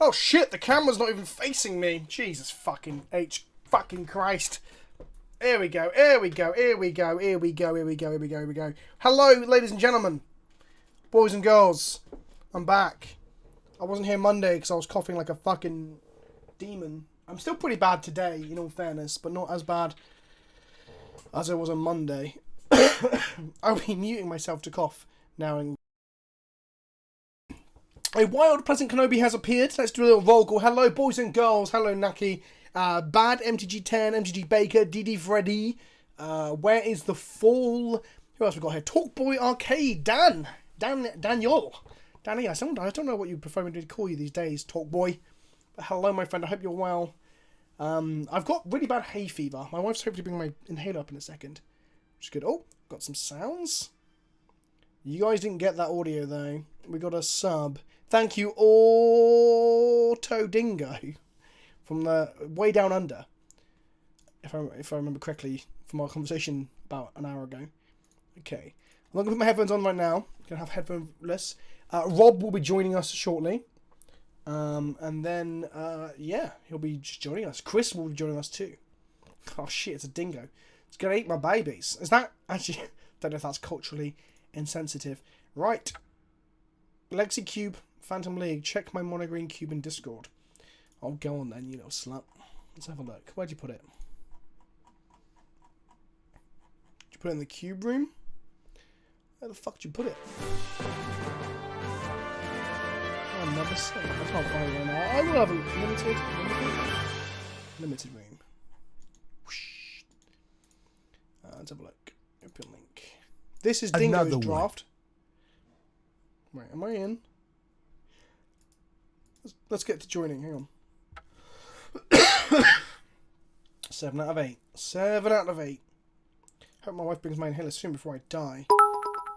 Oh shit, the camera's not even facing me. Jesus fucking H fucking Christ. Here we go, here we go, here we go, here we go, here we go, here we go, here we go. Hello, ladies and gentlemen. Boys and girls. I'm back. I wasn't here Monday because I was coughing like a fucking demon. I'm still pretty bad today, in all fairness, but not as bad as I was on Monday. I'll be muting myself to cough now. And a wild Pleasantkenobi has appeared. Let's do a little vocal. Hello, boys and girls. Hello, Naki. Bad MTG10, MTG Baker, DD Freddy. Where is the fall? Who else we got here? Talkboy Arcade. Daniel. Danny, I don't know what you prefer me to call you these days, Talkboy. But hello, my friend. I hope you're well. I've got really bad hay fever. My wife's hoping to bring my inhaler up in a second. Which is good. Oh, got some sounds. You guys didn't get that audio, though. We got a sub. Thank you, Auto Dingo. From the way down under. If I remember correctly from our conversation about an hour ago. Okay. I'm not going to put my headphones on right now. I'm going to have headphoneless. Rob will be joining us shortly. And then, yeah, he'll be just joining us. Chris will be joining us too. Oh shit, it's a dingo. It's going to eat my babies. Is that actually... don't know if that's culturally insensitive. Right. Lexi Cube, Phantom League. Check my monogreen cube in Discord. Oh, go on then, you little slut. Let's have a look. Where'd you put it? Did you put it in the cube room? Where the fuck did you put it? I'll never say. I can't find it right now. I will have a limited room. Whoosh. Let's have a look. Open link. This is Dingo's draft. Right, am I in? Let's get to joining. Hang on. 7 out of 8. 7 out of 8. Hope my wife brings my inhaler soon before I die.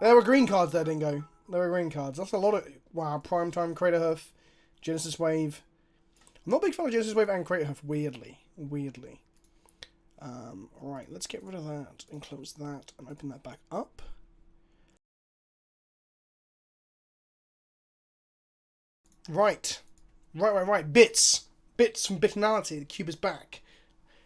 There were green cards there, Dingo. There were green cards. That's a lot of... Wow, Primetime, Crater Hoof, Genesis Wave. I'm not a big fan of Genesis Wave and Crater Hoof, weirdly. Right, let's get rid of that and close that and open that back up. Right. Bits from Bitinality. The cube is back.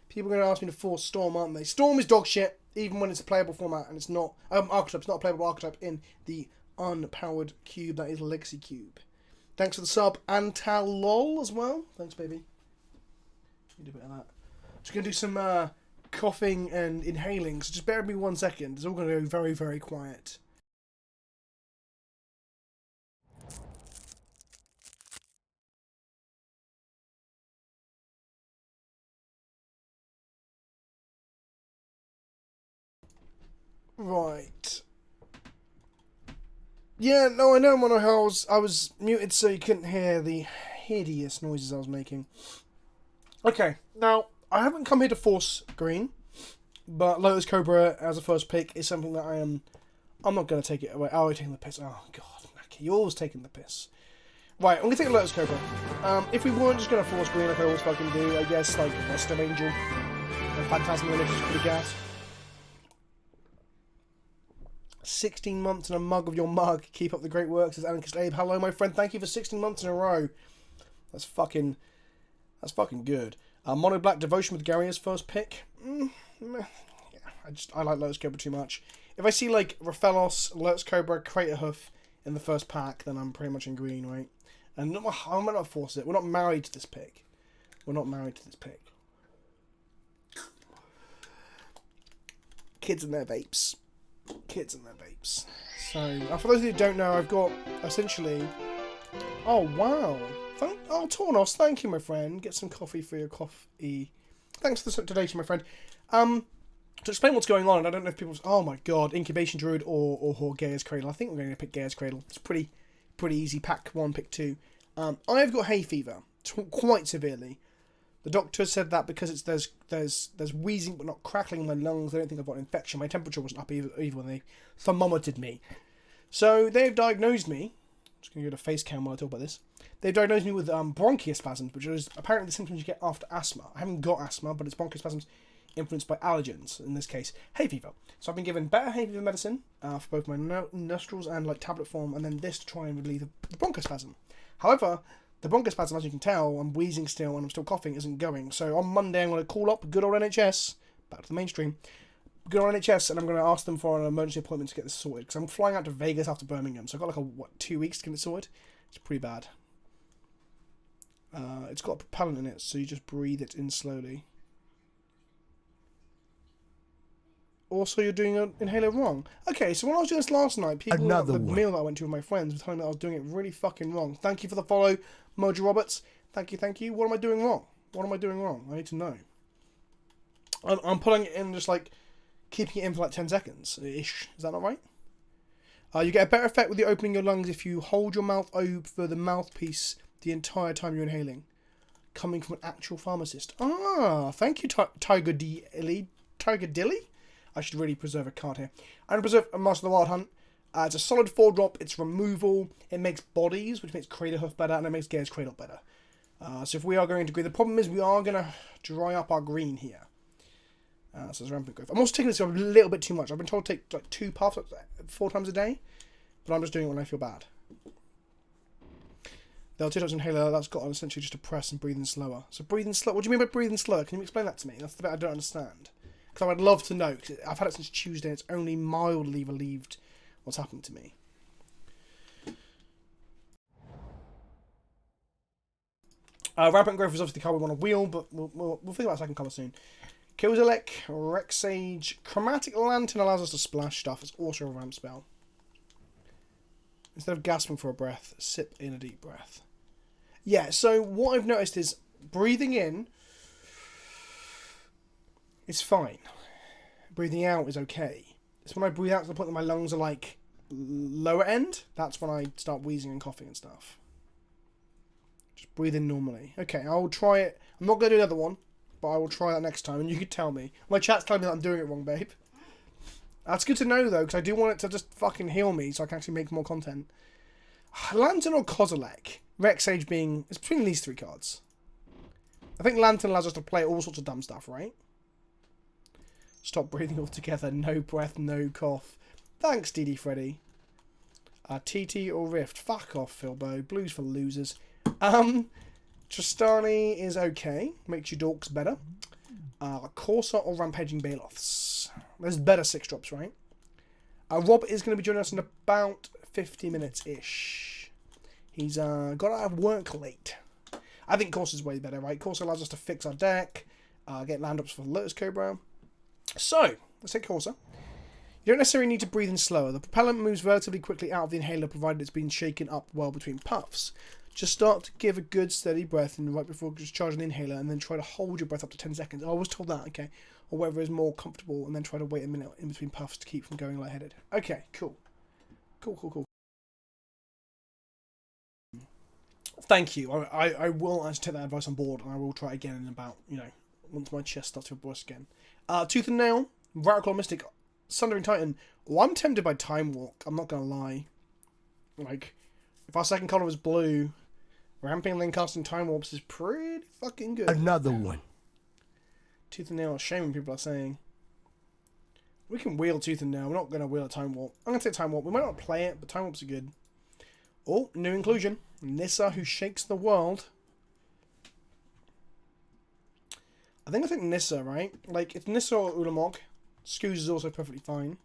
People are going to ask me to force Storm, aren't they? Storm is dog shit, even when it's a playable format and it's not... archetype. It's not a playable archetype in the unpowered cube. That is Legacy Cube. Thanks for the sub. Antalol as well. Thanks, baby. You do a bit of that. Just going to do some coughing and inhaling, so just bear with me 1 second. It's all going to go very, very quiet. Right. Yeah, no, I know, Monohouse. I was muted so you couldn't hear the hideous noises I was making. Okay, now, I haven't come here to force green, but Lotus Cobra as a first pick is something that I'm not going to take it away. Oh, you're taking the piss. Oh, God, Mackie, you're always taking the piss. Right, I'm going to take a Lotus Cobra. If we weren't just going to force green like I always fucking do, I guess, like, Western Angel and Phantasm Religious is pretty gas. 16 months in a mug of your mug. Keep up the great work, says Anarchist Abe. Hello, my friend. Thank you for 16 months in a row. That's fucking good. Mono Black Devotion with Gary as first pick. Yeah, I like Lotus Cobra too much. If I see like Raphaelos, Lotus Cobra, Crater Hoof in the first pack, then I'm pretty much in green, right? And I might not force it. We're not married to this pick. Kids and their vapes. So, for those of you who don't know, I've got essentially... Oh, wow. Tornos, thank you, my friend. Get some coffee for your coffee. Thanks for the donation, my friend. To explain what's going on, and I don't know if people... Oh, my God. Incubation Druid or Gaia's Cradle. I think we're going to pick Gaia's Cradle. It's pretty easy. Pack 1, pick 2. I've got hay fever. Quite severely. The doctor said that because there's wheezing but not crackling in my lungs. They don't think I've got an infection. My temperature wasn't up either when they thermometered me. So they've diagnosed me. I'm just going to go to face cam while I talk about this. They've diagnosed me with bronchospasms, which is apparently the symptoms you get after asthma. I haven't got asthma, but it's bronchospasms influenced by allergens, in this case, hay fever. So I've been given better hay fever medicine for both my nostrils and like tablet form, and then this to try and relieve the bronchospasm. However, the bronchospasm, as you can tell, I'm wheezing still and I'm still coughing, isn't going. So on Monday, I'm going to call up good old NHS, back to the mainstream, good old NHS, and I'm going to ask them for an emergency appointment to get this sorted. Because I'm flying out to Vegas after Birmingham, so I've got like 2 weeks to get it sorted. It's pretty bad. It's got a propellant in it, so you just breathe it in slowly. Also, you're doing an inhaler wrong. Okay, so when I was doing this last night, people at the meal that I went to with my friends were telling me that I was doing it really fucking wrong. Thank you for the follow, Mojo Roberts. Thank you, thank you. What am I doing wrong? What am I doing wrong? I need to know. I'm putting it in, just like keeping it in for like 10 seconds-ish. Is that not right? You get a better effect with you opening your lungs if you hold your mouth over the mouthpiece the entire time you're inhaling. Coming from an actual pharmacist. Ah, thank you, Tiger Dilly. Tiger Dilly? I should really preserve a card here. I'm going to preserve a Master of the Wild Hunt. It's a solid 4-drop. It's removal. It makes bodies, which makes Craterhoof better, and it makes Gaea's Cradle better. So if we are going to green, the problem is we are going to dry up our green here. So it's rampant growth. I'm also taking this a little bit too much. I've been told to take like 2 puffs 4 times a day, but I'm just doing it when I feel bad. The Altitos inhaler, that's got on essentially just to press and breathe in slower. So breathing slow. What do you mean by breathing slower? Can you explain that to me? That's the bit I don't understand. Because I'd love to know. Cause I've had it since Tuesday. And it's only mildly relieved what's happened to me. Rampant growth is obviously the card we want to wheel, but we'll think about a second colour soon. Killzalek, Rex Sage, Chromatic Lantern allows us to splash stuff. It's also a ramp spell. Instead of gasping for a breath, sip in a deep breath. Yeah, so what I've noticed is breathing in is fine. Breathing out is okay. It's when I breathe out to the point that my lungs are like lower end, that's when I start wheezing and coughing and stuff. Just breathe in normally. Okay, I'll try it. I'm not going to do another one, but I will try that next time and you can tell me. My chat's telling me that I'm doing it wrong, babe. That's good to know though, because I do want it to just fucking heal me so I can actually make more content. Lantern or Kozilek? Rex Sage being... It's between these 3 cards. I think Lantern allows us to play all sorts of dumb stuff, right? Stop breathing altogether. No breath, no cough. Thanks, DD Freddy. TT or Rift? Fuck off, Philbo. Blues for losers. Tristani is okay. Makes your dorks better. Corsa or Rampaging Baloths? There's better 6-drops, right? Rob is going to be joining us in about 50 minutes-ish. He's got out of work late. I think Corsa's way better, right? Corsa allows us to fix our deck, get land-ups for Lotus Cobra. So, let's take Corsa. You don't necessarily need to breathe in slower. The propellant moves relatively quickly out of the inhaler, provided it's been shaken up well between puffs. Just start to give a good steady breath in right before discharging the inhaler, and then try to hold your breath up to 10 seconds. I was told that, okay. Or whatever is more comfortable, and then try to wait a minute in between puffs to keep from going lightheaded. Okay, cool. Cool. Thank you. I will actually take that advice on board, and I will try again in about, once my chest starts to voice again. Tooth and Nail, Radical Mystic, Sundering Titan. Oh, I'm tempted by Time Walk, I'm not going to lie. Like, if our second colour was blue, Ramping and then casting Time Warps is pretty fucking good. Another one. Tooth and Nail, shame when people are saying. We can wheel Tooth and Nail, we're not going to wheel a Time Warp. I'm going to take Time Warp, we might not play it, but Time Warps are good. Oh, new inclusion. Nissa, who shakes the world. I think Nissa, right? Like, it's Nissa or Ulamog. Scooz is also perfectly fine.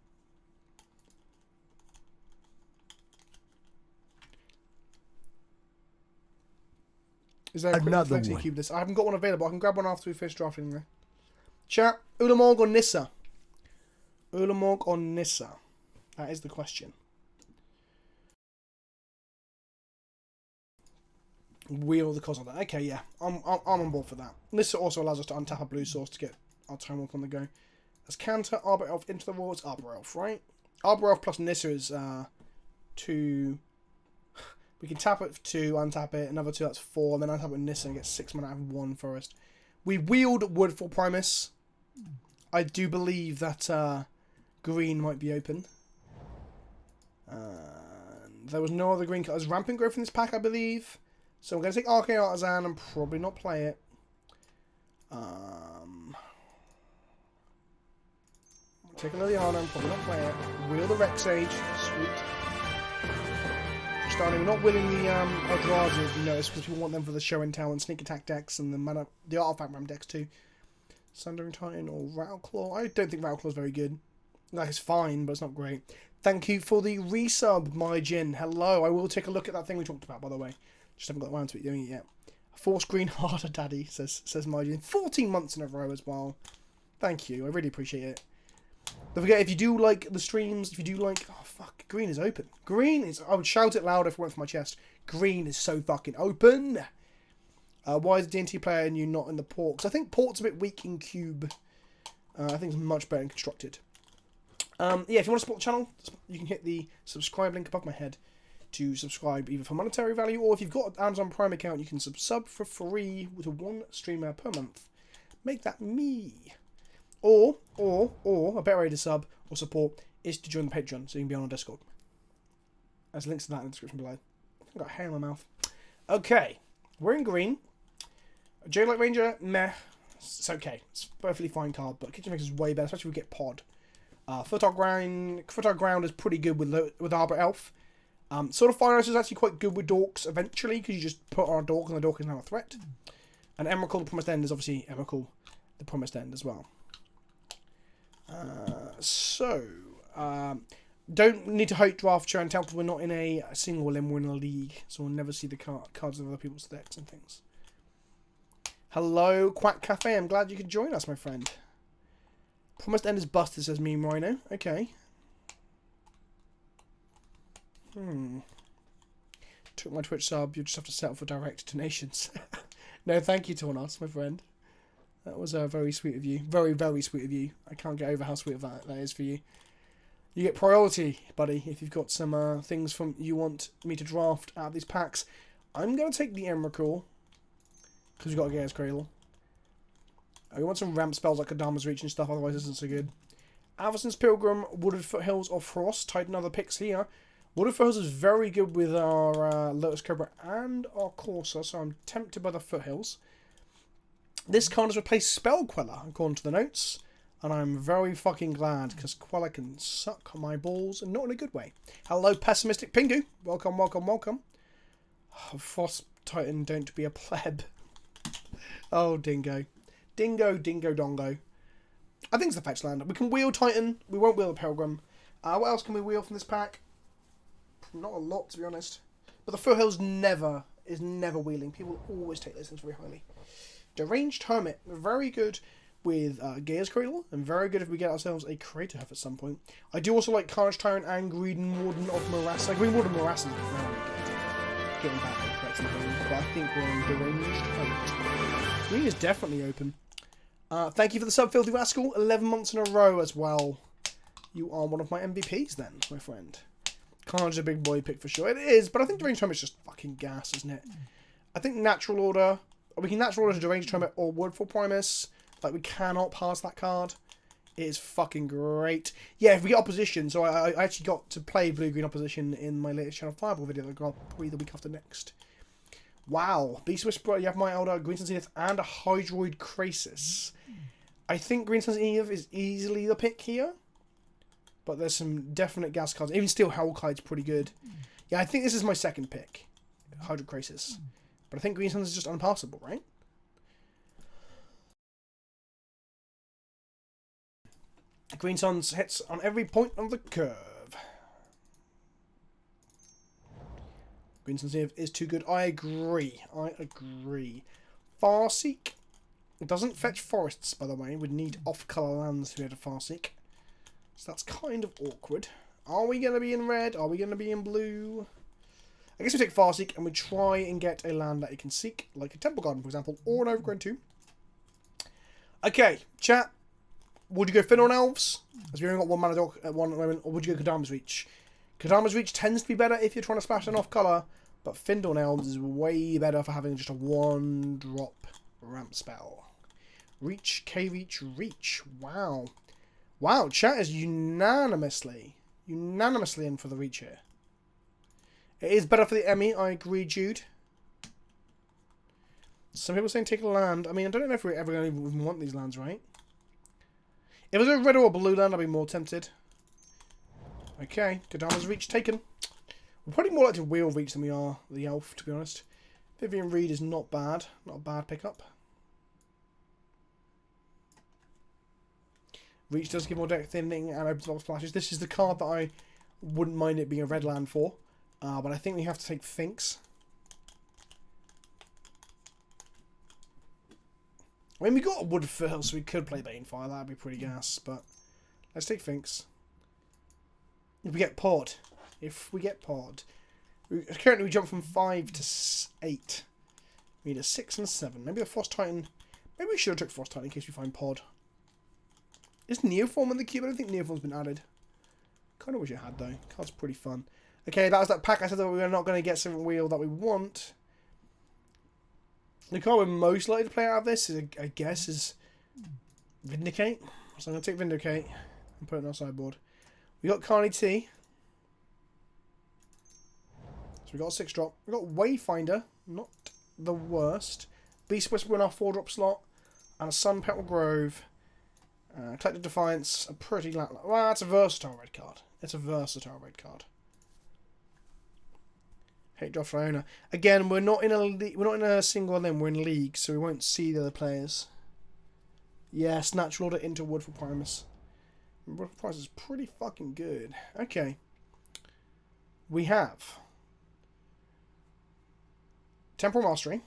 Is there a another quick one? Cube this? I haven't got one available. I can grab one after we finish drafting there. Chat, Ulamog or Nissa? Ulamog or Nissa? That is the question. Wheel the cause of that. Okay, yeah. I'm on board for that. Nissa also allows us to untap a blue source to get our Time Walk on the go. As Canter, Arbor Elf into the wall, it's Arbor Elf, right? Arbor Elf plus Nissa is 2. We can tap it for 2, untap it, another 2, that's 4, and then untap it with Nissa and get 6 mana out of 1 forest. We wheeled Wood for Primus. I do believe that green might be open. There was no other green card. There's Rampant Growth in this pack, I believe. So I'm going to take Arcane Artisan and probably not play it. Take another Liliana and probably not play it. Wheel the Rex Sage. Sweet. starting. We're not winning the Eldrazi, if you notice, because we want them for the show and tell and sneak attack decks and the artifact ram decks too. Sundering Titan or Rattleclaw. I don't think Rattleclaw is very good. Like, it's fine, but it's not great. Thank you for the resub, my Jin. Hello. I will take a look at that thing we talked about, by the way. Just haven't got around to doing it yet. Force green harder, daddy, says my Jin. 14 months in a row as well. Thank you. I really appreciate it. Don't forget, if you do like the streams, if you do like... Oh, fuck. Green is open. Green is... I would shout it loud if it went for my chest. Green is so fucking open. Why is the D&T player and you not in the port? Because I think port's a bit weak in Cube. I think it's much better in Constructed. Yeah, if you want to support the channel, you can hit the subscribe link above my head to subscribe either for monetary value, or if you've got an Amazon Prime account, you can sub for free with one streamer per month. Make that me. Or a better way to sub or support is to join the Patreon, so you can be on our Discord. There's links to that in the description below. I've got hair in my mouth. Okay, we're in green. J-Light Ranger, meh. It's okay. It's a perfectly fine card, but Kitchen Mix is way better, especially if we get Pod. Fertile Ground is pretty good with Arbor Elf. Sword of Fire is actually quite good with Dorks eventually, because you just put on a Dork and the Dork is now a threat. And Emrakul, the Promised End, is obviously Emrakul, the Promised End as well. Don't need to hope draft show and tell, because we're not in a single limb, we're in a league, so we'll never see the cards of other people's decks and things. Hello, Quack Cafe, I'm glad you could join us, my friend. Promised End is busted, says Meme Rhino. Okay. Took my Twitch sub, you just have to settle for direct donations. No, thank you, Tornos, my friend. That was very sweet of you. Very, very sweet of you. I can't get over how sweet of that is for you. You get priority, buddy, if you've got some things from you want me to draft out of these packs. I'm going to take the Emrakul, because we've got a Gaea's Cradle. We want some ramp spells like Kadama's Reach and stuff, otherwise this isn't so good. Averson's Pilgrim, Wooded Foothills, or Frost. Tighten other picks here. Wooded Foothills is very good with our Lotus Cobra and our Corsair, so I'm tempted by the Foothills. This card has replaced Spell Queller, according to the notes. And I'm very fucking glad, because Queller can suck my balls, and not in a good way. Hello, Pessimistic Pingu. Welcome, welcome, welcome. Oh, Frost Titan, don't be a pleb. Oh, Dingo. Dingo, Dingo, Dongo. I think it's the fetch land. We can wheel Titan. We won't wheel the Pilgrim. What else can we wheel from this pack? Not a lot, to be honest. But the Foothills is never wheeling. People always take those things very highly. Deranged Hermit. Very good with Gaea's Cradle. And very good if we get ourselves a Crater Huff at some point. I do also like Carnage Tyrant and Green Warden of Morass. Green Warden of Morass is very good. Getting back to the correct thing, but I think we're on Deranged Hermit. Green is definitely open. Thank you for the sub, Filthy Rascal. 11 months in a row as well. You are one of my MVPs then, my friend. Carnage is a big boy pick for sure. It is, but I think Deranged Hermit is just fucking gas, isn't it? I think Natural Order... We can Natural Order to Deranged Hermit or Woodfall Primus. Like, we cannot pass that card. It is fucking great. Yeah, if we get opposition... So I actually got to play Blue-Green opposition in my latest Channel Fireball video that I got probably the week after next. Wow. Beast Whisperer, you have my Elder, Green Sun's Zenith, and a Hydroid Krasis. I think Green Sun's Zenith is easily the pick here. But there's some definite gas cards. Even Steel Hellkide's pretty good. Yeah, I think this is my second pick. Hydroid Krasis. But I think Green Sun's is just unpassable, right? Green Sun's hits on every point of the curve. Green Sun's is too good. I agree. I agree. Farseek. It doesn't fetch forests, by the way. We'd need off-colour lands to be able to Farseek. So that's kind of awkward. Are we going to be in red? Are we going to be in blue? I guess we take Farseek and we try and get a land that it can seek, like a Temple Garden, for example, or an Overgrown Tomb. Okay, chat. Would you go Fin on Elves? As we only got one mana dog at one moment, or would you go Kadama's Reach? Kadama's Reach tends to be better if you're trying to splash an off-colour, but Findorn Elves is way better for having just a one-drop ramp spell. Reach, K-Reach, Reach. Wow. Wow, chat is unanimously in for the Reach here. It is better for the Emmy, I agree, Jude. Some people saying take a land. I mean, I don't know if we're ever going to even want these lands, right? If it was a red or a blue land, I'd be more tempted. Okay, Kadama's Reach taken. We're probably more likely to wheel Reach than we are the Elf, to be honest. Vivian Reed is not bad. Not a bad pickup. Reach does give more deck thinning and opens up splashes. This is the card that I wouldn't mind it being a red land for. But I think we have to take Finks. I mean, we got a Woodfill, so we could play Banefire. That'd be pretty gas, but let's take Finks. If we get Pod. Currently we jump from 5 to 8. We need a 6 and a 7. Maybe a Frost Titan. Maybe we should have took Frost Titan in case we find Pod. Is Neoform in the cube? I don't think Neoform's been added. Kind of wish it had, though. Card's pretty fun. Okay, that was that pack. I said that we were not going to get something wheel that we want. The card we're most likely to play out of this, I guess, is Vindicate. So I'm going to take Vindicate and put it on our sideboard. We got Carney T. So we got a 6-drop. We got Wayfinder. Not the worst. Beast Whisperer in our 4-drop slot. And a Sun Petal Grove. Collective Defiance. A pretty... Well, that's a versatile red card. It's a versatile red card. Hate Draft Owner. Again, we're not in a single limb. We're in league, so we won't see the other players. Yes, Natural Order into Wood for Primus. Wood for Primus is pretty fucking good. Okay. We have Temporal Mastery.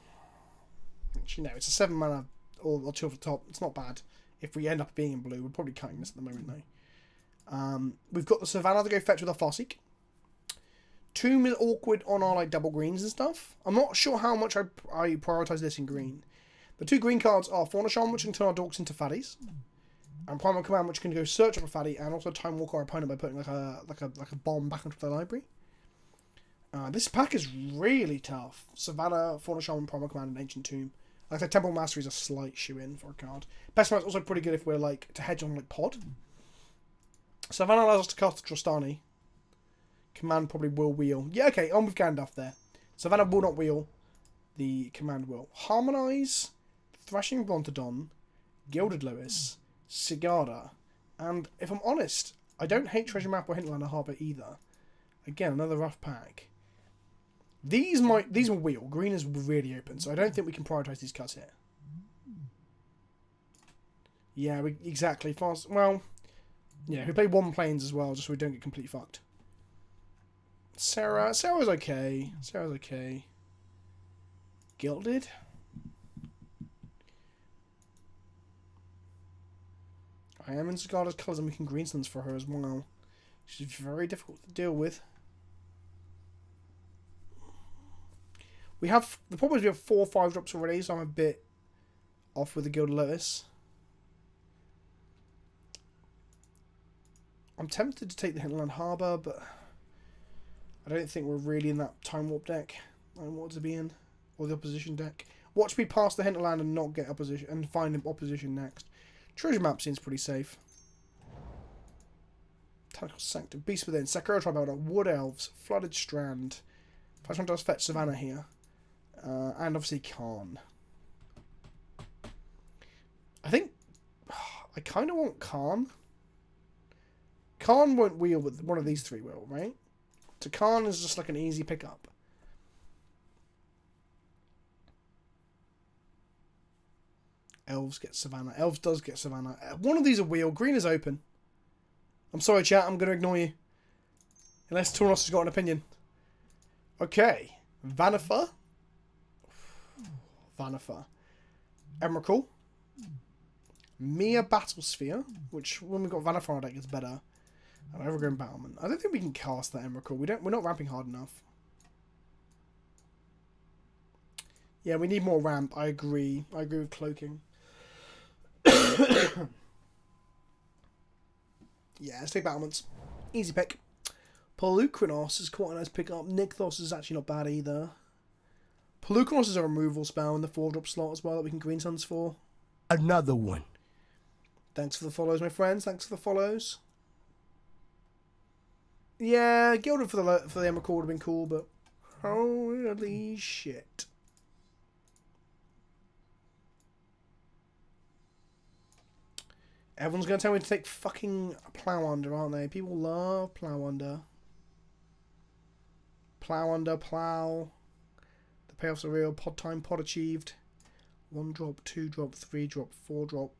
Actually, no, it's a 7 mana or 2 off the top. It's not bad. If we end up being in blue, we're probably cutting this at the moment, though. We've got the Savannah to go fetch with our Farseek. Tomb is awkward on our double greens and stuff. I'm not sure how much I prioritise this in green. The 2 green cards are Fauna Shaman, which can turn our dorks into fatties, and Primal Command, which can go search up a fatty, and also Time Walk our opponent by putting like a bomb back into the library. This pack is really tough. Savannah, Fauna Shaman, Primal Command, and Ancient Tomb. Like I said, Temple Mastery is a slight shoe-in for a card. Best Friend is also pretty good if we're to hedge on Pod. Savannah allows us to cast Trostani. Command probably will wheel. Yeah, okay, on with Gandalf there. Savannah will not wheel. The command will. Harmonise, Thrashing Brontodon, Gilded Lewis, Sigarda, and if I'm honest, I don't hate Treasure Map or Hinterlander Harbour either. Again, another rough pack. These will wheel. Green is really open, so I don't think we can prioritise these cards here. Yeah, exactly. Fast. Well, yeah, we play 1 planes as well, just so we don't get completely fucked. Sarah's okay. Sarah's okay. Gilded. I am in Sigarda's colours and we can Greenstones for her as well. She's very difficult to deal with. The problem is we have 4 5-drops already, so I'm a bit off with the Gilded Lotus. I'm tempted to take the Hinterland Harbour, but I don't think we're really in that Time Warp deck I want to be in, or the opposition deck. Watch me pass the Hinterland and not get opposition, and find an opposition next. Treasure Map seems pretty safe. Tentacle Sanctum, Beast Within, Sakura Tribe Elder, Wood Elves, Flooded Strand. First one does fetch Savannah here. And obviously Khan. I think I kind of want Khan. Khan won't wheel, but one of these 3 will, right? So Khan is just like an easy pickup. Elves get Savannah. Elves does get Savannah. One of these are wheel. Green is open. I'm sorry, chat. I'm going to ignore you. Unless Tornos has got an opinion. Okay. Vanifer. Vanifer. Emrakul. Mia Battlesphere, which when we've got Vanifer on our deck is better. And Overgrown Battlement. I don't think we can cast that Emrakul. We're not ramping hard enough. Yeah, we need more ramp. I agree. I agree with cloaking. Yeah, let's take Battlements. Easy pick. Pelucrinos is quite a nice pick up. Nykthos is actually not bad either. Pelucrinos is a removal spell in the 4-drop slot as well that we can Green Suns for. Another one. Thanks for the follows, my friends. Thanks for the follows. Yeah, Gilded for the Emrakul would have been cool, but holy shit. Everyone's going to tell me to take fucking Plow Under, aren't they? People love Plow Under. Plow under, plow. The payoffs are real. Pod time, pod achieved. 1 drop, 2 drop, 3 drop, 4 drop,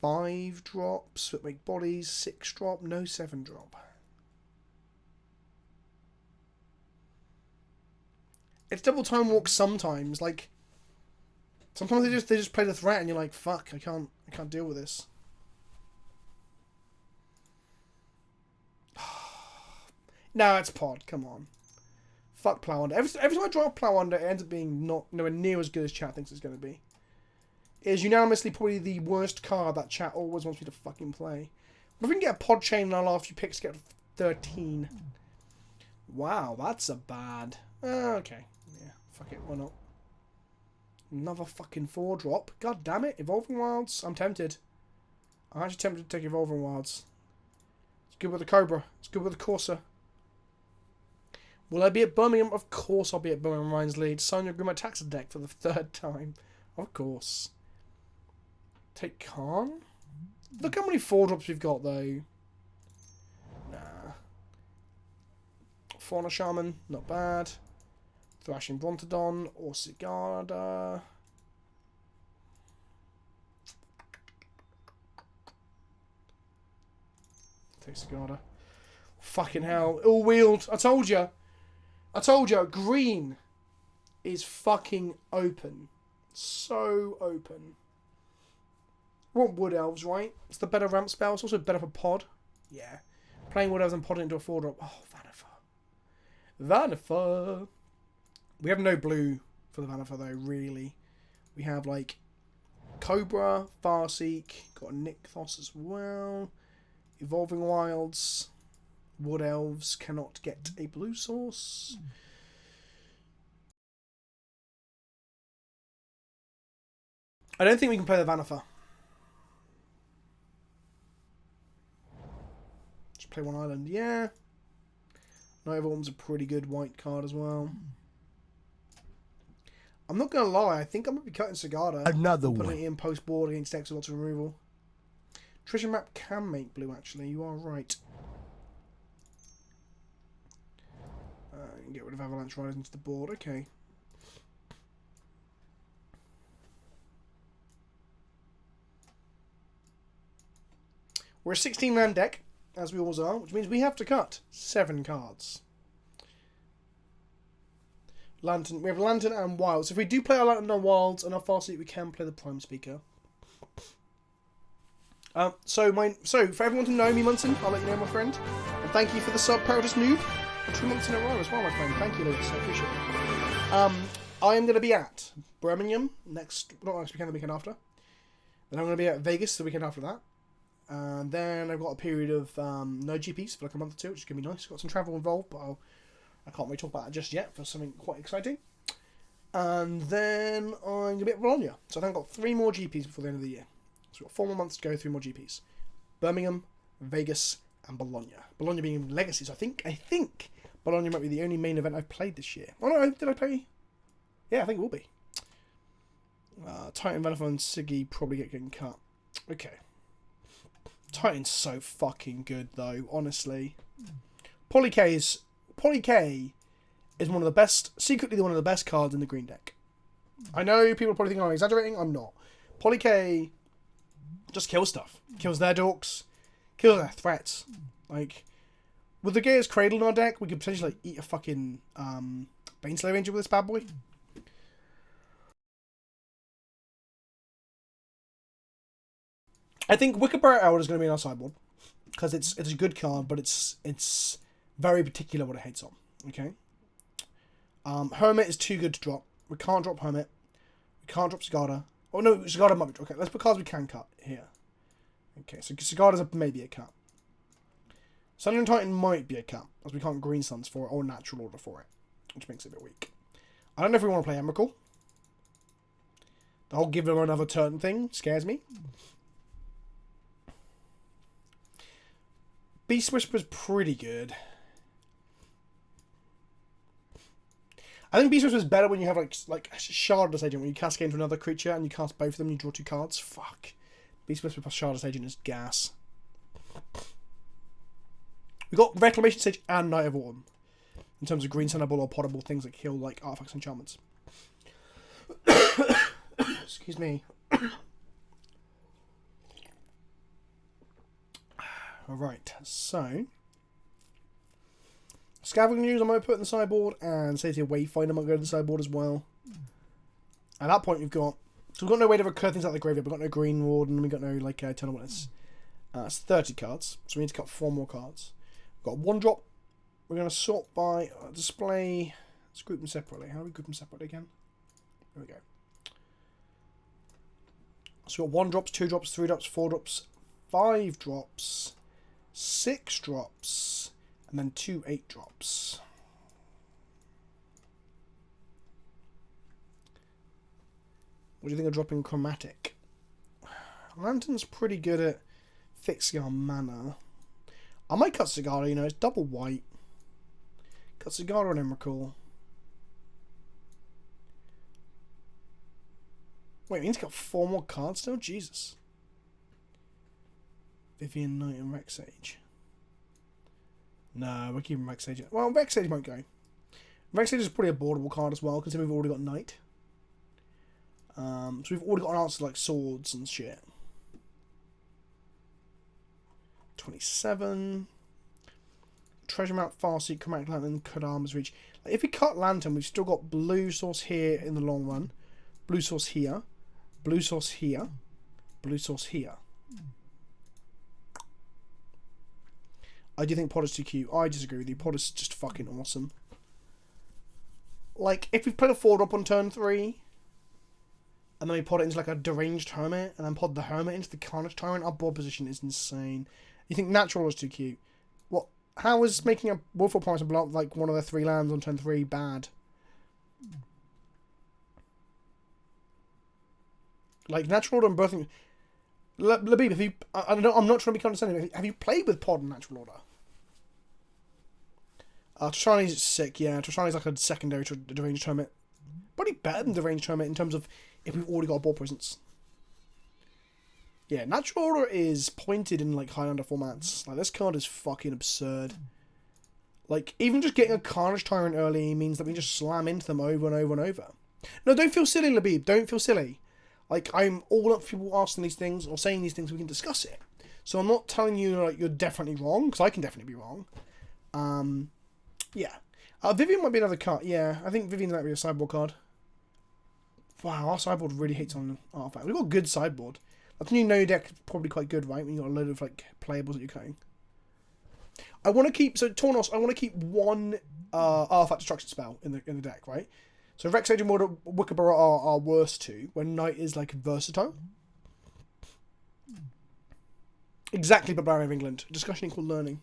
5 drops. That make bodies. 6 drop, no 7 drop. It's double time walk sometimes. Like sometimes they just play the threat and you're like, fuck, I can't deal with this. No, it's pod. Come on. Fuck Plow Under. Every time I draw Plow Under, it ends up being not nowhere near as good as chat thinks it's going to be. It is unanimously probably the worst card that chat always wants me to fucking play. But if we can get a pod chain in our last few picks, get 13. Wow, that's a bad. Okay. Yeah, fuck it. Why not? Another fucking 4 drop. God damn it. Evolving Wilds. I'm tempted. I'm actually tempted to take Evolving Wilds. It's good with the Cobra. It's good with the Corsair. Will I be at Birmingham? Of course I'll be at Birmingham Ryan's Lead. Sign your Grima Taxa deck for the 3rd time. Of course. Take Khan? Look how many 4 drops we've got though. Nah. Fauna Shaman, not bad. Thrashing Brontodon or Sigarda. Take Sigarda. Fucking hell. All wheeled. I told you. Green is fucking open. So open. We want Wood Elves, right? It's the better ramp spell. It's also better for pod. Yeah. Playing Wood Elves and podding into a 4-drop. Oh, Vanifer. Vanifer. We have no blue for the Vanifer, though, really. We have, like, Cobra, Farseek. Got a Nykthos as well. Evolving Wilds. Wood Elves cannot get a blue source. I don't think we can play the Vanifer. Just play one island. Yeah. Night of Autumn's a pretty good white card as well. I'm not going to lie. I think I'm going to be cutting Sigarda. Another one. Putting it in post-board against decks with lots of removal. Treasure Map can make blue, actually. You are right. Get rid of Avalanche Riders into the board. Okay. We're a 16-man deck, as we always are, which means we have to cut 7 cards. Lantern. We have Lantern and Wilds. If we do play our Lantern and Wilds and our Farseek, we can play the Prime Speaker. So for everyone to know me, Munson, I'll let you know, my friend. And thank you for the sub, Paradise Noob. 2 months in a row as well, my friend. Thank you, Lewis. I appreciate it. I am going to be at Birmingham not next weekend, the weekend after. Then I'm going to be at Vegas the weekend after that. And then I've got a period of no GPs for like a month or 2, which is going to be nice. Got some travel involved, but I can't really talk about that just yet for something quite exciting. And then I'm going to be at Bologna. So I think I've got 3 more GPs before the end of the year. So we've got 4 more months to go, 3 more GPs. Birmingham, Vegas, and Bologna. Bologna being Legacy, so I think Bologna might be the only main event I've played this year. Oh no, did I play? Yeah, I think it will be. Titan, Vanifer, and Siggy probably getting cut. Okay. Titan's so fucking good though, honestly. Poly K is one of the best, secretly one of the best cards in the green deck. I know people probably think I'm exaggerating, I'm not. Poly K just kills stuff. Kills their dorks, kills their threats. Like, with the Gaia's Cradle in our deck, we could potentially like, eat a fucking Baneslayer Angel with this bad boy. I think Wickerbarrow Elder is going to be in our sideboard because it's a good card, but it's very particular what it hates on. Okay. Hermit is too good to drop. We can't drop Hermit. We can't drop Sigarda. Oh no, Sigarda might be. Okay, let's put cards we can cut here. Okay, so Sigarda's maybe a cut. Sun and Titan might be a cut, as we can't Green Suns for it or Natural Order for it, which makes it a bit weak. I don't know if we want to play Emrakul. The whole give them another turn thing scares me. Beast Whisper's pretty good. I think Beast Whisper's better when you have like Shardless Agent, when you cascade into another creature and you cast both of them and you draw 2 cards. Fuck. Beast Whisper plus Shardless Agent is gas. We got Reclamation Sage and Night of Autumn. in terms of green sendable or potable things that kill like artifacts and enchantments. Excuse me. Alright, so Scavenging News I might put in the sideboard, and Safety of Wayfinder might go to the sideboard as well. At that point we've got no way to recur things out of the graveyard. We've got no Green Ward, and we've got no like Eternal Witness. It's 30 cards, so we need to cut 4 more cards. We've got 1 drop. We're going to sort by display. Let's group them separately. How do we group them separately again? There we go. So we've got 1 drops, 2 drops, 3 drops, 4 drops, 5 drops, 6 drops, and then 2 8 drops. What do you think of dropping Chromatic? Lantern's pretty good at fixing our mana. I might cut Cigar, you know, it's double white. Cut Cigar and Emrakul. Wait, we need to cut 4 more cards still? Jesus. Vivian Knight and Rex Sage. No, we're keeping Rex Sage. Well, Rex Sage won't go. Rex Sage is pretty a boardable card as well, considering we've already got Knight. So we've already got an answer like swords and shit. 27. Treasure Map, Farseek, Chromatic Lantern, Kodama's Reach. Like, if we cut Lantern, we've still got blue source here in the long run. Blue source here. Blue source here. Blue source here. I do think Pod is too cute. I disagree with you. Pod is just fucking awesome. Like, if we played a 4-drop on turn 3, and then we pod it into like a deranged hermit, and then pod the hermit into the Carnage Tyrant, our board position is insane. You think Natural is too cute? What? How is making a Willful Promise and block like one of the 3 lands on turn 3 bad? Like Natural Order and Birthing. Labib, have you? I'm not trying to be condescending. Have you played with Pod and Natural Order? Trishani's sick. Yeah, Trishani's like a secondary to the deranged hermit. Probably better than the deranged hermit in terms of if we've already got a board presence. Yeah, Natural Order is pointed in like Highlander formats. Like this card is fucking absurd. Like even just getting a Carnage Tyrant early means that we just slam into them over and over and over. No, don't feel silly, Labib. Don't feel silly. Like I'm all up for people asking these things or saying these things. We can discuss it. So I'm not telling you like you're definitely wrong because I can definitely be wrong. Yeah. Vivian might be another card. Yeah, I think Vivian might be a sideboard card. Wow, our sideboard really hates on artifact. We've got a good sideboard. That's new no deck probably quite good, right? When you've got a load of like playables that you're cutting. I want to keep Tornos. I want to keep 1 artifact destruction spell in the deck, right? So Rex Sage and Wickerborough are our worst 2, when Knight is like versatile. Exactly, Barbarian of England. Discussion equal learning.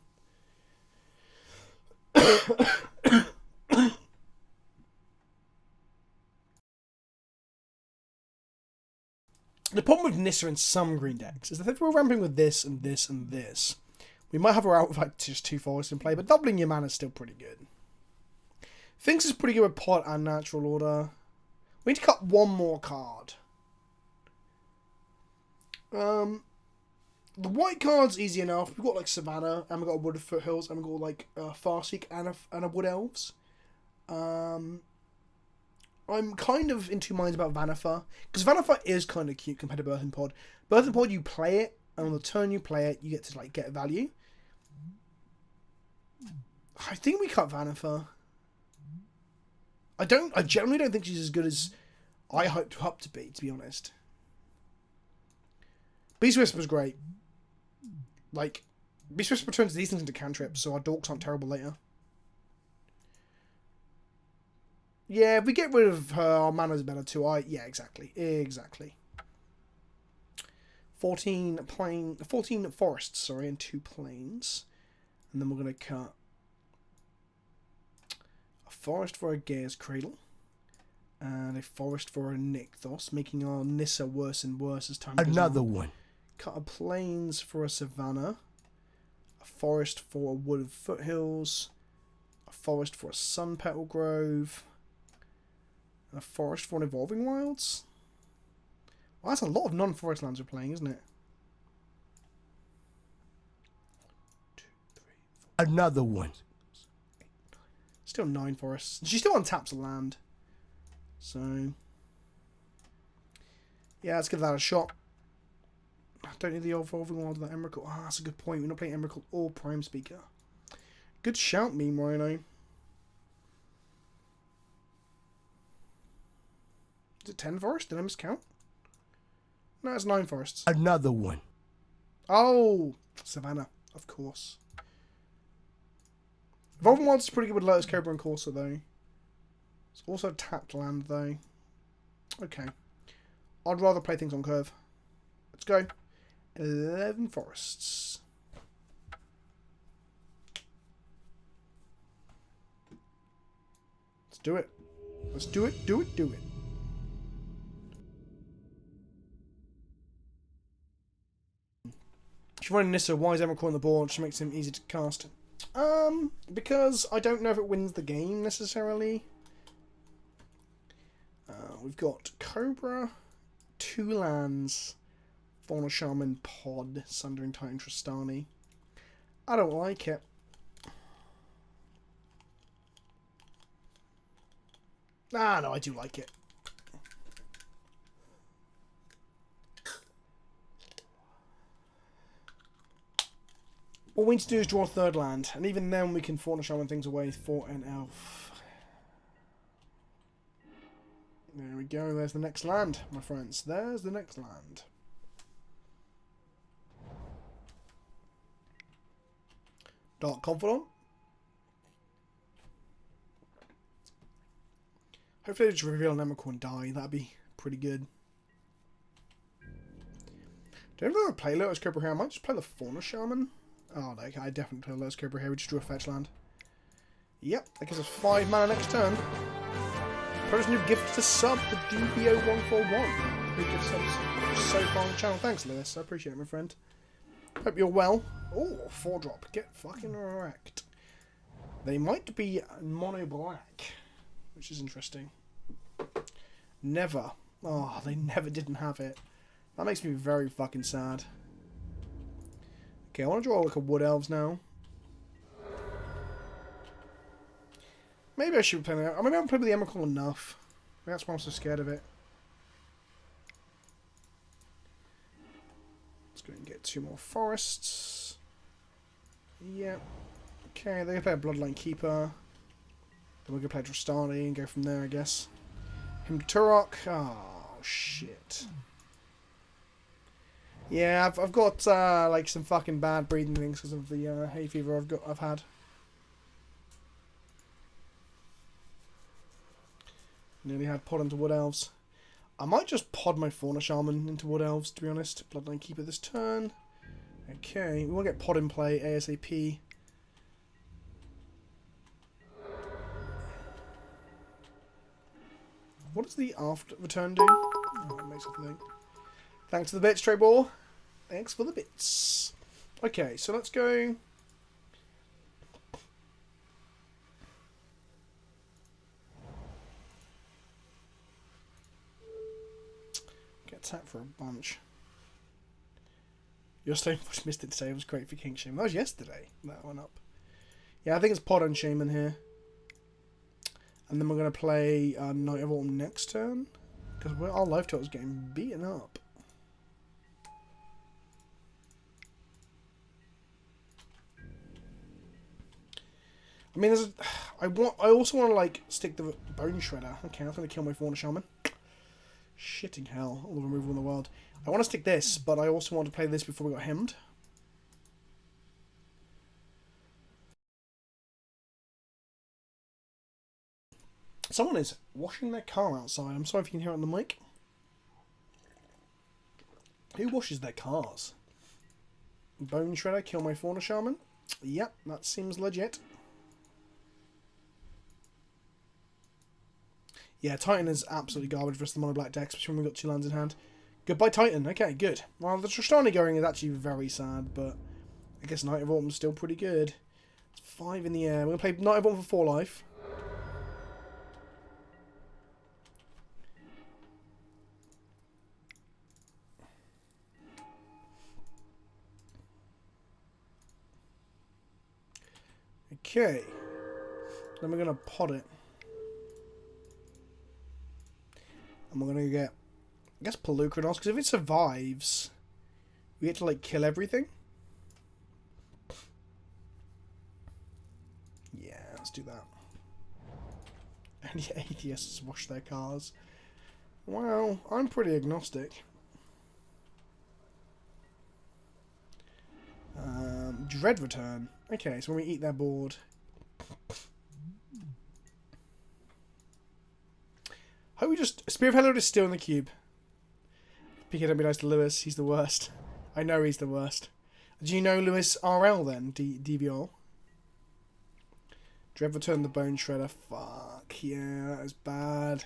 The problem with Nissa in some green decks is that if we're ramping with this and this and this, we might have her out with like just 2 forests in play, but doubling your mana is still pretty good. Finks is pretty good with Pot and Natural Order. We need to cut 1 more card. The white card's easy enough. We've got like Savannah, and we've got a Wood of Foothills, and we've got like Farseek and a Wood Elves. I'm kind of in 2 minds about Vanifer, because Vanifer is kind of cute compared to Birthing Pod. Birthing Pod, you play it, and on the turn you play it, you get to like get value. I think we cut Vanifer. I generally don't think she's as good as I hoped her up to be honest. Beast Whisper's great. Like, Beast Whisper turns these things into cantrips, so our dorks aren't terrible later. Yeah, if we get rid of her, our mana's better too. Yeah, exactly. 14 forests, sorry, and 2 plains. And then we're going to cut a forest for a Gaia's Cradle. And a forest for a Nykthos, making our Nissa worse and worse as time goes on. Another one. Cut a plains for a Savannah. A forest for a Wood of Foothills. A forest for a Sun Petal Grove. A forest for an Evolving Wilds? Well, that's a lot of non-forest lands we're playing, isn't it? 2, 3, 4, another one. It's Still 9 forests. She still untaps the land. So, yeah, let's give that a shot. I don't need the evolving world of that Emerald. Ah, that's a good point. We're not playing Emerald or Prime Speaker. Good shout, Meme Rhino. Is it 10 forests? Did I miscount? No, it's 9 forests. Another one. Oh, Savannah, of course. Evolving Worlds is pretty good with Lotus Cobra and Corsa, though. It's also tapped land, though. Okay. I'd rather play things on curve. Let's go. 11 forests. Let's do it. Let's do it, do it, do it. If you run Nissa, why is Emrakul on the board? She makes him easy to cast. Because I don't know if it wins the game necessarily. We've got Cobra, 2 lands, Fauna Shaman, Pod, Sundering Titan, Tristani. I don't like it. Ah, no, I do like it. What we need to do is draw a 3rd land, and even then we can Fauna Shaman things away for an elf. There we go, there's the next land, my friends. There's the next land. Dark Confidant. Hopefully they just reveal an Emrakul and die. That'd be pretty good. Do I ever play Lotus Cobra here? I might just play the Fauna Shaman. Oh, okay, I definitely play Lotus Cobra here. We just drew a fetch land. Yep, that gives us 5 mana next turn. Pros new gift to sub the DBO141. Big gift subs so far on the channel. Thanks, Lewis. I appreciate it, my friend. Hope you're well. Oh, 4-drop. Get fucking wrecked. They might be mono black, which is interesting. Never. Oh, they never didn't have it. That makes me very fucking sad. Okay, I want to draw like a Wood Elves now. Maybe I should be playing that. Maybe I haven't played with the Emrakul enough. Maybe that's why I'm so scared of it. Let's go and get 2 more forests. Yep. Okay, they're going to play a Bloodline Keeper. Then we're going to play Drastani and go from there, I guess. Him to Turok. Oh, shit. Yeah, I've got like some fucking bad breathing things because of the hay fever I've had. Nearly had pod into Wood Elves. I might just pod my Fauna Shaman into Wood Elves, to be honest. Bloodline Keeper this turn. Okay, we want to get pod in play ASAP. What does the after return do? Oh, it makes a thing. Thanks for the bits, Trey Ball. Thanks for the bits. Okay, so let's go. Get attacked for a bunch. Your Stoneforge missed it today. It was great for King Shaman. That was yesterday. That went up. Yeah, I think it's Pod and Shaman here. And then we're going to play Night of Autumn next turn. Because our life total is getting beaten up. I mean, I also want to like stick the Bone Shredder. Okay, that's going to kill my Fauna Shaman. Shitting hell, all the removal in the world. I want to stick this, but I also want to play this before we got hemmed. Someone is washing their car outside. I'm sorry if you can hear it on the mic. Who washes their cars? Bone Shredder, kill my Fauna Shaman. Yep, that seems legit. Yeah, Titan is absolutely garbage versus the mono black decks, especially when we've got 2 lands in hand. Goodbye, Titan. Okay, good. Well, the Tristani going is actually very sad, but I guess Night of Autumn is still pretty good. It's 5 in the air. We're going to play Night of Autumn for 4 life. Okay. Then we're going to pod it. And we're going to get, I guess, Pelucranos, because if it survives, we get to, like, kill everything. Yeah, let's do that. And the atheists wash their cars. Well, I'm pretty agnostic. Dread return. Okay, so when we eat their board. Hope we just... Spirit of Hello is still in the cube. PK, don't be nice to Lewis. He's the worst. I know he's the worst. Do you know Lewis RL then? DBR? Dread return the Bone Shredder. Fuck, yeah, that is bad.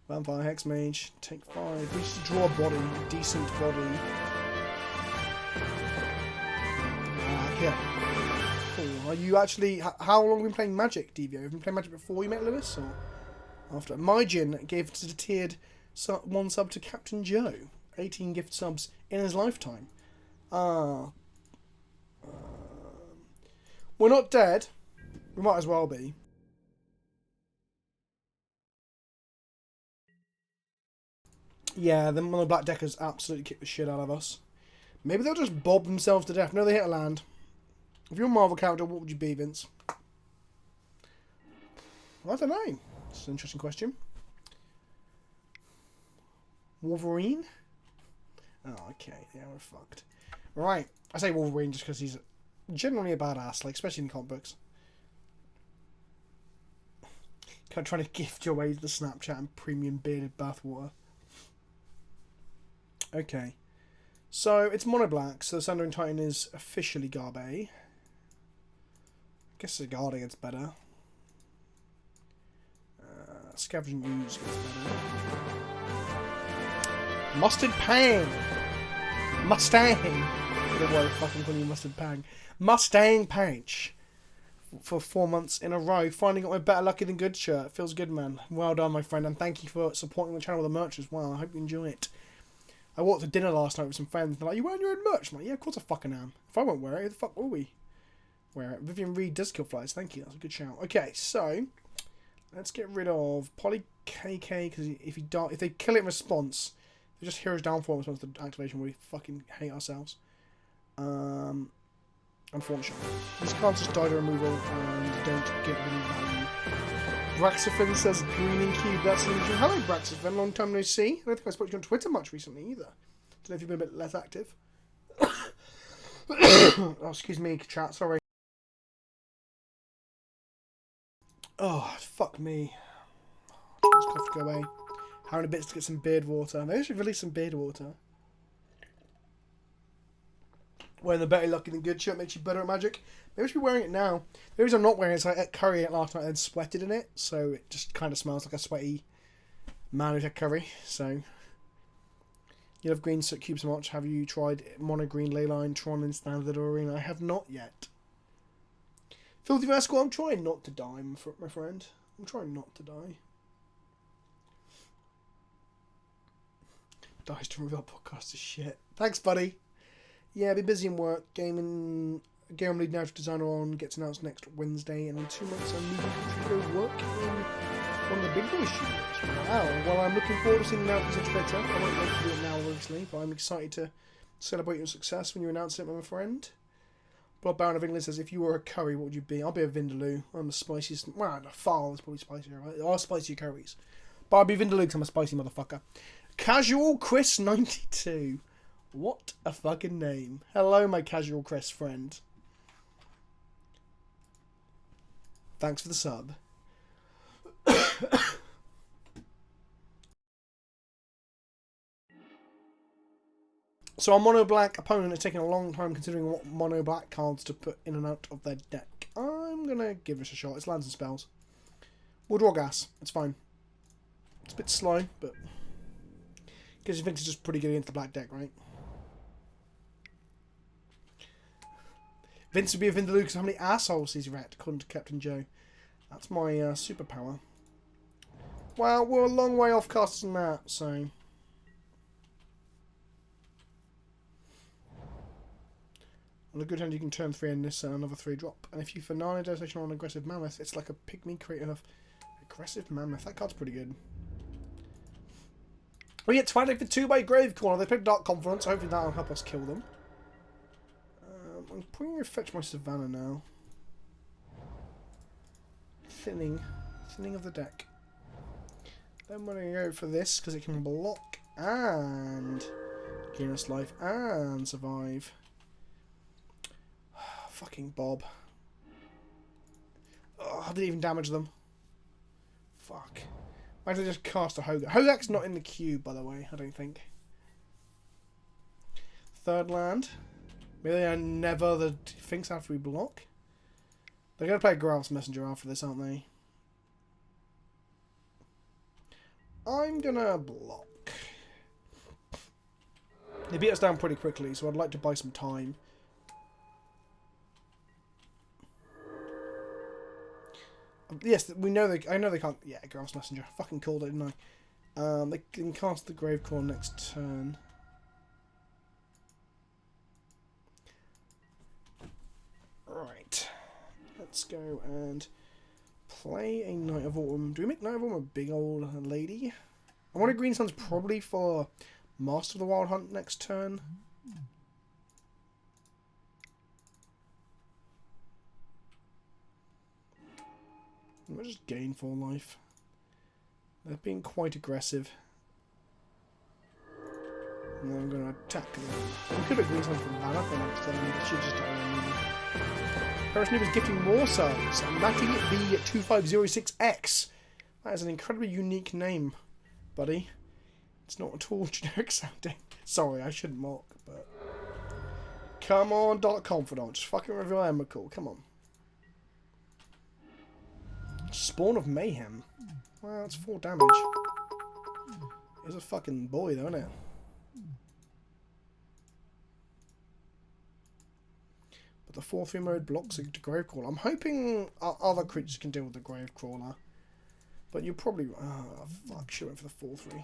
Vampire Hex Mage. Take 5. We just draw a body. A decent body. Yeah. Cool. Are you actually... How long have you been playing Magic, DVO? Have you been playing Magic before you met Lewis, or after? Myjin gave it a tiered 1 sub to Captain Joe. 18 gift subs in his lifetime. We're not dead. We might as well be. Yeah, the Mono Black Deckers absolutely kicked the shit out of us. Maybe they'll just bob themselves to death. No, they hit a land. If you're a Marvel character, what would you be, Vince? I don't know. It's an interesting question. Wolverine? Oh, okay. Yeah, we're fucked. Right. I say Wolverine just because he's generally a badass, like, especially in comic books. Kind of trying to gift your way to the Snapchat and premium bearded bathwater. Okay. So, it's mono black, so the Sundering Titan is officially Garbe. I guess the Guardian's better. Scavenging Ooze gets better. Mustard Pang! Mustang! I don't know why I'm fucking calling you Mustard Pang. Mustang Pouch! For 4 months in a row. Finally got my Better Lucky Than Good shirt. Feels good, man. Well done, my friend, and thank you for supporting the channel with the merch as well. I hope you enjoy it. I walked to dinner last night with some friends. They're like, you wearing your own merch? I'm like, yeah, of course I fucking am. If I won't wear it, who the fuck will we wear it? Vivian Reed does kill flies. Thank you. That's a good shout. Okay, so let's get rid of Poly KK, because if they kill it in response, if just Hero's Downfall in response to activation, we fucking hate ourselves. Unfortunately. These cards just die to removal and don't get any value. Braxophin says Greening Cube. That's an interesting. Hello, Braxophin. Long time no see. I don't think I spoke to you on Twitter much recently either. Don't know if you've been a bit less active. Oh, excuse me, chat. Sorry. Oh, fuck me. Just have to go away. Having a bit to get some beard water. Maybe I should release some beard water. Wearing the Better Lucky Than Good shirt makes you better at Magic. Maybe I should be wearing it now. The reason I'm not wearing it is I ate curry last night and sweated in it, so it just kind of smells like a sweaty man who's had curry. So, you love green cubes so much. Have you tried mono green Leyline, Tron, and Standard Arena? I have not yet. Filthy Rascal, I'm trying not to die, my friend. I'm trying not to die. Dies to remove our podcast is shit. Thanks, buddy. Yeah, I've been busy in work. Game I'm lead narrative designer on gets announced next Wednesday, and in 2 months I'm moving to go work in one of the big boy studios. Wow. Well, I'm looking forward to seeing the announcements on Twitter. I won't wait to do it now, obviously, but I'm excited to celebrate your success when you announce it, my friend. Blood Baron of England says, if you were a curry, what would you be? I'll be a Vindaloo. I'm the spiciest. Well, the fowl is probably spicier, right? There are spicier curries. But I'll be Vindaloo because I'm a spicy motherfucker. Casual Chris 92. What a fucking name. Hello, my Casual Chris friend. Thanks for the sub. So our mono black opponent is taking a long time considering what mono black cards to put in and out of their deck. I'm gonna give this a shot. It's lands and spells. We'll draw gas. It's fine. It's a bit slow, but because you think it's just pretty good against the black deck, right? Vince would be a Vindaloo because how many assholes he's wrecked, according to Captain Joe. That's my superpower. Well, we're a long way off casting that, so... On a good hand, you can turn 3 in this another 3 drop. And if you finale devastation on aggressive mammoth, it's like a pygmy creature of aggressive mammoth. That card's pretty good. We get Twilight for 2 by Gravecorner. They picked Dark Confidence. Hopefully that'll help us kill them. I'm probably going to fetch my Savannah now. Thinning of the deck. Then we're going to go for this because it can block and gain us life and survive. Fucking Bob. Oh, I didn't even damage them. Fuck. Why did I just cast a Hogak? Hogak's not in the cube, by the way, I don't think. Third land. Maybe I never the things after we block. They're going to play Graph's Messenger after this, aren't they? I'm going to block. They beat us down pretty quickly, so I'd like to buy some time. Yes, we know they. I know they can't. Yeah, Graph's Messenger. Fucking called it, didn't I? They can cast the Gravecore next turn. Right. Let's go and play a Knight of Autumn. Do we make Knight of Autumn a big old lady? I want a Green Sun's probably for Master of the Wild Hunt next turn. We'll just gain 4 life. They're being quite aggressive. And then I'm going to attack them. We could have Green Sun from Mana for next turn, but she just Paris is gifting more subs. Matty the 2506X. That is an incredibly unique name, buddy. It's not at all generic sounding. Sorry, I shouldn't mock, but... Come on, Dark Confidant. Just fucking reveal Emrakul. Come on. Spawn of Mayhem. Well, that's 4 damage. He's a fucking boy, though, isn't it? But the 4-3 mode blocks the Gravecrawler. I'm hoping our other creatures can deal with the Gravecrawler. But you probably... Oh, fuck. Should have went for the 4-3.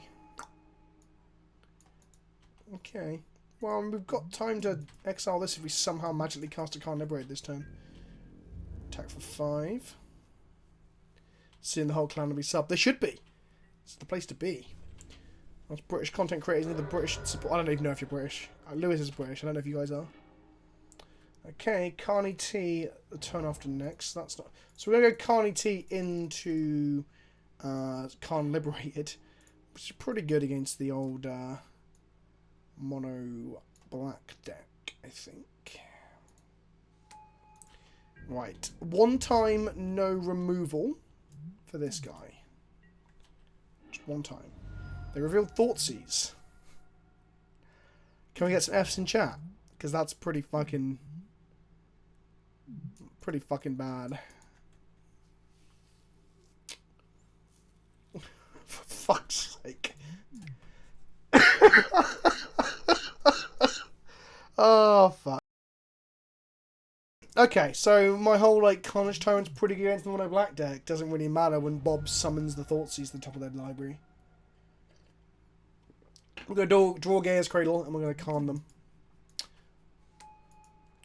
Okay. Well, we've got time to exile this if we somehow magically cast a card Liberate this turn. Attack for 5. Seeing the whole clan will be sub. They should be. It's the place to be. As British content creators need the British support. I don't even know if you're British. Lewis is British. I don't know if you guys are. Okay, Carney T the turn after next. That's not. So we're gonna go Carney T into Khan Liberated, which is pretty good against the old mono black deck, I think. Right, 1 time no removal for this guy. Just 1 time. They revealed Thoughtseize. Can we get some Fs in chat? Because that's pretty fucking bad. For fuck's sake. Oh, fuck. Okay, so my whole, like, Carnage Tyrant's pretty good against the mono black deck. Doesn't really matter when Bob summons the Thoughtseize to the top of their library. We're going to draw Gaia's Cradle, and we're going to calm them.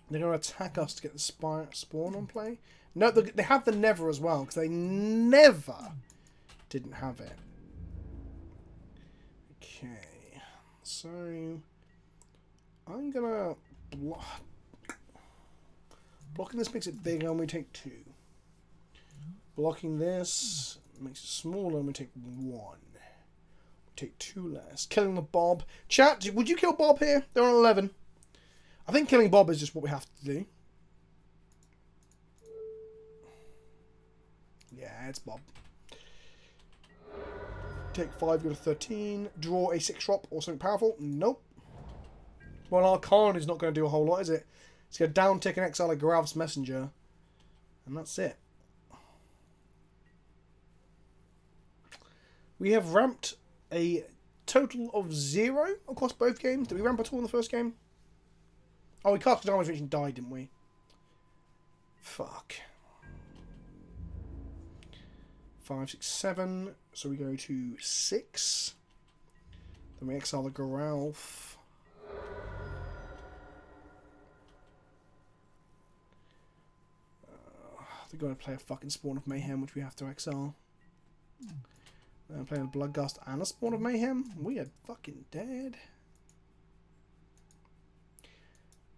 They're going to attack us to get the spawn on play. No, they have the Never as well, because they never didn't have it. Okay, so I'm going to blocking this makes it bigger and we take 2. Blocking this makes it smaller and we take 1. Take 2 less. Killing the Bob. Chat, would you kill Bob here? They're on 11. I think killing Bob is just what we have to do. Yeah, it's Bob. Take 5, go to 13. Draw a 6-drop or something powerful. Nope. Well, our Khan is not going to do a whole lot, is it? It's going to down tick and exile a Graph's Messenger. And that's it. We have ramped a total of 0 across both games. Did we ramp at all in the first game? Oh, we cast damage reach and died, didn't we? Fuck. 5, 6, 7. So we go to 6. Then we exile the Garalf. They're going to play a fucking Spawn of Mayhem, which we have to exile. They're playing a Bloodgust and a Spawn of Mayhem. We are fucking dead.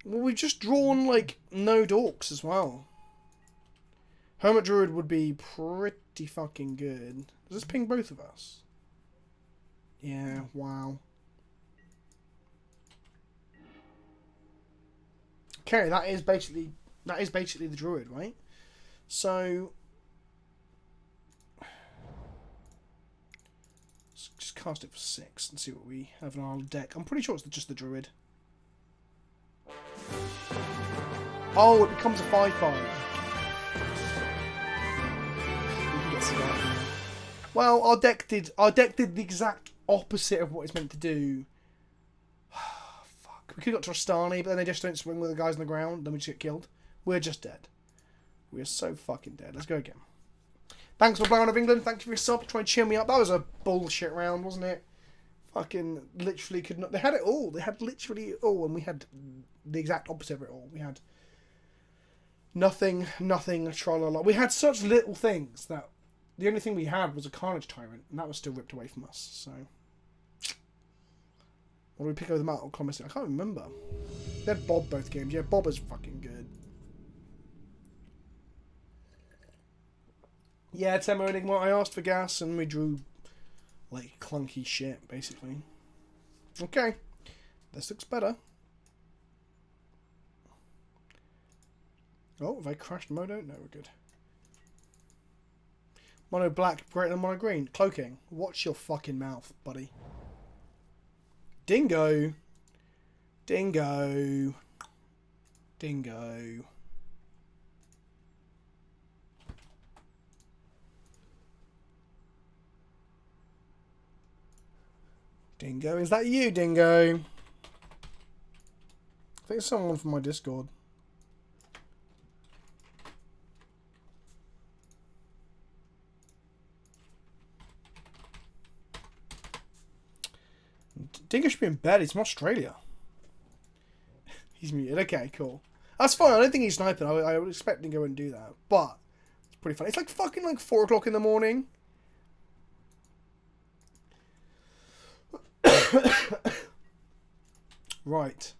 Well, we've just drawn, like, no dorks as well. Hermit Druid would be pretty fucking good. Does this ping both of us? Yeah, wow. Okay, that is basically the Druid, right? So let's just cast it for 6 and see what we have in our deck. I'm pretty sure it's just the Druid. Oh, it becomes a 5/5. Well, our deck did the exact opposite of what it's meant to do. Fuck. We could have got Trostani, but then they just don't swing with the guys on the ground, then we just get killed. We're just dead. We are so fucking dead. Let's go again. Thanks for playing of England. Thank you for your sub. Try and cheer me up. That was a bullshit round, wasn't it? Fucking literally could not. They had it all. They had literally it all, and we had the exact opposite of it all. We had nothing, tra-la-la. We had such little things that the only thing we had was a Carnage Tyrant, and that was still ripped away from us. So, what do we pick over the Mortal Kombat? I can't remember. They had Bob both games. Yeah, Bob is fucking good. Yeah, Temo Enigma. I asked for gas, and we drew like clunky shit, basically. Okay, this looks better. Oh, have I crashed Modo? No, we're good. Mono black greater than mono green. Cloaking. Watch your fucking mouth, buddy. Dingo. Dingo. Dingo. Dingo, is that you, Dingo? I think it's someone from my Discord. Dingo should be in bed. He's from Australia. He's muted. Okay, cool. That's fine. I don't think he's sniping. I would expect Dingo wouldn't do that. But it's pretty funny. It's like fucking like 4 o'clock in the morning. Right.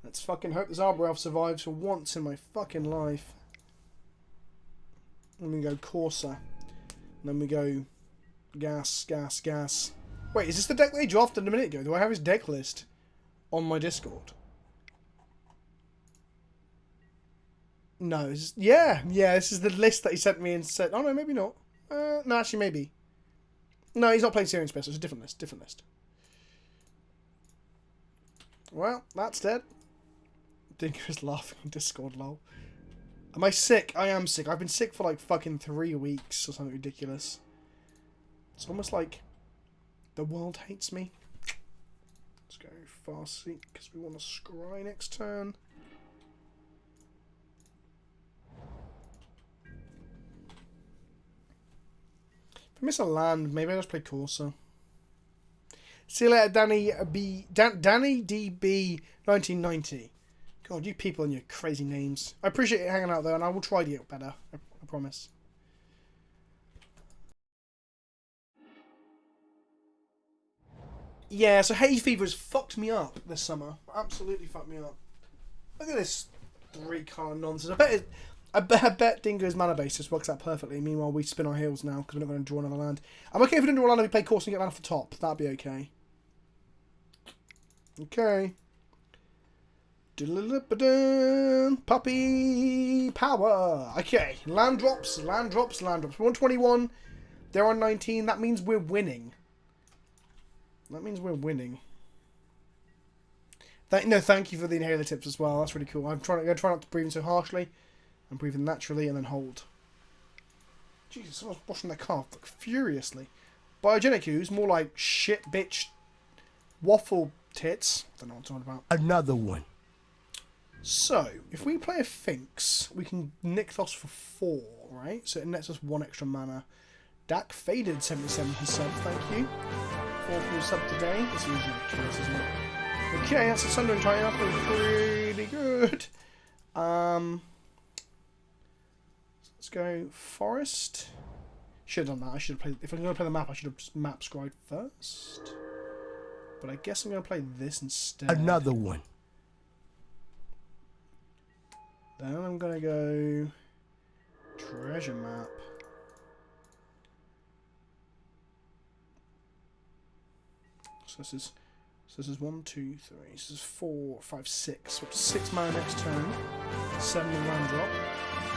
Let's fucking hope this Arbor Elf survives for once in my fucking life. Then we go Corsa. And then we go gas, gas, gas. Wait, is this the deck they drafted a minute ago? Do I have his deck list on my Discord? No. Yeah, this is the list that he sent me and said... Oh, no, maybe not. No, actually, maybe. No, he's not playing Syrian Space. It's a different list. Different list. Well, that's dead. Dingo's laughing on Discord, lol. Am I sick? I am sick. I've been sick for like fucking 3 weeks or something ridiculous. It's almost like the world hates me. Let's go fast seek because we want to scry next turn. If I miss a land, maybe I'll just play Corsa. See you later, Danny DB 1990. God, you people and your crazy names. I appreciate you hanging out though, and I will try to get better. I promise. Yeah, so hay fever has fucked me up this summer. Absolutely fucked me up. Look at this 3-colour nonsense. I bet Dingo's mana base just works out perfectly. Meanwhile, we spin our heels now because we're not going to draw another land. I'm okay if we don't draw a land and we play Corsa and get land off the top. That'd be okay. Okay. Puppy power. Okay. Land drops, land drops, land drops. 121. They're on 19. That means we're winning. That means we're winning. No, thank you for the inhaler tips as well. That's really cool. I'm going to try not to breathe in so harshly. I'm breathing naturally and then hold. Jesus, someone's washing their car like, furiously. Biogenic Ooze, more like shit bitch waffle tits. Don't know what I'm talking about. Another one. So, if we play a Finks, we can nick Thos for 4, right? So it nets us 1 extra mana. Dak Faded 77 his sub, thank you. 4 for your sub today. It's usually ridiculous, isn't it? Okay, that's a Sundering Titan up. Pretty good. Let's Let's go forest. Should have done that. I should have played. If I'm going to play the map, I should have just map scribed first. But I guess I'm going to play this instead. Another one. Then I'm going to go treasure map. So this is 1, 2, 3. This is 4, 5, 6. So 6 mana next turn. 7 in land drop.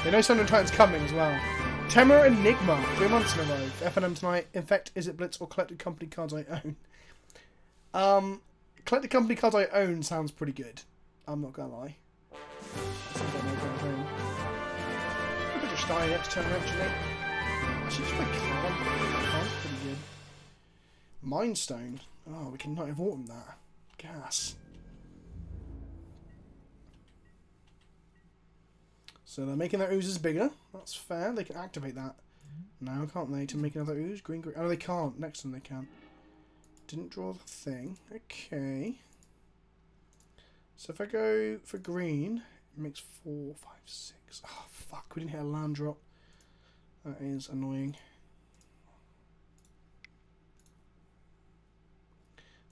They know Thunder Titan's coming as well. Temur Enigma, 3 months in a row. FNM tonight. Infect, Is It Blitz, or Collected Company cards I own? Collected Company cards I own sounds pretty good. I'm not gonna lie. I'll just die next turn actually. Actually, just play Calm. Pretty good. Mind Stone. Oh, we can not have autumn that. Gas. So they're making their oozes bigger. That's fair. They can activate that now, can't they? To make another ooze. Green, green. Oh, they can't. Next time they can. Didn't draw the thing. Okay. So if I go for green, it makes 4, 5, 6. Oh, fuck. We didn't hit a land drop. That is annoying.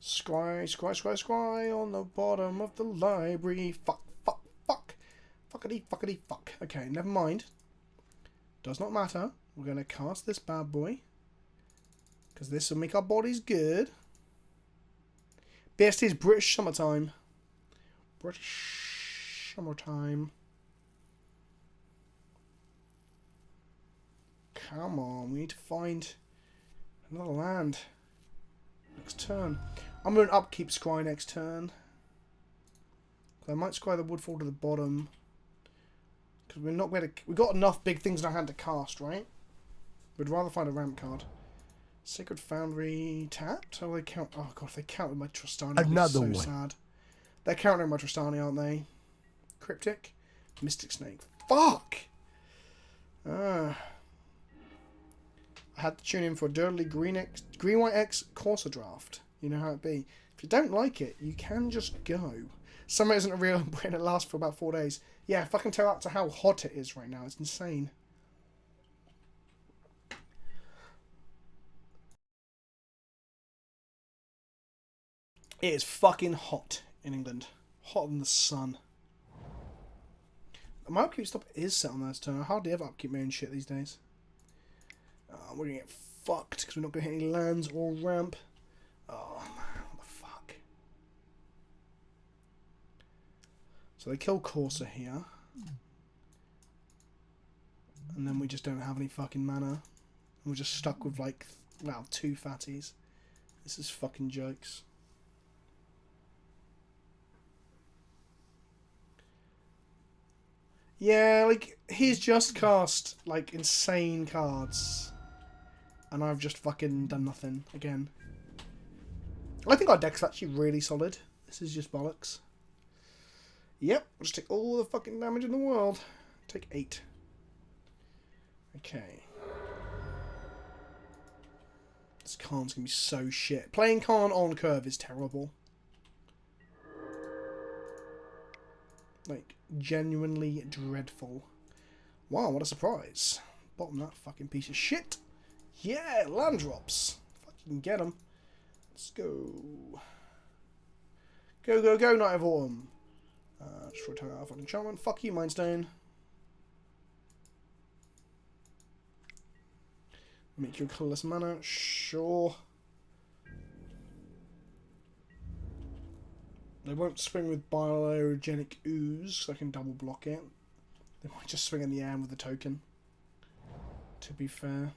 Scry, scry, scry, scry on the bottom of the library. Fuck, fuck, fuck. Fuckity, fuckity, fuck. Okay, never mind. Does not matter. We're going to cast this bad boy. Because this will make our bodies good. BST is British Summertime. British Summertime. Come on, we need to find another land. Next turn. I'm going to upkeep Scry next turn. I might Scry the Woodfall to the bottom. Because we're not going to... We've got enough big things in our hand to cast, right? We'd rather find a ramp card. Sacred Foundry tapped? Oh, they count... Oh, God, if they count with my Tristani, Another one. Sad. They're counting my Tristani, aren't they? Cryptic? Mystic Snake. Fuck! I had to tune in for a dirtly green white X Corsa draft. You know how it be. If you don't like it, you can just go. Summer isn't a real and it lasts for about 4 days. Yeah, if I can tell that to how hot it is right now, it's insane. It is fucking hot in England. Hotter than the sun. My upkeep stop is set on that turn. I hardly ever upkeep my own shit these days. We're gonna get fucked because we're not gonna hit any lands or ramp. Oh man, what the fuck? So they kill Corsa here. And then we just don't have any fucking mana. And we're just stuck with like, well, 2 fatties. This is fucking jokes. Yeah, like, he's just cast, like, insane cards. And I've just fucking done nothing again. I think our deck's actually really solid. This is just bollocks. Yep, we'll just take all the fucking damage in the world. Take 8. Okay. This Khan's gonna be so shit. Playing Khan on curve is terrible. Like, genuinely dreadful. Wow, what a surprise. Bottom that fucking piece of shit. Yeah, land drops. Fucking get them. Let's go. Go, go, go, Night of Autumn. Destroy target alpha enchantment. Fuck you, Mindstone. Make you a colourless mana. Sure. They won't swing with Bioerogenic Ooze, so I can double block it. They might just swing in the air with the token, to be fair.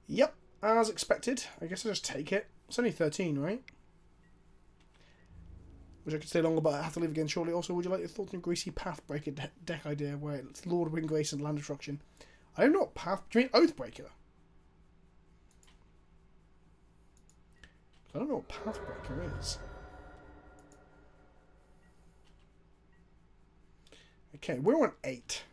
Yep, as expected. I guess I'll just take it. It's only 13, right? Which I could stay longer, but I have to leave again shortly. Also, would you like your thoughts on Greasy Pathbreaker deck idea, where it's Lord Windgrace and Land Destruction? I don't know what Path... Do you mean Oathbreaker? I don't know what Pathbreaker is. Okay, we're on 8.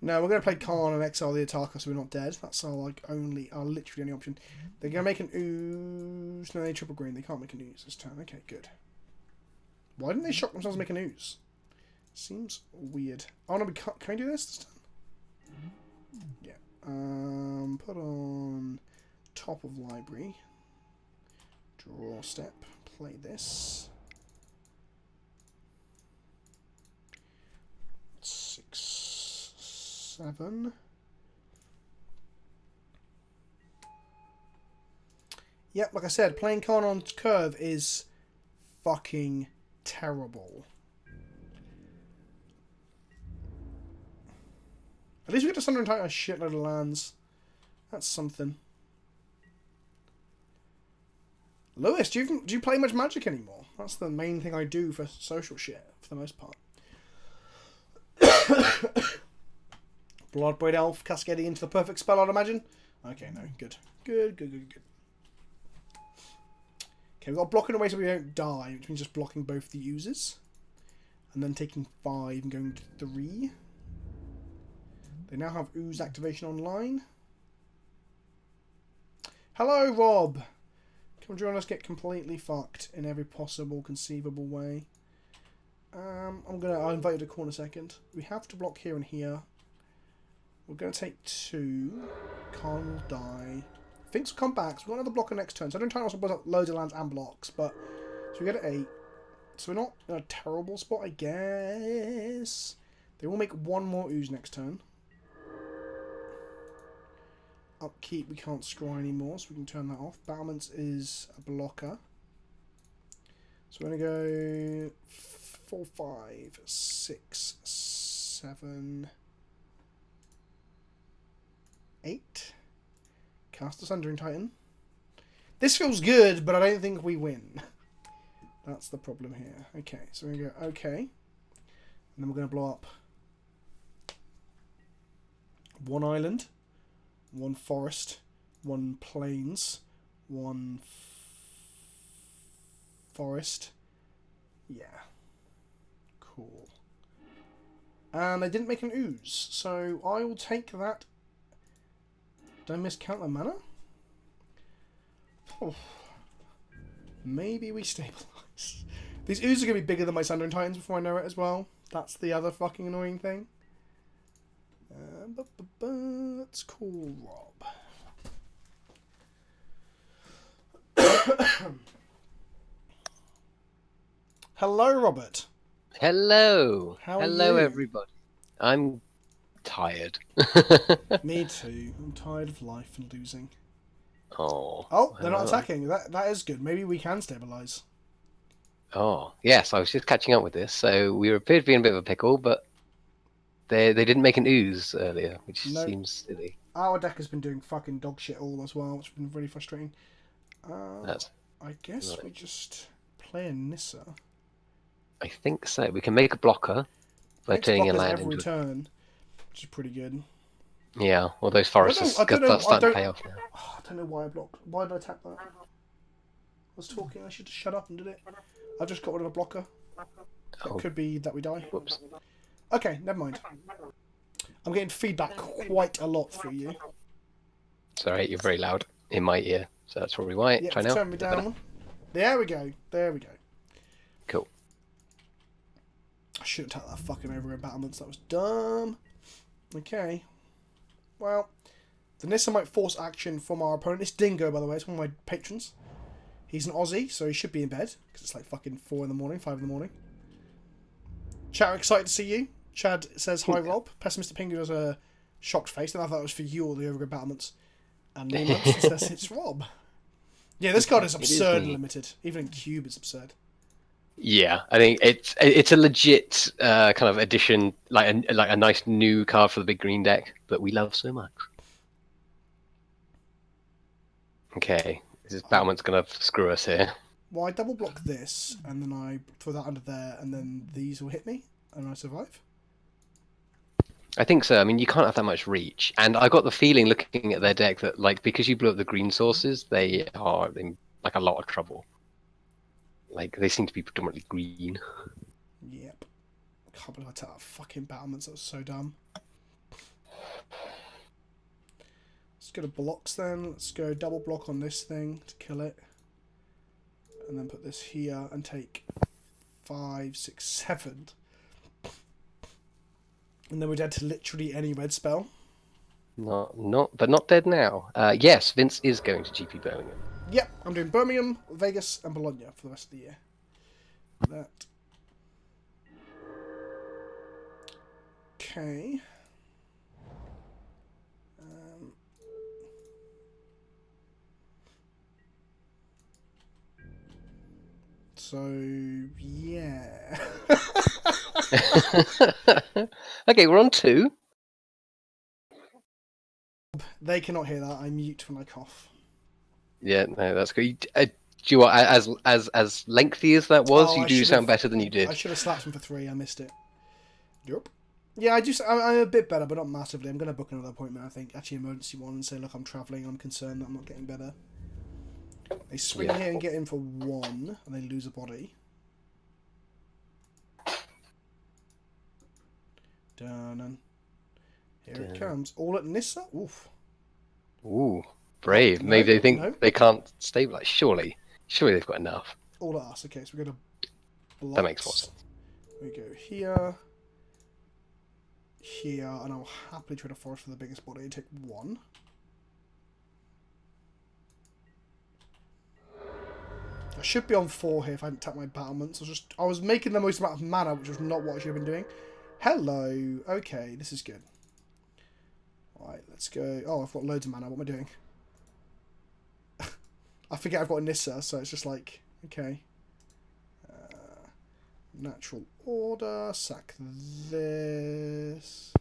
No, we're going to play Khan and exile the attacker so we're not dead. That's our literally only option. They're going to make an ooze. No, they triple green. They can't make an ooze this turn. Okay, good. Why didn't they shock themselves and make an ooze? Seems weird. Oh no, can we do this turn? Yeah. Put on top of library. Draw step. Play this. 6, 7. Yep, like I said, playing Khan on curve is fucking terrible. At least we get to Sunder and Titan a shitload of lands. That's something. Lewis, do you play much Magic anymore? That's the main thing I do for social shit, for the most part. Bloodbraid Elf cascading into the perfect spell, I'd imagine. Okay, no, good. Good. Okay, we've got blocking away so we don't die, which means just blocking both the users. And then taking 5 and going to 3. They now have Ooze activation online. Hello, Rob! Come join us, get completely fucked in every possible, conceivable way. I'll invite you to call in a second. We have to block here and here. We're going to take 2. Khan will die. Finks will come back, so we've got another blocker next turn. So I don't try to put up loads of lands and blocks, but... So we get an 8. So we're not in a terrible spot, I guess. They will make 1 more Ooze next turn. Upkeep, we can't scry anymore, so we can turn that off. Battlements is a blocker. So we're going to go 4, 5, 6, 7, 8. Cast the Sundering Titan. This feels good, but I don't think we win. That's the problem here. Okay, so we're going to go okay. And then we're going to blow up 1 island, 1 forest, 1 plains, 1 forest. Yeah. Cool. And they didn't make an ooze, so I will take that. Did I miscount the mana? Oh. Maybe we stabilize. These oozes are going to be bigger than my Sundering Titans before I know it as well. That's the other fucking annoying thing. Let's call Rob. Hello, Robert. Hello. How are Hello, you? everybody. I'm tired. Me too. I'm tired of life and losing. Oh, They're not attacking. That is good. Maybe we can stabilize. Oh, yes, I was just catching up with this. So we appeared to be in a bit of a pickle, but they didn't make an ooze earlier, which seems silly. Our deck has been doing fucking dog shit all as well, which has been really frustrating. I guess we just play a Nissa. I think so. We can make a blocker by turning a land every into turn, which is pretty good. Yeah, well, those forests are starting to pay off now. Oh, I don't know why I blocked. Why did I attack that? I was talking. I should have shut up and did it. I just got rid of a blocker. It could be that we die. Whoops. Okay, never mind. I'm getting feedback quite a lot through you. Sorry, you're very loud in my ear, so that's probably why. Yeah, Try now. turn me down. There we go. There we go. Cool. I should have taken that fucking over in battlements. That was dumb. Okay. Well, the Nissa might force action from our opponent. It's Dingo, by the way. It's one of my patrons. He's an Aussie, so he should be in bed. Because it's like fucking 4 in the morning, 5 in the morning. Chat, excited to see you. Chad says, hi, Rob. Pessimistic Pingu does a shocked face. And I thought it was for you or the Overgrowth Battlements. And Neemuch says, it's Rob. Yeah, this card is absurd and limited. Even in Cube, it's absurd. Yeah, I think it's a legit kind of addition, like a nice new card for the big green deck that we love so much. Okay, this battlement's gonna screw us here. Well, I double block this, and then I throw that under there, and then these will hit me, and I survive. I think so. I mean, you can't have that much reach, and I got the feeling looking at their deck that, like, because you blew up the green sources, they are in like a lot of trouble. Like, they seem to be predominantly green. Yep. I can't believe I took that fucking battlements. That was so dumb. Let's go to blocks then. Let's go double block on this thing to kill it. And then put this here and take 5, 6, 7. And then we're dead to literally any red spell. But not dead now. Yes, Vince is going to GP Birmingham. Yep, I'm doing Birmingham, Vegas, and Bologna for the rest of the year. That. Okay. So, yeah. Okay, we're on 2. They cannot hear that. I mute when I cough. Yeah, no, that's good. Do you want, as lengthy as that was, you do sound better than you did. I should have slapped him for 3. I missed it. Yep. Yeah, I'm a bit better, but not massively. I'm going to book another appointment, I think. Actually, emergency one, and say, look, I'm travelling. I'm concerned that I'm not getting better. They swing here and get in for 1, and they lose a body. Dun. Here it comes. All at Nissa? Oof. Ooh, brave. Maybe they think they can't stabilize. Surely they've got enough. All at us. Okay, so we go to blocks. That makes more sense. We go here, and I'll happily try to force for the biggest body and take 1. I should be on 4 here if I hadn't tapped my battlements. I was making the most amount of mana, which was not what I should have been doing. Hello. Okay, this is good. Alright, let's go. Oh, I've got loads of mana. What am I doing? I forget I've got a Nissa, so it's just like, okay. Natural order. Sack this.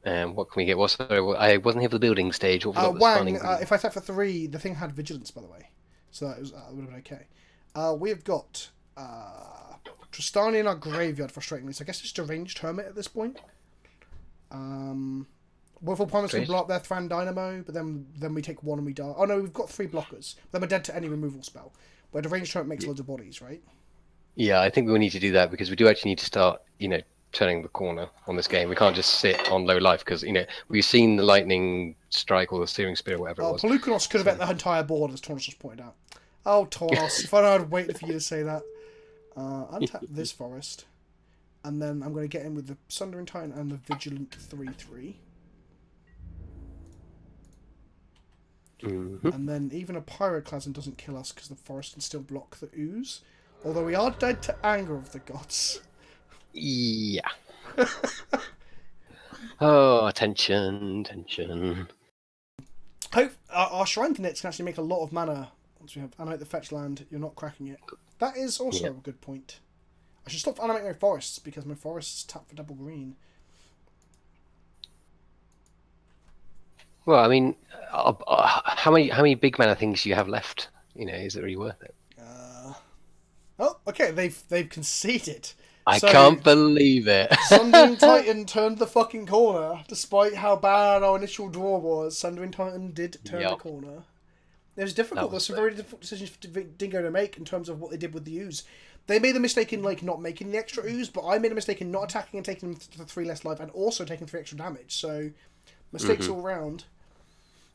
And what can we get? I wasn't here for the building stage. What was Wang, if I tap for 3, the thing had vigilance, by the way. So that would have been okay. We've got Tristani in our graveyard, frustratingly. So I guess it's deranged hermit at this point. Willful Primus can blow up their Thran Dynamo, but then we take 1 and we die. Oh no, we've got 3 blockers. Then we're dead to any removal spell. But deranged hermit makes loads of bodies, right? Yeah, I think we will need to do that because we do actually need to start, turning the corner on this game. We can't just sit on low life because, we've seen the lightning strike or the steering spear or whatever it was. Pelukanos could have ate the entire board, as Tornos just pointed out. Oh, Tornos, if I'd waited for you to say that. Untap this forest. And then I'm going to get in with the Sundering Titan and the Vigilant 3/3. Mm-hmm. And then even a Pyroclasm doesn't kill us because the forest can still block the ooze. Although we are dead to Anger of the Gods. Yeah. Oh, tension. Hope our Shrine to Nits can actually make a lot of mana once we have animate the fetch land. You're not cracking it. That is also a good point. I should stop animating my forests because my forests tap for double green. Well, I mean, how many big mana things do you have left? Is it really worth it? Oh, okay. They've conceded. I can't believe it. Sundering Titan turned the fucking corner, despite how bad our initial draw was. Sundering Titan did turn the corner. It was difficult. There's some very difficult decisions for Dingo to make in terms of what they did with the ooze. They made the mistake in not making the extra ooze, but I made a mistake in not attacking and taking them for 3 less life, and also taking 3 extra damage. So mistakes all round.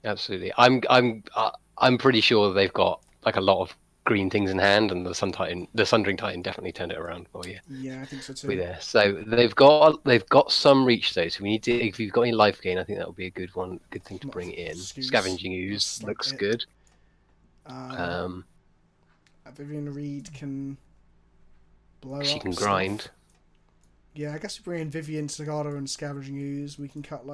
Absolutely. I'm pretty sure they've got a lot of green things in hand, and the Sundering Titan definitely turned it around for you. Yeah, I think so too. There. So they've got some reach though. So we need to, if you've got any life gain, I think that would be a good thing to bring in. Scavenging ooze looks good. Vivian Reed can blow up. She can grind. Stuff. Yeah, I guess if we bring in Vivian, Sagada, and Scavenging ooze, we can cut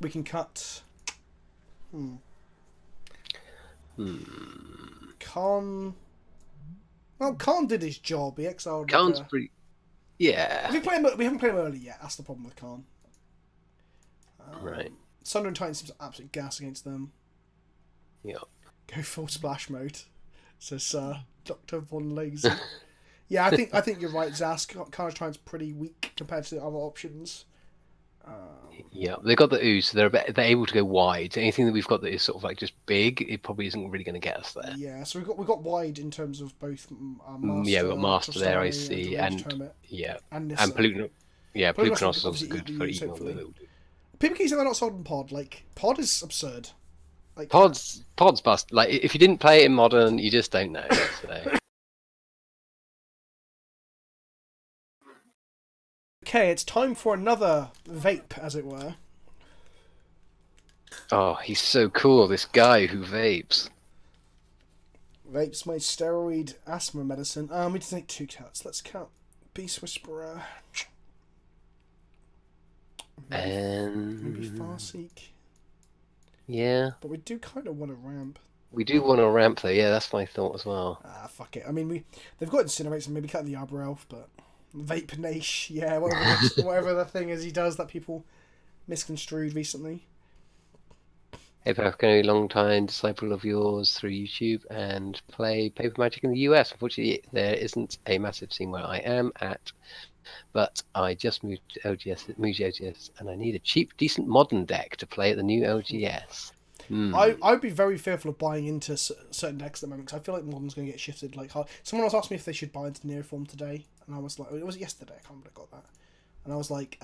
we can cut. Khan. Well, Khan did his job. He exiled. Khan's pretty. Yeah. We haven't played him early yet. That's the problem with Khan. Right. Sundering Titan seems absolute gas against them. Yeah. Go full splash mode, says Dr. Von Lazy. Yeah, I think you're right, Zask. Khan's Titan's pretty weak compared to the other options. Yeah, they've got the ooze, so they're able to go wide. Anything that we've got that is sort of just big, it probably isn't really going to get us there. Yeah, so we got wide in terms of both. Master, we've got Master there, I see, and Hermit, yeah, and Pollutant. Yeah, Probably blue must Colossus is obviously good eat for these, eating all hopefully. the... People keep saying they're not sold in pod. Like, pod is absurd. Like, Pods bust. Like, if you didn't play it in Modern, you just don't know. So. okay, it's time for another vape, as it were. Oh, he's so cool, this guy who vapes. Vapes my steroid asthma medicine. We need to take 2 cats. Let's count Beast Whisperer. Maybe Farseek. Yeah. But we do kind of want a ramp. We do want a ramp though, yeah, that's my thought as well. Fuck it. I mean, they've got Incinerate, so maybe cut the Arbor Elf, but Vape Nash, yeah, whatever the thing is he does that people misconstrued recently. Hey, Pleasantkenobi, long time disciple of yours through YouTube and play Paper Magic in the US. Unfortunately, there isn't a massive scene where I am at, but I just moved to LGS, and I need a cheap, decent modern deck to play at the new LGS. I'd be very fearful of buying into certain decks at the moment because I feel like modern's going to get shifted. Like someone else asked me if they should buy into Neoform today, and I was like, it was yesterday. I can't remember if I got that, and I was like,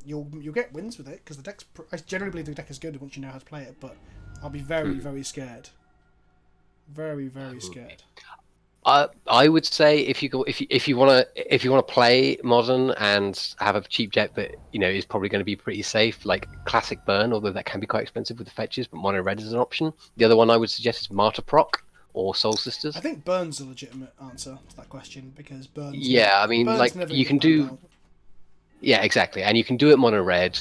you'll get wins with it because the deck's. I generally believe the deck is good once you know how to play it, but I'll be very scared. Very scared. I would say if you want to play modern and have a cheap deck that is probably going to be pretty safe, like classic burn, although that can be quite expensive with the fetches, but mono red is an option. The other one I would suggest is Martyr Proc or Soul Sisters. I think burn's a legitimate answer to that question because burns. Yeah, I mean, like you can do. Out. Yeah, exactly, and you can do it mono red,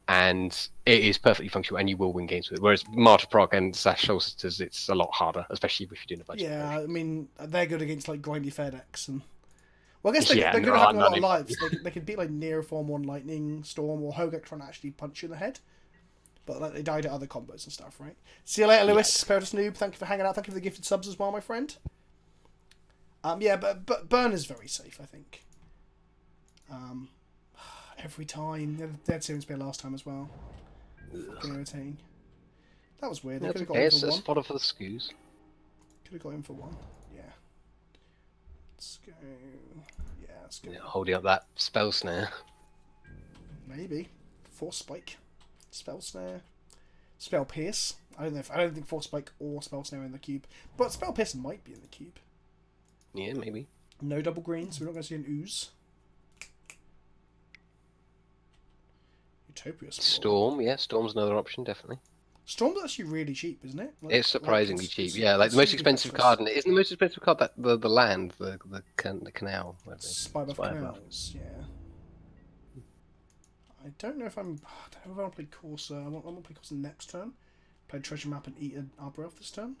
and it is perfectly functional, and you will win games with it. Whereas Martyr Proc and Soul Sisters, it's a lot harder, especially if you're doing a budget. Yeah, I mean, they're good against like grindy fair decks, and well, I guess they're good at having a lot of lives. They could beat like Neoform on Lightning Storm or Hogak trying to actually punch you in the head, but like they died at other combos and stuff, right? See you later, Lewis. Yeah. Peritus Noob, thank you for hanging out. Thank you for the gifted subs as well, my friend. Yeah, but burn is very safe, I think. Every time. Dead Serum Spear last time as well. Fucking irritating. That was weird. They could have got him for one. It's a spotter for the scoos. Could have got him for one. Yeah. Let's go. Yeah, let's go. Yeah, holding up that spell snare. Maybe. Force Spike. Spell Snare. Spell Pierce. I don't think Force Spike or Spell Snare are in the cube. But Spell Pierce might be in the cube. Yeah, maybe. No double green, so we're not going to see an ooze. Utopia Storm, yeah, Storm's another option, definitely. Storm's actually really cheap, isn't it? It's surprisingly cheap. Yeah, like the most expensive card, and isn't the most expensive card that the land, the canal? Spybuff Canals, yeah. I don't know if I want to play Corsair. I want to play Corsair next turn. Play Treasure Map and eat an Arbor Elf this turn.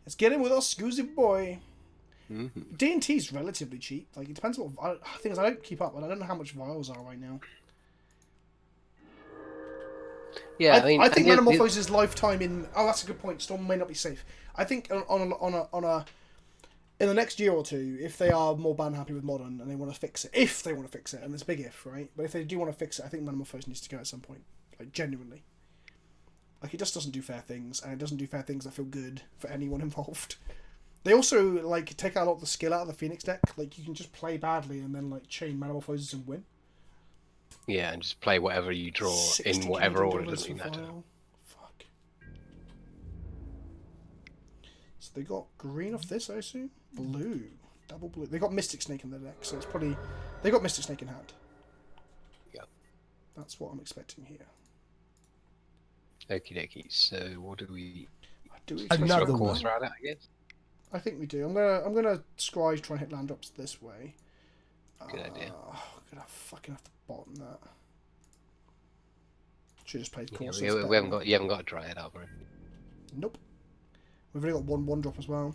Let's get in with our Scoozy boy. D&T is relatively cheap. Like it depends on what things I don't keep up, but I don't know how much vials are right now. Yeah, I think Metamorphosis lifetime in. Oh, that's a good point. Storm may not be safe. I think in the next year or two, if they are more ban happy with modern and they want to fix it, and it's a big if, right? But if they do want to fix it, I think Metamorphosis needs to go at some point, like genuinely. Like, it just doesn't do fair things, and it doesn't do fair things that feel good for anyone involved. They also, like, take out a lot of the skill out of the Phoenix deck. Like, you can just play badly and then, like, chain Metamorphosis and win. Yeah, and just play whatever you draw in whatever order, doesn't matter. Fuck. So they got green off this, I assume? Blue. Double blue. They got Mystic Snake in their deck, so it's probably... They got Mystic Snake in hand. Yeah. That's what I'm expecting here. Okie dokie. So what do we? Another one. I guess. I think we do. I'm gonna scry try and hit land drops this way. Good idea. I'm gonna fucking have to bottom that. Should just played course. Yeah, we haven't got. You haven't got a Dryad Arbor. Nope. We've only got one drop as well.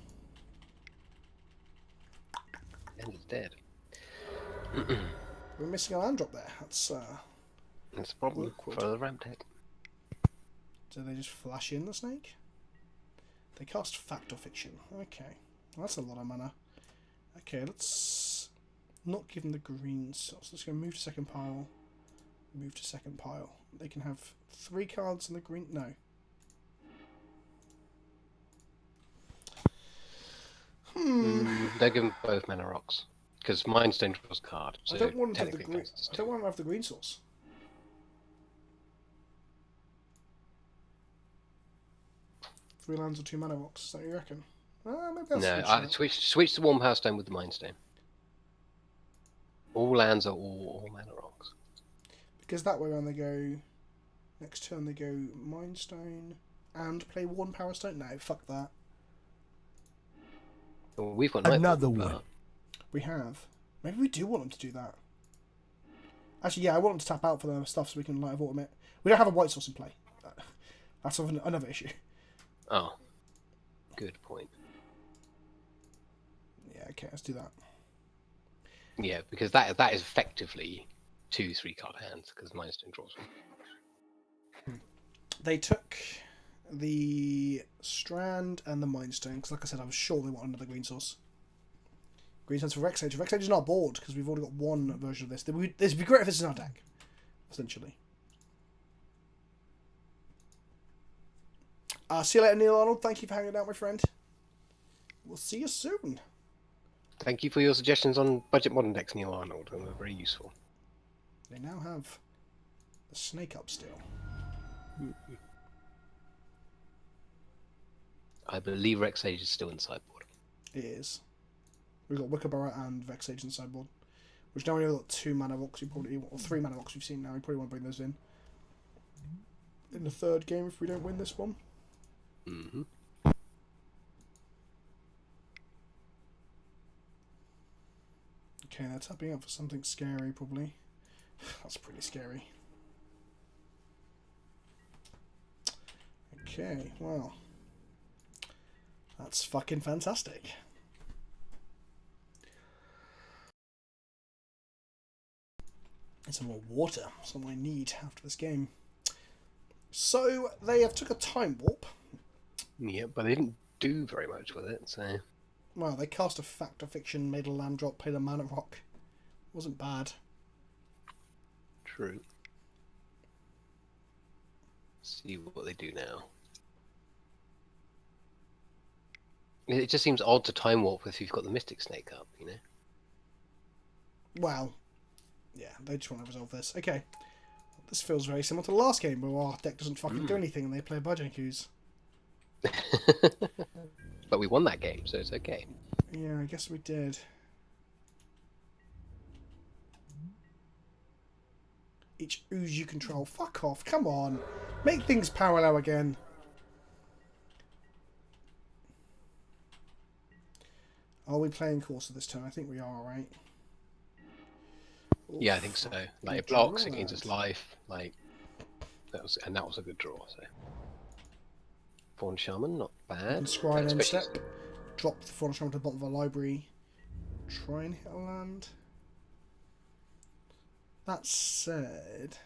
And it's dead. We're missing a land drop there. That's a problem for the ramp deck. Do they just flash in the snake? They cast Fact or Fiction. Okay. Well, that's a lot of mana. Okay, let's not give them the green sauce. Let's go move to second pile. Move to second pile. They can have 3 cards in the green. No. They're given both mana rocks because Mind's Dangerous card. So I don't want to have the technically green. counts as I don't want to have the green source. Three lands or 2 mana rocks. Is that what you reckon? Maybe that's No, a I good shout. switch the Warm Power Stone with the Mind Stone. All lands are all mana rocks. Because that way when they go next turn they go Mind Stone and play 1 Power Stone. No, fuck that. Well, we've got Another Nightfall, one. We have. Maybe we do want them to do that. Actually, yeah, I want them to tap out for their stuff so we can Light of Autumn it. We don't have a white source in play. That's another issue. Oh, good point. Yeah, okay, let's do that. Yeah, because that is effectively 2 3-card hands because Mind Stone draws one. They took the Strand and the Mind Stone because, like I said, I was sure they want another green source. Green source for Rexage. Rexage is not board because we've already got one version of this. This would be great if this is in our deck, essentially. See you later, Neil Arnold. Thank you for hanging out, my friend. We'll see you soon. Thank you for your suggestions on budget modern decks, Neil Arnold. They were very useful. They now have the Snake up still. I believe Rexage is still in sideboard. It is. We've got Wickerbarrow and Vexage in sideboard. Which now only got 2 mana rocks, or 3 mana rocks we've seen now. We probably want to bring those in the third game if we don't win this one. Mm-hmm. Okay, they're tapping up for something scary, probably. That's pretty scary. Okay, well. That's fucking fantastic. It's some more water. Something I need after this game. So, they have took a time warp. Yeah, but they didn't do very much with it, so... Well, they cast a Fact or Fiction, made a land drop, played a mana rock. Wasn't bad. True. See what they do now. It just seems odd to time warp if you've got the Mystic Snake up, you know? Well, yeah, they just want to resolve this. Okay. This feels very similar to the last game, where our deck doesn't fucking do anything and they play Bajankus. But we won that game, so it's okay. Yeah, I guess we did. Each ooze you control. Fuck off, come on. Make things parallel again. Are we playing Corsa this turn? I think we are, right? Yeah, I think so. Like, it blocks, it gains its life, like... that was a good draw, so... Fawn Shaman, not bad. And scry and end Especially- step. Drop the Fawn Shaman to the bottom of our library. Try and hit a land. That said...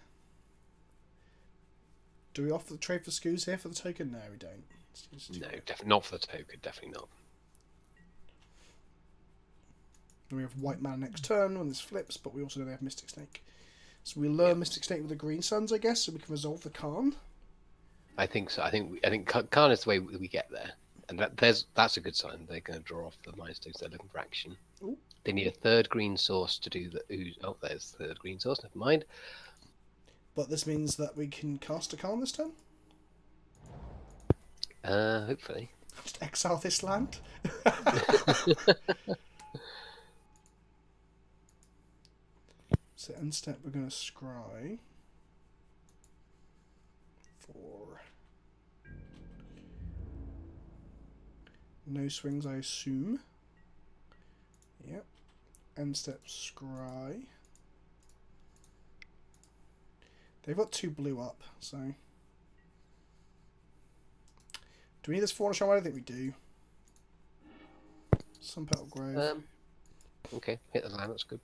Do we offer the trade for Scoos here for the token? No, we don't. No, not for the token, definitely not. Then we have white mana next turn when this flips, but we also know they have Mystic Snake. So we learn Mystic Snake with the green suns, I guess, so we can resolve the Khan. I think so. I think Khan is the way we get there, and that's a good sign. They're going to draw off the Mind Stones. They're looking for action. Ooh. They need a third green source to do the ooze. Oh, there's the third green source. Never mind. But this means that we can cast a Khan this turn? Hopefully. Just exile this land? So end step we're going to scry for no swings, I assume. Yep. End step scry. They've got 2 blue up, so do we need this Fauna Shaman? I don't think we do. Sun Petal Grove. Okay, hit the land. That's good.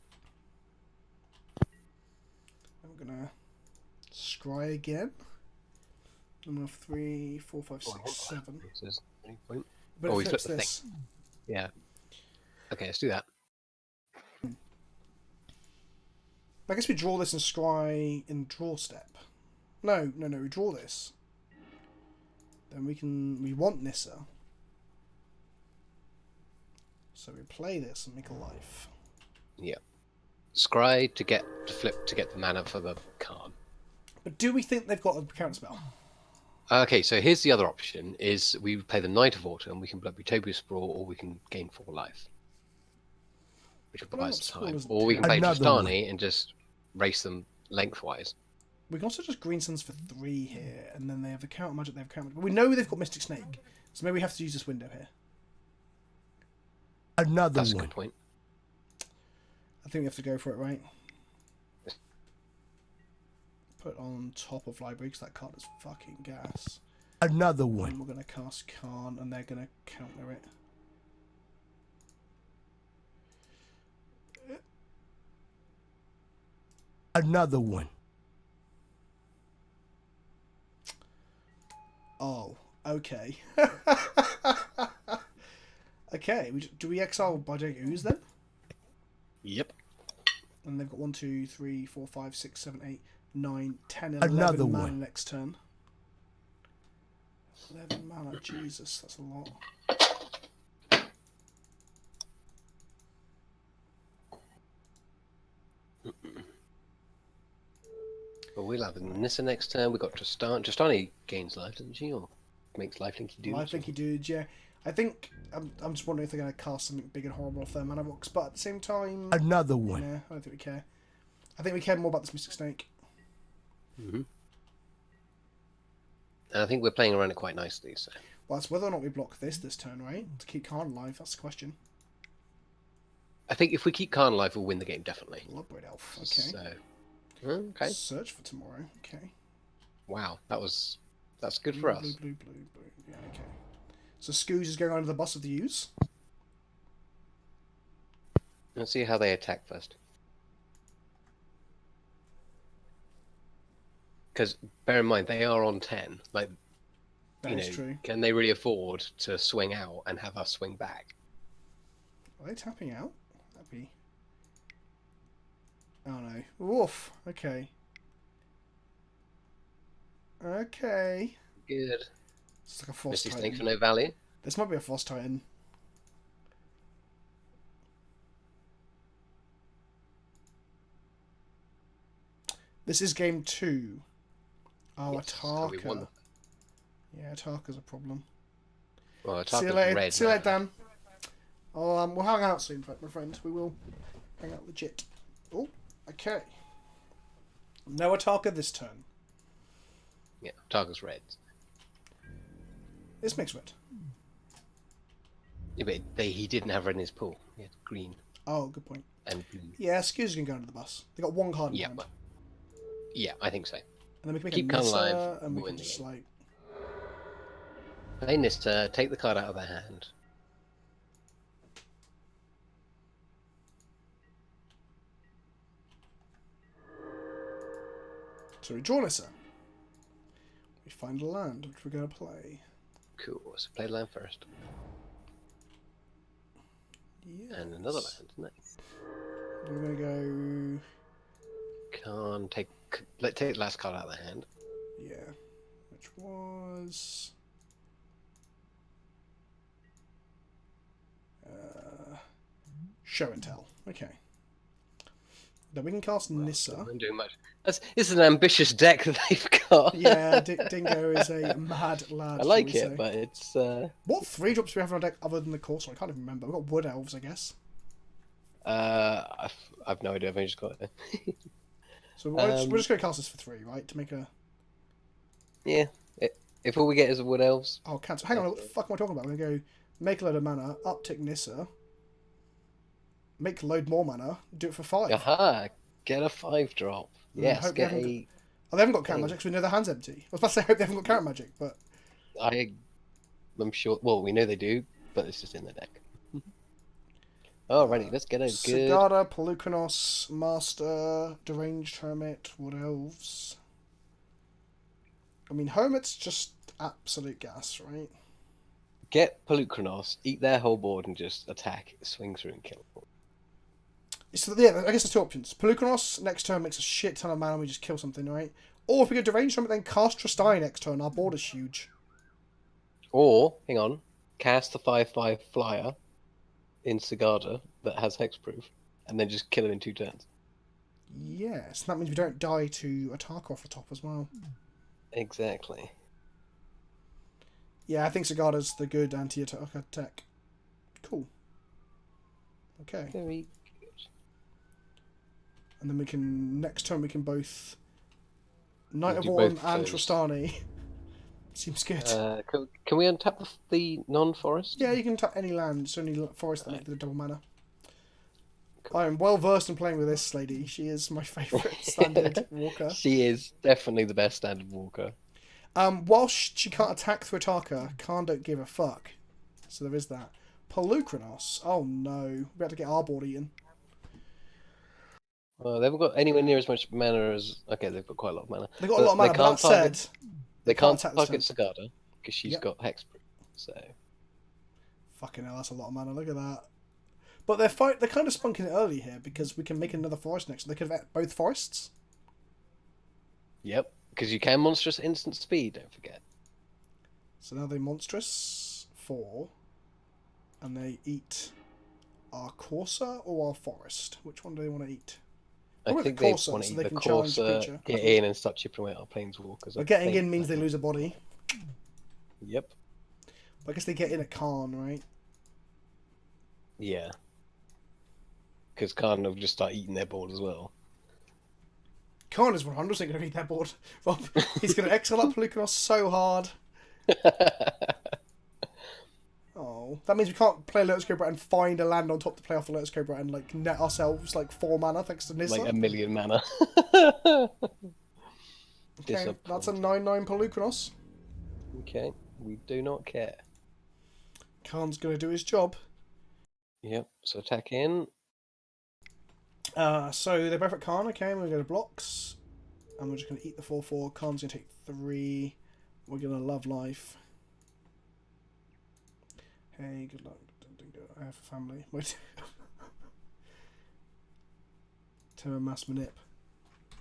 I'm gonna scry again. I'm gonna have 3, 4, 5, 6, 7. Says any point. But Oh, it we flips flipped the this. Yeah. Okay, let's do that. I guess we draw this and scry in draw step. No, we draw this. Then we want Nissa. So we play this and make a life. Yeah. Scry to get to flip to get the mana for the card. But do we think they've got a counterspell? Okay, so here's the other option: is we play the Knight of Autumn, we can play Utopia Sprawl, or we can gain 4 life, which will buy us time, or we can play Tristani and just race them lengthwise. We can also just Green Suns for 3 here, and then they have the counter magic. They have counter magic, but we know they've got Mystic Snake, so maybe we have to use this window here. That's a good point. I think we have to go for it, right? Put on top of library because that card is fucking gas. Another one. And we're gonna cast Khan, and they're gonna counter it. Another one. Oh, okay. Okay, do we exile Bajek Ooze then? Yep. And they've got 1, 2, 3, 4, 5, 6, 7, 8, 9, 10, and Another 11 mana one. next turn. 11 mana, Jesus, that's a lot. Well, we'll have Nissa next turn. We've got Tristani. Tristani gains life, doesn't she? Or makes lifelinky dudes? Lifelinky dudes, yeah. I think, I'm just wondering if they're going to cast something big and horrible off their mana box, but at the same time... Another one. Yeah, I don't think we care. I think we care more about this Mystic Snake. Mm-hmm. And I think we're playing around it quite nicely, so... Well, it's whether or not we block this turn, right? To keep Khan alive, that's the question. I think if we keep Khan alive, we'll win the game, definitely. Bloodbraid Elf, okay. So... Okay. Search for tomorrow, okay. Wow, that's good for us. Blue. Yeah, okay. So Scooz is going under the bus of the U's. Let's see how they attack first. Because bear in mind, they are on 10. Like, That is true. can they really afford to swing out and have us swing back? Are they tapping out? That'd be... Oh no. Woof. Okay. Okay. Good. It's like a Frost Misty Titan. Snake for no value. This might be a Frost Titan. This is game 2. Oh, Yes, so we won. Ataka. Yeah, Ataka's a problem. Well, See you Ataka's later. red. See you later, now. Dan. Oh, we'll hang out soon, my friend. We will hang out legit. Oh, okay. No Ataka this turn. Yeah, Ataka's red. This makes red. Yeah, but he didn't have red in his pool. He had green Oh, good point. and blue. Yeah, Skew's can go under the bus. They got 1 card in Yeah, hand. but, yeah, I think so. And then we can make keep a Khan Nissa, alive, and we we'll can win the just game. like... Play Nista, take the card out of their hand. So we draw Nissa. We find a land, which we're going to play. Cool, so play land first. Yes. And another land, nice. We're going to Can't take... Let's take the last card out of their hand. go... Yeah. Which was... Show and tell. Okay. Then we can cast Nissa. I'm doing much. This is an ambitious deck that they've got. Yeah, Dingo is a mad lad. I like shall we it, say. but it's... What 3-drops do we have on our deck other than the Corsair? I can't even remember. We've got Wood Elves, I guess. I've no idea. I've only just got it. So we're just going to cast this for 3, right? To make a... Yeah. If all we get is Wood Elves... Oh, cancel. Hang on, what the fuck am I talking about? We're going to go make a load of mana, uptick Nissa, make a load more mana, do it for 5. Aha! Get a 5-drop. Yes, hope get they haven't a... Oh, they haven't got counter magic, so we know their hand's empty. I was about to say, I hope they haven't got counter magic, but... I'm sure... Well, we know they do, but it's just in the deck. Alrighty, let's get a good... Sigada, Pelucanos, Master, Deranged Hermit, Wood Elves... I mean, Hermit's just absolute gas, right? Get Pelucranos, eat their whole board, and just attack, swing through, and kill them. So yeah, I guess there's two options. Pelucanos next turn makes a shit ton of mana and we just kill something, right? Or if we go Deranged Trumpet, then cast Tristani next turn. Our board is huge. Or, hang on, cast the 5/5 flyer in Sigarda that has hexproof, and then just kill him in 2 turns. Yes, that means we don't die to attack off the top as well. Exactly. Yeah, I think Sigarda's the good anti-attack tech. Cool. Okay. Very good. And then we can, next turn we can both Knight of do Autumn both and those. Tristani. Seems good. Can we untap the non-forest? Yeah, you can tap any land. It's only forest that make the double mana. I am well versed in playing with this lady. She is my favourite standard walker. She is definitely the best standard walker. Whilst she can't attack through Ataka, Khan don't give a fuck. So there is that. Pelucranos. Oh no. We have to get our board eaten. They haven't got anywhere near as much mana as... Okay, they've got quite a lot of mana. They've got a lot of mana, but that said... They can't attack target this Sigarda, because she's got hexproof, so... Fucking hell, that's a lot of mana. Look at that. But they're kind of spunking it early here, because we can make another forest next. They could have both forests. Yep, because you can monstrous instant speed, don't forget. So now they monstrous 4, and they eat our Corsa or our forest. Which one do they want to eat? I Probably think the they Corsa, want so to they eat the can challenge the Corsa, creature. get in and start chipping away at our planeswalkers. But getting in means they lose a body. Yep. But I guess they get in at Khan, right? Yeah. Because Khan will just start eating their board as well. Khan is 100% going to eat their board. Rob, he's going to exile up Pelucanos so hard. Oh, that means we can't play Lotus Cobra and find a land on top to play off the Lotus Cobra and like net ourselves like 4 mana thanks to Nissa. Like 1,000,000 mana. Okay, that's a 9/9 Pelucanos. Okay, we do not care. Khan's going to do his job. Yep, so attack in. So they're both at Khan, okay, and we're going to blocks. And we're just going to eat the 4/4. Khan's going to take 3. We're going to love life. Hey, good luck. I have a family. Wait. Terror mass manip.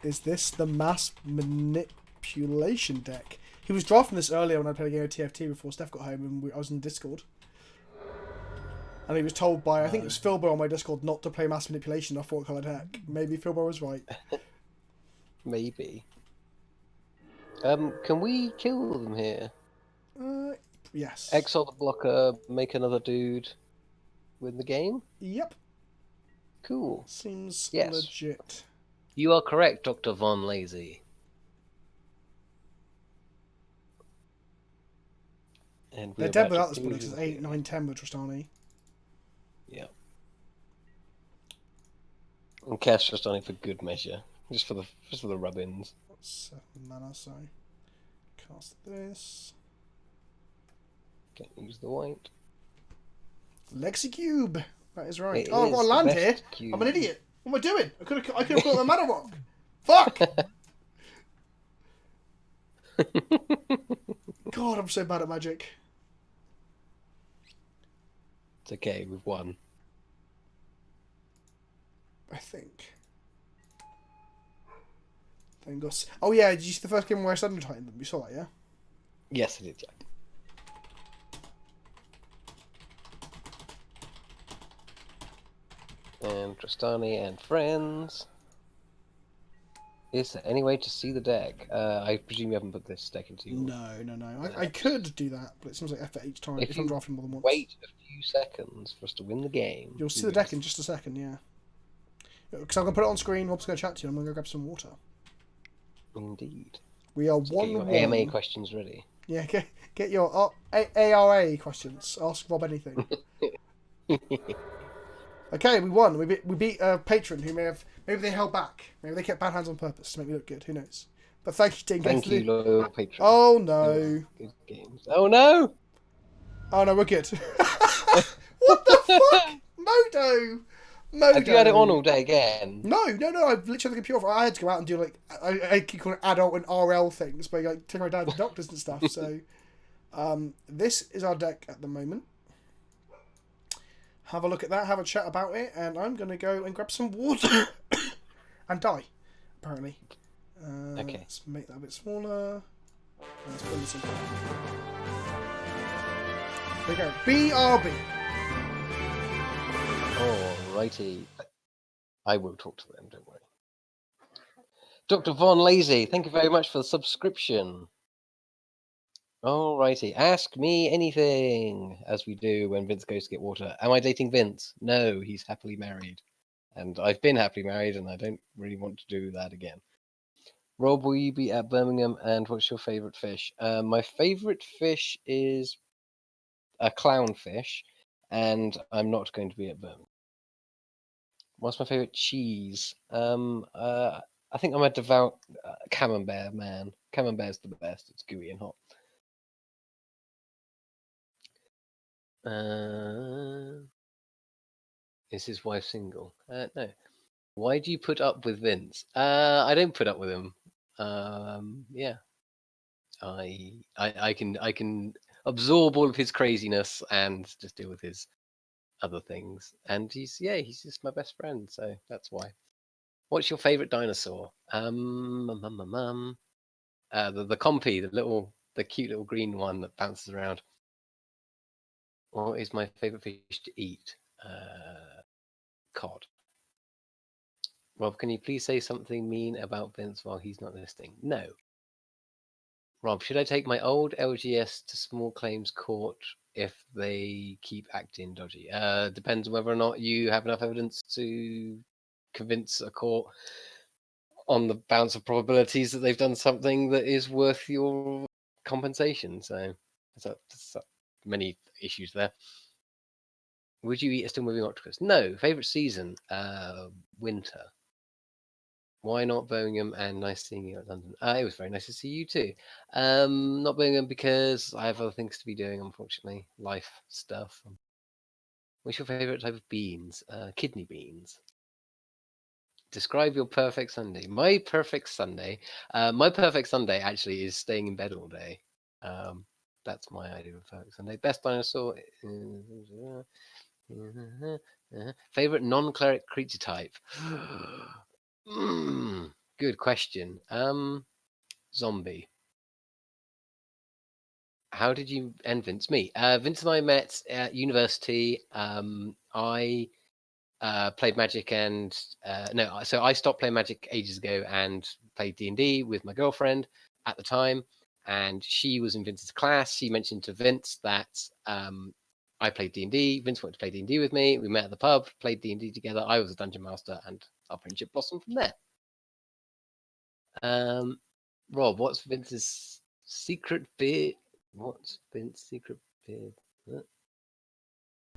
Is this the mass manipulation deck? He was drafting this earlier when I played a game of TFT before Steph got home and I was in Discord. And he was told by, I think it was Philbo on my Discord, not to play mass manipulation off 4-color deck. Maybe Philbo was right. Maybe. Can we kill them here? Yes. Exile the blocker, make another dude, win the game? Yep. Cool. Seems Yes. legit. You are correct, Dr. Von Lazy. And They're dead without this bullet, it's 8, 9, 10 with Tristani. Yeah. And cast Tristani for good measure. Just for the rub-ins. 7 mana, so cast this. Can't use the white. Lexi Cube. That is right. It Oh, I've got a is land the here. best cube. I'm an idiot. What am I doing? I could have put a mana rock. Fuck! God, I'm so bad at Magic. It's okay, we've won. I think. Then got... Oh yeah, did you see the first game where I Thunder Titan them? You saw that, yeah? Yes, it is, yeah. And Tristani and friends. Is there any way to see the deck? I presume you haven't put this deck into your... No. I could do that, but it seems like effort each time if I'm drafting more than once. Wait a few seconds for us to win the game. You'll see the deck in just a second, yeah. Because I'm going to put it on screen, Rob's going to chat to you, and I'm going to go grab some water. Indeed. We are Get your 1-1. AMA questions ready. Yeah, get your ARA questions. Ask Rob anything. Okay, we won. We beat a patron who maybe they held back. Maybe they kept bad hands on purpose to make me look good. Who knows? But thank you, Dean. Thank you, loyal patron. Oh no! Good games. Oh no! Oh no, we're good. What the fuck, Modo? Have you had it on all day again? No. I've literally had the computer. I had to go out and do like I keep calling it adult and RL things, but like take my dad to doctors and stuff. So, this is our deck at the moment. have a look at that, have a chat about it, and I'm going to go and grab some water and die, apparently. Okay. Let's make that a bit smaller. Let's put this in. There we go. BRB. Alrighty. I will talk to them, don't worry. Dr. Von Lazy, thank you very much for the subscription. Alrighty. Ask me anything, as we do when Vince goes to get water. Am I dating Vince? No, he's happily married. And I've been happily married, and I don't really want to do that again. Rob, will you be at Birmingham, and what's your favourite fish? My favourite fish is a clownfish, and I'm not going to be at Birmingham. What's my favourite cheese? I think I'm a devout camembert man. Camembert's the best. It's gooey and hot. Is his wife single? No. Why do you put up with Vince? I don't put up with him. Yeah. I can absorb all of his craziness and just deal with his other things. And he's just my best friend, so that's why. What's your favorite dinosaur? The Compy, the cute little green one that bounces around. What is my favorite fish to eat? Cod. Rob, can you please say something mean about Vince while he's not listening? No. Rob, should I take my old LGS to small claims court if they keep acting dodgy? Depends on whether or not you have enough evidence to convince a court on the balance of probabilities that they've done something that is worth your compensation. So there's many issues there. Would you eat a still moving octopus? No. Favorite season? Winter. Why not Birmingham? And nice seeing you at London. It was very nice to see you too. Not Birmingham because I have other things to be doing, unfortunately. Life stuff. What's your favorite type of beans? Kidney beans. Describe your perfect Sunday. My perfect Sunday actually is staying in bed all day. That's my idea of perfect Sunday. Best dinosaur. Favorite non-cleric creature type. Good question. Zombie. How did you and Vince meet? Vince and I met at university. I played Magic and so I stopped playing Magic ages ago and played D&D with my girlfriend at the time, and she was in Vince's class. She mentioned to Vince that I played D&D. Vince wanted to play D&D with me. We met at the pub, played D&D together. I was a dungeon master, and our friendship blossomed from there. Rob, what's Vince's secret beard? What's Vince's secret beard?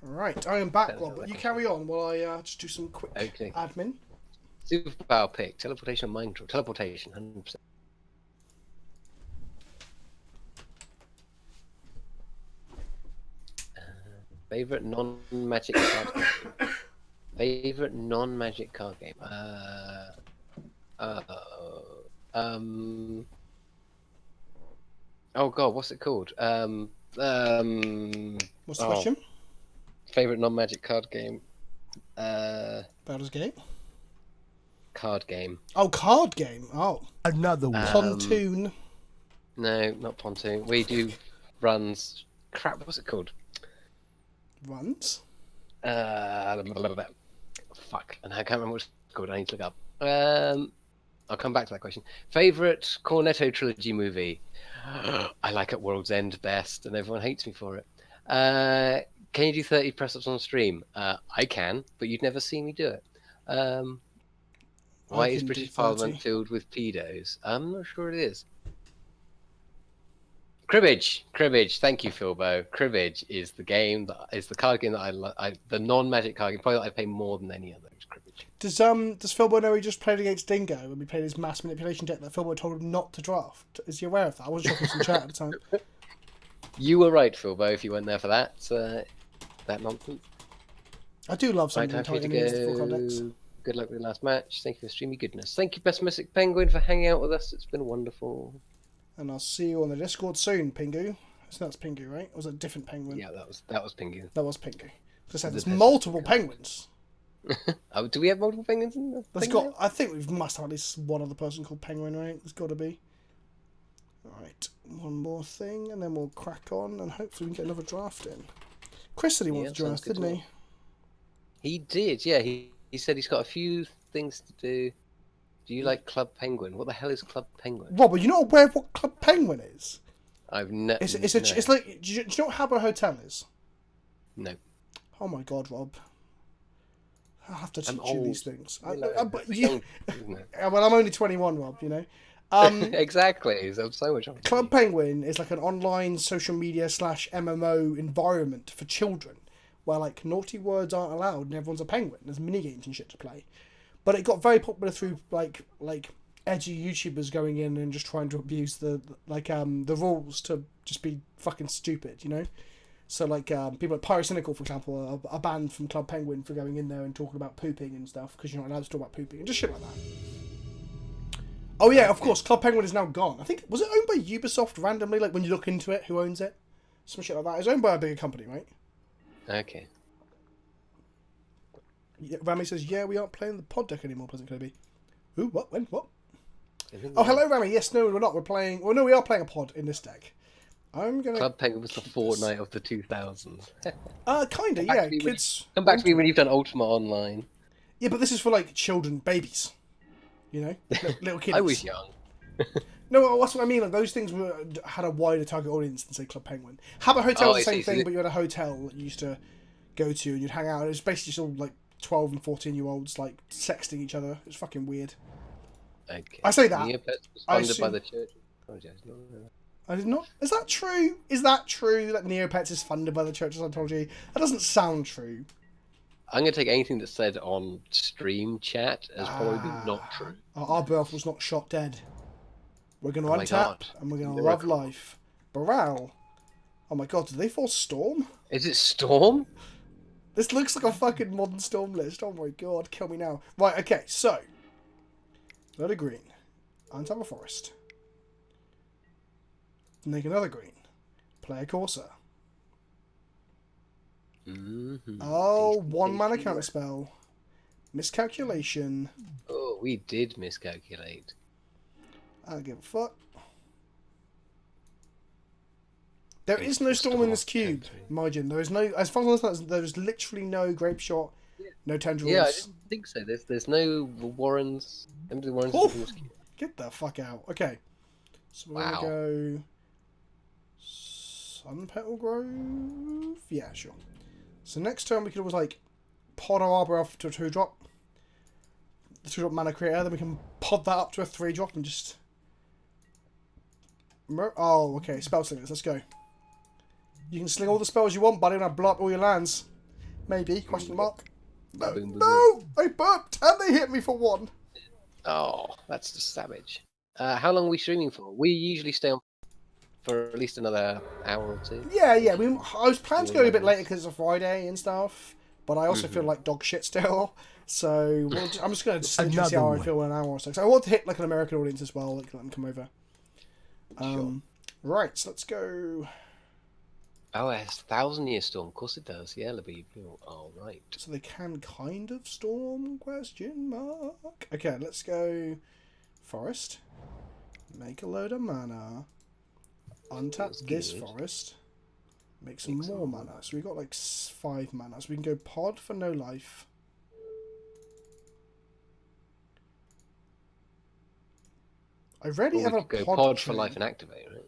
Right, I am back, Rob. You carry on while I just do some quick admin. Superpower pick: teleportation or mind control? Teleportation, 100%. Favorite non-magic card game. Favorite non-magic card game. Oh god, what's it called? What's the question? Favorite non-magic card game. Baldur's Gate. Card game. Oh, card game. Oh, Another one. Pontoon. No, not Pontoon. We do runs. Crap, what's it called? Runs. Fuck, and I can't remember what it's called. I need to look up. I'll come back to that question. Favorite Cornetto trilogy movie? I like At World's End best, and everyone hates me for it. Can you do 30 press-ups on stream? I can, but you'd never see me do it. Why is British Parliament filled with pedos? I'm not sure it is. Cribbage. Thank you, Philbo. Cribbage is the game that is the card game that the non-magic card game probably that I play more than any other. Is Cribbage. Does Philbo know he just played against Dingo when we played his mass manipulation deck that Philbo told him not to draft? Is he aware of that? I wasn't sure if he was in chat at the time. You were right, Philbo, if you weren't there for that. That nonsense. I do love something right, tight against the full context. Good luck with the last match. Thank you for streamy goodness. Thank you, Pessimistic Penguin, for hanging out with us. It's been wonderful. And I'll see you on the Discord soon, Pingu. So that's Pingu, right? Or was it a different penguin? Yeah, that was Pingu. That was Pingu. As I said, there's multiple penguins. Oh, do we have multiple penguins in the thing now? I think we must have at least one other person called Penguin, right? There's got to be. Right, one more thing, and then we'll crack on, and hopefully we can get another draft in. Chris said he wanted to join us, didn't he? He did, yeah. He said he's got a few things to do. Do you like Club Penguin? What the hell is Club Penguin? Rob, are you not aware of what Club Penguin is? I've never. It's like. Do you know what Habbo Hotel is? No. Oh my God, Rob. I'll have to teach you old. these things. Young, well, I'm only 21, Rob, you know. Exactly. So much. Club Penguin is like an online social media / MMO environment for children, where like naughty words aren't allowed and everyone's a penguin. There's mini games and shit to play, but it got very popular through like edgy YouTubers going in and just trying to abuse the rules to just be fucking stupid, you know. So like people like Pyrocynical, for example, are banned from Club Penguin for going in there and talking about pooping and stuff because you're not allowed to talk about pooping and just shit like that. Oh yeah, of course, Club Penguin is now gone. I think, was it owned by Ubisoft randomly? Like when you look into it, who owns it? Some shit like that. It's owned by a bigger company, right? Okay. Yeah, Rami says, yeah, we aren't playing the pod deck anymore, Pleasantkenobi. Who? What? When? What? Oh, hello, Rami. Yes, no, we're not. We're playing... Well, no, we are playing a pod in this deck. I'm gonna... Club Penguin was the Fortnite of the 2000s. Kinda, yeah. Kids... Come back to me when you've done Ultima Online. Yeah, but this is for, like, children, babies. You know? Little kids. I was young. No, that's what I mean. Like, those things had a wider target audience than, say, Club Penguin. Habbo Hotel was the same thing, but you had a hotel that you used to go to and you'd hang out. It was basically just all, like, 12 and 14-year-olds, like, sexting each other. It was fucking weird. Okay. I say that. Neopets was funded by the church. I did not. Is that true? Is that true that Neopets is funded by the Church of Scientology? That doesn't sound true. I'm going to take anything that's said on stream chat as probably not true. Our birth was not shot dead. We're going to untap and we're going to love life. Baral. Oh my God, did they force Storm? Is it Storm? This looks like a fucking modern Storm list. Oh my God, kill me now. Right, okay, so. Load of green. Untap a forest. Make another green. Play a Corsair. Oh, 1 mana counter spell. Miscalculation. Oh, we did miscalculate. I don't give a fuck. There is no storm in this cube, Margin. There is no, as far as I understand, there is literally no grape shot, no tendrils. Yeah, I didn't think so. There's no Warrens. Empty Warrens in this cube. Get the fuck out. Okay. So we're gonna go Sun Petal Grove. Yeah, sure. So next turn we could always like pod our Arbor Elf to a 2-drop. The 2-drop mana creator, then we can pod that up to a 3-drop and just... Oh, okay, spell slingers, let's go. You can sling all the spells you want, buddy, and I blow up all your lands. Maybe, question mark. No, no! I burped, and they hit me for 1. Oh, that's just savage. How long are we streaming for? We usually stay on for at least another hour or 2. Yeah. I was planning to go a bit later because it's a Friday and stuff, but I also feel like dog shit still. So I'm just going to see how I feel in an hour or so. So I want to hit like an American audience as well, like let them come over. Sure. Right, so let's go. Oh, it has 1,000-year storm. Of course it does. Yeah, Labib. Oh, right. So they can kind of storm? Question mark. Okay, let's go forest. Make a load of mana. Untap this forest. Make some more mana. So we got like 5 mana. So we can go pod for no life. I already have a pod for life and activate, right?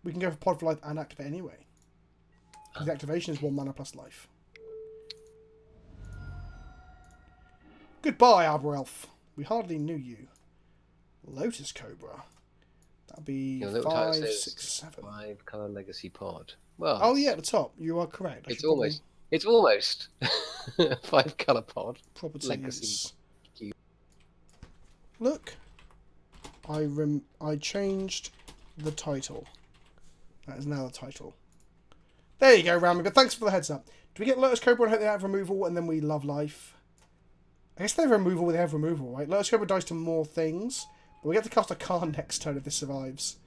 We can go for pod for life and activate anyway. The activation is 1 mana plus life. Goodbye, Arbor Elf. We hardly knew you. Lotus Cobra. That'd be 5, 6, 7. 5 color legacy pod. Well. Oh yeah, at the top. You are correct. It's almost. It's almost 5 color pod. Properties. Legacy. Look. I changed the title. That is now the title. There you go, Rami, but thanks for the heads up. Do we get Lotus Cobra and hope they have removal and then we love life? I guess they have removal, they have removal, right? Lotus Cobra dies to more things, but we get to cast a card next turn if this survives.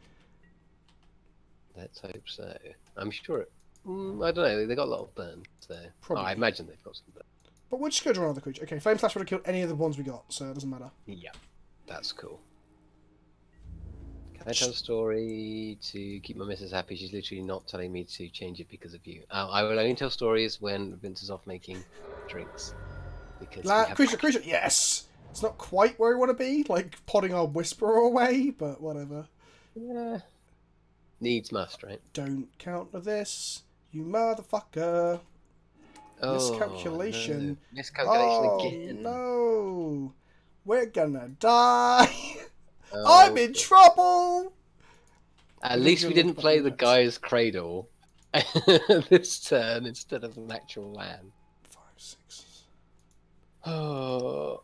Let's hope so. I'm sure it I don't know. They got a lot of burn, so Probably. I imagine they've got some burn. But we'll just go draw another creature. Okay, Flame Slash would have killed any of the ones we got, so it doesn't matter. Yeah, that's cool. Can I tell a story to keep my missus happy? She's literally not telling me to change it because of you. I will only tell stories when Vince is off making drinks. Because we have Creature, yes! It's not quite where we want to be, like podding our Whisperer away, but whatever. Yeah. Needs must, right? Don't counter this, you motherfucker. Oh, Miscalculation. No. Miscalculation again. No! We're gonna die! Oh, I'm in trouble! At least we didn't play the guy's cradle this turn instead of an actual land. 5, 6. Oh.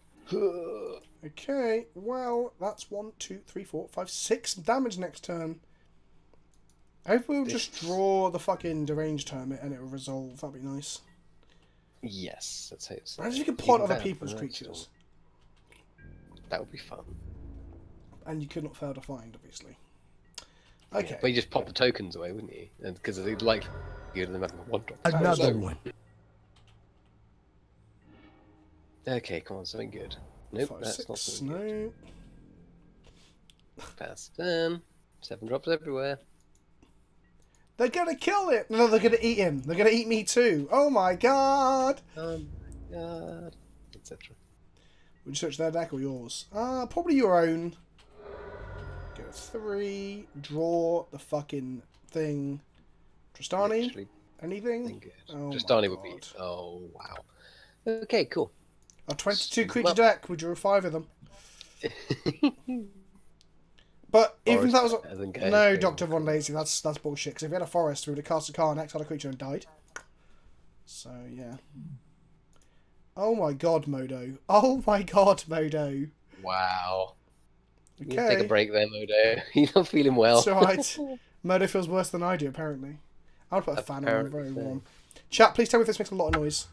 Okay, well, that's 1, 2, 3, 4, 5, 6 damage next turn. I hope we'll just draw the fucking deranged hermit and it will resolve. That'd be nice. Yes, let's hope so. Imagine if you could pod Even other better, people's right, creatures. That would be fun. And you could not fail to find, obviously. Okay. Yeah, but you just pop the tokens away, wouldn't you? Because they'd like you them having a one drop. Another one. Okay, come on, something good. Nope, 5, that's 6, not something good. no. Pass turn. 7 drops everywhere. They're gonna kill it! No, they're gonna eat him. They're gonna eat me too. Oh my god! God, etc. Would you search their deck or yours? Probably your own. Go 3. Draw the fucking thing. Tristani? Literally Anything? good. Oh Tristani my would be. God. Oh wow. Okay, cool. A 22 creature deck. We drew 5 of them. But even if that was no Dr. Von Lazy, that's bullshit. Because if we had a forest, we would have cast a card next, had a creature and died. So yeah. Oh my god, Modo. Oh my god, Modo. Wow. Okay. You take a break there, Modo. You're not feeling well. It's alright. Modo feels worse than I do, apparently. I would put a fan on, very warm. Chat, please tell me if this makes a lot of noise.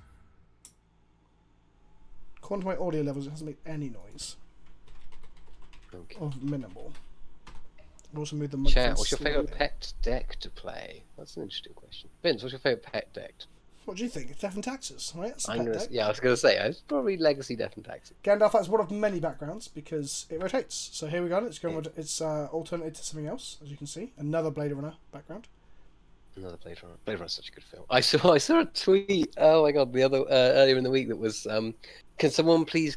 According to my audio levels, it hasn't made any noise. Okay. Or minimal. I'll also move the Chat, what's your favourite pet deck to play? That's an interesting question. Vince, what's your favourite pet deck? What do you think? It's Death and Taxes, right? That's a pet deck. Yeah, I was going to say, it's probably Legacy Death and Taxes. Gandalf has one of many backgrounds because it rotates. So here we go. It's going. It's alternated to something else, as you can see. Another Blade Runner background. Another Blade Runner. Blade Runner's such a good film. I saw a tweet. Oh my god, the other earlier in the week that was, can someone please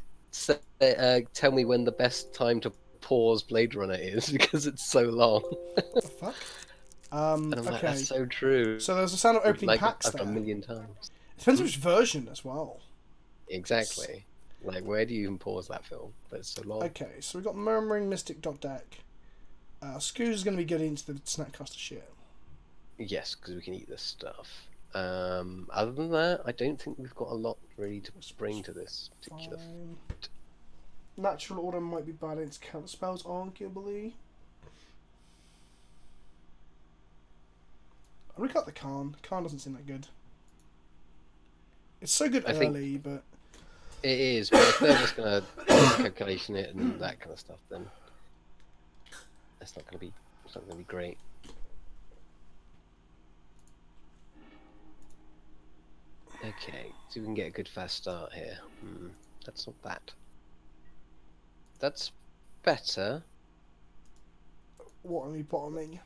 tell me when the best time to pause Blade Runner is because it's so long. What the fuck? And I'm like, that's so true. So there's a sound of opening packs I've there. done a million times. It depends which version as well. Exactly. Like, where do you even pause that film? But it's so long. Okay, so we've got Murmuring Mystic deck. Scooz is going to be getting into the Snackcaster shit. Yes, because we can eat this stuff. Other than that, I don't think we've got a lot really to bring to this particular. Natural Order might be bad against counter spells, arguably. I really got the Khan. Khan doesn't seem that good. It's so good early, but it is. But if they're just gonna calculation it and that kind of stuff, then it's not gonna be great. Okay, so we can get a good fast start here. That's not bad. That's better. What are we bottoming?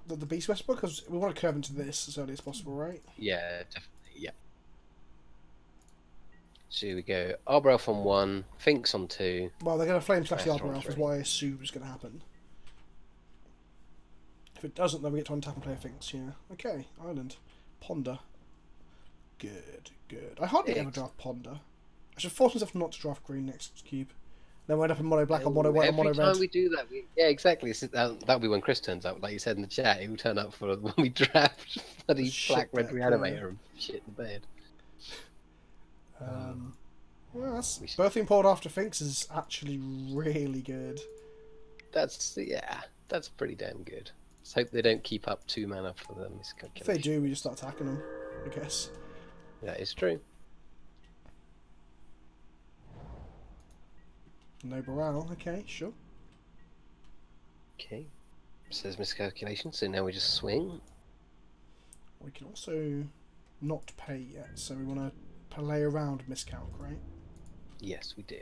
The Beast Whisperer? Because we want to curve into this as early as possible, right? Yeah, definitely, yeah. So we go Arbor Elf on 1, Finks on 2. Well, they're going to Flame Slash the Master Arbor on Elf, is 3. what I assume is going to happen. If it doesn't, then we get to untap and play a Finks, yeah. Okay, Island. Ponder. Good, good. I hardly ever draft Ponder. I should force myself not to draft green next cube. Then we end up in mono black or mono white or mono red. Every time we do that, yeah, exactly. That'll be when Chris turns up, like you said in the chat. He will turn up for when we draft bloody black red reanimator and shit in the bed. Well, that's Birthing Pod after Finks is actually really good. That's pretty damn good. Let's hope they don't keep up 2 mana for the miscalculation. If they do, we just start attacking them, I guess. That is true. No morale, okay, sure. Okay. Says miscalculation, so now we just swing. we can also not pay yet, so we want to play around miscalc, right? Yes, we do.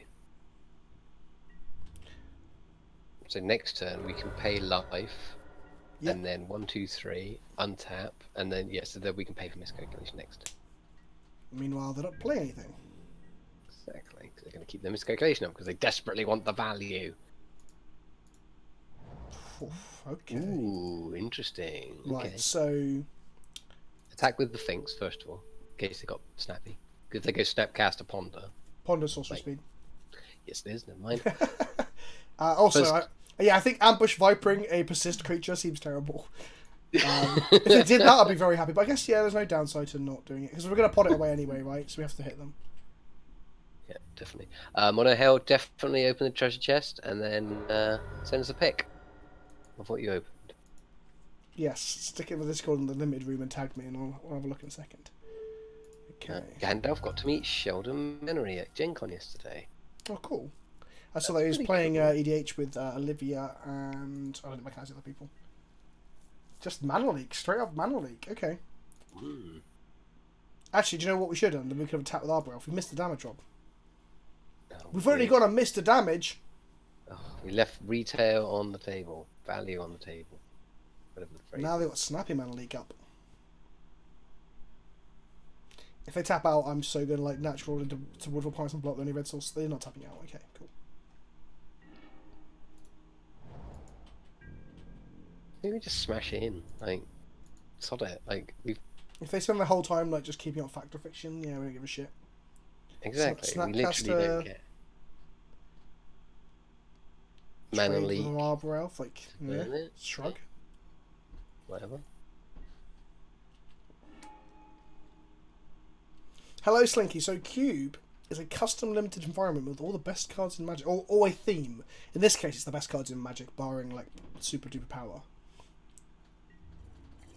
So next turn we can pay life, Yep. and then 1, 2, 3, untap, and then so then we can pay for miscalculation next. Meanwhile, they don't play anything. Exactly, because they're going to keep their miscalculation up because they desperately want the value. Okay. Ooh, interesting. Right, Okay. so Attack with the Finks first of all, in case they got snappy. Because they go Snapcaster Ponder. Ponder sorcery speed. Yes, there's never mind. Also, I think ambush vipering a persist creature seems terrible. If they did that, I'd be very happy. But I guess there's no downside to not doing it because we're gonna pot it away anyway, right? So we have to hit them. Yeah, definitely. Mono definitely open the treasure chest and then send us a pic of what you opened. Yes, stick it with Discord in the limited room and tag me, and I'll have a look in a second. Okay. Gandalf got to meet Sheldon Menery at Gen Con yesterday. Oh, cool. I saw that he was playing EDH with Olivia and I don't recognize the other people. Just Mana League, straight up Mana League. Okay. Mm. Actually, do you know what we should have done? Then we could have attacked with Arbor Elf. We missed the damage drop. Oh, We've only got to miss the damage. Oh, we left retail on the table, value on the table. Whatever the phrase. Now they've got Snappy Mana League up. If they tap out, I'm so going to like natural into Woodville Pirates and block the only red source. They're not tapping out. Okay, cool. Maybe just smash it in, like sod it. Like we've If they spend the whole time like just keeping on Factor Fiction, yeah, we don't give a shit. exactly. We literally Snapcaster, don't get Mana trade League. with an Arbor Elf, like yeah, Isn't it? shrug. Whatever. Hello, Slinky. So Cube is a custom limited environment with all the best cards in Magic, or a theme. In this case, it's the best cards in Magic, barring like super duper power.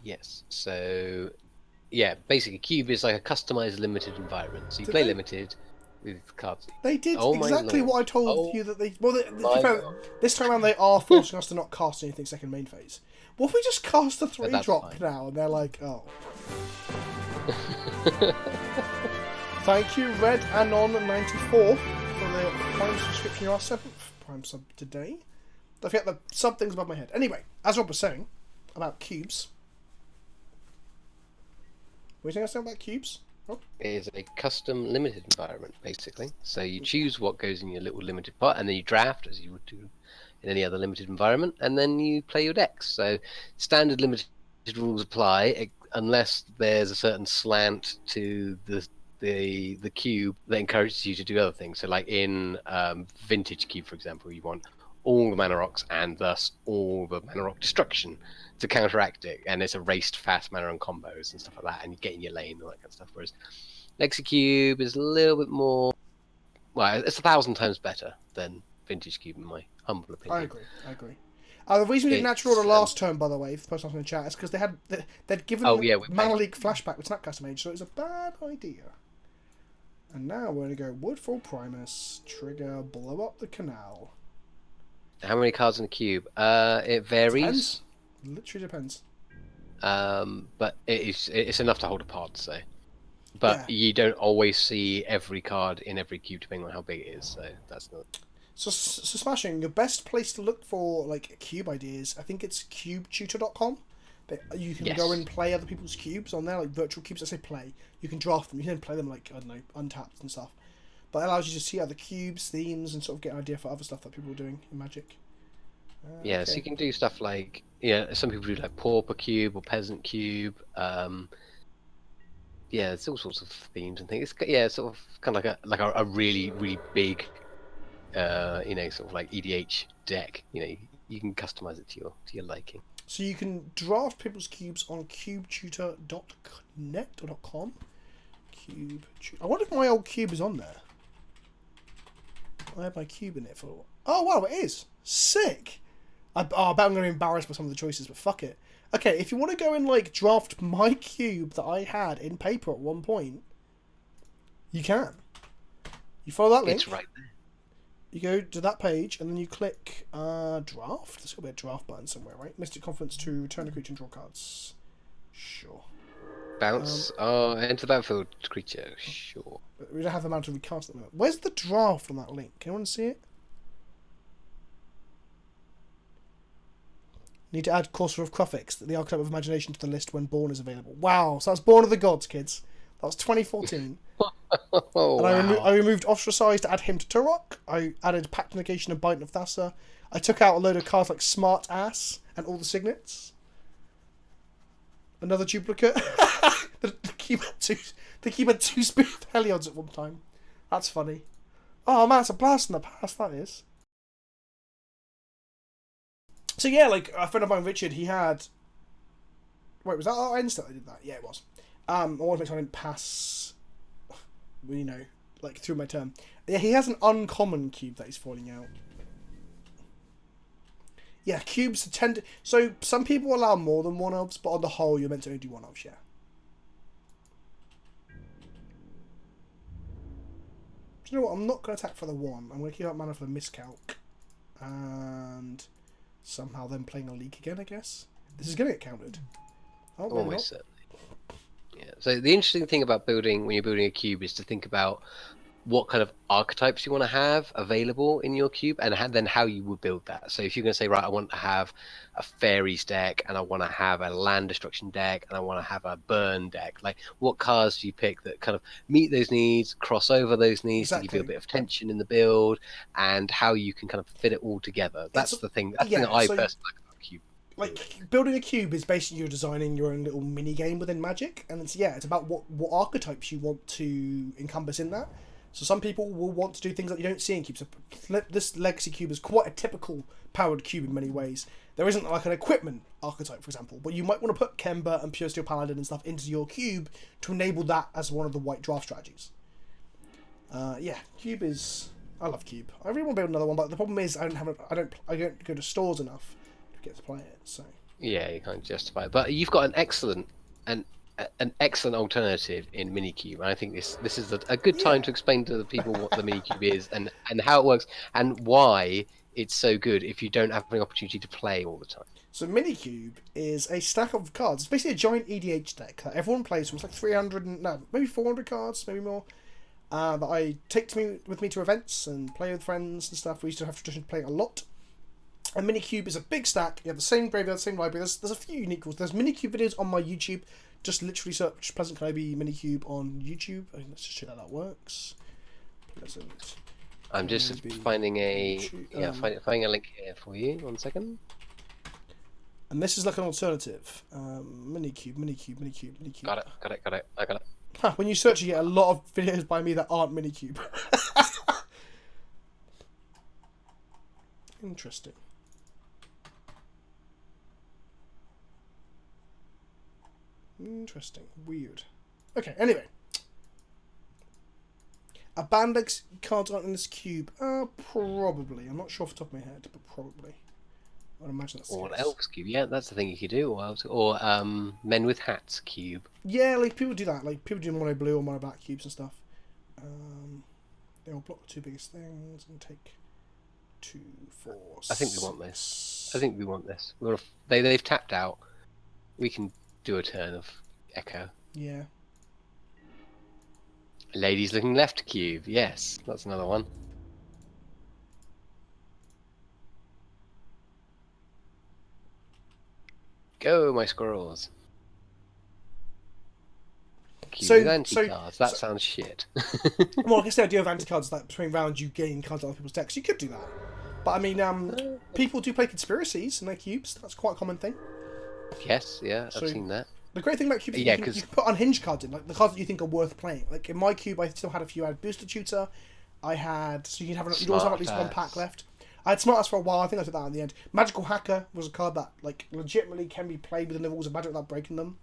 Yes. So yeah, basically Cube is like a customized limited environment. So you play limited with cards. They did Oh my exactly lord. what I told Oh you that they. Well, my God. this time around they are forcing us to not cast anything second main phase. What if we just cast a 3-drop fine. now and they're like, oh. Thank you, Red Anon94, for the Prime subscription. You are 7th Prime sub today. Don't forget the sub things above my head. Anyway, as Rob was saying about cubes. What do you think I was saying about cubes? Rob? It is a custom limited environment, basically. So you choose what goes in your little limited pot, and then you draft as you would do in any other limited environment, and then you play your decks. So standard limited rules apply, unless there's a certain slant to the cube that encourages you to do other things. So like in Vintage Cube, for example, you want all the mana rocks and thus all the mana rock destruction to counteract it, and it's erased fast mana and combos and stuff like that, and you get in your lane and all that kind of stuff. Whereas Lexicube is a little bit more, well, it's 1,000 times better than Vintage Cube in my humble opinion. I agree. The reason we did natural order last turn, by the way, for the person in the chat, is because they'd given Mana League flashback with Snapcaster Mage, so it was a bad idea. And now we're going to go Woodfall Primus, trigger, blow up the canal. How many cards in the cube? It varies. Depends. Literally depends. But it's enough to hold a pod, so. But you don't always see every card in every cube depending on how big it is, so that's not. So Smashing, your best place to look for like cube ideas, I think it's cubetutor.com. You can go and play other people's cubes on there, like virtual cubes. I say play. You can draft them. You can play them like, I don't know, untapped and stuff. But it allows you to see other cubes, themes, and sort of get an idea for other stuff that people are doing in Magic. Yeah, so you can do stuff like, some people do like Pauper Cube or Peasant Cube. It's all sorts of themes and things. It's sort of kind of like a really, really big, sort of like EDH deck. You can customize it to your liking. So you can draft people's cubes on cubetutor.net or .com. I wonder if my old cube is on there. I had my cube in it for a while. Oh wow, it is. Sick. I bet I'm going to be embarrassed by some of the choices, but fuck it. Okay, if you want to go and like draft my cube that I had in paper at one point, you can. You follow that link. It's right there. You go to that page and then you click draft. There's got to be a draft button somewhere, right? Mystic Confidence to return a creature and draw cards. Sure. Bounce. Enter the battlefield, creature. Sure. We don't have the amount to recast at the moment. Where's the draft on that link? Can anyone see it? Need to add Courser of Crufix, the archetype of imagination, to the list when Born is available. Wow, so that's Born of the Gods, kids. That was 2014. Oh, And wow. I removed Ostracize to add him to Turok. I added Pact Negation and Bite of Thassa. I took out a load of cards like Smart Ass and all the signets. Another duplicate. the cube had two Spirit Helions at one time. That's funny. Oh man, it's a blast in the past, that is. So yeah, like a friend of mine, Richard, he had... Wait, was that our instant I did that? Yeah, it was. I wanted to make sure I didn't pass... You know, like through my turn. Yeah, he has an uncommon cube that he's falling out. Yeah, cubes tend to... So some people allow more than one ofs, but on the whole, you're meant to only do one ofs, yeah. Do you know what? I'm not going to attack for the one. I'm going to keep up mana for the miscalc. And... somehow then playing a leak again, I guess. This is going to get countered. Oh, Almost certainly. Yeah. So the interesting thing about building, when you're building a cube, is to think about what kind of archetypes you want to have available in your cube, and then how you would build that. So if you're going to say, right, I want to have a fairies deck, and I want to have a land destruction deck, and I want to have a burn deck, like what cards do you pick that kind of meet those needs, cross over those needs, to give you a bit of tension in the build, and how you can kind of fit it all together. That's the thing. That's the thing that I personally like about cube. Like, building a cube is basically you're designing your own little mini game within Magic, and it's about what archetypes you want to encompass in that. So some people will want to do things that you don't see in cubes. So this Legacy cube is quite a typical powered cube in many ways. There isn't like an equipment archetype, for example, but you might want to put Kemba and Pure Steel Paladin and stuff into your cube to enable that as one of the white draft strategies. Yeah, cube is... I love cube. I really want to build another one, but the problem is I don't go to stores enough to get to play it. So yeah, you can't justify it. But you've got an excellent alternative in Minikube, and I think this is a good time to explain to the people what the Minikube is and how it works and why it's so good if you don't have an opportunity to play all the time. So Minikube is a stack of cards. It's basically a giant EDH deck that everyone plays. It's like 400 cards, maybe more. That I take with me to events and play with friends and stuff. We used to have tradition of playing a lot. And Minikube is a big stack. You have the same graveyard, same library. There's a few unique rules. There's Minikube videos on my YouTube. Just literally search Pleasantkenobi Minikube on YouTube. Let's just check that works. Pleasant. I'm just finding finding a link here for you. 1 second. And this is like an alternative. Minikube. Got it. I got it. Huh, when you search, you get a lot of videos by me that aren't Minikube. Interesting. Weird. Okay, anyway. Abandoned cards aren't in this cube. Probably. I'm not sure off the top of my head, but probably. I'd imagine that's Or Elves cube, yeah, that's the thing you could do. Or Men with Hats cube. Yeah, like people do that. Like people do mono blue or mono black cubes and stuff. They'll block the two biggest things and take 2, 4. I think we want this. They've tapped out. We can do a turn of Echo. Yeah. Ladies looking left cube. Yes, that's another one. Go, my squirrels. Cube with anti-cards. That sounds shit. Well, I guess the idea of anti-cards is that between rounds you gain cards out of people's decks. You could do that. But I mean, people do play conspiracies in their cubes. That's quite a common thing. Yes, yeah, I've seen that. The great thing about cubes is you can put unhinged cards in, like the cards that you think are worth playing. Like in my cube, I still had a few. I had Booster Tutor. I had... So you'd always have at least one pack left. I had Smart Ass for a while. I think I took that in the end. Magical Hacker was a card that like legitimately can be played within the rules of Magic without breaking them.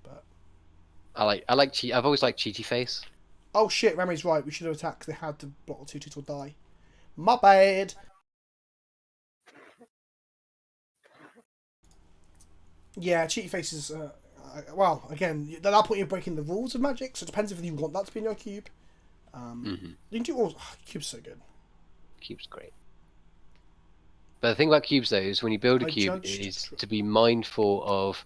But I've always liked Cheaty Face. Oh shit, Remy's right. We should have attacked because they had to block the 2/2 or die. My bad. Yeah, Cheaty Face is... well, again, at that point you're breaking the rules of Magic, so it depends if you want that to be in your cube. You can do all... Cube's so good. Cube's great. But the thing about cubes, though, is when you build a cube, is to be mindful of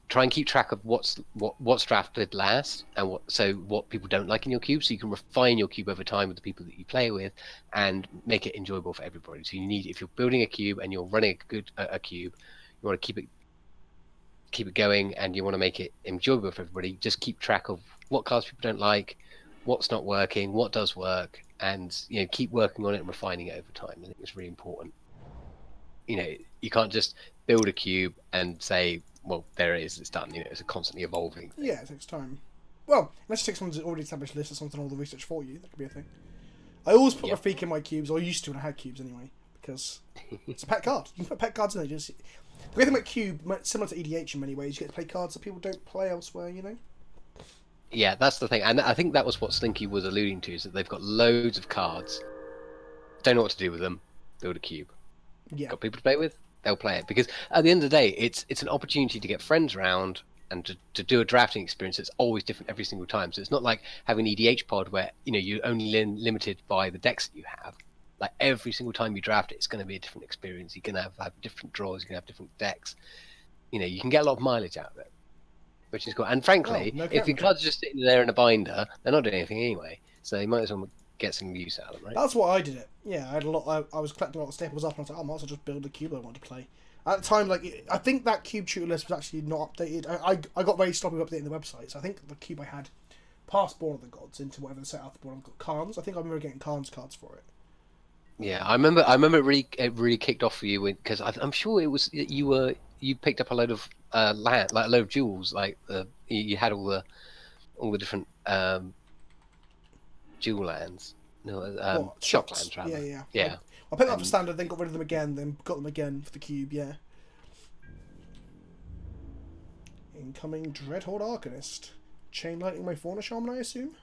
try and keep track of what's drafted last and what people don't like in your cube, so you can refine your cube over time with the people that you play with and make it enjoyable for everybody. So you need, if you're building a cube and you're running a cube, you want to keep it going and you want to make it enjoyable for everybody. Just keep track of what cards people don't like, what's not working, what does work, and keep working on it and refining it over time. I think it's really important. You can't just build a cube and say, well, there it is, it's done. It's a constantly evolving thing. Yeah, it takes time. Well, unless you take someone's already established list or something, all the research for you, that could be a thing. I always put Rafik in my cubes, or I used to when I had cubes anyway, because it's a pet card. You can put pet cards in there. The great thing about Cube, similar to EDH in many ways, you get to play cards that people don't play elsewhere, Yeah, that's the thing. And I think that was what Slinky was alluding to, is that they've got loads of cards, don't know what to do with them, build a cube. Yeah. Got people to play with, they'll play it. Because at the end of the day, it's an opportunity to get friends around and to do a drafting experience that's always different every single time. So it's not like having an EDH pod where you're only limited by the decks that you have. Like every single time you draft it, it's going to be a different experience. You're going to have different draws, you're going to have different decks. You can get a lot of mileage out of it, which is cool. And frankly, if your cards are just sitting there in a binder, they're not doing anything anyway. So you might as well get some use out of them, right? That's what I did it. Yeah, I had a lot. I was collecting a lot of staples up, and I was like, I might as well just build the cube I want to play. At the time, I think that cube shooter list was actually not updated. I got very sloppy with updating the website, so I think the cube I had passed Born of the Gods into whatever the set after Born of the Khans. I think I remember getting Khans cards for it. Yeah, I remember it really kicked off for you because I'm sure it was you picked up a load of land, like a load of jewels, like you had all the different jewel lands. No, shock lands rather. Yeah. I picked them up for standard, then got rid of them again, then got them again for the cube. Yeah. Incoming Dreadhorde Arcanist, chain lightning my Fauna Shaman, I assume.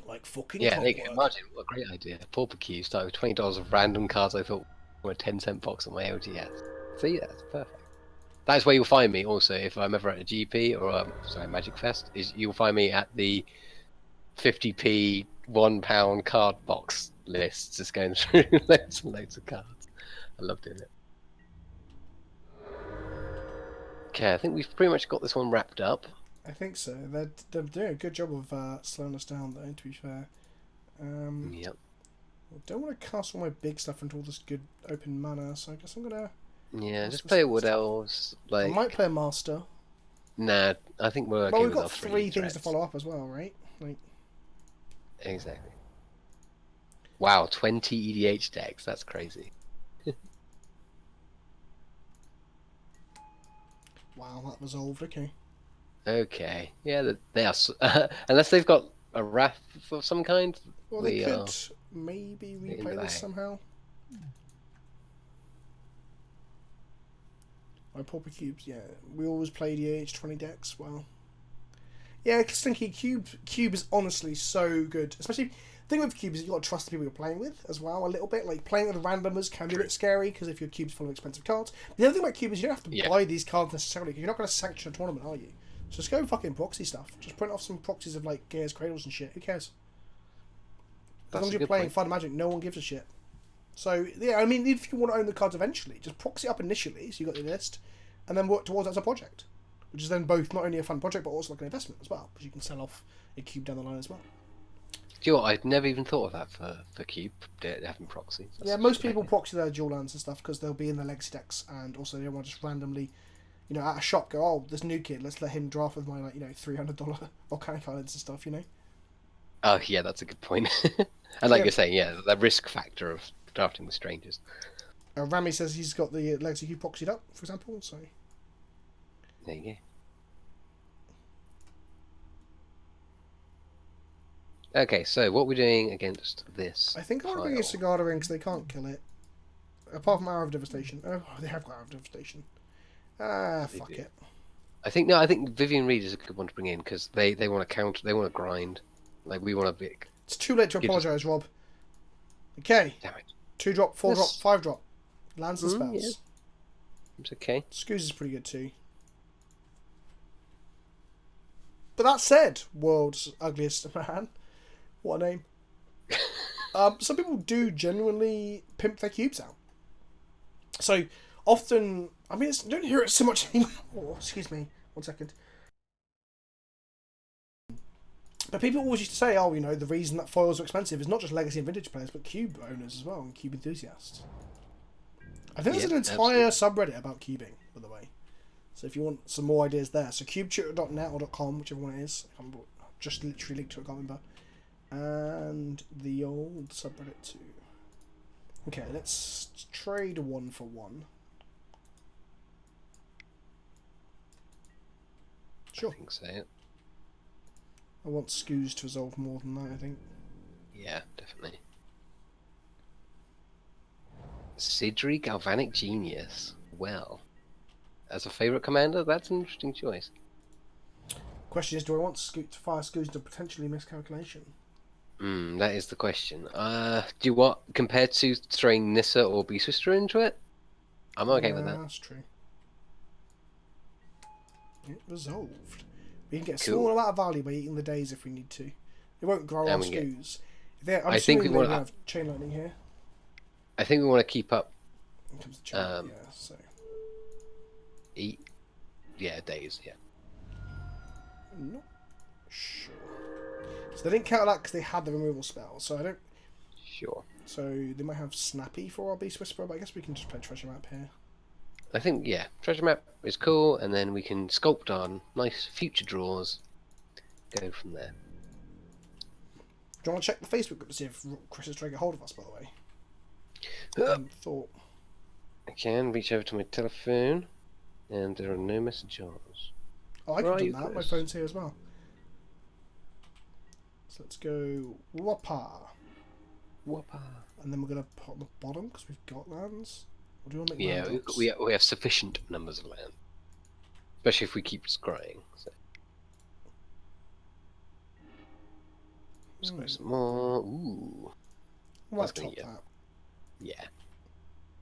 Like fucking yeah, they can imagine. What a great idea. Pauper Cube started with $20 of random cards I thought were a 10-cent box on my LGS. See, that's perfect. That's where you'll find me also if I'm ever at a GP or Magic Fest. You'll find me at the 50p £1 card box list, just going through loads and loads of cards. I love doing it. Okay, I think we've pretty much got this one wrapped up. I think so. They're doing a good job of slowing us down, though, to be fair. Yep. I don't want to cast all my big stuff into all this good open mana, so I guess I'm going to... Yeah, just play Wood Elves. I might play a Master. Nah, I think we're okay. Well, we've with got three things to follow up as well, right? Exactly. Wow, 20 EDH decks. That's crazy. Wow, that resolved. Okay. Okay. Yeah, they are. Unless they've got a wrath of some kind. Well, they could maybe replay this somehow. My Pauper Cubes, yeah. We always play EDH 20 decks. Well, yeah, because thinking Cube is honestly so good. Especially, the thing with Cube is you've got to trust the people you're playing with as well a little bit. Like, playing with randomers can be a bit scary because if your Cube's full of expensive cards. The other thing about Cube is you don't have to buy these cards necessarily because you're not going to sanction a tournament, are you? So just go fucking proxy stuff. Just print off some proxies of, like, Gears, Cradles and shit. Who cares? As long as you're playing Fun Magic, no one gives a shit. So, yeah, I mean, if you want to own the cards eventually, just proxy up initially, so you got your list, and then work towards it as a project. Which is then both not only a fun project, but also like an investment as well, because you can sell off a cube down the line as well. Do you know what? I'd never even thought of that for Cube, having proxies. Yeah, most people proxy their dual lands and stuff, because they'll be in their legacy decks, and also they don't want to just randomly, at a shop go, oh, this new kid, let's let him draft with my, $300 Volcanic Islands and stuff, Oh, yeah, that's a good point. And like you're saying, the risk factor of drafting with strangers. Rami says he's got the legacy cube proxied up, for example, so... There you go. Okay, so what we're doing against this? I think I'm going to bring a Sigarda in because they can't kill it. Apart from Hour of Devastation. Oh, they have got Hour of Devastation. Fuck it. I think Vivian Reed is a good one to bring in because they want to counter, they want to grind. Like, we want to be... It's too late to apologise, Rob. Okay. Damn it. 2-drop, 4-drop, 5-drop. Lands and spells. Yeah. It's okay. Scooz is pretty good too. But that said, world's ugliest man. What a name. Some people do genuinely pimp their cubes out. So often I mean, I don't hear it so much anymore. Oh, excuse me. 1 second. But people always used to say, oh, you know, the reason that foils are expensive is not just legacy and vintage players, but cube owners as well, and cube enthusiasts. I think there's an entire subreddit about cubing, by the way. So if you want some more ideas there. So cubetutor.net or .com, whichever one it is. I can't remember, just literally linked to it, I can't remember. And the old subreddit too. Okay, let's trade 1 for 1. Sure. I think so. I want Scoos to resolve more than that, I think. Yeah, definitely. Sidri Galvanic Genius. Well, as a favourite commander, that's an interesting choice. Question is, do I want Scoot to fire Scoos into potentially miscalculation? That is the question. Do you want, compared to throwing Nissa or Beast Whisperer into it? I'm okay with that. That's true. It resolved. We can get a Cool. small amount of value by eating the days if we need to. It won't grow our And we get- Scoos. I'm I think we assuming want we have chain lightning here. I think we want to keep up In terms of chain, yeah, so. days, yeah. Not sure. So they didn't count that because they had the removal spell, so I don't. Sure. So they might have Snappy for our Beast Whisperer, but I guess we can just play Treasure Map here. I think, yeah, treasure map is cool, and then we can sculpt on nice future draws. Go from there. Do you want to check the Facebook group to see if Chris is trying to get hold of us, by the way? Thought. I can reach over to my telephone, and there are no messages. Oh, I Where can are do you, that. My Chris? phone's here as well. So let's go Whopper. Whopper. And then we're going to put on the bottom because we've got lands. Or do you want to make Yeah, land drops? we have sufficient numbers of land. Especially if we keep scrying. So. Scry some more. Ooh. We'll that's top gonna get- that. Yeah.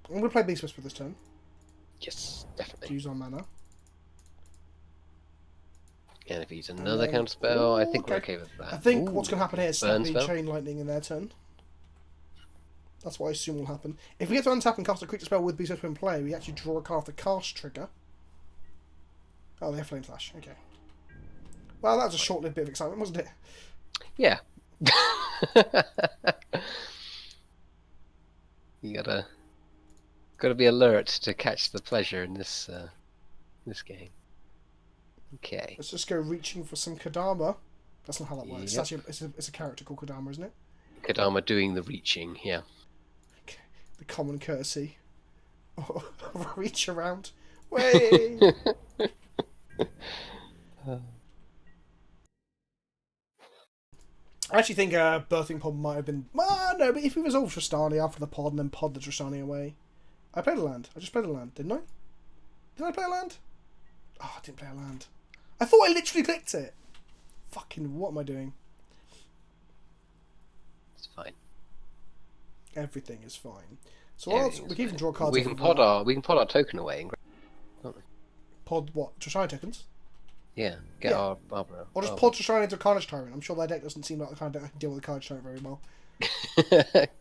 I'm going to play Beast Whisperer this turn Yes, to definitely. use our mana. And if he's And another then- counter spell, I think we're okay. okay with that. I think Ooh. what's going to happen here is Burn Snappy spell? Chain Lightning in their turn. That's what I assume will happen. If we get to untap and cast a creature spell with Beast Whisperer in play, we actually draw a card with the cast trigger. Oh, they have Flame Slash. Okay. Well, that was a short-lived bit of excitement, wasn't it? Yeah. You gotta be alert to catch the pleasure in this this game. Okay. Let's just go reaching for some Kodama. That's not how that works. It's Yep. actually it's a character called Kodama, isn't it? Kadama doing the reaching, yeah. Okay. The common courtesy. Reach around. Way. I actually think Birthing Pod might have been. Well, no, but if we resolve Tristani after the pod and then pod the Tristani away. I played a land. I just played a land, didn't I? Did I play a land? Oh, I didn't play a land. I thought I literally clicked it. Fucking, what am I doing? It's fine. Everything is fine. So Yeah, what else? everything's We can even fine. draw cards. We off can of pod that. our token away and Pod what? Tristani tokens? yeah, get Yeah. our Barbara. Or just pod Tristani into a Carnage Tyrant. I'm sure their deck doesn't seem like the kind of deck that can deal with the Carnage Tyrant very well.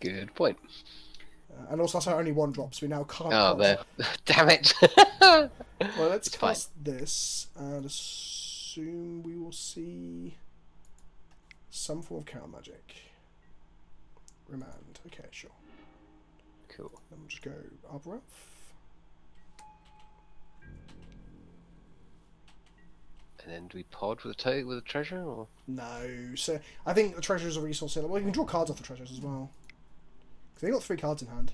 Good point. And also, that's our only one drop, so we now can't. Oh, cast- there. Damn it. Well, let's It's fine. cast this and assume we will see some form of counter magic. Remand. Okay, sure. Cool. Then we'll just go Arbor Elf. And then do we pod with a treasure or? No, so I think the treasure is a resource here. Well, you can draw cards off the treasures as well. Because they've got 3 cards in hand.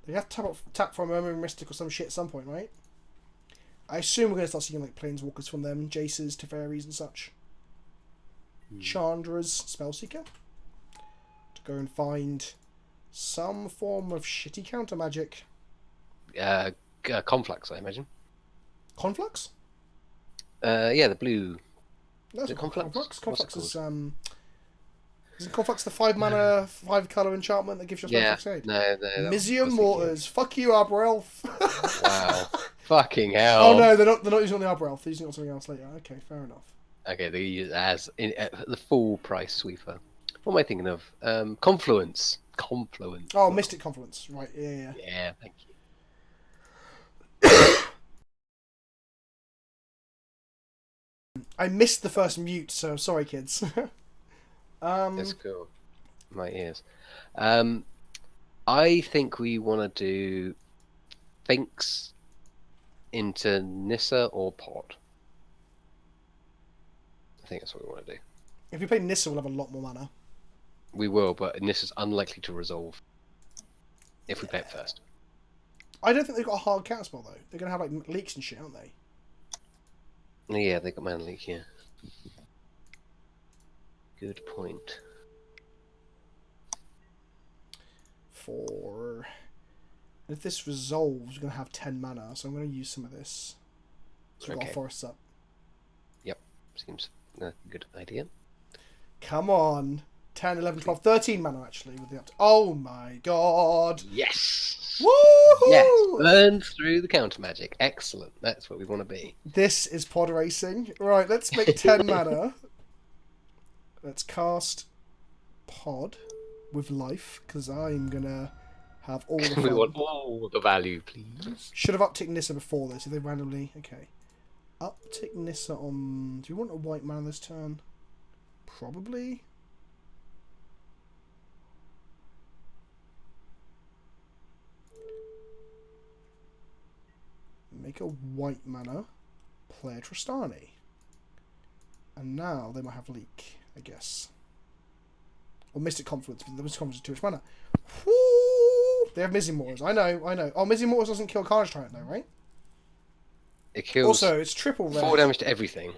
They have to tap for a Murmuring Mystic or some shit at some point, right? I assume we're going to start seeing like Planeswalkers from them, Jaces, Teferis and such. Chandra's Spellseeker. To go and find some form of shitty counter magic. Conflux, I imagine. Conflux? Yeah, the blue. No, Is it Conflux? What's it Conflux is called? Isn't Conflux the 5 mana, 5 colour enchantment that gives you a Yeah. special aid? No. that was- I Mizium was Mortars. Fuck you, Arbor Elf. thinking- Wow. Fucking hell. Oh no, they're not using it on the Arbor Elf. They're using it on something else later. Okay, fair enough. Okay, they use it as the full price sweeper. What am I thinking of? Confluence. Confluence. Oh, Mystic Confluence. Right, yeah. Yeah, thank you. I missed the first mute, so sorry, kids. That's cool. My ears. I think we want to do Finks into Nissa or Pod. I think that's what we want to do. If we play Nissa, we'll have a lot more mana. We will, but Nissa's unlikely to resolve if we play it first. I don't think they've got a hard counterspell though. They're gonna have like leaks and shit, aren't they? Yeah, they got mana leak here. Good point. If this resolves, we're gonna have 10 mana, so I'm gonna use some of this. So we've got forests up. Yep, seems a good idea. Come on. 10, 11, 12, 13 mana actually with the oh my god. Yes! Woohoo! Yes! Burn through the counter magic. Excellent. That's what we want to be. This is pod racing. Right, let's make 10 mana. Let's cast pod with life, because I'm gonna have all the fun. We want all the value, please. Should have upticked Nissa before this, if they randomly... Okay. Uptick Nissa on... Do you want a white mana this turn? Probably. Make a white mana. Play a Tristani. And now they might have leak, I guess. Or Mystic Confluence, but the Mystic Confluence is too much mana. Woo! They have Mizzy Moors. I know. Oh, Mizzy Moors doesn't kill Carnage Tyrant though, right? It kills also, it's triple red. 4 damage to everything.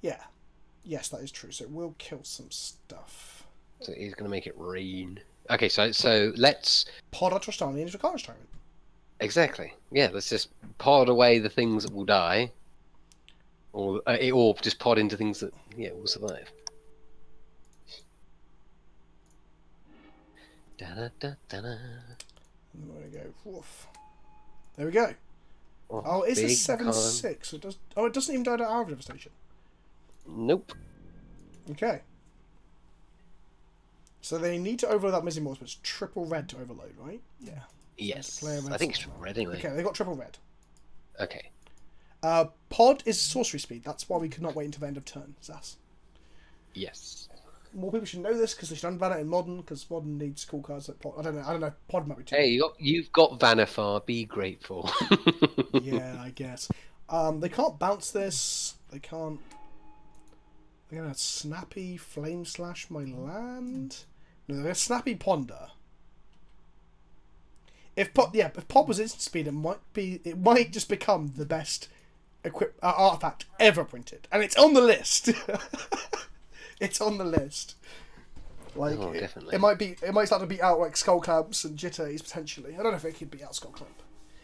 Yeah. Yes, that is true. So it will kill some stuff. So he's going to make it rain. Okay, so let's... Pod a Tristani into a Carnage Tyrant. Exactly. Yeah, let's just pod away the things that will die. Or just pod into things that, will survive. Da-da-da-da-da. And we're going to go... Woof. There we go. Oh, it's a 7/6. It does. Oh, it doesn't even die to our devastation. Nope. Okay. So they need to overload that Mizzy Moors, but it's triple red to overload, right? Yeah. Yes. I think it's triple red anyway. Okay, they got triple red. Okay. Pod is sorcery speed. That's why we could not wait until the end of turn, Zas. Yes. More people should know this because they should unban it in Modern, because Modern needs cool cards like Pod. I don't know. Pod might be too. Hey, you've got Vanifar. Be grateful. Yeah, I guess. They can't bounce this. They can't. They're gonna snappy flame slash my land. No, they're gonna snappy ponder. If Pod was instant speed, it might just become the best artifact ever printed, and it's on the list. It's on the list. Like, definitely. It might start to beat out like Skull Clamps and Jitteys potentially. I don't know if it could beat out Skull Clamp.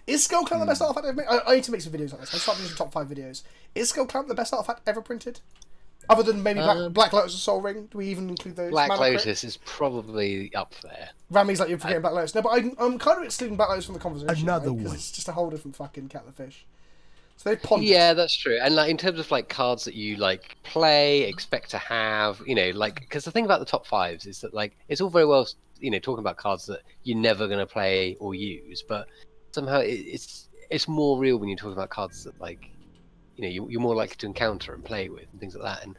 Is Skull Clamp the best artifact ever made? I need to make some videos on this. I'll start doing some top 5 videos. Is Skull Clamp the best artifact ever printed? Other than maybe Black Lotus or Soul Ring? Do we even include those? Black Lotus is probably up there. Rami's like, you're forgetting Black Lotus. No, but I'm kind of excluding Black Lotus from the conversation. Another one. Because it's just a whole different fucking cat the fish. So they pondered. Yeah, that's true. And like in terms of like cards that you like play, expect to have, like because the thing about the top 5s is that like it's all very well, talking about cards that you're never going to play or use, but somehow it's more real when you're talking about cards that like you're more likely to encounter and play with and things like that. And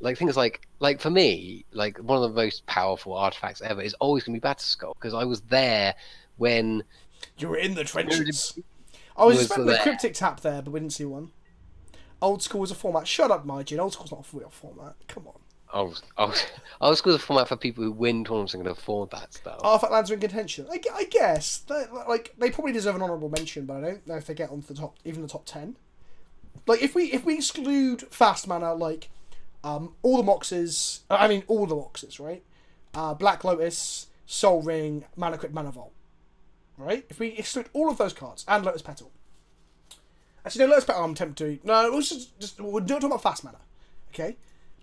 like things like for me, like one of the most powerful artifacts ever is always going to be Batterskull, because I was there when you were in the trenches. I was expecting the cryptic tap there, but we didn't see one. Old school was a format. Shut up, Margin. Old school's not a real format. Come on. Old school's a format for people who win tournaments and can afford that stuff. Artifact lands are in contention. I guess they probably deserve an honourable mention, but I don't know if they get onto the top, even the top 10. Like if we exclude fast mana, like all the Moxes, right? Black Lotus, Soul Ring, Mana Crypt, Mana Vault. Right? If we exclude all of those cards and Lotus Petal. Actually, no, Lotus Petal I'm tempted to... No, we're not talking about fast mana. Okay?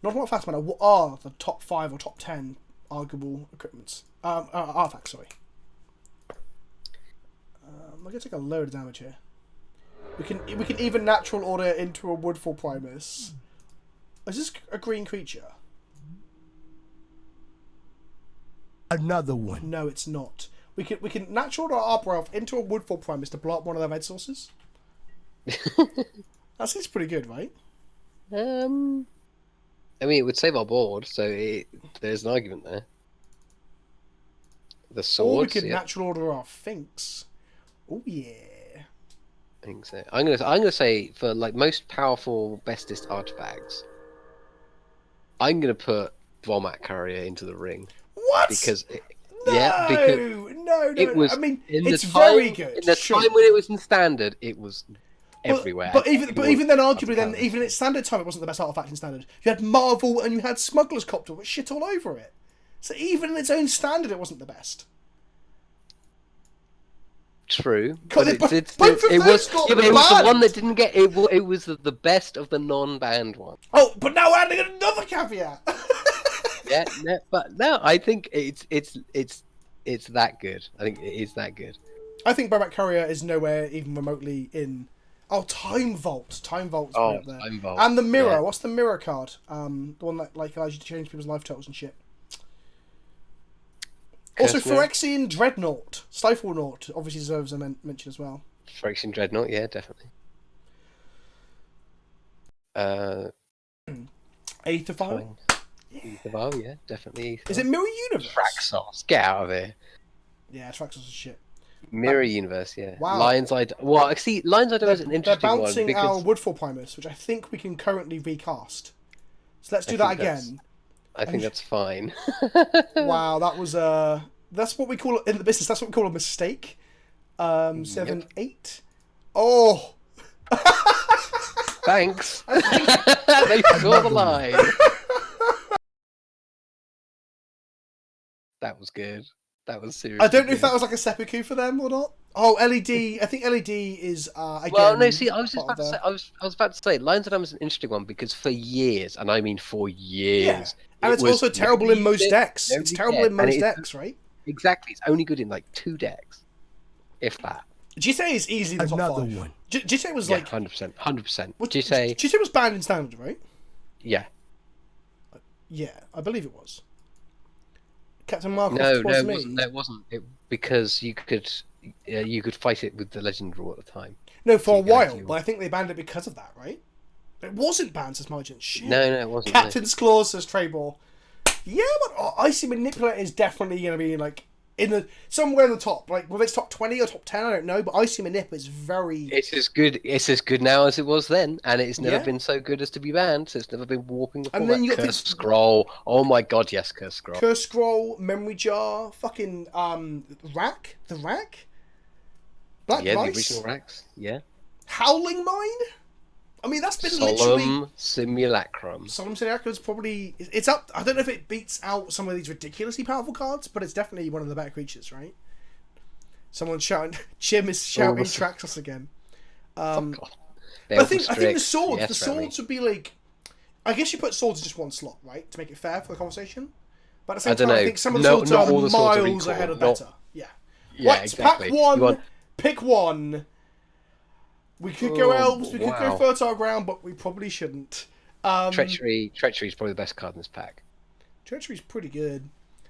Not talking about fast mana. What are the top 5 or top 10 arguable equipments? Artifacts, sorry. I'm going to take a load of damage here. We can even natural order into a Woodfall Primus. Is this a green creature? Another one. No, it's not. We can natural order Arbor Elf into a Woodfall Primus to blow up one of their red sources. That seems pretty good, right? I mean, it would save our board, so there's an argument there. The Or we swords, could yeah, natural order our Finks. Oh yeah. I think so. I'm gonna say for like most powerful, bestest artifacts, I'm gonna put Vomat Carrier into the ring What? because No, yeah, because no. it was. I mean, in it's the time, very good. in the sure. time when it was in standard, it was everywhere. But even then, arguably, then powerful. even in its standard time, it wasn't the best artifact in standard. You had Marvel and you had Smuggler's Copter with shit all over it. So even in its own standard, it wasn't the best. True, God, but both of it those was got yeah, but it was the banned. one that didn't get it. It was the best of the non-banned one. Oh, but now adding another caveat. Yeah, no, but no, I think it's that good. I think it is that good. I think Barak Courier is nowhere even remotely in. Oh, Time Vault. Time Vault's way up there. Time Vault, And the Mirror. yeah. What's the Mirror card? The one that like allows you to change people's life totals and shit. Also, Curse Mirror. Phyrexian Dreadnought. Stiflenaut obviously deserves a mention as well. Phyrexian Dreadnought, yeah, definitely. Aether Fire. Fine. Oh yeah, definitely. Is it Mirror Universe? Traxos? Get out of here. Yeah, Traxos is shit. Mirror Universe, yeah. Wow. Lion's Eye. Well, see, Lion's Eye is an They're interesting one bouncing because our Woodfall Primus, which I think we can currently recast. So let's do I that think again. I think that's fine. Wow, that was that's what we call it in the business. That's what we call a mistake. 7, 8. Oh, Thanks. They saw the line. That was good. That was serious. I don't know if that was like a seppuku for them or not. Oh, LED. I think LED is again. Well, no. See, I was just part about to of say. I was about to say, Lions of Dam is an interesting one because for years, and I mean for years, Yeah. And it it's was also terrible in most nobody decks. nobody It's terrible cared, in and most it- decks, right? Exactly. It's only good in like 2 decks, if that. GTA is easily the top Another 5. one. GTA was Yeah, like 100%. 100%. what- Do you say? GTA was banned in standard, right? Yeah. Yeah, I believe it was. Captain Markov No, was it me. wasn't. No, it wasn't. Because you could fight it with the legend rule at the time. No, for a Yeah, while, you- but I think they banned it because of that, right? It wasn't banned, says Margin. Shit. No, it wasn't. no. Captain's Clause, says Trebor. Yeah, but Icy Manipulator is definitely going to be like in the somewhere in the top. Like whether it's top 20 or top 10, I don't know. But Icy Manip is very. It's as good. It's as good now as it was then, and it's never Yeah. been so good as to be banned. So it's never been warping the And format. then you got Curse things- Scroll. Oh my god, yes, Curse Scroll. Curse Scroll, Memory Jar, fucking Rack, the Rack, Black Yeah, the Vice, original racks. Yeah. Howling Mine. I mean, that's been literally. Solemn Simulacrum. Solemn Simulacrum is probably it's up. I don't know if it beats out some of these ridiculously powerful cards, but it's definitely one of the better creatures, right? Someone shouting, Jim is shouting the- Traxos again. God. I think the swords. Yes, the swords would be like. I guess you put swords in just one slot, right, to make it fair for the conversation. But at the same I don't time, I know. think some of the No- swords not are all the swords are miles equal, ahead of not- better. Yeah. Yeah, Right, exactly. pack one. You want- Pick one. We could go Oh, elves. We could go wow. fertile ground, but we probably shouldn't. Treachery is probably the best card in this pack. Treachery's pretty good.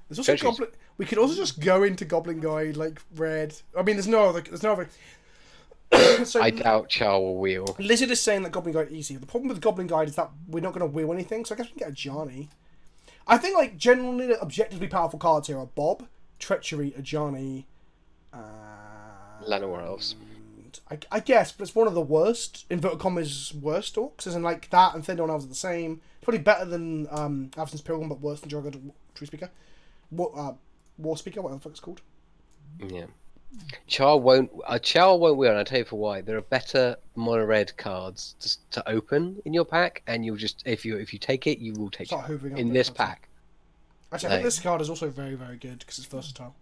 There's also Treachery's- Goblin. We could also just go into Goblin Guide like red. I mean, there's no other. So I doubt Char will wheel. Lizard is saying that Goblin Guide is easy. The problem with Goblin Guide is that we're not going to wheel anything. So I guess we can get a Johnny. I think like generally the objectively powerful cards here are Bob, Treachery, Ajani. Llanowar Elves. I guess, but it's one of the worst, inverted commas, worst orcs. As in, like, that and Thin Dawn Elves are the same. Probably better than Avacyn's Pilgrim, but worse than Jorah Tree Speaker. War Speaker, whatever the fuck it's called. Yeah. Char won't wheel, and I'll tell you for why. There are better mono red cards to open in your pack, and you'll just if you take it, you will take Start it hoovering up in the this cards. pack. Actually, I think this card is also very, very good because it's versatile.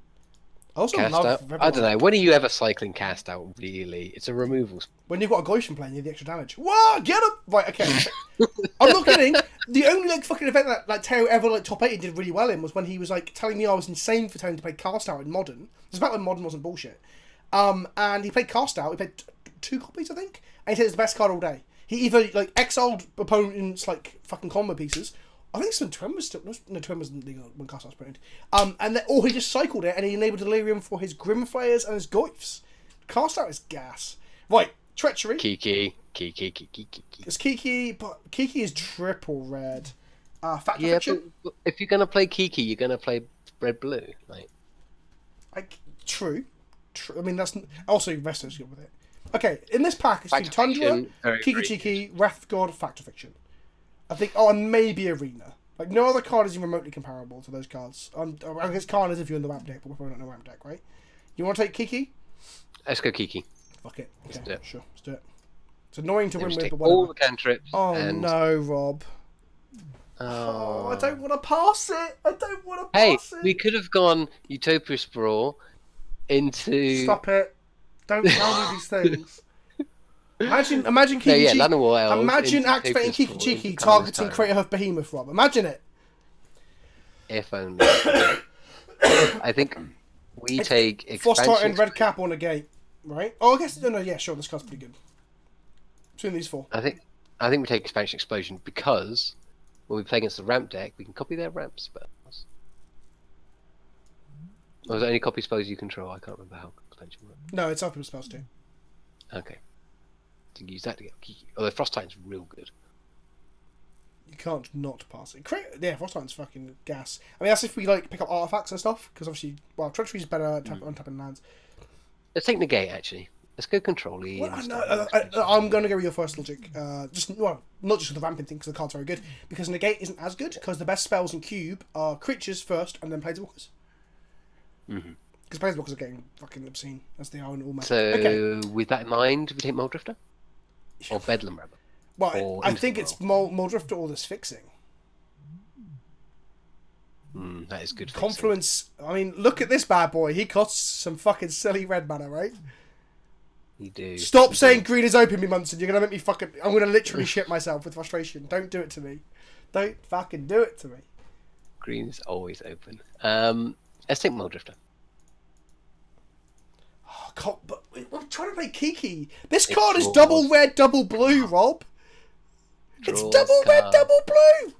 I also Cast love out. I don't know. When are you ever cycling cast out? Really, it's a removal. when you've got a Goytian playing, you have the extra damage. Whoa, get him! Right, okay. I'm not kidding. The only like fucking event that like Teo ever like top 8 did really well in was when he was like telling me I was insane for telling him to play cast out in modern. It was back when modern wasn't bullshit. And he played cast out. He played 2 copies, I think. And he said it's the best card all day. He either like exiled opponents like fucking combo pieces. I think some Twin was still no Twin wasn't legal when cast out was printed. And then, or he just cycled it and he enabled Delirium for his Grimflayers and his Goyfs. Cast out is gas. Right, Treachery. Kiki. Kiki. It's Kiki, but Kiki is triple red. Fact or Yeah, fiction? but if you're gonna play Kiki, you're gonna play red-blue. Like, True. I mean, that's also Resto's good with it. Okay, in this pack, it's Fact between or Tundra, fiction, very, Kiki very Chiki, Wrath God, Fact or Fiction. I think, and maybe Arena. Like, no other card is even remotely comparable to those cards. I guess card is if you're in the ramp deck, but we're probably not in the ramp deck, right? You want to take Kiki? let's go Kiki. Fuck it. Okay, Let's do it. sure, let's do it. It's annoying to Yeah, win just with, take but whatever. all the cantrips. Oh and... no, Rob. Oh, I don't want to pass it. I don't want to Hey, pass it. we could have gone Utopia Sprawl into. Stop it. Don't tell me these things. Imagine Kiki No, yeah, Chiki. Llanowar Elves Imagine into activating Utopia Kiki Sprawl Chiki into targeting Colourless Crater Hoof Behemoth, Rob. Imagine it. If only. I think we take Frost Titan, expansion. Red Cap on a gate, right? Oh, I guess no, yeah, sure. This card's pretty good. Between these four. I think we take expansion explosion because when we play against the ramp deck, we can copy their ramp spells. Or is there any copy spells you control? I can't remember how expansion works. No, it's other spells too. Okay. To use that to get Kiki. Although Frost Titan's real good. You can't not pass it. Yeah, Frost Titan's fucking gas. I mean, that's if we like pick up artifacts and stuff, because obviously, well, Treachery's better on tapping lands. Let's take negate actually. Let's go control-y. Well, and no, stuff. I'm going to go with your first logic. Not just with the ramping thing, because the card's very good. Because negate isn't as good, because the best spells in Cube are creatures first, and then Planeswalkers. Because Planeswalkers are getting fucking obscene, as they are in all Magic. So, Okay. with that in mind, we take Moldrifter? Or Bedlam, rather. Well, or I think it's Moldrifter or this fixing. That is good. Confluence. I mean, look at this bad boy. He costs some fucking silly red mana, right? You do. Stop saying green is open, me Munson. You're gonna make me fucking. I'm gonna literally shit myself with frustration. Don't do it to me. Don't fucking do it to me. Green is always open. Let's take Moldrifter. Oh, God, but we're trying to play Kiki. This It card is draws. double red, double blue, Rob. It's Draws double red, card. double blue.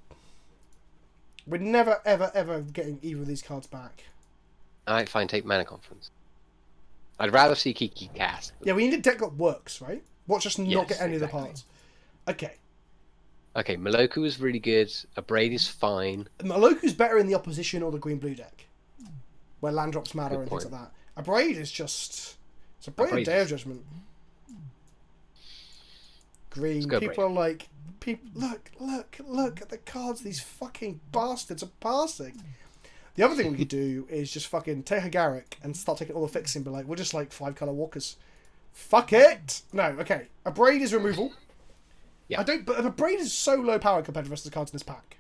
We're never, ever, ever getting either of these cards back. Alright, fine, take Mana Conference. I'd rather see Kiki cast. Yeah, we need a deck that works, right? What's just not Yes, get any exactly. of the parts. Okay. Okay, Maloku is really good. Abrade is fine. Maloku's better in the opposition or the green-blue deck, where land drops matter Good and things point. like that. Abrade is just... It's a brilliant Abrade Day of is- Judgment. Green. Let's go People are like... Look at the cards these fucking bastards are passing. The other thing we could do is just fucking take a Garrick and start taking all the fixing, but like, we're just like 5-color walkers. Fuck it! No, okay. Abrade is removal. Yeah. But Abrade is so low power compared to the rest of the cards in this pack.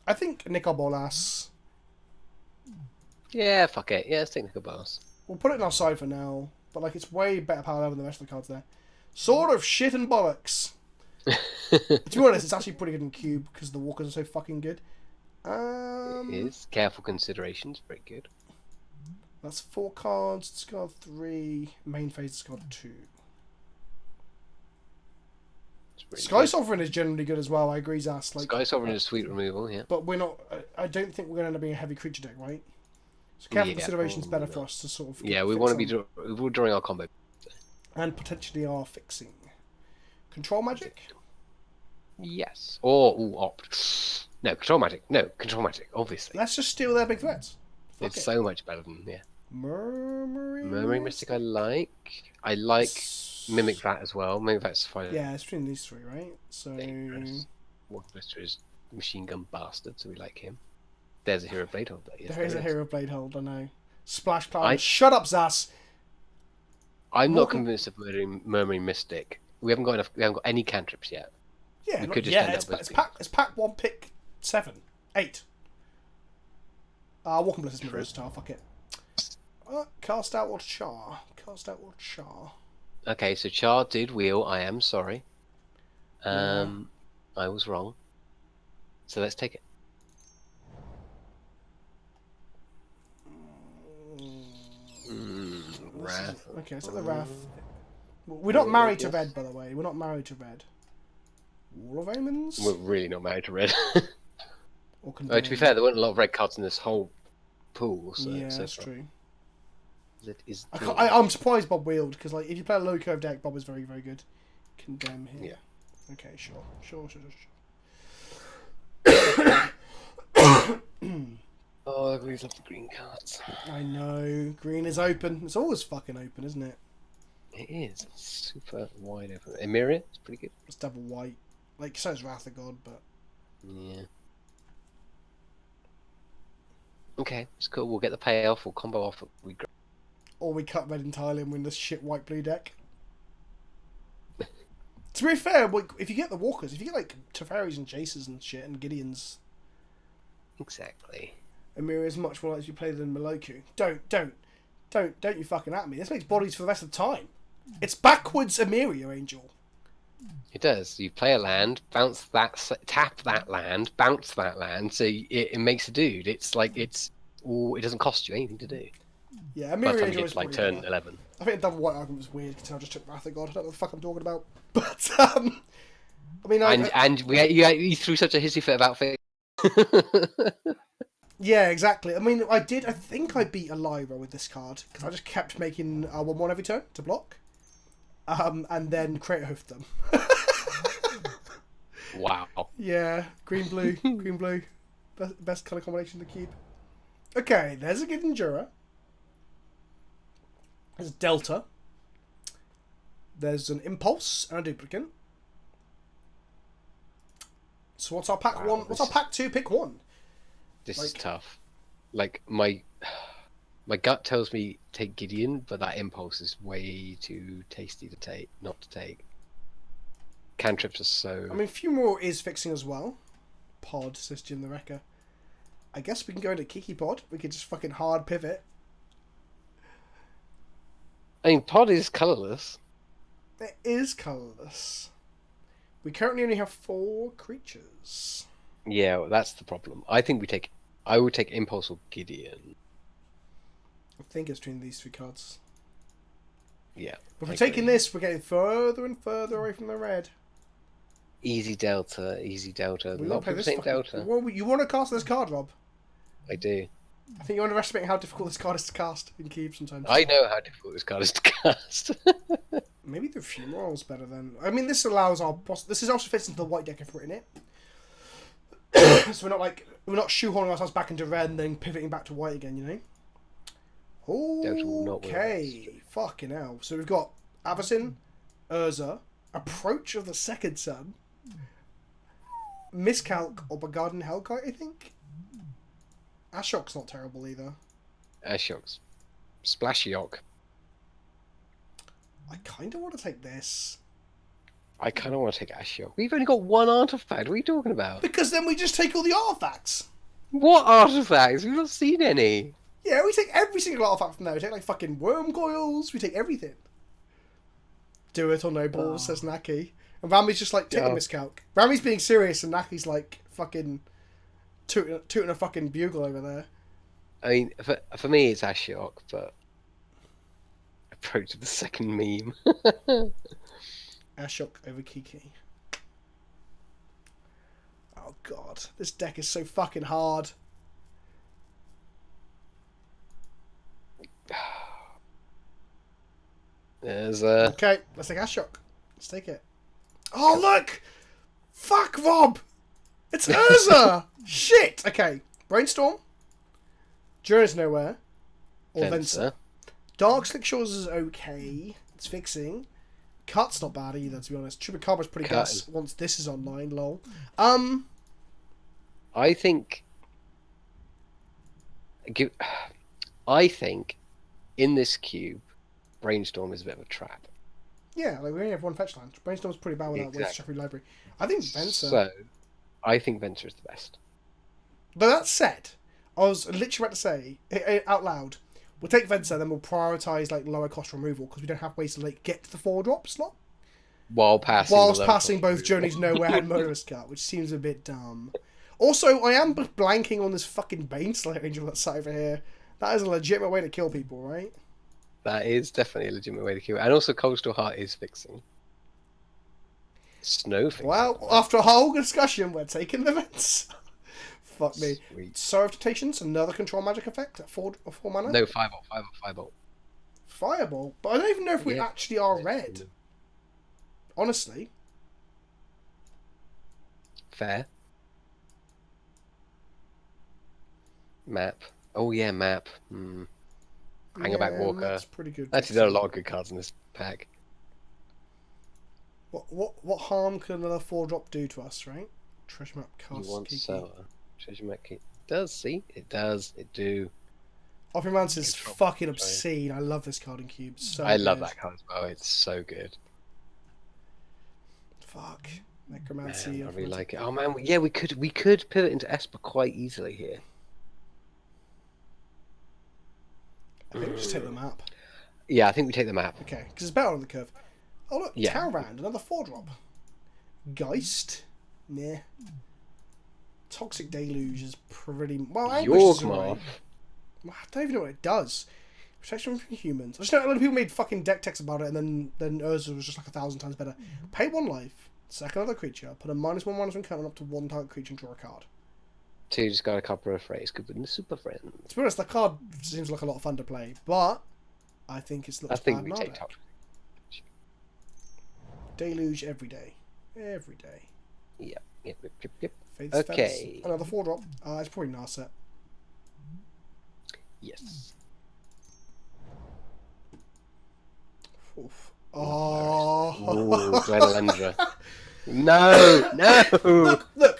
I think Nicol Bolas. Yeah, fuck it. Yeah, let's take Nicol Bolas. We'll put it in our side for now, but like it's way better power level than the rest of the cards there. Sword of shit and bollocks. To be honest, it's actually pretty good in Cube because the walkers are so fucking good. It is. Careful considerations, very good. That's 4 cards, discard 3, main phase discard 2. It's really Sky good. Sovereign is generally good as well, I agree, Zas. Like, Sky Sovereign is sweet removal, yeah. but we're not, I don't think we're going to end up being a heavy creature deck, right? So careful Yeah, consideration is better probably for not. us to sort of Yeah, we fix want to be on. we're drawing our combo. And potentially our fixing. Control magic? Yes. Or opt. No, control magic. No, control magic, obviously. Let's just steal their big threats. Fuck It's it. so much better than, yeah. Murmuring Mystic I like. I like Mimic Vat as well. Mimic Vat's fine. Yeah, it's between these 3, right? So Dangerous. Waterbuster is machine gun bastard, so we like him. There's a hero blade holder. Yes, there is a is. hero blade hold, I know. Splash Cloud. I- Shut up, Zas. I'm not Welcome- convinced of Murmuring Mystic. We haven't got enough. We haven't got any cantrips yet. Yeah, We not, could just yeah. end It's, up with it's the- pack 1, pick 7, 8. Walking Bliss is more True. versatile. Fuck it. Cast out or char. Cast out or char. Okay, so Char did wheel. I am sorry. Yeah. I was wrong. So let's take it. Wrath. Okay, so the Wrath. We're not married to red, by the way. We're not married to red. Wall of Omens? We're really not married to red. Or To be fair, there weren't a lot of red cards in this whole pool. So yeah, so that's far. true. I'm surprised Bob wheeled, because like if you play a low curve deck, Bob is very, very good. Condemn here. Yeah. Okay, sure. Oh, I really love the green cards. I know. Green is open. It's always fucking open, isn't it? It is. It's super wide open. Emiria, it's pretty good. It's double white. Like, so is Wrath of God, but... Yeah. Okay, it's cool. We'll get the payoff. We'll combo off. Or we cut red entirely and win this shit white-blue deck. To be fair, if you get the walkers, if you get like Teferis and Jaces and shit and Gideons... Exactly. Emiria is much more likely to play than Maloku. Don't you fucking at me. This makes bodies for the rest of the time. It's backwards Emiria, Angel. It does. You play a land, bounce that, tap that land, bounce that land, so it makes a dude. It's like it doesn't cost you anything to do. Yeah, By the Emiria time you Angel get is to like pretty turn good. 11. I think the double white argument was weird because I just took Wrath of God. I don't know what the fuck I'm talking about. But I mean, you threw such a hissy fit about fate. Yeah, exactly. I mean, I think I beat a Lyra with this card because I just kept making 1/1 every turn to block, and then create hoofed them. Wow. Yeah, green blue, green blue, best color combination in the cube. Okay, there's a good Endura. There's Delta. There's an Impulse and a Duplicate. So what's our pack one? What's our pack two? Pick one. This is tough. Like my gut tells me take Gideon, but that Impulse is way too tasty to take. Not to take. Cantrips are so. I mean, Fumor is fixing as well. Pod, says Jim the Wrecker. I guess we can go into Kiki Pod. We could just fucking hard pivot. I mean, Pod is colourless. It is colourless. We currently only have 4 creatures. Yeah, well, that's the problem. I would take Impulse or Gideon. I think it's between these 3 cards. Yeah. If we're taking this, we're getting further and further away from the red. Easy Delta, easy Delta. We A lot of people saying Delta. Well, you want to cast this card, Rob? I do. I think you're underestimating how difficult this card is to cast in Cube sometimes. I know how difficult this card is to cast. Maybe the Fumarol's better then. I mean, this allows our boss. This is also fits into the white deck if we're in it. So we're not shoehorning ourselves back into red and then pivoting back to white again, you know. Okay, fucking hell. So we've got Avacyn, Urza, Approach of the Second Sun, Miscalc or Begarden Hellkite, I think. Ashok's not terrible either. Ashok's Splashyok. I kind of want to take this. I kind of want to take Ashok. We've only got 1 artifact. What are you talking about? Because then we just take all the artifacts. What artifacts? We've not seen any. Yeah, we take every single artifact from there. We take like fucking worm coils. We take everything. Do it or no balls, says Naki. And Rami's just like, take a miscalc. Rami's being serious and Naki's like fucking tooting a fucking bugle over there. I mean, for me it's Ashok, but Approach of the Second meme. Ashok over Kiki. Oh god, this deck is so fucking hard. There's Okay, let's take Ashok. Let's take it. Oh look! Fuck Rob! It's Urza! Shit! Okay. Brainstorm. Journey's Nowhere. Or Venser. Dark Slick Shores is okay. It's fixing. Cut's not bad either, to be honest. Chupacabra's pretty good once this is online, lol. I think in this cube, Brainstorm is a bit of a trap. Yeah, like we only have 1 fetch land. Brainstorm's pretty bad without Waste Sheffield Library. I think Venser. So, I think Venser is the best. But that said, I was literally about to say out loud, we'll take Venser, then we'll prioritise like lower cost removal because we don't have ways to like get to the 4-drop slot. Whilst passing both Journeys Nowhere and Motorist Cut, which seems a bit dumb. Also, I am blanking on this fucking Baneslayer Angel that's sat over here. That is a legitimate way to kill people, right? That is definitely a legitimate way to kill it. And also Coastal Heart is fixing. Snow fixing. Well, after a whole discussion, we're taking the Venser. Fuck me. Sweet. Sorrow of Temptations, another control magic effect at 4 mana? No, 5-0. Fireball, but I don't even know if we Yeah. actually are red. Honestly. Fair. Map. Oh yeah, map. Hangerback Walker. That's pretty good. Actually, there are a lot of good cards in this pack. What harm can another 4-drop do to us, right? Treasure map You cast. want Kiki. Sower. Treasure map key. It does, see? It does. It do. Ophiomancer is Control. fucking obscene. I love this card in Cube. So I love good. that card as well. It's so good. Fuck. Necromancy. Man, I really Ophimancer. like it. Oh man, yeah, we could pivot into Esper quite easily here. I think we just take the map. Yeah, I think we take the map. Okay, because it's better on the curve. Oh look, Yeah. Talrand, another 4-drop. Geist. Nah. Toxic Deluge is pretty... Well, Anguish is alright. Yorgmoth. I don't even know what it does. Protection from humans. I just know a lot of people made fucking deck texts about it, and then Urza was just like 1,000 times better. Pay 1 life, sack another creature, put a -1/-1 counter up to 1 target creature and draw a card. Two just got a couple of phrase. Good with the super friends. To be honest, that card seems like a lot of fun to play, but I think it's I looks think bad we in our take deck. top. Deluge every day. Every day. Yep. Faith's Okay. Feathers, another 4-drop. It's probably Narset. Yes. Oof. Oh. Ooh, Glenalendra. No, no. Look.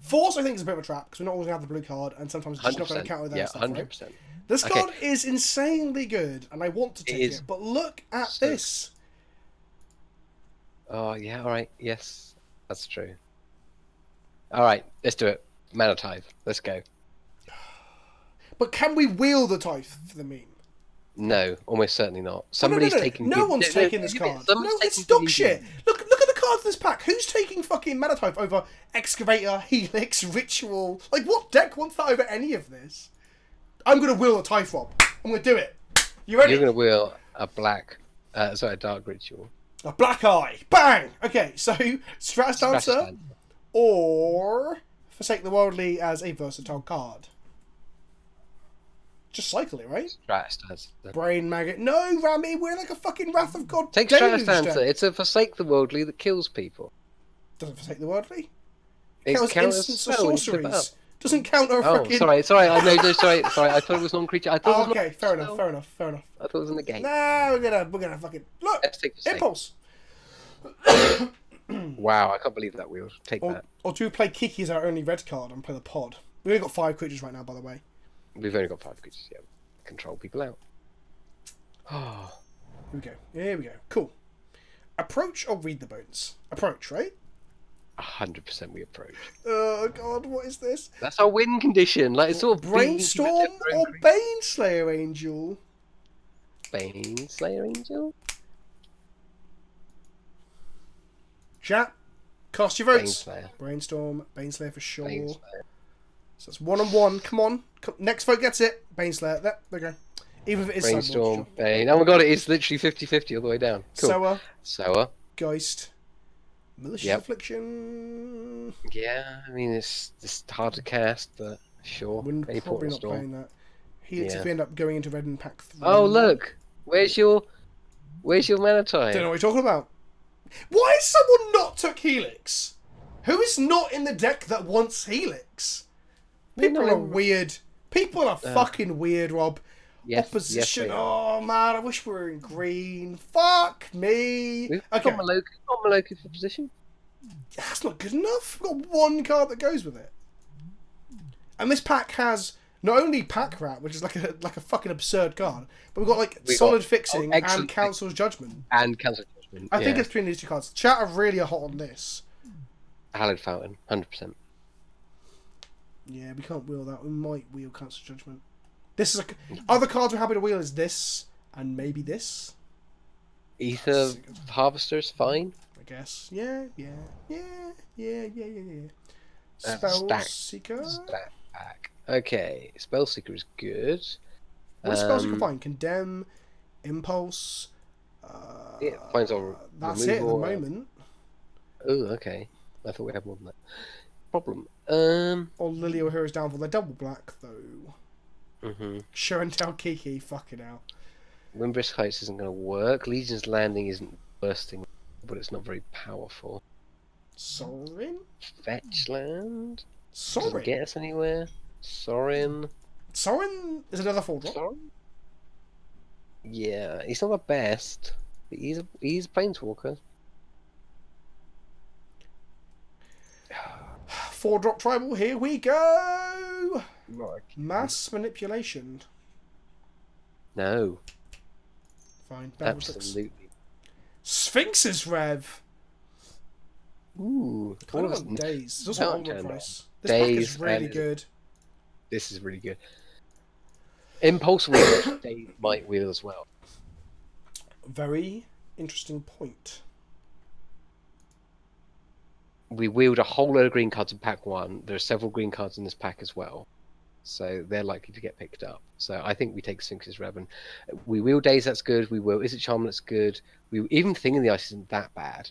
Force, I think, is a bit of a trap because we're not always going to have the blue card, and sometimes it's just not going to 100%. counter that Yeah, stuff, right? 100%. This Okay. card is insanely good, and I want to take is it, but look at so this. Oh yeah, all right. Yes, that's true. All right, let's do it. Mana Tithe. Let's go. But can we wheel the Tithe for the meme? No, almost certainly not. No, Somebody's no. taking. No one's taking this card. No, it's dog shit. Look at the cards in this pack. Who's taking fucking Mana Tithe over Excavator, Helix, Ritual? Like, what deck wants that over any of this? I'm gonna wheel a Tithe, Rob. I'm gonna do it. You ready? You're gonna wheel a a dark ritual. A Black Eye. Bang! Okay, so Stratus Dancer Stratus or Forsake the Worldly as a versatile card. Just cycle it, right? Stratus Dancer. Brain Maggot. No, Rami, we're like a fucking Wrath of God. Take deluge Stratus Dancer. deck. It's a forsake the worldly that kills people. Doesn't Forsake the Worldly. It Counts counts instants as or well when you flip it up. sorceries. Doesn't count a Oh, fucking... sorry. No, sorry. I thought it was non-creature. I thought Oh, it was okay, fair enough. I thought it was in the game. Nah, we're gonna fucking... Look! Let's take Forsake. Impulse! Wow, I can't believe that wheel. Take that. Or do we play Kiki as our only red card and play the pod? We've only got 5 creatures right now, by the way. We've only got 5 creatures. Yeah, control people out. Oh, Here we go. Cool. Approach or read the bones? Approach, right? 100% we approach. Oh god, what is this? That's our win condition. Like it's sort of Brainstorm or Baneslayer Angel? Bane Slayer Angel. Chat, cast your votes. Baneslayer. Brainstorm, Baneslayer for sure. Baneslayer. So it's 1 and 1. Come on. Next vote gets it. Baneslayer. There we go. Even if it is Brainstorm. sideboard, Bane. Oh my god, it is literally 50-50 all the way down. Cool. Sower. Geist. Malicious Yep. Affliction. Yeah, I mean it's hard to cast, but sure. We're Any probably Portal not Storm. playing that. Helix Yeah. if we end up going into red in pack 3. Oh look, where's your mana Tithe? Don't know what you're talking about. Why has someone not took Helix? Who is not in the deck that wants Helix? People are weird. People are fucking weird, Rob. Yes, Opposition. Yes, they are. Oh man, I wish we were in green. Fuck me. We've Okay, got Maloka for position. that's not good enough. We've got 1 card that goes with it. And this pack has not only Pack Rat, which is like a fucking absurd card, but we've got Solid Fixing and excellent Council's Judgment. And Council Judgment. I think it's between these 2 cards. Chat are really hot on this. Hallowed Fountain, 100%. Yeah, we can't wheel that. We might wheel Council's Judgment. This is other cards we're happy to wheel is this and maybe this. Ether Harvester's fine. I guess. Yeah. That's Spell stacked. Seeker. Stat pack. Okay, Spell Seeker is good. What spell Seeker find? Condemn, Impulse. It finds all That's it at the removal. moment. Oh, okay. I thought we had more than that. Problem. Or Lily or Hero's Downfall. They're double black though. Mm-hmm. Show and tell Kiki. Fucking hell. Windbrisk Heights isn't going to work. Legion's Landing isn't bursting, but it's not very powerful. Sorin? Fetchland? Doesn't Sorin? get us anywhere. Sorin? Sorin is another 4-drop. Sorin? Yeah, he's not the best, but he's a Planeswalker. 4-drop tribal, here we go! Right. Mass manipulation. No, Fine. absolutely. Sphinx's Rev. Ooh, Kind of what on days. There's Can't also turn on it price. This pack is Days really and- good. This is really good. Impulse Wheel, they might wheel as well. Very interesting point. We wheeled a whole load of green cards in pack 1. There are several green cards in this pack as well, so they're likely to get picked up. So I think we take Sphinx's Rev, and we wheel Days. That's good. We wheel Is It Charm? That's good. We even Thing in the Ice isn't that bad.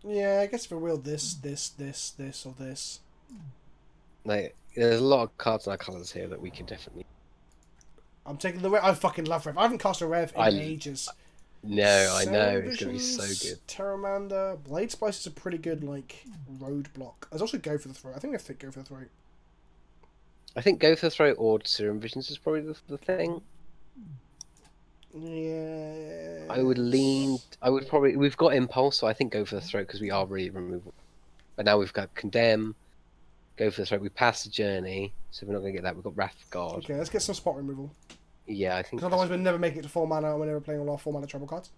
Yeah, I guess if we wheeled this, or this. Like, there's a lot of cards in our colours here that we can definitely. I'm taking the Rev. I fucking love Rev. I haven't cast a Rev in ages. No, I know it's gonna be so good. Terramander, Blade Splice is a pretty good like roadblock. There's also Go for the Throat. I think Go for the Throat. I think Go for the Throat or Serum Visions is probably the thing. Yeah. I would probably. We've got Impulse, so I think Go for the Throat because we are really removable. But now we've got Condemn, Go for the Throat. We passed the Journey, so we're not going to get that. We've got Wrath of God. Okay, let's get some spot removal. Yeah, I think. Because otherwise we'll never make it to 4 mana and we're never playing all our 4 mana trouble cards.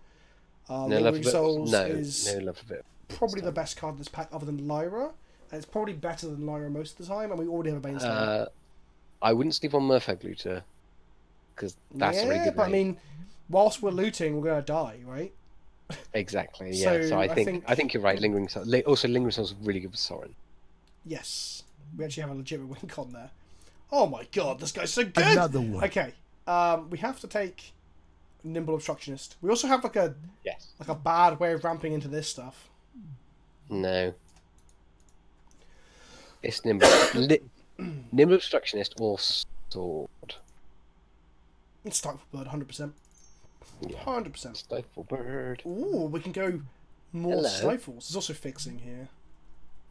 No Lingering love of it. Souls No, is no love of it. probably the best card in this pack other than Lyra. And it's probably better than Lyra most of the time, and we already have a Bainstorm. I wouldn't sleep on Murphag Looter because that's a really good. But I rate. mean, whilst we're looting, we're gonna die, right? Exactly. Yeah. So I think you're right. Lingering Souls. Also, Lingering Souls is really good for Sorin. Yes, we actually have a legitimate win con there. Oh my god, this guy's so good. Another one. Okay, we have to take Nimble Obstructionist. We also have like a bad way of ramping into this stuff. No. It's Nimble. Nimble Obstructionist or Sword. It's Stifle Bird, 100%. Yeah. 100%. Stifle Bird. Ooh, we can go more Hello. Stifles. There's also Fixing here.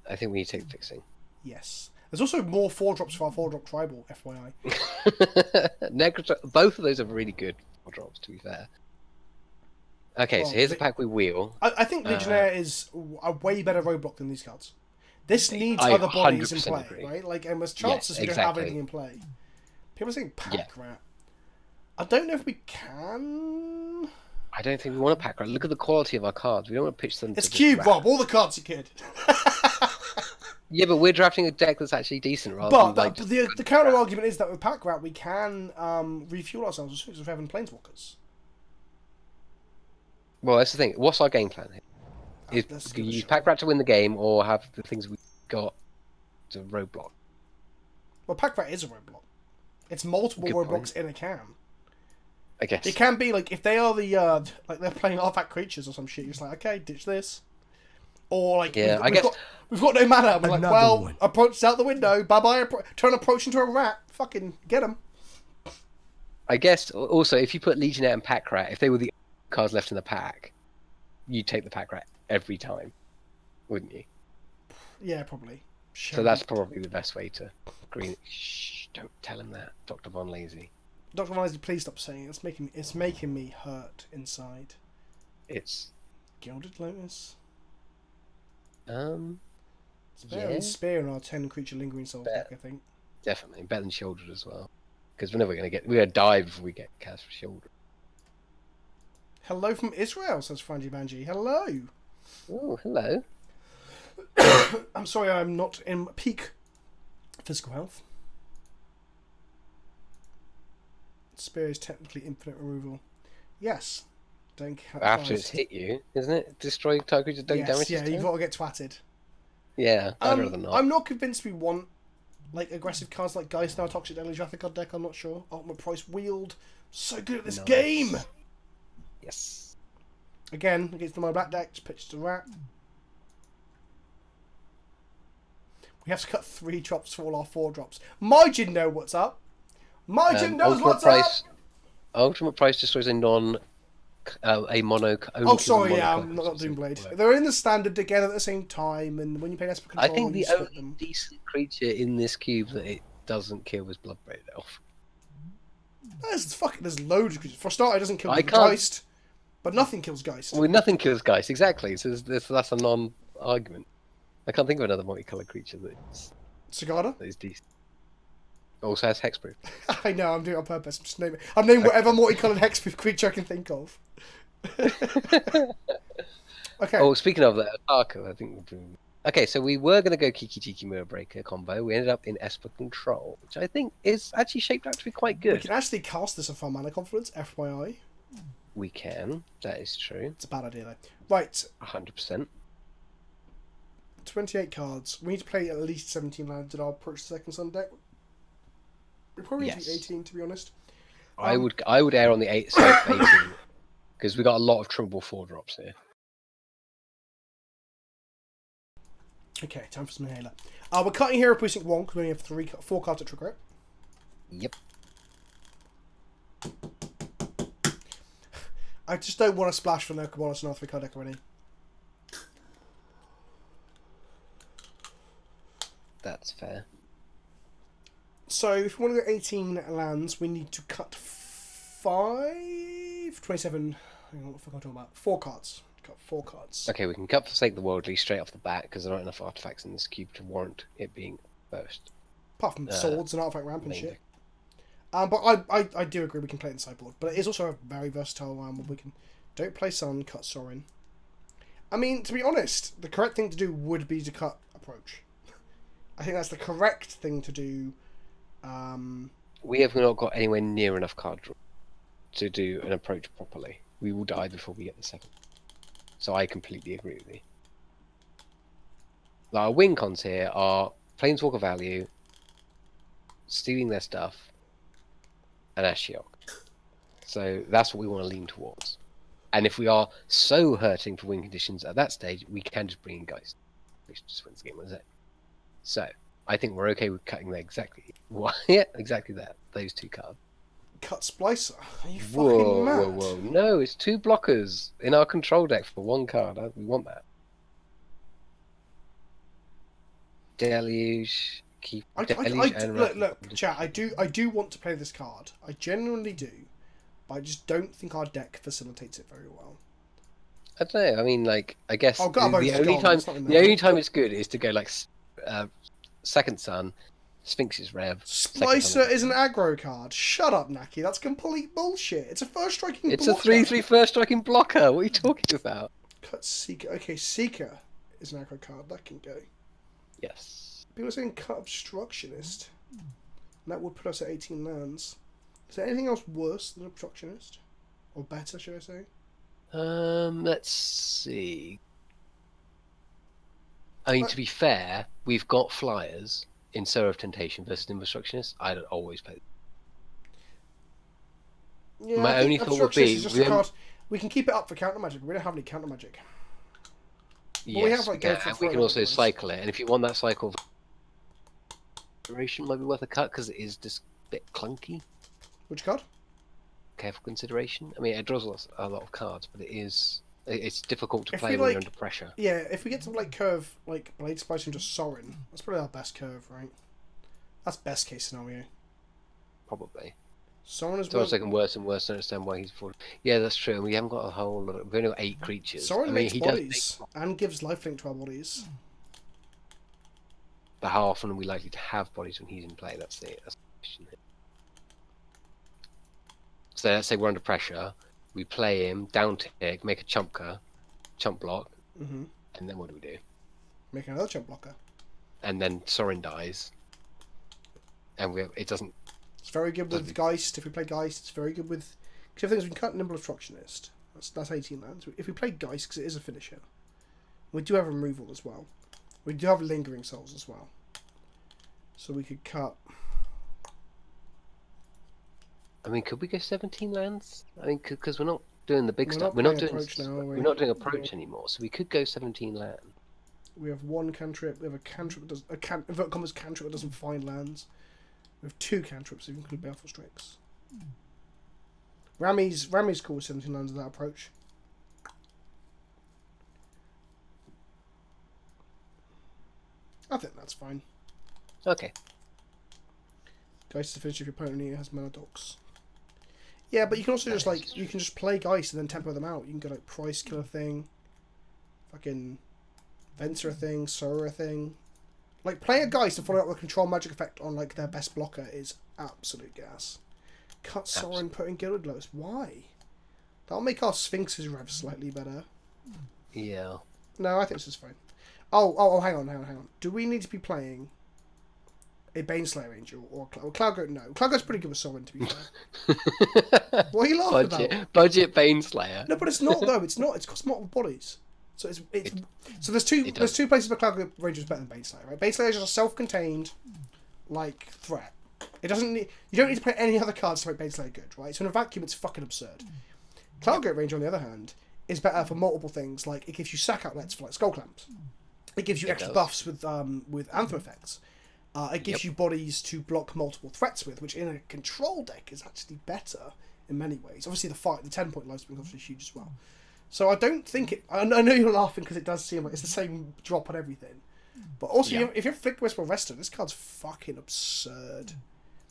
I think we need to take Fixing. Yes. There's also more 4-drops for our 4-drop tribal, FYI. Both of those are really good 4-drops, to be fair. Okay, Well, so here's a pack we wheel. I think Legionnaire is a way better roadblock than these cards. This needs I other bodies in 100% play, agree. right? Like, and with chances we don't have exactly. anything in play. People are saying Pack Rat. I don't know if we can. I don't think we want a pack rat. Look at the quality of our cards. We don't want to pitch them. It's to Cube, rat. Rob. All the cards you could. Yeah, but we're drafting a deck that's actually decent, rather But than like. the counter argument is that with Pack Rat we can refuel ourselves with Sphinx of Heaven Planeswalkers. Well, that's the thing. What's our game plan here? Let's Is give it a use shot. pack rat to win the game, or have the things we got to roadblock? Well, Pack Rat is a roadblock. It's multiple Good roadblocks point. in a can. I guess. It can be like if they are the like they're playing artifact creatures or some shit. You're just like, okay, ditch this. Or like, Yeah, I guess- we've got no mana. We're like, Another well, one. approach out the window. Bye bye. Try and approach into a rat. Fucking get him. I guess also if you put Legionnaire and pack rat, if they were the cards left in the pack, you'd take the pack rat every time, wouldn't you? Yeah, probably. Sure. So that's probably the best way to green. Shh! Don't tell him that, Dr. Von Lazy. Dr. Von Lazy, please stop saying it. It's making me hurt inside. It's Gilded Lotus. It's better yeah, than Spear in our 10 creature Lingering Souls deck, I think. definitely better than Shielded as well, because we're never we're gonna die before we get cast for Shielded. Hello from Israel, says Franji Banji. Hello. Oh, hello. I'm sorry, I'm not in peak physical health. Spear is technically infinite removal. Yes. Don't count. After it's hit you, isn't it? Destroy target creature, don't damage. Yeah, its you've turn? got to get twatted. Yeah, I'd rather not. I'm not convinced we want like aggressive cards like Geist now, Toxic Deluge Wrath of God deck. I'm not sure. Ultimate Price Wield, so good at this Nice. game. Yes. Again, against the Mono Black deck, just pitch to rat. We have to cut 3 drops for all our 4 drops. Margin know what's up. Margin knows Ultimate what's price. up. Ultimate Price destroys a mono. Oh, sorry, yeah, I'm not doing Blade. They're in the standard together at the same time, and when you play Esper I Control, think the you split only them. decent creature in this cube that it doesn't kill is Bloodbraid Elf. There's loads of creatures. For a start, it doesn't kill the I can't- Geist, but nothing kills Geist. Well, nothing kills Geist, exactly. So that's a non-argument. I can't think of another multicolored creature Cicada? that is decent. Also has hexproof. I know, I'm doing it on purpose. I'm naming whatever multicolored hexproof creature I can think of. Okay. Oh, speaking of that, Arco, I think we're doing... Okay, so we were going to go Kiki Jiki Mirror Breaker combo. We ended up in Esper Control, which I think is actually shaped out to be quite We good. can actually cast this on Far Mana Confluence, FYI. We can. That is true. It's a bad idea, though. Right. 100%. 28 cards. We need to play at least 17 lands in our Approach the Second Sun deck. We probably need to be 18, to be honest. I would err on the 18, because we got a lot of trouble 4-drops here. Okay, time for some inhaler. We're cutting Hero Precinct 1 because we only have 4 cards to trigger it. Yep. I just don't want to splash for no Kabbalah and R3 card deck already. That's fair. So, if we want to go 18 lands, we need to cut 27. Hang on, what the fuck am I talking about? 4 cards. Cut 4 cards. Okay, we can cut Forsake the Worldly straight off the bat because there aren't enough artifacts in this cube to warrant it being first. Apart from swords and artifact ramp and main shit. deck. But I do agree we can play it in sideboard. But it is also a very versatile where we can don't play Sun, cut Sorin. I mean, to be honest, the correct thing to do would be to cut Approach. I think that's the correct thing to do. We have not got anywhere near enough card draw to do an Approach properly. We will die before we get the second. So I completely agree with you. Our win cons here are Planeswalker value, stealing their stuff, and Ashiok. So that's what we want to lean towards. And if we are so hurting for win conditions at that stage, we can just bring in Geist, which just wins the game, is it? So I think we're okay with cutting that exactly. Yeah, exactly that. Those 2 cards. Cut Splicer. Are you fucking mad? Whoa. No, it's 2 blockers in our control deck for 1 card. We want that. Deluge. Keep Deluge and look, chat. I do want to play this card. I genuinely do, but I just don't think our deck facilitates it very well. I don't know. I mean, like, I guess Oh, the only time it's good is to go like Second Sun, Sphinx's Rev. Splicer is an aggro card. Shut up, Naki. That's complete bullshit. It's a first striking blocker. It's a 3/3 first striking blocker. What are you talking about? Cut Seeker. Okay, Seeker is an aggro card. That can go. Yes. People are saying cut Obstructionist. And that would put us at 18 lands. Is there anything else worse than Obstructionist? Or better, should I say? Let's see. I mean, to be fair, we've got flyers in Sower of Temptation versus Obstructionist. I'd always play. Yeah, My only thought would be we can keep it up for counter magic. We don't have any counter magic. Yes, we have, like, and we can also cycle it. And if you want that cycle, consideration might be worth a cut because it is just a bit clunky. Which card? Careful consideration. I mean, it draws a lot of cards, but it's difficult to If play we, when like, you're under pressure. Yeah, if we get to like curve like Blade Splice into Sorin, that's probably our best curve, right? That's best case scenario. Probably. Sorin is It's always getting worse and worse. I don't understand why he's falling. Yeah, that's true. And we haven't got a whole lot. We've only got 8 creatures. Sorin makes he bodies and gives lifelink to our bodies. But how often are we likely to have bodies when he's in play? That's the question here. So let's say we're under pressure. We play him, down tick, make a chump block, Mm-hmm. and then what do we do? Make another chump blocker. And then Sorin dies, and it doesn't. It's very good with Geist. If we play Geist, it's very good with. Because the thing is, we can cut Nimble Obstructionist. That's 18 lands. If we play Geist, because it is a finisher, we do have removal as well. We do have Lingering Souls as well. So we could cut. I mean, could we go 17 lands? I mean, because we're not doing the big We're stuff. not We're not playing doing. Approach now, are we? We're not doing approach anymore, so we could go 17 land. We have one cantrip. We have a cantrip that does inverted commas cantrip that doesn't find lands. We have 2 cantrips if you include Baleful Strix. Rami's cool with 17 lands of that approach. I think that's fine. Okay. Geist is finished if your opponent has mana dogs. Yeah, but you can also just like you can just play Geist and then tempo them out. You can go like Price Killer thing, fucking Venser a thing, Sora a thing. Like playing a Geist and following up with a control magic effect on like their best blocker is absolute gas. Cut Sora and put in Gilded Lotus. Why? That'll make our Sphinx's rev slightly better. Yeah. No, I think this is fine. Oh, hang on. Do we need to be playing a Baneslayer Angel or Cloud Goat? No. Cloud Goat's pretty good with Sorin, to be fair. What are you laughing about? Budget Baneslayer. No, but it's not, though. It's not. It's got multiple bodies. So so there's two places where Cloud Goat Ranger is better than Baneslayer, right? Baneslayer is just a self-contained, like, threat. It doesn't need... You don't need to play any other cards to make Baneslayer good, right? So in a vacuum, it's fucking absurd. Cloud Goat Ranger, on the other hand, is better for multiple things. Like, it gives you sack outlets for, like, Skull Clamps. It gives you extra buffs with Anthem effects. It gives you bodies to block multiple threats with, which in a control deck is actually better in many ways. Obviously, the 10-point life spring is obviously huge as well. So I don't think it... I know you're laughing because it does seem like it's the same drop on everything. But also, if you're Thick Whisper Resto, this card's fucking absurd.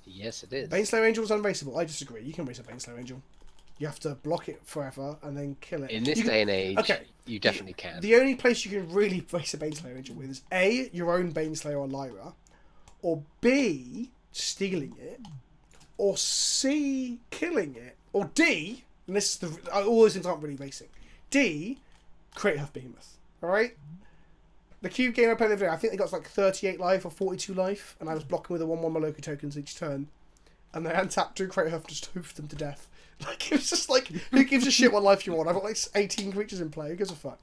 Yes, it is. Baneslayer Angel is unraceable. I disagree. You can race a Baneslayer Angel. You have to block it forever and then kill it. In this day and age, you definitely can. The only place you can really race a Baneslayer Angel with is A, your own Baneslayer or Lyra, or B, stealing it, or C, killing it, or D, and this is all those things aren't really racing. D, create Huff Behemoth. Alright? The Cube game I played the other day, I think they got like 38 life or 42 life, and I was blocking with a 1/1 Maloku tokens each turn. And they untapped to create Huff and just hoofed them to death. Like, it was just like, who gives a shit what life you want? I've got like 18 creatures in play, who gives a fuck?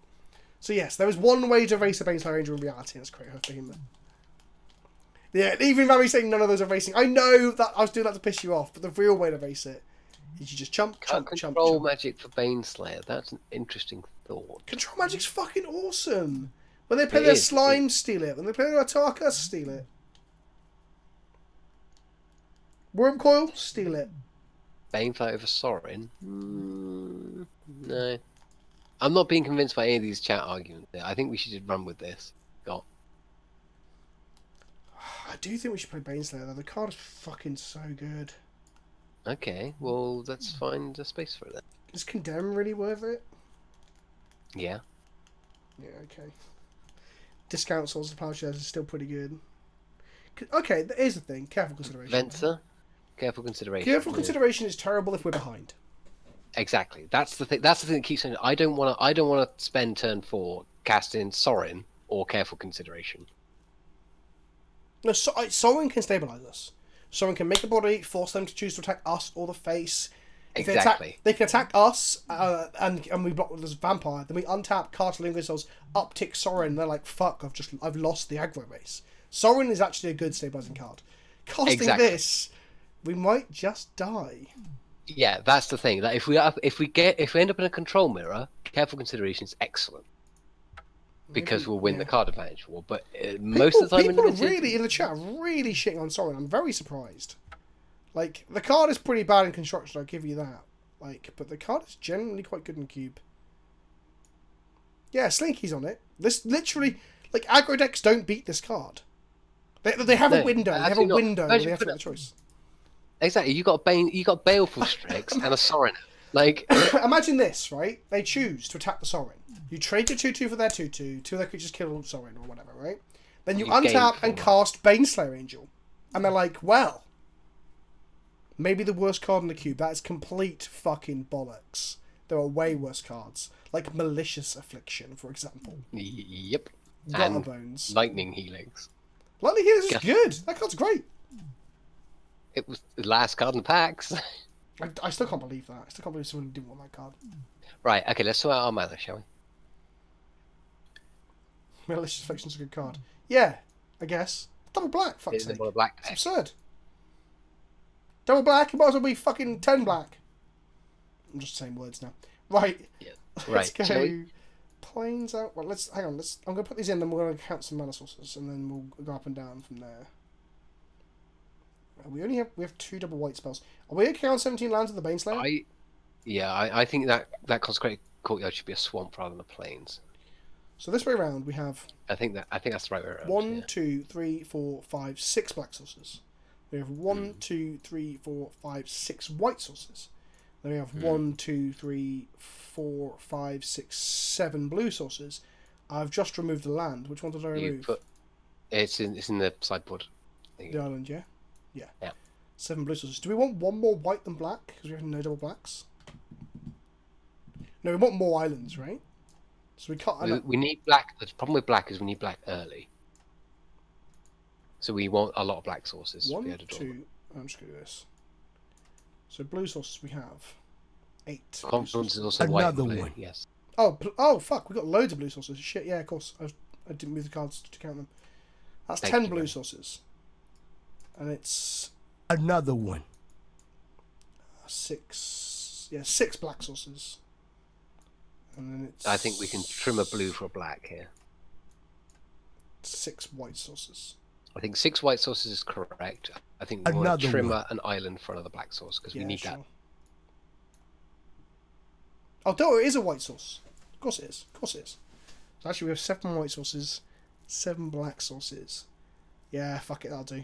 So yes, there was one way to race a Baneslayer Angel in reality, and that's create Huff Behemoth. Yeah, even Rami saying none of those are racing. I know that I was doing that to piss you off, but the real way to race it is you just chump. Control magic for Baneslayer. That's an interesting thought. Control magic's fucking awesome. When they play their slime, steal it. When they play their Ataka, steal it. Worm Coil, steal it. Banefight over Sorin? No. I'm not being convinced by any of these chat arguments. I think we should just run with this. Go. I do think we should play Baneslayer though. The card is fucking so good. Okay, well, let's find a space for it then. Is Condemn really worth it? Yeah. Yeah, okay. Discount Souls of Plowshares is still pretty good. Okay, there is a thing. Careful consideration. Venser? Careful consideration. Careful consideration is terrible if we're behind. Exactly. That's the thing. That's the thing that keeps saying I don't want to spend turn 4 casting Sorin or careful consideration. No, Sorin can stabilize us. Sorin can make a body, force them to choose to attack us or the face. Exactly. They can attack us, and we block with this vampire. Then we untap, cast Lingering Souls, uptick Sorin. They're like, fuck! I've lost the aggro race. Sorin is actually a good stabilizing card. Casting this, we might just die. Yeah, that's the thing. That if we end up in a control mirror, careful consideration is excellent because we'll win the card advantage war. But most of the time, people are really in the chat really shitting on Sorin. I'm very surprised. Like, the card is pretty bad in construction, I'll give you that. Like, but the card is generally quite good in Cube. Yeah, Slinky's on it. This literally, like, aggro decks don't beat this card. They have a window. They have a window where they have to make a choice. Exactly. You got Baleful Strix and a Sorin. Like, imagine this, right? They choose to attack the Sorin. You trade your 2/2 for their 2/2. Two of their creatures kill Sorin or whatever, right? Then you untap and cast Baneslayer Angel, and they're like, well. Maybe the worst card in the Cube. That is complete fucking bollocks. There are way worse cards. Like Malicious Affliction, for example. Yep. Gutter Bones. Lightning Helix. Lightning Helix is good. That card's great. It was the last card in the packs. I still can't believe that. I still can't believe someone didn't want that card. Right, okay, let's sort out our mana, shall we? Malicious Affliction's a good card. Yeah, I guess. Double black, fuck's sake. It's absurd. Double black, it might as well be fucking 10 black. I'm just saying words now. Right. Yeah. Let's go. Planes out. Well, hang on. I'm going to put these in, then we're going to count some mana sources, and then we'll go up and down from there. We have 2 double white spells. Are we okay on 17 lands with the Baneslayer? Yeah, I think that consecrated courtyard should be a swamp rather than the plains. So this way around, we have I think that's the right way around. 1, 2, 3, 4, 5, 6 black saucers. We have 1, 2, 3, 4, 5, 6 white saucers. Then we have 1, 2, 3, 4, 5, 6, 7 blue saucers. I've just removed the land. Which one did I remove? It's in the sideboard. The island, yeah? Yeah. Yeah. 7 blue saucers. Do we want one more white than black? Because we have no double blacks. No, we want more islands, right? So we can't... We need black. The problem with black is we need black early. So we want a lot of black sauces. 1, to be able to 2... I'm just going to do this. So blue sauces we have 8. Confluence is also white and Another blue. one. Yes. Oh, fuck. We got loads of blue sauces. Shit, yeah, of course. I didn't move the cards to count them. That's Thank 10 you, blue man. sauces. And it's... Another one. 6... Yeah, 6 black sauces. And then it's... I think we can trim a blue for a black here. 6 white sauces. I think 6 white sauces is correct. I think we want Another to trim one. an island for another black sauce because we need that. Oh, no, it is a white sauce. Of course it is. Of course it is. So actually we have 7 white sauces, 7 black sauces. Yeah, fuck it, that'll do.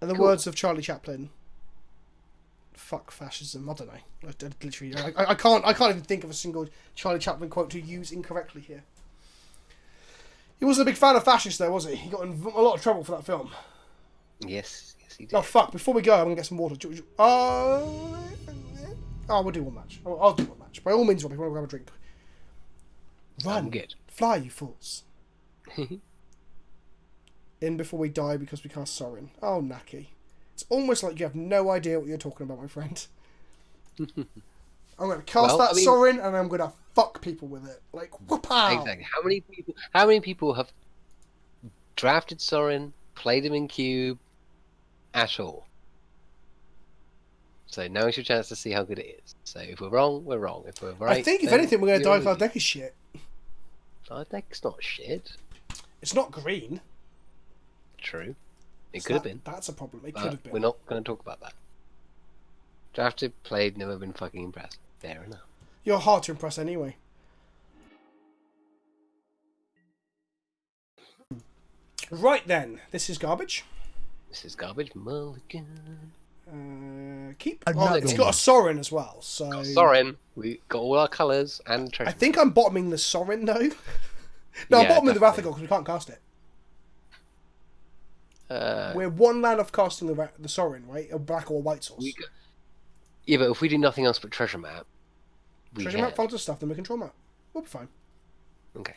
In the Cool. words of Charlie Chaplin, fuck fascism. I don't know. Literally, I can't even think of a single Charlie Chaplin quote to use incorrectly here. He wasn't a big fan of fascists, though, was he? He got in a lot of trouble for that film. Yes, he did. Oh, fuck. Before we go, I'm going to get some water. Oh, we'll do one match. I'll do one match. By all means, Rob, if you want to grab a drink. Run. I'm good. Fly, you fools. In before we die because we cast Sorin. Oh, Naki. It's almost like you have no idea what you're talking about, my friend. I'm going to cast Sorin and I'm going to fuck people with it. Like, whoop-pow! Exactly. How many people have drafted Sorin, played him in Cube, at all? So now's your chance to see how good it is. So if we're wrong, we're wrong. If we're right, I think, if then anything, we're going to die you're if our losing. deck is shit. Our deck's not shit. It's not green. True. It So could have been. That's a problem. It But could have been. we're not going to talk about that. Drafted, played, never been fucking impressed. Fair enough. You're hard to impress anyway. Right then, this is garbage. This is garbage. Mulligan. Keep. Another It's got a one. Sorin as well, so. Sorin. We got all our colours and treasure. I think I'm bottoming the Sorin though. No, I'm Yeah, bottoming the definitely. Rathagol because we can't cast it. Uh, We're one land off casting the Sorin, right? A black or a white source. yeah, but if we do nothing else but treasure map, we Treasure can. map, Phantom stuff, then we control map. We'll be fine. Okay.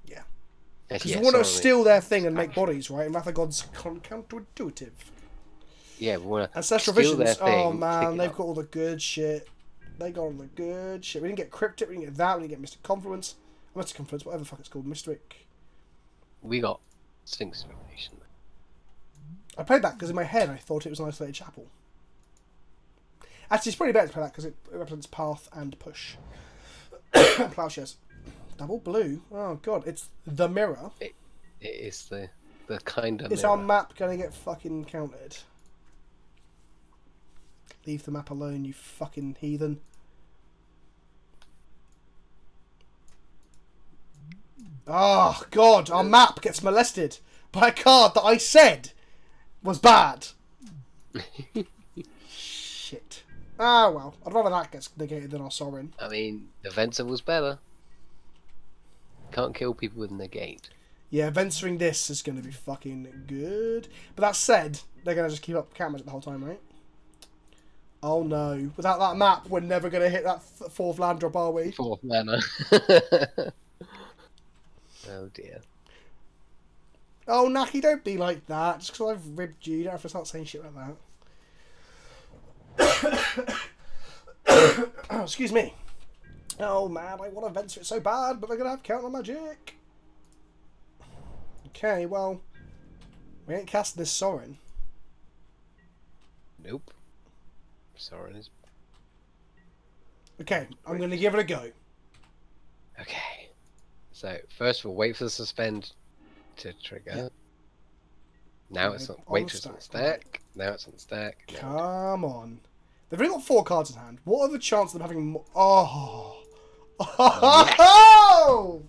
Yeah. Yes, Because yeah, we want to Sorin steal is- their thing and make bodies, right? And Rathagod's counterintuitive. Yeah, we want to Ancestral steal their Visions. thing. Oh pick man, it they've up. got all the good shit. They got all the good shit. We didn't get Cryptic, we didn't get that, we didn't get Mystic Confluence. Mystic Confluence, whatever the fuck it's called. Mystic. We got Sphinx Revelation. I played that because in my head I thought it was an isolated chapel. Actually, it's probably better to play that because it represents path and push. Plowshares. Double blue. Oh god, it's the mirror. It is the kind of. Is our map going to get fucking counted? Leave the map alone, you fucking heathen. Oh god, our map gets molested by a card that I said was bad. Shit. Ah well, I'd rather that gets negated than our Sorin. I mean, Defensive was better. Can't kill people with negate. Yeah, venturing this is going to be fucking good. But that said, they're going to just keep up cameras the whole time, right? Oh no. Without that map, we're never going to hit that fourth land drop, are we? Fourth mana. Oh dear. Oh, Naki, don't be like that. Just because I've ribbed you, you don't have to start saying shit like that. Oh, excuse me. Oh man, I want to venture it so bad, but they're going to have counter magic. Okay, well, we ain't casting this Sorin. Nope. Sorin is. Okay, I'm going to give it a go. Okay. So first of all, wait for the suspend to trigger. Yeah. Now it's Yeah, on. on Wait till it's on stack. stack. Now it's on stack. Now Come on. They've only got 4 cards in hand. What are the chances of them having more? Oh! Oh!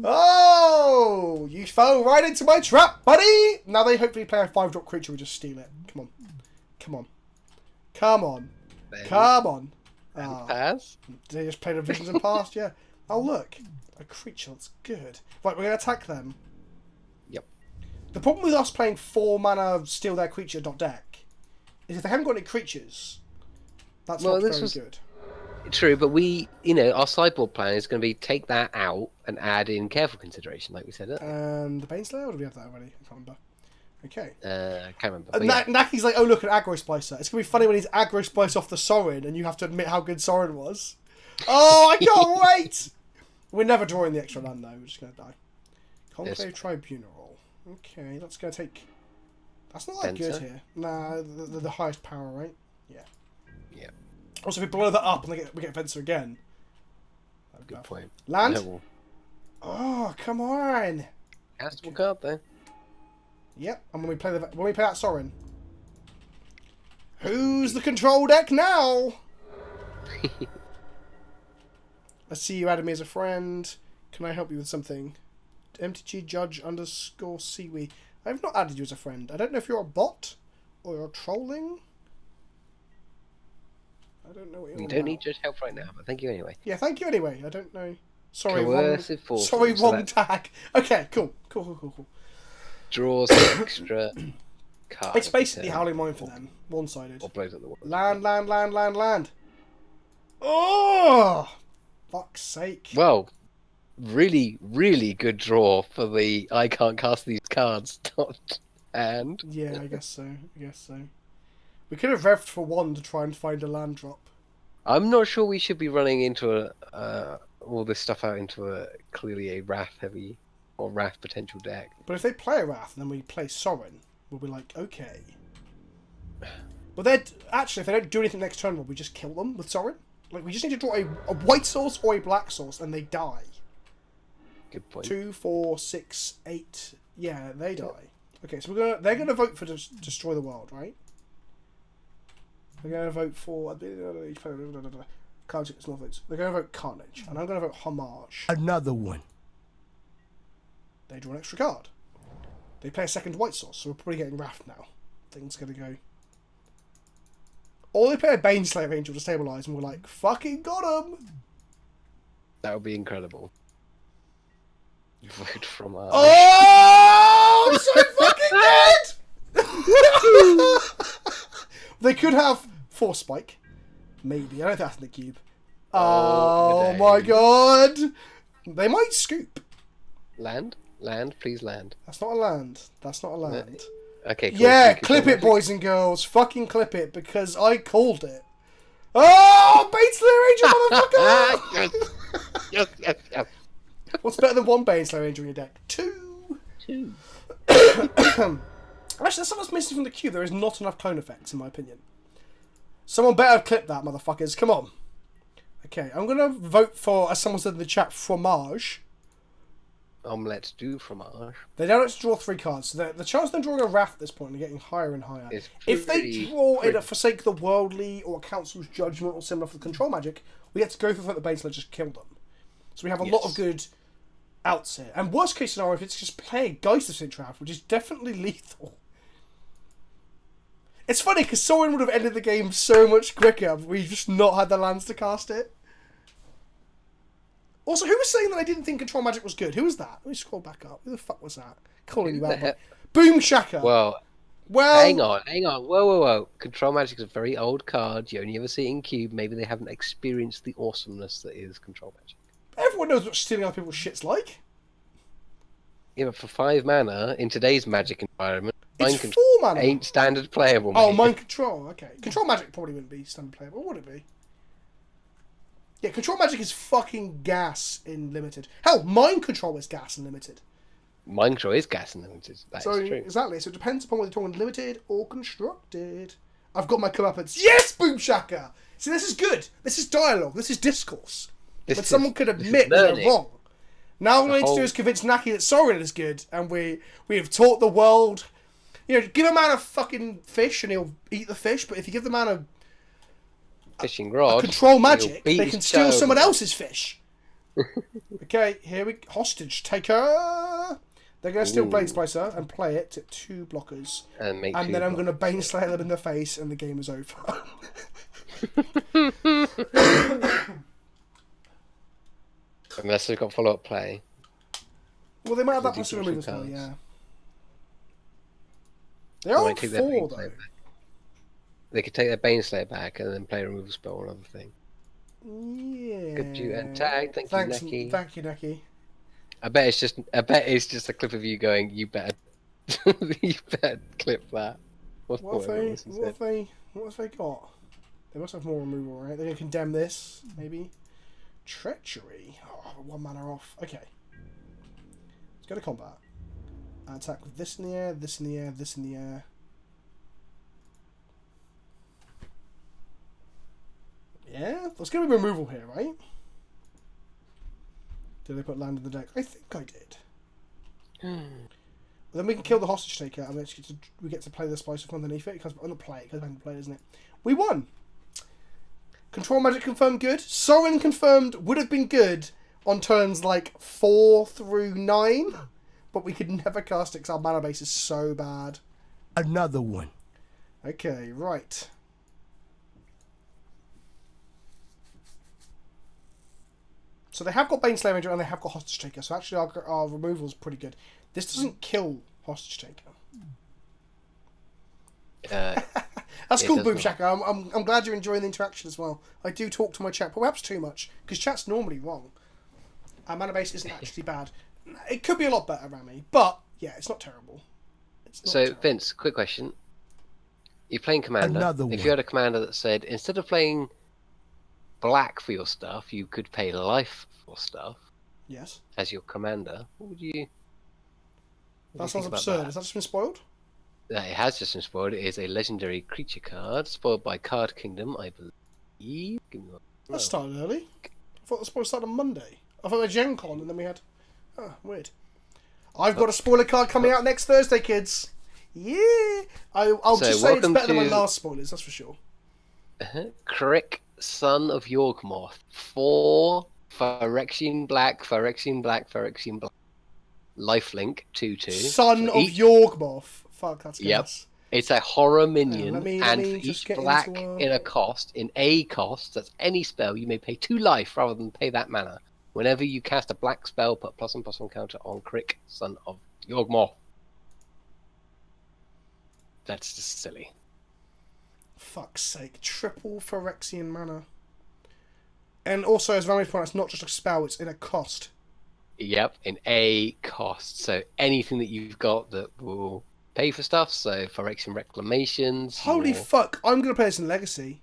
Oh! You fell right into my trap, buddy! Now they hopefully play a 5-drop creature and just steal it. Come on. Come on. Come on. Come on. Pass? They just played a Visions and Past, yeah. Oh, look. A creature, that's good. Right, we're going to attack them. Yep. The problem with us playing 4 mana steal their creature dot deck is if they haven't got any creatures, that's not very good. True, but we, our sideboard plan is going to be take that out and add in careful consideration, like we said earlier. And the Baneslayer, or do we have that already? I can't remember. Okay. Can't remember. Naki's like, oh look, an aggro splicer. It's going to be funny when he's aggro splice off the Sorin and you have to admit how good Sorin was. Oh, I can't wait! We're never drawing the extra land though, we're just going to die. Conclave Tribunal. Okay, that's going to take... That's not that good here. Nah, the highest power, right? Yeah. Yeah. Also, if we blow that up and we get Fencer again. Good point. Land? No, Oh, come on! castable card there. Yep, and when we play that Sorin. Who's the control deck now? I see you added me as a friend. Can I help you with something? MTG Judge _ Seaweed. I have not added you as a friend. I don't know if you're a bot or you're trolling. I don't know what you're You don't need Judge help right now, but thank you anyway. Yeah, thank you anyway. I don't know. Sorry, Coercive force. Sorry, wrong tag. Okay, cool. Draws extra cards. It's basically Howling Mine for them. One-sided. Or blows up the wall. Land. Oh! Fuck's sake. Well, really, really good draw for the I can't cast these cards dot and. Yeah, I guess so. We could have revved for 1 to try and find a land drop. I'm not sure we should be running into all this stuff out into clearly a Wrath heavy or Wrath potential deck. But if they play a Wrath and then we play Sorin, we'll be like, okay. But they'd actually, if they don't do anything next turn, will we just kill them with Sorin? Like, we just need to draw a white source or a black source and they die. Good point. 2, 4, 6, 8. Yeah, they die. Okay, so they're gonna vote for destroy the world, right? They're gonna vote for Carnage. It's not votes. They're gonna vote Carnage, and I'm gonna vote Homage. Another one. They draw an extra card. They play a second white source, so we're probably getting Wrath now. Things gonna go. Or they play a Baneslayer Angel to stabilize, and we're like, fucking got him. That would be incredible. Vote from our... Oh, so fucking good! They could have Force Spike. Maybe. I don't think that's in the cube. Oh my god! They might scoop. Land? Land? Please land. That's not a land. That's not a land. Okay, cool. Yeah, clip it, boys and girls. Fucking clip it, because I called it. Oh, Baneslayer Angel, motherfucker! Yes. What's better than 1 Baneslayer Angel in your deck? 2. Actually, that's something missing from the cube. There is not enough clone effects, in my opinion. Someone better clip that, motherfuckers. Come on. Okay, I'm going to vote for, as someone said in the chat, Fromage. Let's do Fromage. They don't have to draw 3 cards, so the chance of them drawing a Wrath at this point and getting higher and higher. If they draw it at Forsake the Worldly or Council's Judgment or similar for the control magic, we get to go for the base and just kill them. So we have a lot of good outs here. And worst case scenario, if it's just play a Geist of Sintrath, which is definitely lethal. It's funny because Sorin would have ended the game so much quicker, but we've just not had the lands to cast it. Also, who was saying that I didn't think Control Magic was good? Who was that? Let me scroll back up. Who the fuck was that? Calling you out. Boom Shaka. Well, hang on. Whoa. Control Magic is a very old card. You only ever see it in Cube. Maybe they haven't experienced the awesomeness that is Control Magic. Everyone knows what stealing other people's shit's like. Yeah, but for 5 mana, in today's Magic environment, It's 4 mana. Ain't standard playable. Oh, Mind Control. Okay. Control Magic probably wouldn't be standard playable. Would it be? Yeah, Control Magic is fucking gas in Limited. Hell, Mind Control is gas in Limited. Mind Control is gas and limited. That is true. Exactly. So it depends upon whether you're talking Limited or Constructed. I've got my comeuppance. Yes, Boom Shaka! See, this is good. This is dialogue. This is discourse. But someone could admit that they're wrong. Now all we need to do is convince Naki that Sorin is good, and we have taught the world. You know, give a man a fucking fish and he'll eat the fish, but if you give the man fishing rod. Control you'll magic. beat They his can steal child someone with it. else's fish. Okay, here we hostage taker. They're going to steal Blade Splicer and play it to 2 blockers. And make And two then I'm going to blocks. Baneslayer them in the face and the game is over. Unless they've got follow-up play. Well, they might have that They do plus 2 get remove as two well, cards. yeah. They're all might take their 4 Baneslayer though. back. They could take their Baneslayer back and then play a removal spell or another thing. Yeah. Good you and tag. Thanks, you, Neki. thank you, Neki. I bet it's just a clip of you going, you better you better clip that. What have they got? They must have more removal, right? They're going to condemn this, maybe. Treachery. Oh, 1 mana off. Okay. Let's go to combat. And attack with this in the air, this in the air, this in the air. Yeah, there's going to be removal here, right? Did they put land in the deck? I think I did. Then we can kill the hostage taker, and we get to play the Spice from underneath it. It comes on the play, it comes back into play, isn't it? We won! Control magic confirmed good. Sorin confirmed would have been good on turns like 4 through 9, but we could never cast it because our mana base is so bad. Another one. Okay, right. So they have got Baneslayer Ranger and they have got Hostage Taker, so actually our removal is pretty good. This doesn't kill Hostage Taker. That's cool, Boom Shaka. I'm glad you're enjoying the interaction as well. I do talk to my chat, perhaps too much, because chat's normally wrong. Our mana base isn't actually bad. It could be a lot better, Rami, but yeah, it's not terrible. It's not terrible. Vince, quick question. You're playing Commander. Another If one. you had a Commander that said, instead of playing black for your stuff, you could pay life for stuff Yes. as your Commander, what would you... That sounds absurd. Has that just been spoiled? It has just been spoiled. It is a legendary creature card, spoiled by Card Kingdom, I believe. Give me one. That started early. I thought the spoiler started on Monday. I thought it was Gen Con and then we had... Oh, weird. I've got a spoiler card coming out next Thursday, kids. Yeah! I'll So, just say it's welcome better than my to- last spoilers, that's for sure. Crick, Son of Yorgmoth. 4 Phyrexian black, Phyrexian black, Phyrexian black. Lifelink, 2/2. Son So of each- Yorgmoth. Fuck, that's good. Yep. It's a horror minion, let me and for just each get black into, in a cost, that's any spell, you may pay 2 life rather than pay that mana. Whenever you cast a black spell, put +1/+1 counter on Crick, Son of Yorgmoth. That's just silly. Fuck's sake. Triple Phyrexian mana. And also, as Rami's point, it's not just a spell, it's in a cost. Yep, in a cost. So anything that you've got that will pay for stuff, so Phyrexian Reclamations. Holy your- fuck, I'm going to play this in Legacy.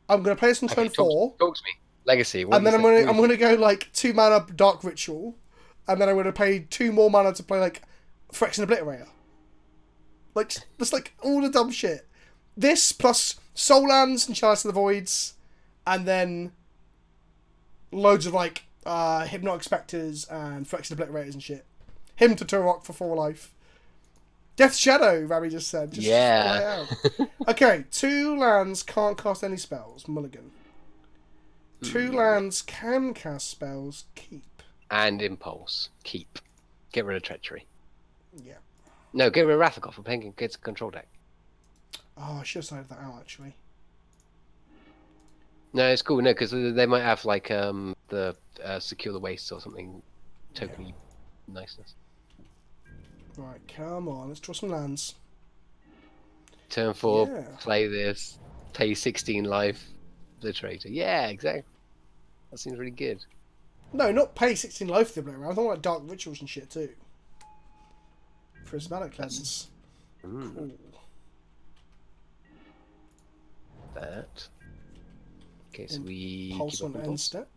I'm going to play this in turn Okay, 4. Talk to me. Legacy. what And do then you I'm think? gonna go like 2 mana Dark Ritual, and then I'm gonna pay 2 more mana to play like Phyrexian Obliterator. Like that's like all the dumb shit. This plus Soul Lands and Chalice of the Voids, and then loads of like Hypnotic Spectres and Phyrexian Obliterators and shit. Him to Turok for 4 life. Death Shadow, Rami just said. Just Yeah. fly out. Okay, 2 lands can't cast any spells. Mulligan. 2 lands can cast spells. Keep. And Impulse. Keep. Get rid of Treachery. Yeah. No, get rid of Rathakoff. We're playing against a control deck. Oh, I should have started that out actually. No, it's cool. No, because they might have like the Secure the Wastes or something. Tokeny niceness. Right, come on. Let's draw some lands. Turn 4, Yeah. play this, pay 16 life, Obliterator. Yeah, exactly. That seems really good. No, not pay 16 life for the Obliterator. I'm talking about Dark Rituals and shit too. Prismatic Cleanse. Cool. That. Okay, so we Pulse keep on up end Impulse. step.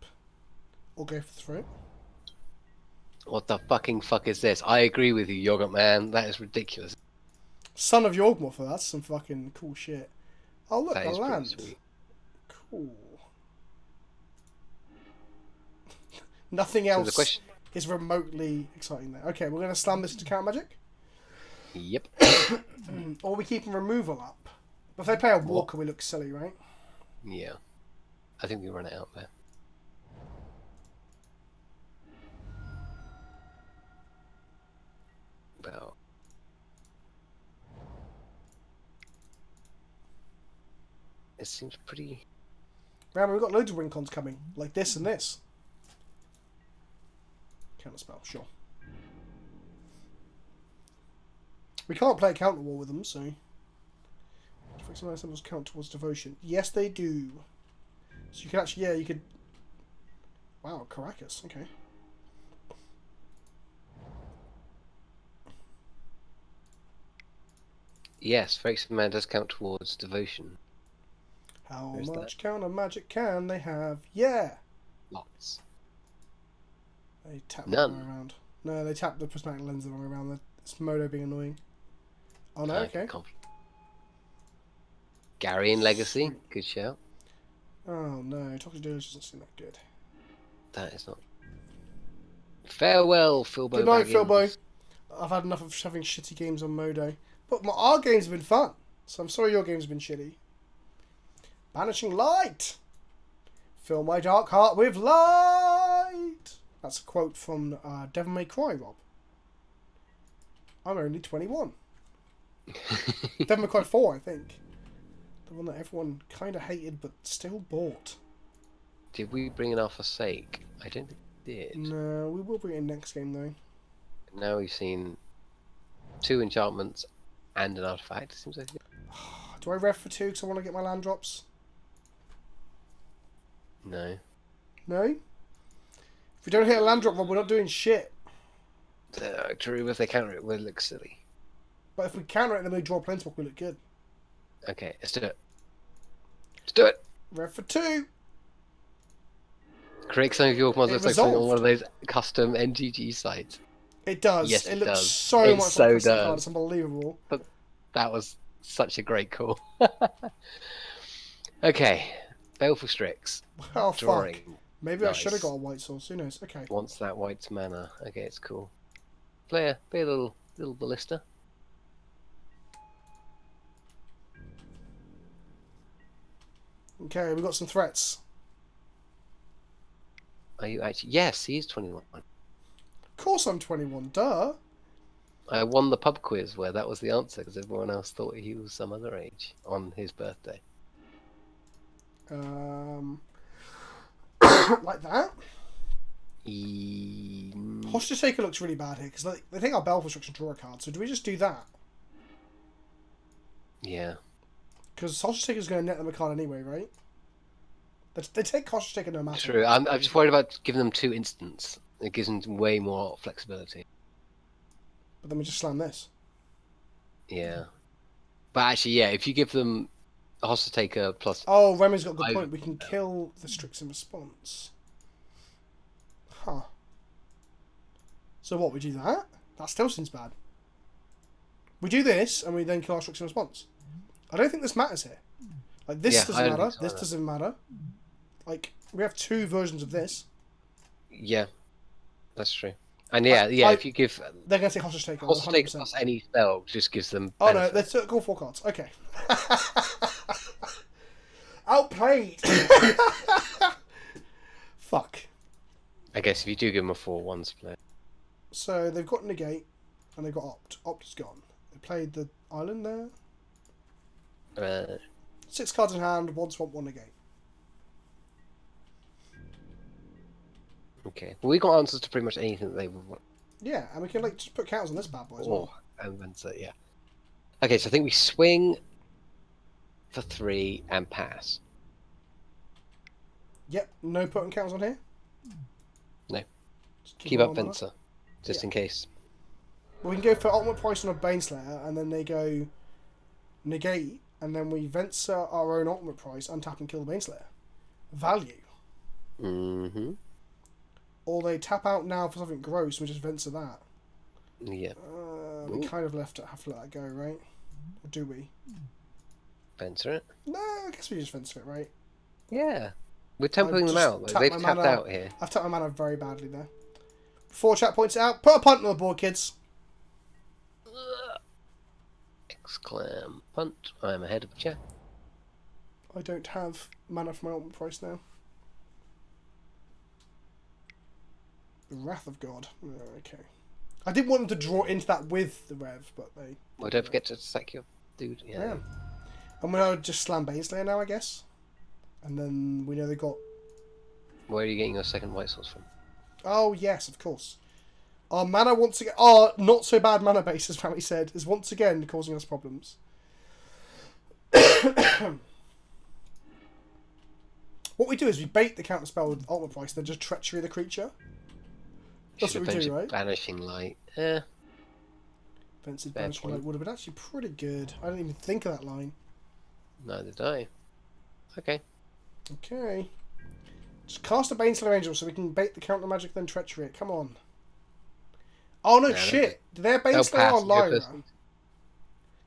Or go for the throat. What the fucking fuck is this? I agree with you, Yogurt Man. That is ridiculous. Son of Yorgmoth, that's some fucking cool shit. Oh look, That a is pretty land. sweet. Cool. Nothing So the else question. is remotely exciting there. Okay, we're going to slam this into counter magic. Yep. Or we keeping removal up. But if they play a walker, we look silly, right? Yeah. I think we run it out there. About. It seems pretty. Remember, we've got loads of win cons coming, like this and this. Counterspell, sure. We can't play a counter war with them, so. For example, symbols count towards devotion. Yes, they do. So you can actually, yeah, you could. Wow, Caracas. Okay. Yes, Fixed Man does count towards devotion. How Where's much that? counter magic can they have? Yeah. Lots. They tap None. the wrong way around. No, they tap the prismatic lens the wrong way around. It's Modo being annoying. Oh no, okay. Gary in Legacy, good shout. Oh no, Toxic Dealers doesn't seem that good. That is not. Farewell, Philbo. Good night, Baggins. Philbo. I've had enough of having shitty games on Modo. But our games have been fun. So I'm sorry your game's been shitty. Banishing Light. Fill my dark heart with light. That's a quote from Devil May Cry, Rob. I'm only 21. Devil May Cry 4, I think. The one that everyone kind of hated but still bought. Did we bring in our Forsake? I don't think we did. No, we will bring it in next game though. Now we've seen 2 enchantments and an artifact. Seems like. Do I rev for 2 because I want to get my land drops? No. No? If we don't hit a land drop, Rob, we're not doing shit. True, if they counter it, we'll look silly. But if we counter it and then we draw Planeswalker, we look good. Okay, let's do it. Let's do it! Rev for 2! Create some of your monsters like something on one of those custom NGG sites. It does. Yes, it it looks does. so It much so like a custom does. card. It's unbelievable. But that was such a great call. Okay, Baleful Strix. Oh, Drawing. fuck. Maybe I Nice. should have got a white source. Who knows? Okay. Wants that white's mana. Okay, it's cool. Player, be a little ballista. Okay, we've got some threats. Are you actually? Yes, he is 21. Of course I'm 21, duh. I won the pub quiz where that was the answer because everyone else thought he was some other age on his birthday. Like that. Hostage Taker looks really bad here because they take our Baleful Strix and draw a card. So do we just do that? Yeah. Because Hostage Taker's going to net them a card anyway, right? They take Hostage Taker no matter. True. I'm just worried about giving them 2 instants. It gives them way more flexibility. But then we just slam this. Yeah. But actually, yeah, if you give them a Hostage Taker plus. Oh, Remy's got a good point. We can kill the Strix in response. Huh. So what, we do that? That still seems bad. We do this, and we then kill our Strix in response. I don't think this matters here. Like, this doesn't matter. This doesn't matter. Like, we have 2 versions of this. Yeah, that's true. And if you give they're going to take Hostage Taker. Hostage Taker plus any spell, just gives them. Oh no, they took all 4 cards. Okay. Outplayed. Fuck. I guess if you do give them a 4/1 split. So they've got Negate, and they've got Opt. Opt is gone. They played the island there. 6 cards in hand, 1 swamp, 1 Negate. Okay. Well, we got answers to pretty much anything that they would want. Yeah, and we can like just put counters on this bad boy as well. And then so yeah. Okay, so I think we swing for 3 and pass. Yep, no putting counters on here. No. Just Keep up Venser, just Yeah. in case. Well, we can go for ultimate price on a Baneslayer, and then they go Negate, and then we Venser our own ultimate price, untap and kill the Baneslayer. Value. Mm-hmm. Or they tap out now for something gross, and we just Venser that. Yeah. We kind of have to let that go, right? Or do we? Venser it. No, I guess we just Venser it, right? Yeah. We're templing them just out. tapped They've my tapped mana out here. I've tapped my mana very badly there. Before chat points it out, put a punt on the board, kids. Exclam punt. I am ahead of the chat. I don't have mana for my ultimate price now. The Wrath of God. Oh, okay. I did want them to draw into that with the Rev, but they... Well, don't forget to sack your dude. Yeah. I'm going to just slam Baneslayer now, I guess. And then we know they got... Where are you getting your second white source from? Oh, yes, of course. Our mana once again... Our not so bad mana base, as Family said, is once again causing us problems. What we do is we bait the counterspell with ultimate price, then just treachery the creature. That's what we do, right? Banishing Light. Offensive Banishing Light would have been actually pretty good. I didn't even think of that line. Neither did I. Okay. Okay. Just cast a Baneslayer Angel so we can bait the counter magic, then treachery it. Come on. Oh no, shit! Do they have Baneslayer or Lyra?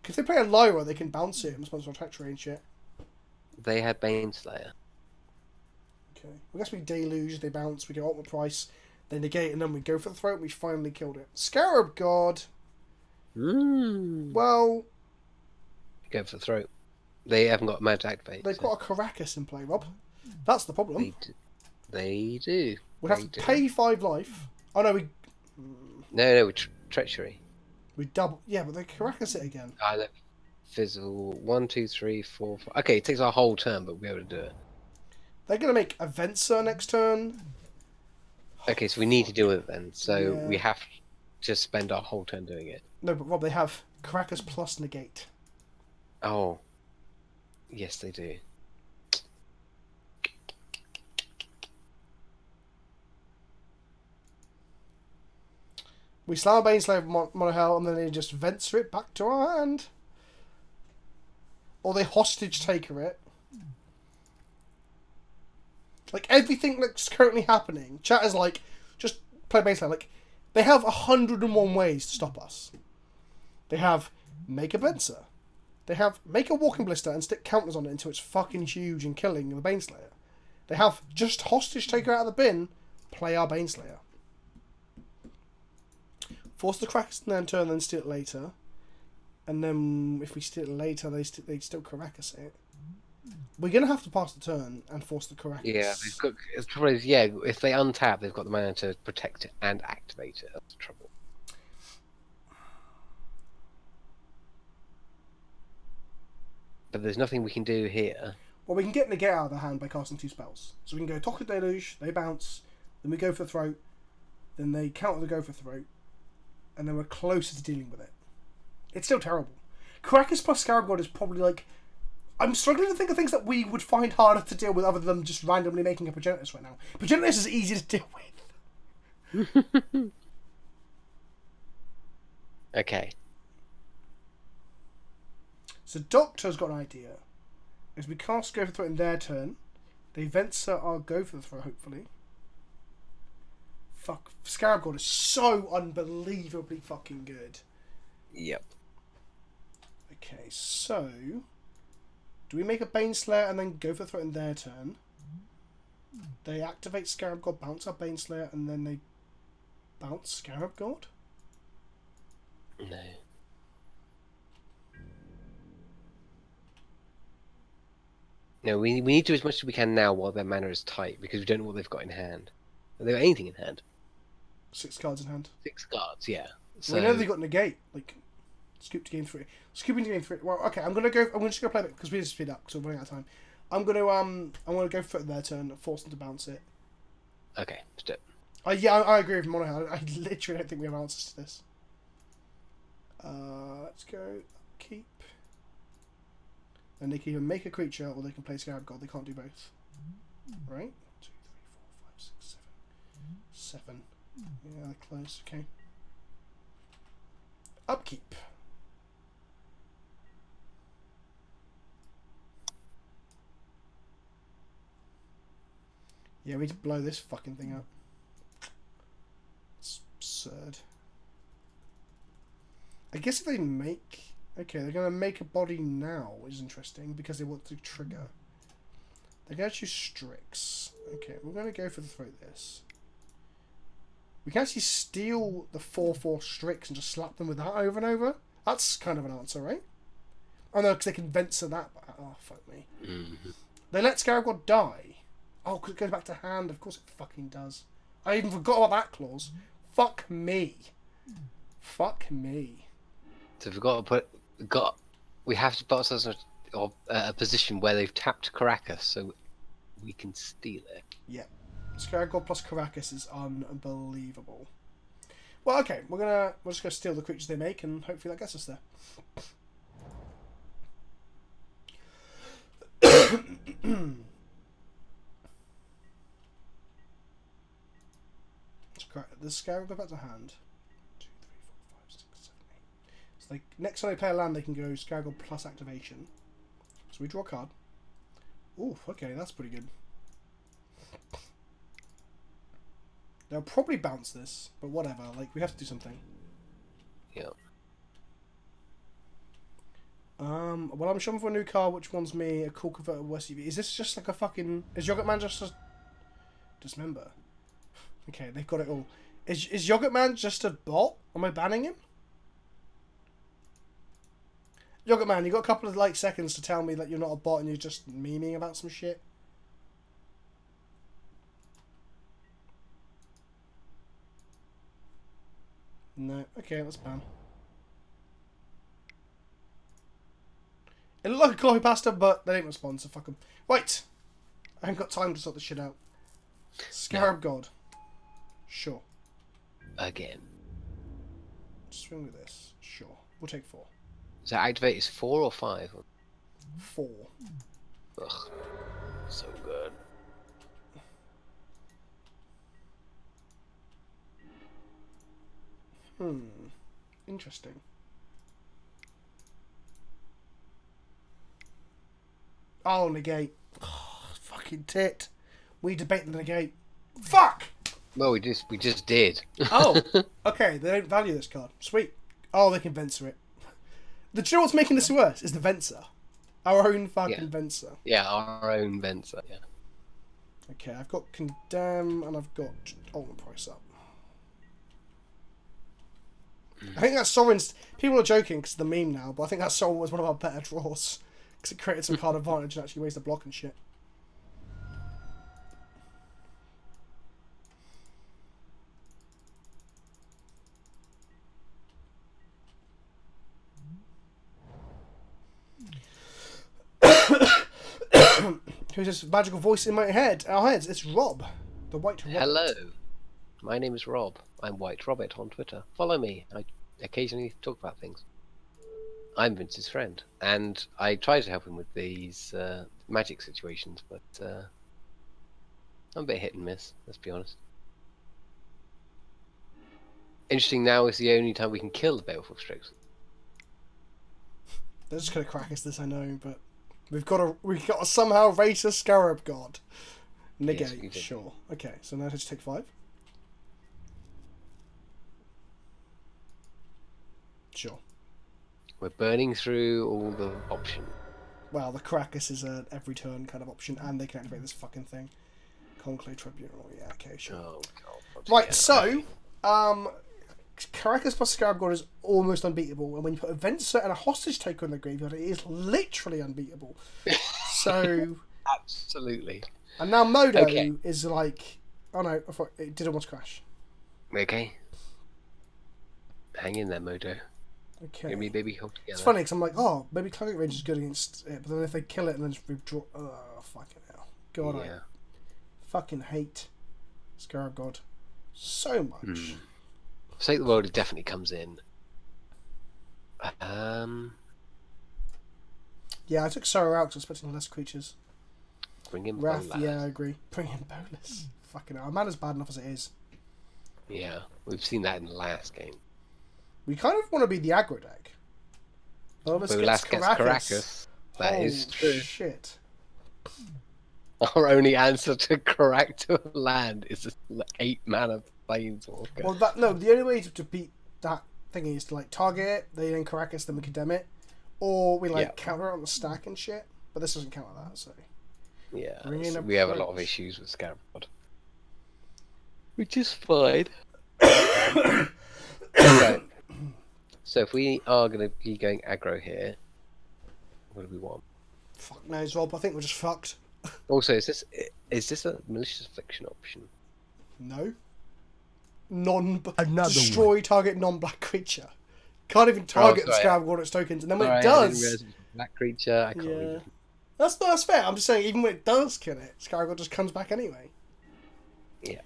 If they play a Lyra, they can bounce it and sponsor on treachery and shit. They had Baneslayer. Okay. I guess we deluge, they bounce, we get ultimate price, they negate, and then we go for the throat, and we finally killed it. Scarab God. Well, Go for the throat. They haven't got mad activate. They've got a Caracas in play, Rob. That's the problem. They do. We'd have to pay 5 life. Oh no, we... No, with treachery. We double... Yeah, but they Caracas it again. Fizzle. 1, 2, 3, 4, 5. Okay, it takes our whole turn, but we'll be able to do it. They're going to make a Venser next turn. Okay, so we need to do it then. So Yeah. we have to spend our whole turn doing it. No, but Rob, they have Caracas plus negate. Oh. Yes, they do. We slam a Baneslayer Monohell, and then they just Venser it back to our hand. Or they hostage taker it. Like, everything that's currently happening, chat is like, just play Baneslayer. Like, they have 101 ways to stop us. They have make a Venser. They have make a Walking Blister and stick counters on it until it's fucking huge and killing the Baneslayer. They have just hostage taker out of the bin, play our Baneslayer. Force the Caracas in their turn, then steal it later. And then, if we steal it later, they still Caracas it. We're going to have to pass the turn and force the Caracas. Yeah, they've got. The trouble is, yeah, if they untap, they've got the mana to protect it and activate it. That's the trouble. But there's nothing we can do here. Well, we can get negate out of the hand by casting 2 spells. So we can go Toxic Deluge, they bounce, then we go for Throat, then they counter the go for Throat, and then we're closer to dealing with it. It's still terrible. Caracas plus Scarab God is probably like... I'm struggling to think of things that we would find harder to deal with other than just randomly making a Progenitus right now. Progenitus is easy to deal with. Okay. So Doctor's got an idea. As we cast Go for the Throat in their turn, they Venser our Go for the Throat, hopefully. Fuck. Scarab God is so unbelievably fucking good. Yep. Okay, so... Do we make a Baneslayer and then go for the throat in their turn? They activate Scarab God, bounce our Baneslayer, and then they bounce Scarab God? No. No, we need to do as much as we can now while their mana is tight, because we don't know what they've got in hand. Have they got anything in hand? 6 cards in hand. 6 cards, yeah. So... We know they've got negate, like scoop to game 3. Scooping to game 3. Well, okay, I'm just gonna play it because we need to speed up because we're running out of time. I'm gonna go for their turn, force them to bounce it. Okay, let's do it. Yeah, I agree with Mono. I literally don't think we have answers to this. Let's go keep. And they can either make a creature or they can play Scarab God. They can't do both. Right? 2, 3, 4, 5, 6, 7. 7. Yeah, they're close. Okay. Upkeep. Yeah, we need to blow this fucking thing up. It's absurd. I guess if they make... Okay, they're going to make a body now, which is interesting, because they want to trigger. They're going to choose Strix. Okay, we're going to go for the throat this. We can actually steal the 4/4 Strix and just slap them with that over and over. That's kind of an answer, right? Oh no, because they can Venser that Oh, fuck me. Mm-hmm. They let Scarab God die. Oh, because it goes back to hand. Of course it fucking does. I even forgot about that clause. Fuck me. Fuck me. So we've got to we have to put ourselves in a position where they've tapped Caracas, so we can steal it. Yeah. Scarab God plus Caracas is unbelievable. Well, okay, we're just gonna steal the creatures they make, and hopefully that gets us there. The Scarab go back to hand. 2, 3, 4, 5, 6, 7, 8. So they, next time they play a land, they can go Scarab God plus activation. So we draw a card. Ooh, okay, that's pretty good. They'll probably bounce this, but whatever. Like, we have to do something. Yeah. Well, I'm shopping for a new car, which one's me, a cool convertible SUV. Is this just like a fucking... Is Yogurt Man just a... Dismember? Okay, they've got it all. Is Yogurt Man just a bot? Am I banning him? Yogurt Man, you got a couple of, like, seconds to tell me that you're not a bot and you're just memeing about some shit. No. Okay, let's ban. It looked like a coffee pasta, but they didn't respond, so fuck them. Right! I ain't got time to sort this shit out. Scarab God. Sure. Again. Swing with this. Sure. We'll take 4. So activate is 4 or 5? 4. Ugh. So good. Interesting. Oh, negate. Oh, fucking tit. We debate the negate. Fuck! Well, we just did. Oh, okay. They don't value this card. Sweet. Oh, they can Venser it. Do you know what's making this worse? Is the Venser. Our own fucking Venser. Yeah, our own Venser, yeah. Okay, I've got Condemn and I've got Ultimate Price Up. I think that Sovereign's... People are joking because of the meme now, but I think that Sovereign was one of our better draws. Because it created some card advantage and actually raised the block and shit. Who's this magical voice in my head? Our heads. It's Rob, the White Robert. Hello, my name is Rob. I'm White Robert on Twitter. Follow me. I occasionally talk about things. I'm Vince's friend, and I try to help him with these magic situations, but I'm a bit hit and miss. Let's be honest. Interesting. Now is the only time we can kill the Baleful Strokes. They're just gonna crack us this, I know, but. We've got to somehow race a Scarab God. Negate, yes, sure. Okay, so now let's take 5. Sure. We're burning through all the options. Well, the Caracas is a every turn kind of option, and they can activate this fucking thing. Conclave Tribunal, yeah, okay, sure. Oh, God. Right, so, Caracas plus Scarab God is almost unbeatable, and when you put a Venser and a hostage taker in the graveyard, it is literally unbeatable. So absolutely. And now Modo is like, oh no, I thought it did almost crash. Okay. Hang in there, Modo. Okay. You and me, baby, hold together. It's funny because I'm like, oh, maybe Target Range is good against it, but then if they kill it and then just withdraw, oh fucking hell, God, I fucking hate Scarab God so much. Sake the World definitely comes in. Yeah, I took Sorrow out because I was expecting less creatures. Bring in Wrath, Bolas. yeah, I agree. Bring in Bolas. Fucking hell. Our mana's bad enough as it is. Yeah, we've seen that in the last game. We kind of want to be the aggro deck. Bolas gets Caracas. That is true. Shit. Our only answer to correct to land is an 8 mana Planeswalker. Well, the only way to beat that thing is to like target it, they then Caracas, then we condemn it, or we counter it on the stack and shit. But this doesn't count like that, so yeah, we have a lot of issues with Scarab God, which is fine. Right. So if we are going to be going aggro here, what do we want? Fuck knows, Rob. I think we're just fucked. Also, is this a malicious affliction option? No. Another Destroy target non-black creature. Can't even target the sorry. Scarab God its tokens, and then when it Sorry, I didn't does, realize it was a black creature. I can't read yeah, it. that's fair. I'm just saying, even when it does kill it, Scarab God just comes back anyway. Yeah.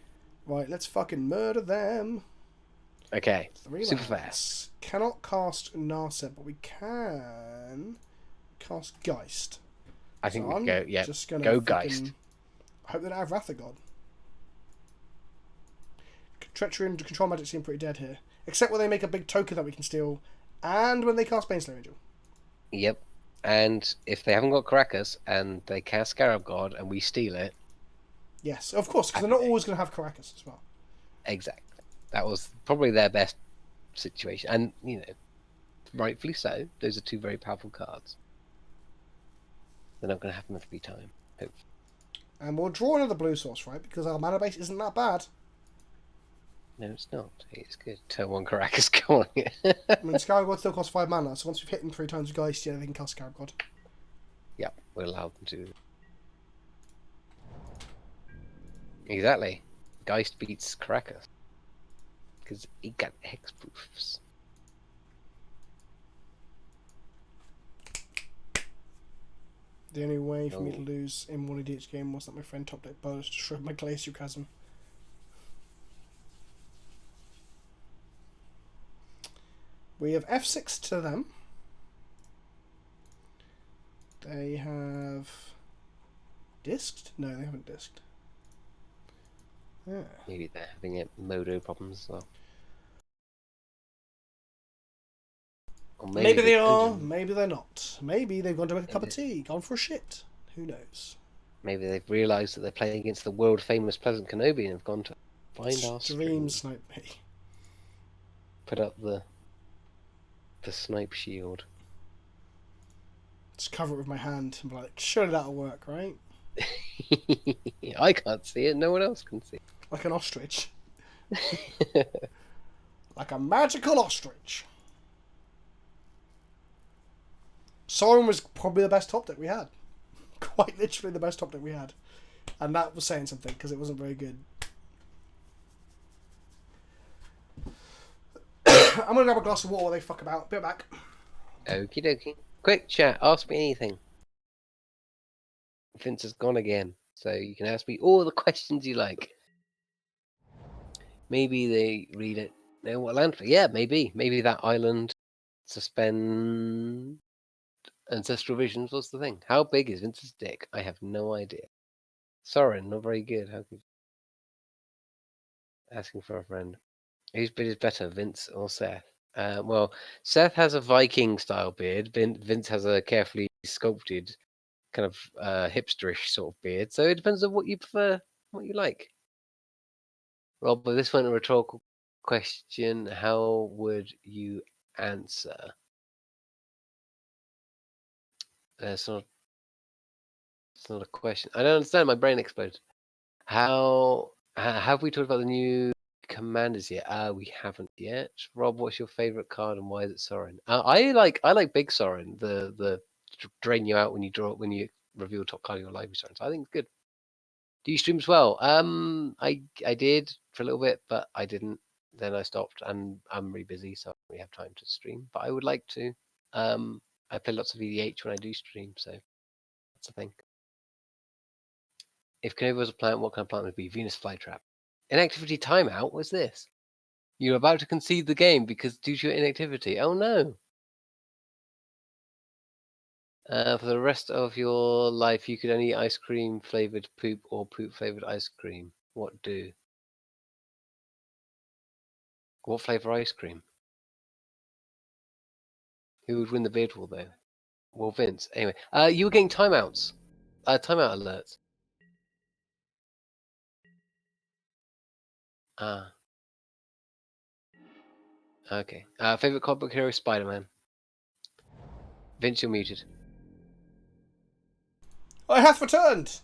Right, let's fucking murder them. Okay. Three Super lands. fast. Cannot cast Narset, but we can cast Geist. I think So we I'm go. Yeah. just gonna Go fucking Geist. hope they don't have Wrath of God. Treachery and Control Magic seem pretty dead here. Except when they make a big token that we can steal, and when they cast Baneslayer Angel. Yep. And if they haven't got Caracas and they cast Scarab God and we steal it, Yes, of course, because they're not always going to have Caracas as well. exactly. That was probably their best situation, and you know, rightfully so. Those are two very powerful cards. They're not going to have them every time. Hopefully. And we'll draw another blue source, right? Because our mana base isn't that bad. No, it's not. It's good. Turn one Caracas, go on. I mean, Scarab God still costs 5 mana, so once we've hit them 3 times with Geist, yeah, they can cast Scarab God. Yep, we'll allow them to. Exactly. Geist beats Caracas. Because he got hexproofs. The only way for me to lose in one EDH game was that my friend top deck bonus to shred my Glacial Chasm. We have F6 to them. They have disked? No, they haven't disked. Yeah. Maybe they're having Modo problems as well. Or Maybe they are, maybe they're not. Maybe they've gone to make a cup of tea, gone for a shit. Who knows? Maybe they've realised that they're playing against the world famous Pleasantkenobi and have gone to find our Stream stream. snipe me. Put up the snipe shield. Just cover it with my hand and be like, surely that'll work, right? I can't see it, no one else can see Like an ostrich. it. Like a magical ostrich. Sorin was probably the best top deck we had. Quite literally the best top deck we had. And that was saying something, because it wasn't very good. I'm going to grab a glass of water while they fuck about. Be right back. Okie dokie. Quick chat, ask me anything. Vince has gone again, so you can ask me all the questions you like. Maybe they read it. Know what land for? Yeah, maybe. Maybe that island. Suspend ancestral visions. What's the thing? How big is Vince's dick? I have no idea. Soren, not very good. How could asking for a friend? Whose beard is better, Vince or Seth? Well, Seth has a Viking style beard. Vince has a carefully sculpted, kind of hipsterish sort of beard. So it depends on what you prefer, what you like. Rob, but this one a rhetorical question. How would you answer? It's not a question. I don't understand. My brain exploded. How have we talked about the new commanders yet? We haven't yet. Rob, what's your favorite card and why is it Sorin? I like Big Sorin. The drain you out when you reveal top card of your library Sorin. So I think it's good. Do you stream as well? I did for a little bit, but I didn't. Then I stopped, and I'm really busy, so I don't really have time to stream. But I would like to. I play lots of EDH when I do stream, so that's the thing. If Kenobi was a plant, what kind of plant would it be? Venus flytrap. Inactivity timeout? What's this? You're about to concede the game because due to your inactivity. Oh no. For the rest of your life, you could only eat ice cream flavored poop or poop flavored ice cream. What do? What flavor ice cream? Who would win the beard wall though? Well, Vince. Anyway, you were getting timeouts. Timeout alerts. Ah. Okay. Favorite comic book hero, Spider-Man. Vince, you're muted. I have returned!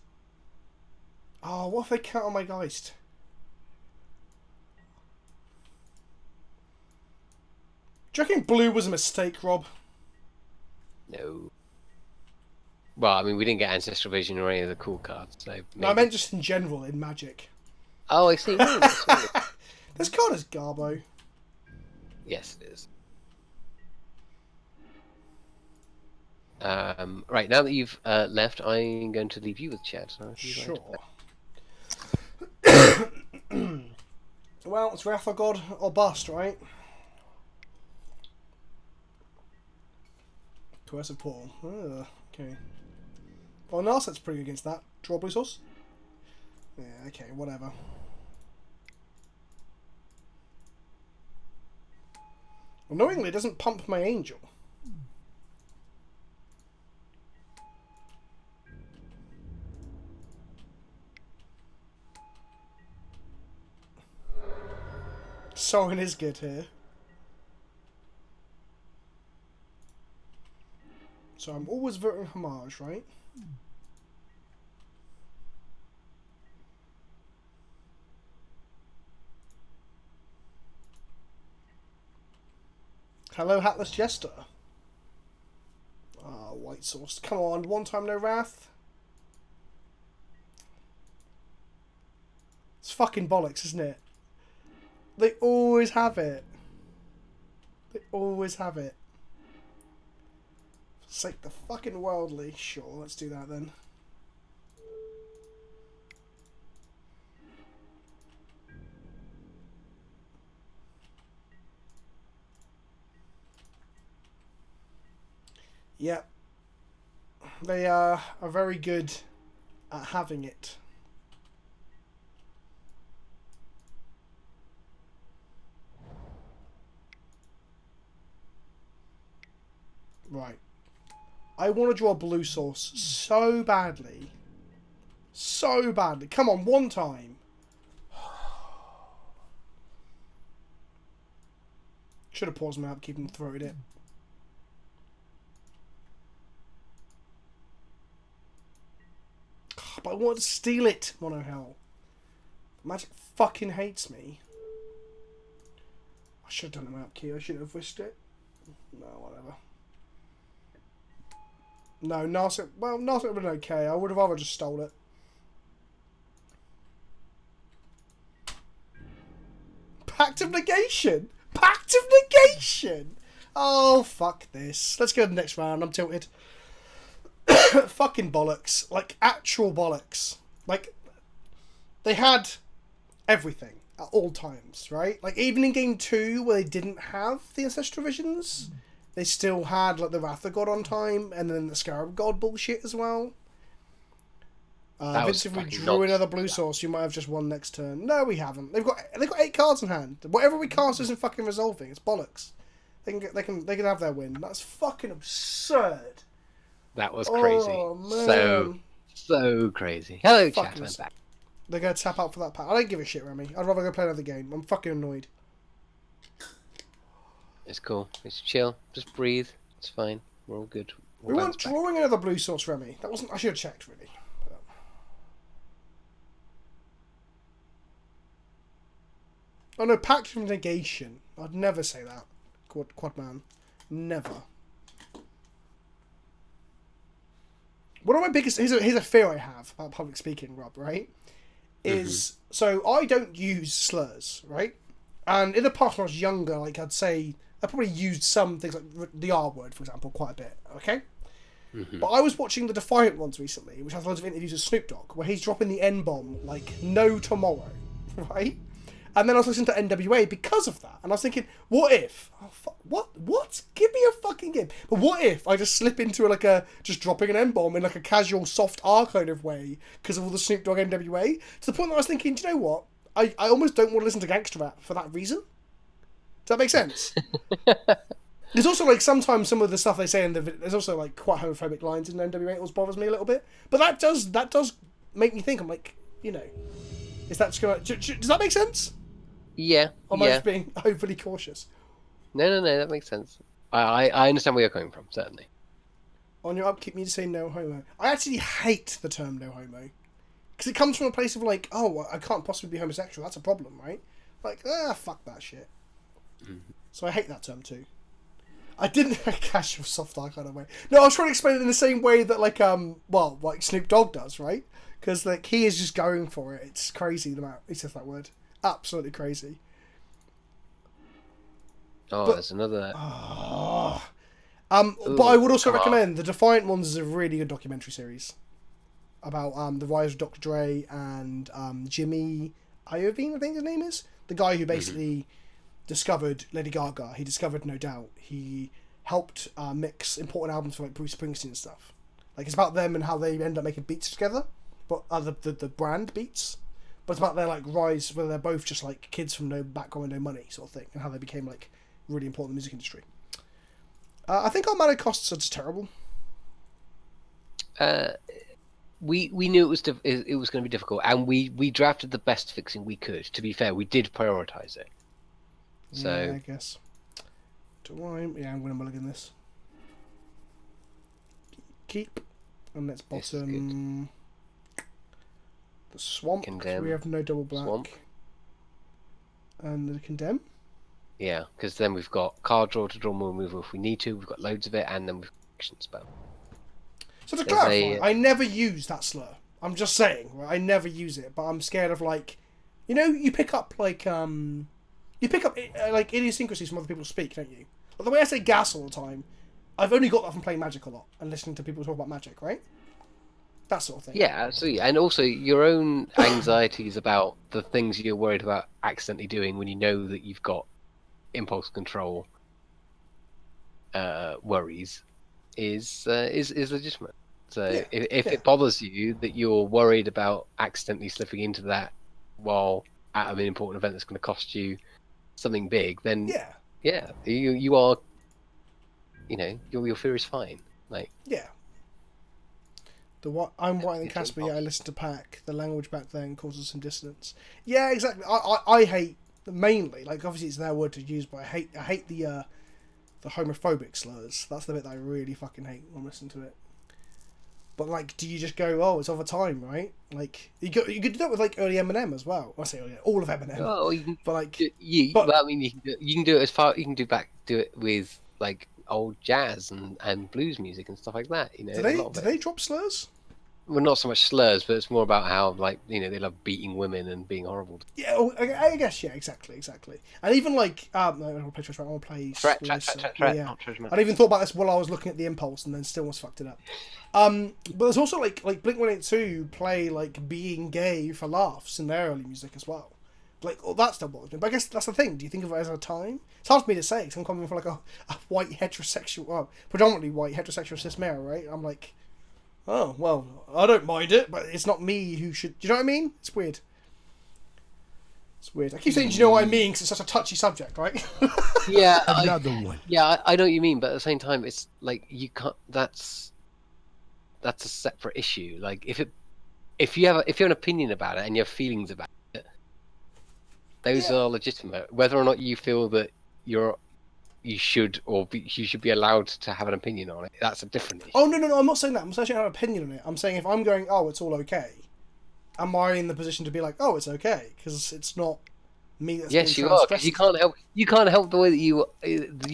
Oh, what if they count on my Geist? Do you reckon blue was a mistake, Rob? No. Well, I mean, we didn't get Ancestral Vision or any of the cool cards, so... No, I meant just in general, in Magic. Oh, I see. This card is Garbo. Yes, it is. Right, now that you've left, I'm going to leave you with Chad. So Sure. Well, it's Wrath of God or bust, right? Coercive Portal. Okay. Well, Narset's pretty good against that. Draw blue source? Yeah, okay, whatever. Annoyingly, it doesn't pump my Angel. Sorin is good here. So I'm always voting Homage, right? Hello, Hatless Jester. Ah, white source. Come on, one time no wrath. It's fucking bollocks, isn't it? They always have it. They always have it. For the sake of the fucking worldly. Sure, let's do that then. Yep. They are very good at having it. Right. I want to draw a blue source so badly. So badly. Come on, one time. Should have paused him out, keep him throwing it. But I want to steal it, Mono Hell. Magic fucking hates me. I should have done a map key. I shouldn't have wished it. No, whatever. No, Narset. Well, Narset would have been okay. I would have rather just stole it. Pact of Negation? Pact of Negation? Oh, fuck this. Let's go to the next round. I'm tilted. Fucking bollocks. Like, actual bollocks. Like, they had everything at all times, right? Like, even in game 2, where they didn't have the Ancestral Visions, they still had, like, the Wrath of God on time, and then the Scarab God bullshit as well. Vince, if we drew another blue source, you might have just won next turn. No, we haven't. They've got 8 cards in hand. Whatever we cast isn't fucking resolving. It's bollocks. They can have their win. That's fucking absurd. That was crazy. Oh, man. So crazy. Hello, chat. I'm back. They're going to tap out for that pack. I don't give a shit, Remy. I'd rather go play another game. I'm fucking annoyed. It's cool. It's chill. Just breathe. It's fine. We're all good. We weren't drawing another blue source, Remy. That wasn't. I should have checked, really. But... Oh no, Pact of Negation. I'd never say that. Quad man. Never. One of my biggest... Here's a fear I have about public speaking, Rob, right? Is... So, I don't use slurs, right? And in the past when I was younger, like, I'd say... I probably used some things like the R word, for example, quite a bit, okay? But I was watching the Defiant ones recently, which has loads of interviews with Snoop Dogg, where he's dropping the N-bomb like no tomorrow, right? And then I was listening to NWA because of that, and I was thinking, what if? Oh, what? Give me a fucking game. But what if I just slip into just dropping an N-bomb in like a casual soft R kind of way because of all the Snoop Dogg NWA? To the point that I was thinking, do you know what? I almost don't want to listen to gangster rap for that reason. Does that make sense? There's also like sometimes some of the stuff they say there's also like quite homophobic lines in NWA. It bothers me a little bit, but that does make me think. I'm like, you know, is that just gonna? Does that make sense? Yeah. Or am I just being overly cautious? No, that makes sense. I understand where you're coming from, certainly. On your upkeep, you need to say no homo. I actually hate the term no homo because it comes from a place of like, oh, I can't possibly be homosexual. That's a problem, right? Like, fuck that shit. So I hate that term too. I didn't casual soft eye kind of way. No, I was trying to explain it in the same way that like Snoop Dogg does, right? Because like he is just going for it. It's crazy the amount he says that word. Absolutely crazy. There's another. But I would also recommend The Defiant Ones is a really good documentary series about the rise of Dr. Dre and Jimmy Iovine, I think his name is, the guy who basically discovered Lady Gaga. He discovered No Doubt. He helped mix important albums for like Bruce Springsteen and stuff. Like it's about them and how they end up making beats together, but the brand beats. But it's about their like rise, where they're both just like kids from no background, no money sort of thing, and how they became like really important in the music industry. I think our mana costs are just terrible. We knew it was going to be difficult, and we drafted the best fixing we could. To be fair, we did prioritize it. So yeah, I guess. I'm going to mulligan this. Keep, and let's bottom the swamp. Condemn. We have no double black. Swamp. And the condemn. Yeah, because then we've got card draw to draw more removal if we need to. We've got loads of it, and then we've got action spell. So to clarify, I never use that slur. I'm just saying, right? I never use it, but I'm scared of like, you pick up like like idiosyncrasies from other people speak, don't you? Like, the way I say gas all the time, I've only got that from playing Magic a lot and listening to people talk about Magic, right? That sort of thing. Yeah, absolutely. And also your own anxieties about the things you're worried about accidentally doing when you know that you've got impulse control worries is legitimate. So yeah, if it bothers you that you're worried about accidentally slipping into that while at an important event that's going to cost you something big, then you are, your fear is fine. Like I'm white and Casper. Yeah, I listen to Pack. The language back then causes some dissonance. Yeah, exactly. I hate mainly, like, obviously it's their word to use, but I hate the homophobic slurs. That's the bit that I really fucking hate when I listen to it. But like, do you just go, oh, it's over time, right? Like, you could do that with like early Eminem as well. I say early, all of Eminem. Oh, you can, but like, you can do it as far. You can do it with like old jazz and blues music and stuff like that. Do they drop slurs? Well, not so much slurs, but it's more about how, like, they love beating women and being horrible. Yeah, I guess, yeah, exactly. And even, like, no, I don't want to play Treasure Map, I want to play... Threat, not Treasure Map. I'd even thought about this while I was looking at the Impulse and then still almost fucked it up. But there's also, like Blink-182 play, like, being gay for laughs in their early music as well. Like, oh, that still bothers me. But I guess that's the thing. Do you think of it as a time? It's hard for me to say, because I'm coming from, like, a white heterosexual... Well, predominantly white heterosexual cis male, right? I'm like... Oh, well, I don't mind it, but it's not me who should... Do you know what I mean? It's weird. I keep saying, do you know what I mean? Because it's such a touchy subject, right? Yeah. Another one. Yeah, I know what you mean, but at the same time, it's like, you can't... That's a separate issue. Like, if you have an opinion about it and you have feelings about it, those are legitimate. Whether or not you feel that you should be allowed to have an opinion on it, that's a different issue. Oh, no, I'm not saying that. I'm saying I have an opinion on it. I'm saying if I'm going, oh, it's all okay, am I in the position to be like, oh, it's okay? Because it's not me that's yes, you are. Because you can't help the way that you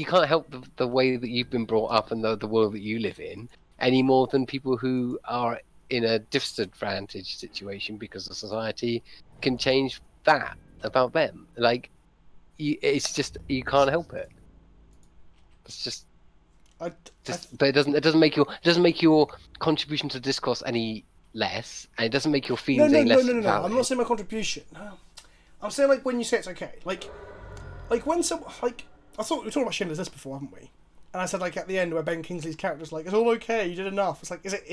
can't help the way that you've been brought up and the world that you live in any more than people who are in a disadvantaged situation because the society can change that about them. Like, it's just, you can't help it. It's just, but it doesn't make your contribution to discourse any less, and it doesn't make your feelings any less valid. No. I'm not saying my contribution. No, I'm saying like when you say it's okay, like when some I thought we were talking about Schindler's List before, haven't we? And I said like at the end where Ben Kingsley's character's like, it's all okay, you did enough. It's like, is it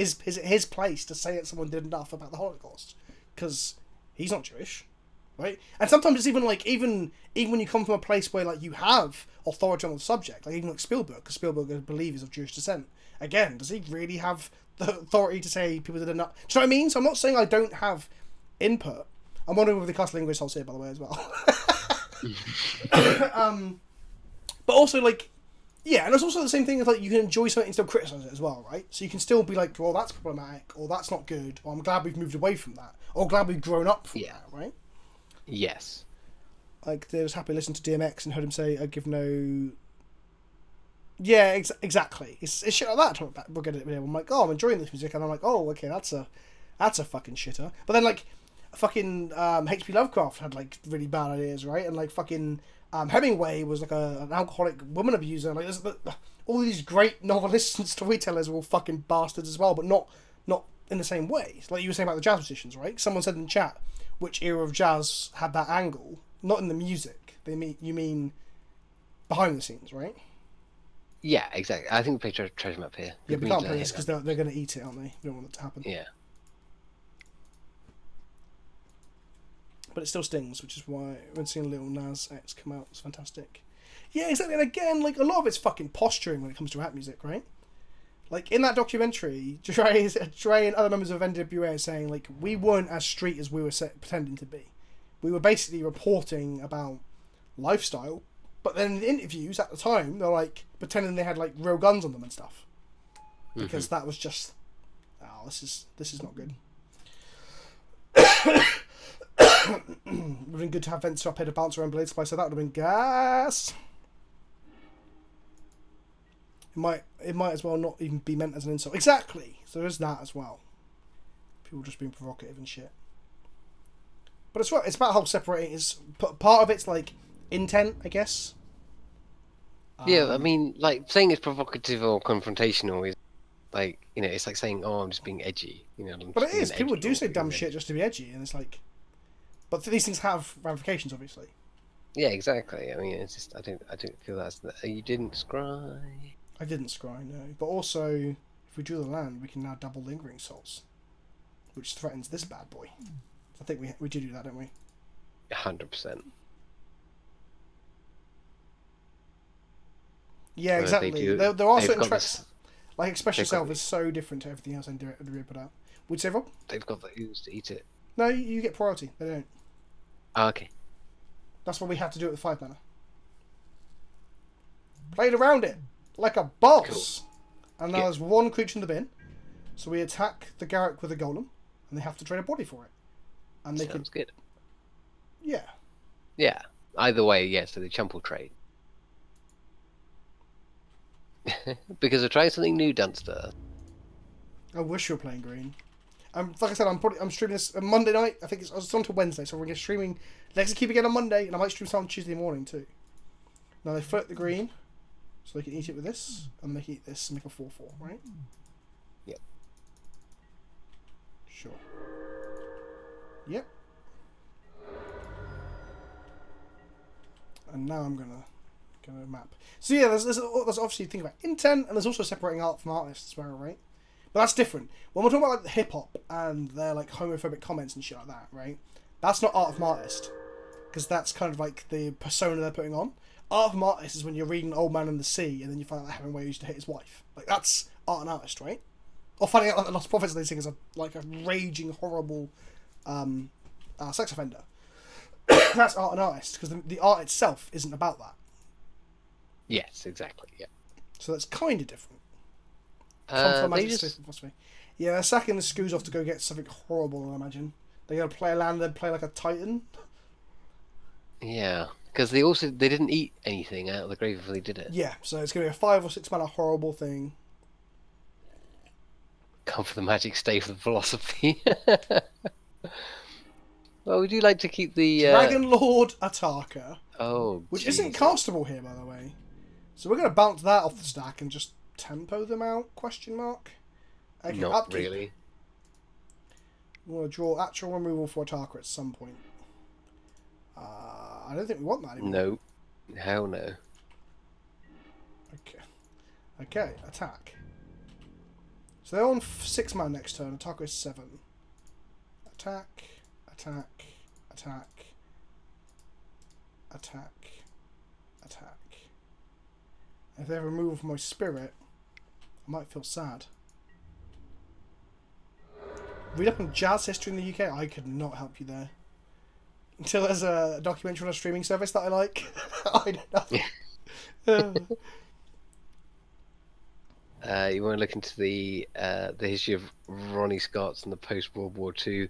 his place to say that someone did enough about the Holocaust? Because he's not Jewish. Right, and sometimes it's even like even when you come from a place where like you have authority on the subject, like even like Spielberg, because Spielberg, I believe, is of Jewish descent. Again, does he really have the authority to say people did enough? Do you know what I mean? So I'm not saying I don't have input. I'm wondering with the cast linguist I'll say it, by the way, as well. But also like, yeah, and it's also the same thing as like you can enjoy something and still criticize it as well, right? So you can still be like, well, that's problematic, or that's not good, or I'm glad we've moved away from that, or glad we've grown up from that, right? Yes. Like, they was happy to listen to DMX and heard him say, I give no Yeah, exactly. It's shit like that. We're gonna. I'm like, oh, I'm enjoying this music, and I'm like, oh, okay, that's a fucking shitter. But then like, fucking H.P. Lovecraft had like really bad ideas, right? And like fucking Hemingway was like an alcoholic woman abuser. Like, all these great novelists and storytellers are all fucking bastards as well, but not in the same way. Like you were saying about the jazz musicians, right? Someone said in chat, which era of jazz had that angle? Not in the music. You mean behind the scenes, right? Yeah, exactly. I think we play treasure map here. Yeah, we can't play this because they're going to eat it, aren't they? We don't want it to happen. Yeah. But it still stings, which is why when seeing Lil Nas X come out, it's fantastic. Yeah, exactly. And again, like, a lot of it's fucking posturing when it comes to rap music, right? Like, in that documentary, Dre and other members of NWA are saying, like, we weren't as street as we were pretending to be. We were basically reporting about lifestyle, but then in the interviews at the time, they're, like, pretending they had, like, real guns on them and stuff. Because that was just... Oh, this is not good. It would have been good to have vents up here to bounce around blade supply, so that would have been gas. It might as well not even be meant as an insult. Exactly. So there's that as well. People just being provocative and shit. But it's about how separating is. Part of it's like intent, I guess. Yeah, I mean, like saying it's provocative or confrontational is like, you know, it's like saying, "Oh, I'm just being edgy," you know. But it is. People do say dumb shit just to be edgy, and it's like. But these things have ramifications, obviously. Yeah, exactly. I mean, it's just I don't feel that's you didn't scry. I didn't scry, no. But also, if we drew the land, we can now double lingering souls, which threatens this bad boy. I think we do that, don't we? 100%. Yeah, exactly. There are certain threats. Like Express Yourself is so different to everything else NWA put out. Would you say, Rob? They've got the ooze to eat it. No, you get priority. They don't. Oh, okay. That's what we had to do at the 5 mana. Played around it like a boss. Cool. And now there's one creature in the bin. So we attack the Garrick with a golem, and they have to trade a body for it. And they Sounds good. Yeah. Yeah. Either way, yeah, so the chump will trade. Because we're trying something new, Dunster. I wish you were playing green. Like I said, I'm streaming this on Monday night. I think it's on to Wednesday, so we're going to streaming Legacy Cube again on Monday, and I might stream some on Tuesday morning too. Now they flip the green, so they can eat it with this, and they can eat this and make a 4/4, right? Yep. Sure. Yep. And now I'm gonna map. So yeah, there's obviously think about intent, and there's also separating art from artists as well, right? But that's different. When we're talking about like hip hop and their like homophobic comments and shit like that, right? That's not art from artist, because that's kind of like the persona they're putting on. Art from artist is when you're reading Old Man and the Sea, and then you find out that Hemingway used to hit his wife. Like that's art and artist, right? Or finding out that the Lost Prophets of these things are like a raging, horrible sex offender. That's art and artist, because the art itself isn't about that. Yes, exactly. Yeah. So that's kind of different. Yeah, they're sacking the Scoos off to go get something horrible, I imagine. They gotta play a land and play like a Titan. Yeah, because they didn't eat anything out of the grave before they did it. Yeah, so it's gonna be a 5 or 6 mana horrible thing. Come for the magic, stay for the philosophy. Well, we do like to keep the Dragon Lord Ataka. Oh, which isn't castable here, by the way. So we're gonna bounce that off the stack and just tempo them out? Question mark. Okay, not upkeep. Really. We want to draw actual removal for Ataka at some point. I don't think we want that anymore. No. Hell no. Okay, attack. So they're on 6 mana next turn. Ataka is 7. Attack, attack, attack, attack, attack. If they have removal from my spirit, I might feel sad. Read up on jazz history in the UK. I could not help you there. Until there's a documentary on a streaming service that I like. I don't know. You want to look into the history of Ronnie Scott's and the post-World War II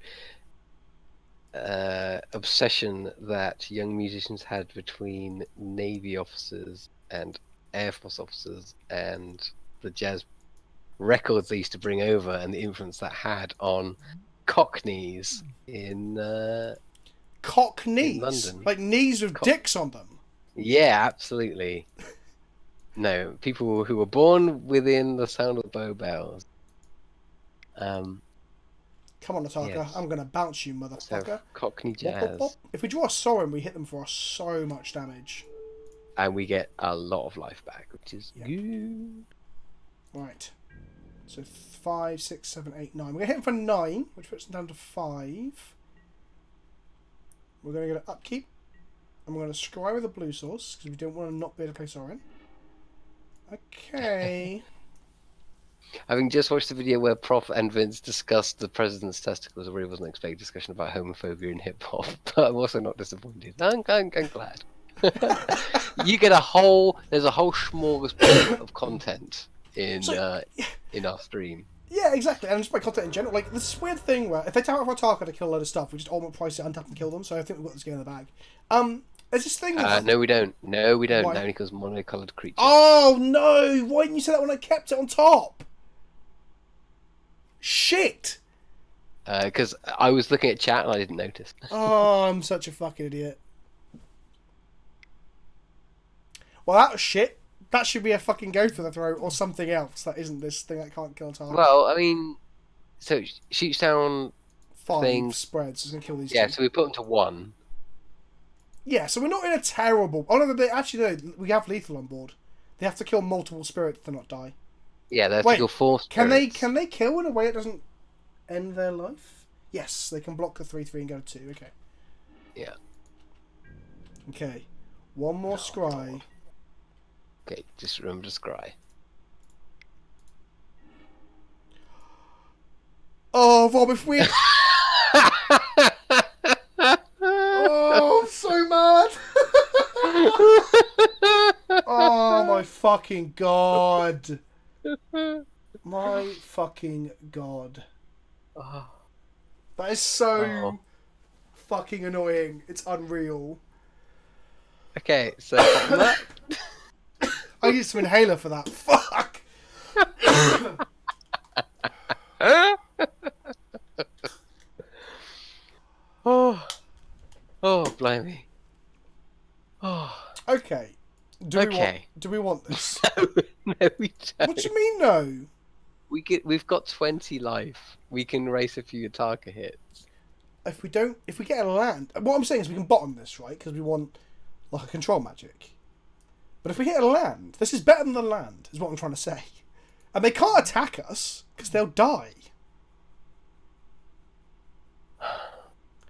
obsession that young musicians had between Navy officers and Air Force officers and the jazz records they used to bring over and the influence that had on Cockneys in Cockneys? London. Like knees with dicks on them? Yeah, absolutely. No, people who were born within the sound of the bow bells. Come on, Nataka. Yes. I'm going to bounce you, Let's have motherfucker. Cockney Wop, jazz. wop, wop. If we draw a Sorin, we hit them for so much damage. And we get a lot of life back, which is Yeah. good. Right. So 5, 6, 7, 8, 9. We're going to hit him for 9, which puts him down to 5. We're going to get an upkeep. And we're going to scry with a blue source, because we don't want to not be able to play Sorin. Okay. Having just watched the video where Prof and Vince discussed the president's testicles, I really wasn't expecting a discussion about homophobia in hip hop, but I'm also not disappointed. I'm glad. You get there's a whole smorgasbord of content in our stream. Yeah, exactly. And just by content in general. Like, this weird thing where if they tap out for Tarka to kill a load of stuff, we just ultimate price it, untap and kill them. So I think we've got this game in the bag. There's this thing. No, we don't. No, we don't. Why? Now only because monocoloured creatures. Oh, no! Why didn't you say that when I kept it on top? Shit! Because I was looking at chat and I didn't notice. Oh, I'm such a fucking idiot. Well, that was shit. That should be a fucking go for the throat or something else that isn't this thing that can't kill a target. Well, I mean, so it shoots down 5 things. spreads. It's going to kill these Yeah, two. so we put them to 1. Yeah, so we're not in a terrible... Oh, no, actually, no, we have lethal on board. They have to kill multiple spirits to not die. Yeah, they have Wait, to kill 4 Can spirits. they kill in a way it doesn't end their life? Yes, they can block the 3/3 and go to 2. Okay. Yeah. Okay. One more scry. Okay, just remember to scry. Oh, Rob, if we... Oh, I'm so mad. Oh, my fucking God. My fucking God. Oh. That is so fucking annoying. It's unreal. Okay, so on that... I used some inhaler for that. Fuck! Oh, blimey. Oh. Okay. Do we want this? No, we don't. What do you mean, no? We've got 20 life. We can race a few Ataka hits. If we get a land... What I'm saying is we can bottom this, right? Because we want, like, a control magic. But if we hit a land, this is better than the land, is what I'm trying to say. And they can't attack us, because they'll die.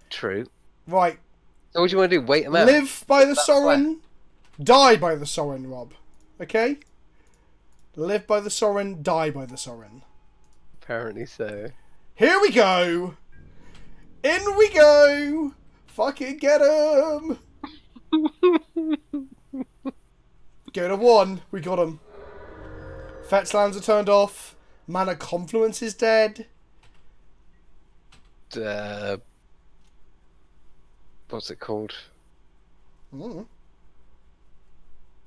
True. Right. So what do you want to do? Wait them out? Live by the Sorin, die by the Sorin, Rob. Okay? Live by the Sorin, die by the Sorin. Apparently so. Here we go! In we go! Fucking get 'em! Go to 1. We got 'em. Fetch lands are turned off. Mana Confluence is dead. What's it called? Mm.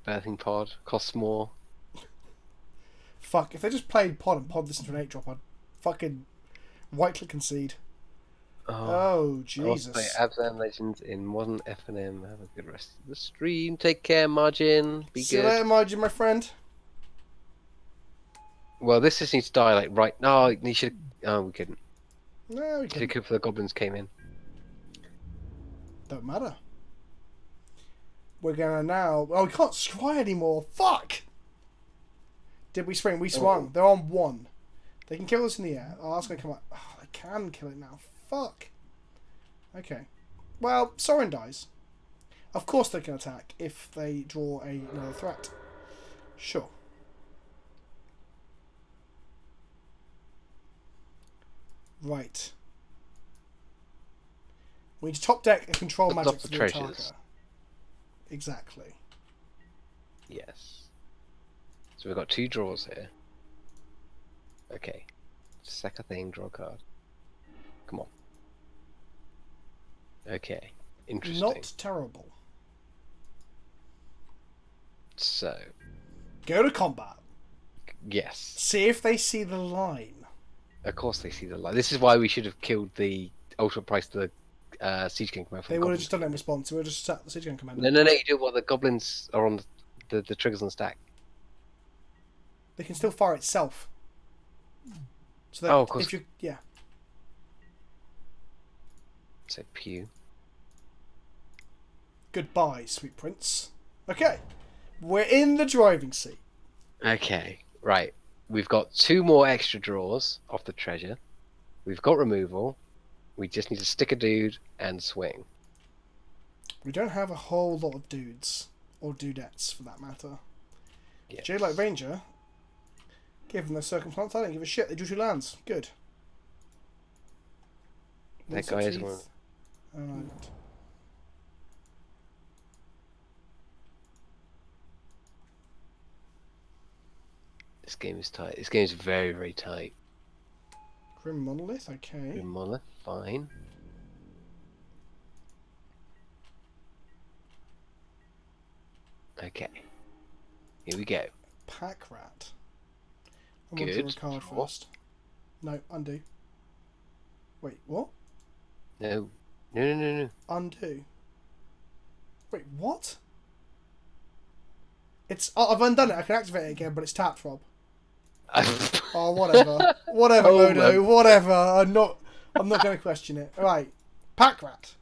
Birthing pod. Costs more. Fuck, if they just played pod and pod this into an 8-drop, I'd fucking right-click concede. Oh, Jesus. Play Abzan Legends in modern FNM. Have a good rest of the stream. Take care, Margin. Be See good. you later, Margin, my friend. Well, this just needs to die, like, right... No, you should... Oh, we couldn't. No, we Should have couldn't. cooked before the goblins came in. Don't matter. We're gonna now... Oh, we can't scry anymore. Fuck! Did we spring? We swung. They're on 1. They can kill us in the air. Oh, that's gonna come up. Oh, they can kill it now. Fuck. Okay. Well, Sorin dies. Of course they can attack if they draw another threat. Sure. Right. We need to top deck a control Top magic the for the treasures. Ataka. Exactly. Yes. So we've got 2 draws here. Okay. Sack a thing, draw a card. Come on. Okay. Interesting. Not terrible. So, Go to combat. Yes. See if they see the line. Of course they see the light. This is why we should have killed the ultimate price to the Siege King commander. They would have just done it in response. They would have just sat the Siege King commander. No, you do it while the goblins are on the triggers on the stack. They can still fire itself. So that of course. If you, yeah. So pew. Goodbye, sweet prince. Okay. We're in the driving seat. Okay, right. We've got 2 more extra draws off the treasure. We've got removal. We just need to stick a dude and swing. We don't have a whole lot of dudes. Or dudettes, for that matter. Yes. Jadelight Ranger. Given the circumstance, I don't give a shit. They drew 2 lands. Good. That guy is one. Alright. This game is tight. This game is very, very tight. Grim Monolith, okay. Grim Monolith, fine. Okay. Here we go. Pack Rat. I'm Good. going to draw a card first. No, undo. Wait, what? No. Undo. Wait, what? It's. Oh, I've undone it. I can activate it again, but it's tapped, Rob. Oh, whatever. Whatever, Oh, Modo. man. Whatever. I'm not going to question it. All right. Pack Rat.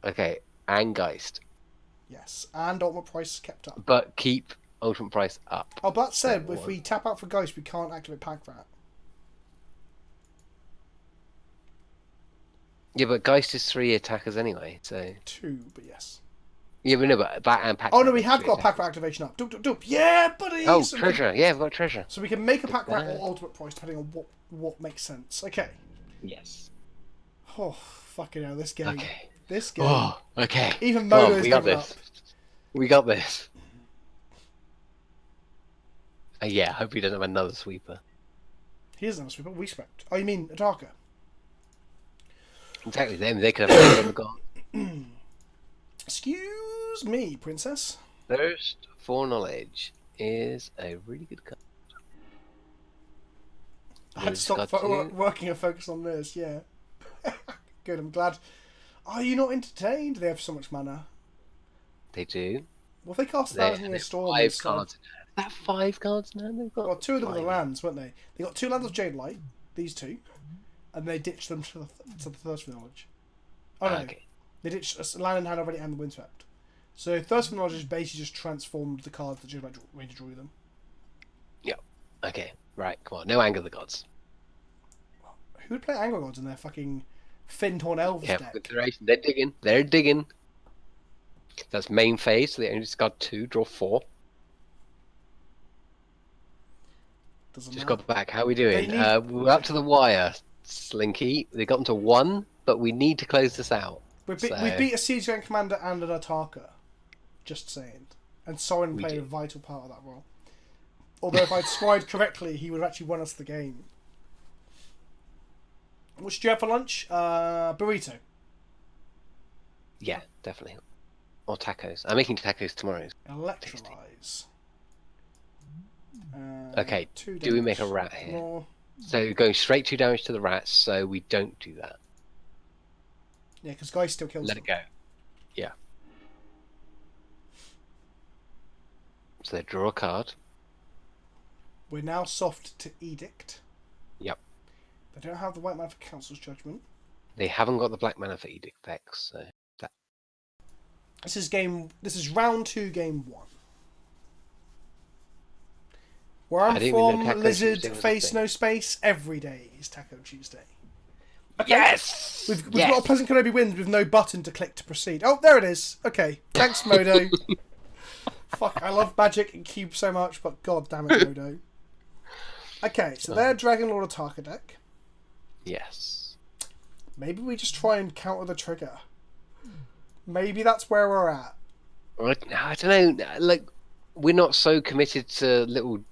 Okay, and Geist. Yes, and ultimate price kept up. But keep ultimate price up. Oh, but that said, That if we tap out for Ghost, we can't activate Pack Rat. Yeah, but Geist is 3 attackers anyway, so... 2, but yes. Yeah, but no, but Bat and Pack. Oh no, we have got a Pack Rat activation up. Doop, doop, doop. Yeah, buddy! Oh, So treasure. Yeah, we've got treasure. So we can make a Pack Rat that. or ultimate price, depending on what makes sense. Okay. Yes. Oh, fucking hell, this game. Okay. This game. Oh, okay. Even Come on, Modo's we got given this. up. We got this. Yeah, I hope he doesn't have another sweeper. He doesn't have a sweeper. We swept. Oh, you mean Ataka? Exactly, they could have taken the goal. Excuse me, princess. Thirst for Knowledge is a really good card. I had to stop working and focus on this, yeah. Good, I'm glad. Are you not entertained? They have so much mana. They do. Well, if they cast They 1,000 Year Storm 5 instead. cards. Is that 5 cards now they've got? Well, 2 of them were the Fine. lands, weren't they? They got 2 lands of Jade Light, these 2, and they ditched them to the Thirst for Knowledge. Oh no, Okay. they ditched a land in hand already and the Windswept. So Thirst for Knowledge is basically just transformed the cards that Jade Light Ranger drew them. Yep. Okay. Right. Come on. No Anger of the Gods. Who would play Anger Gods in their fucking Fin-Torn Elves Yeah. deck? Consideration. They're digging. They're digging. That's main phase. So they only discard 2, draw 4. Doesn't Just matter. got back. How are we doing? They need- We're up to the wire, Slinky. They got them to 1, but we need to close this out. We So- beat a Siege Gang Commander and an Ataka. Just saying. And Soren We played a did. vital part of that role. Although if I'd scried correctly, he would have actually won us the game. What should you have for lunch? Burrito. Yeah, definitely. Or tacos. I'm making tacos tomorrow. Electrolyze. Okay, 2 do we make a damage. rat here? More. So going straight 2 damage to the rats, so we don't do that. Yeah, because Guy still kills Let them. it go. Yeah. So they draw a card. We're now soft to Edict. Yep. They don't have the white man for Council's Judgment. They haven't got the black mana for Edict decks, so that. This is round 2, game 1. Where I I'm didn't even know from, Taco Lizard, Tuesday was a Face, thing. No Space, every day is Taco Tuesday. Okay. Yes! We've Yes! got a Pleasantkenobi wins with no button to click to proceed. Oh, there it is. Okay. Thanks, Modo. Fuck, I love Magic and Cube so much, but god damn it, Modo. Okay, so they're Dragon Lord Ataka deck. Yes. Maybe we just try and counter the trigger. Maybe that's where we're at. I don't know. Like, we're not so committed to little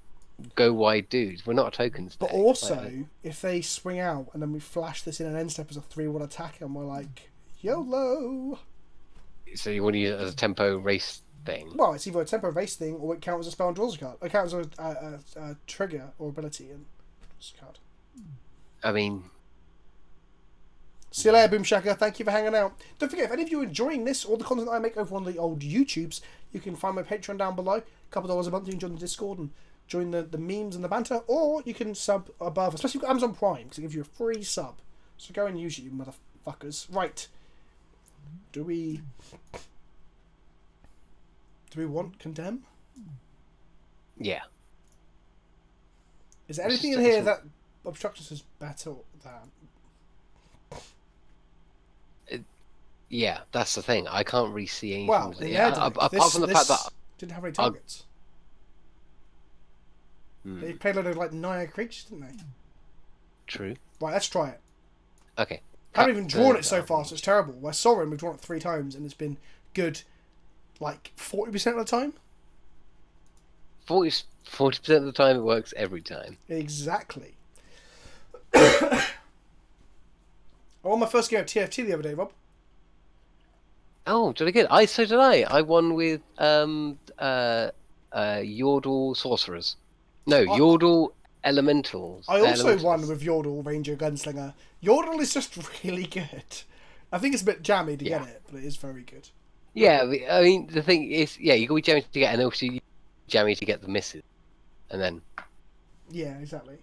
go wide dudes. We're not a tokens But deck. also, Like, if they swing out and then we flash this in an end step as a 3-1 attack and we're like, YOLO! so you want to use it as a tempo race thing. Well, it's either a tempo base thing or it counts as a spell and draws a card. It counts as a trigger or ability and draws a card. I mean, see you later, Boom Shaka. Thank you for hanging out. Don't forget, if any of you are enjoying this or the content that I make over on the old YouTubes, you can find my Patreon down below. A couple $1 a month. You can join the Discord and join the memes and the banter, or you can sub above, especially if you've got Amazon Prime, because it gives you a free sub. So go and use it, you motherfuckers. Right. Do we want Condemn? yeah. Is there anything in here that Obstructions is better than? Yeah, that's the thing. I can't really see anything. Well, apart from the fact that didn't have any targets. They played a load of like Naya creatures, didn't they? True. Right, let's try it. Okay. I haven't even drawn it so far, so it's terrible. I saw him, we've drawn it 3 times, and it's been good, like 40% of the time. 40% of the time it works every time. Exactly. I won my first game of TFT the other day, Rob. Oh, did I get? So did I. I won with Yordle Sorcerers. No, Yordle Elementals. I also won with Yordle Ranger Gunslinger. Yordle is just really good. I think it's a bit jammy to get it, but it is very good. Yeah, I mean the thing is, yeah, you got to be jammy to get, and also jammy to get the misses, and then. Yeah, exactly.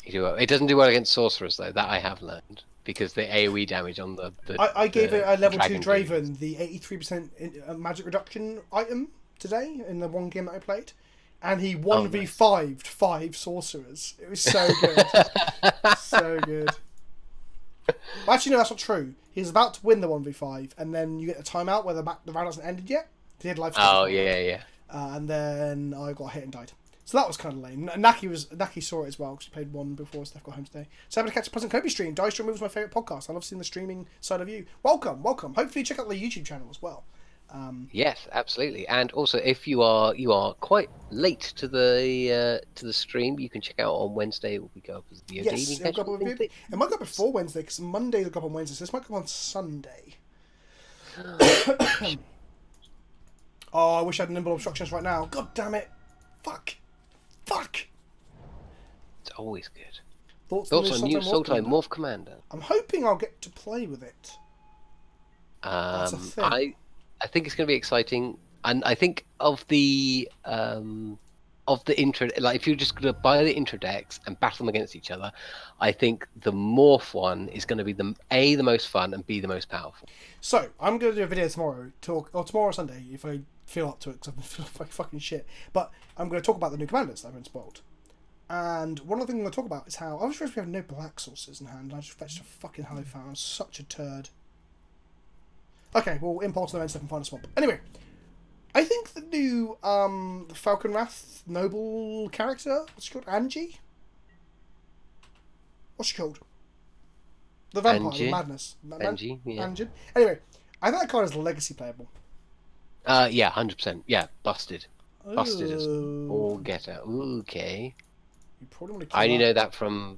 You do well. It doesn't do well against sorcerers though. That I have learned because the AOE damage on the. I gave it a level 2 Draven the 83% magic reduction item today in the one game that I played, and he 1v5'd 5 sorcerers. It was so good, so good. Well, actually, no, that's not true. He's about to win the 1v5, and then you get the timeout where the round hasn't ended yet. He had life. Oh yeah. And then I got hit and died. So that was kind of lame. Naki saw it as well because he played one before Steph got home today. So I'm going to catch a Pleasantkenobi stream. Dice Stream was my favourite podcast. I love seeing the streaming side of you. Welcome. Hopefully check out the YouTube channel as well. Yes, absolutely. And also, if you are quite late to the stream, you can check out on Wednesday. We go up as the VOD. Yes, it might go before Wednesday because Monday will go up on Wednesday. So this might go on Sunday. Oh, I wish I had nimble obstructions right now. God damn it! Fuck! It's always good. Thoughts on new Sultai Morph Commander? I'm hoping I'll get to play with it. That's a thing. I think it's going to be exciting, and I think of the intro, like if you're just going to buy the intro decks and battle them against each other, I think the Morph one is going to be the most fun and B the most powerful. So I'm going to do a video tomorrow, tomorrow or Sunday if I feel up to it because I've been feeling like fucking shit. But I'm going to talk about the new commanders that have been spoiled. And one of the things I'm going to talk about is how I was supposed to have no black sources in hand. I just fetched a fucking Hallowfound. I'm such a turd. Okay, we'll impulse the stuff and find a swamp. Anyway, I think the new Falcon Wrath noble character, what's she called? Angie? What's she called? The vampire, the madness. Angie, yeah. Angie. Anyway, I think that card is legacy playable. Yeah, 100%. Yeah, busted. Busted as Oh. all get out. Okay. You probably want to I only know that from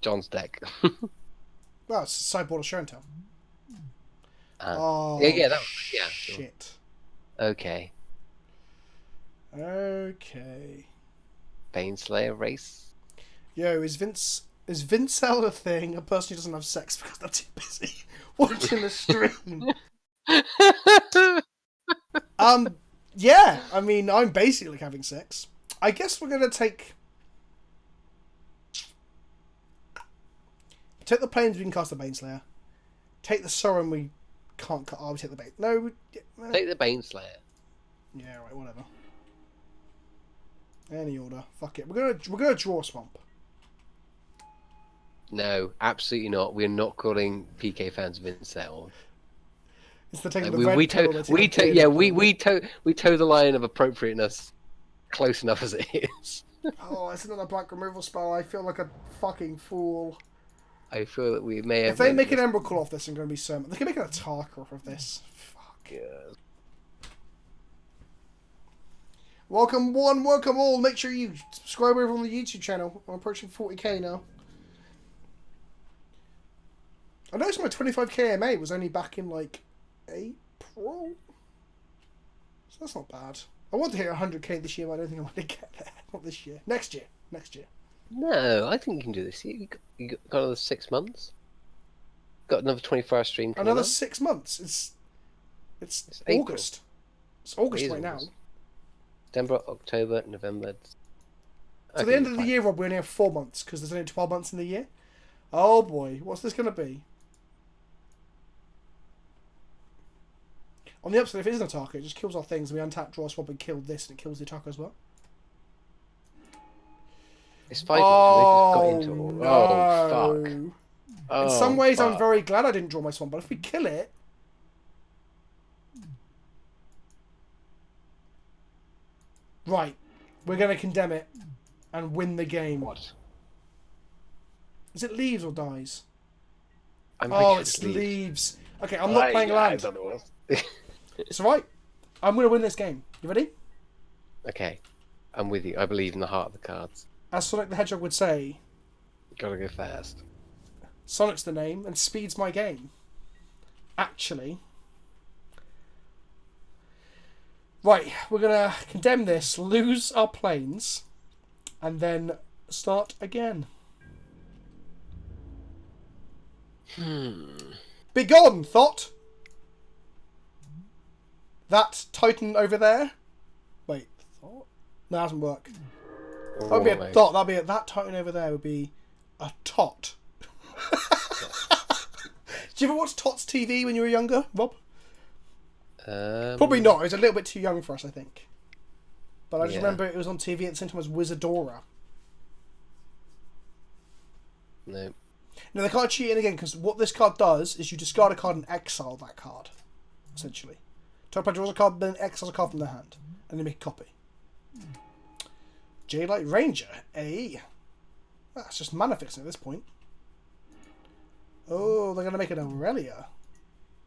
John's deck. Well, it's sideboard of Show-and-Tell. Oh, yeah. Shit. Okay. Baneslayer race. Yo, is Vincel a thing? A person who doesn't have sex because they're too busy watching the stream. Yeah. I mean, I'm basically like having sex. I guess we're gonna take the planes. We can cast the Baneslayer. Take the Sorin. We can't cut. Oh, we take the Bane. No. Take the Baneslayer. Yeah. Right. Whatever. Any order. Fuck it. We're gonna draw a swamp. No, absolutely not. We're not calling PK fans Vincel. It's the taking We toe the line of appropriateness close enough as it is. Oh, it's another black removal spell. I feel like a fucking fool. I feel that we may have... If they make an Emrakul off this, I'm going to be so... They can make an Attacker off of this. Fuck. Yeah. Welcome one, welcome all. Make sure you subscribe over on the YouTube channel. I'm approaching 40k now. I noticed my 25k MA was only back in, like, April. So that's not bad. I want to hit 100k this year, but I don't think I'm going to get there. Not this year. Next year. Next year. No, I think you can do this. You got another 6 months. Got another 24-hour stream coming Another up. 6 months. It's April. August. It's August It is right now. August. September, October, November. So at the end of the year, Rob, we only have 4 months because there's only 12 months in the year. Oh boy, what's this going to be? On the upside, if it isn't a attacker, it just kills our things. We untap, draw, swap, and kill this, and it kills the attacker as well. It's 5 months. We just got into no. Oh, fuck. Oh, In some ways, I'm fuck. very glad I didn't draw my swamp, but if we kill it... Right. We're going to condemn it and win the game. What? Is it leaves or dies? I'm Oh, it's leaves. Okay, I'm not playing land. I don't know. It's alright. I'm going to win this game. You ready? Okay, I'm with you. I believe in the heart of the cards. As Sonic the Hedgehog would say, Gotta go fast. Sonic's the name and speed's my game. Actually. Right, we're going to condemn this, lose our planes, and then start again. Be gone, Thought! That Titan over there. Wait, Thought? No, that doesn't work. That would be a Thought. That Titan over there would be a Tot. Did you ever watch Tots TV when you were younger, Rob? Probably not. It was a little bit too young for us, I think. But I just remember it was on TV at the same time as Wizardora. No. No, they can't cheat in again because what this card does is you discard a card and exile that card, essentially. Top player draws a card, then exiles a card from their hand, and they make a copy. J-Light Ranger, that's just mana fixing at this point. Oh, they're going to make an Aurelia.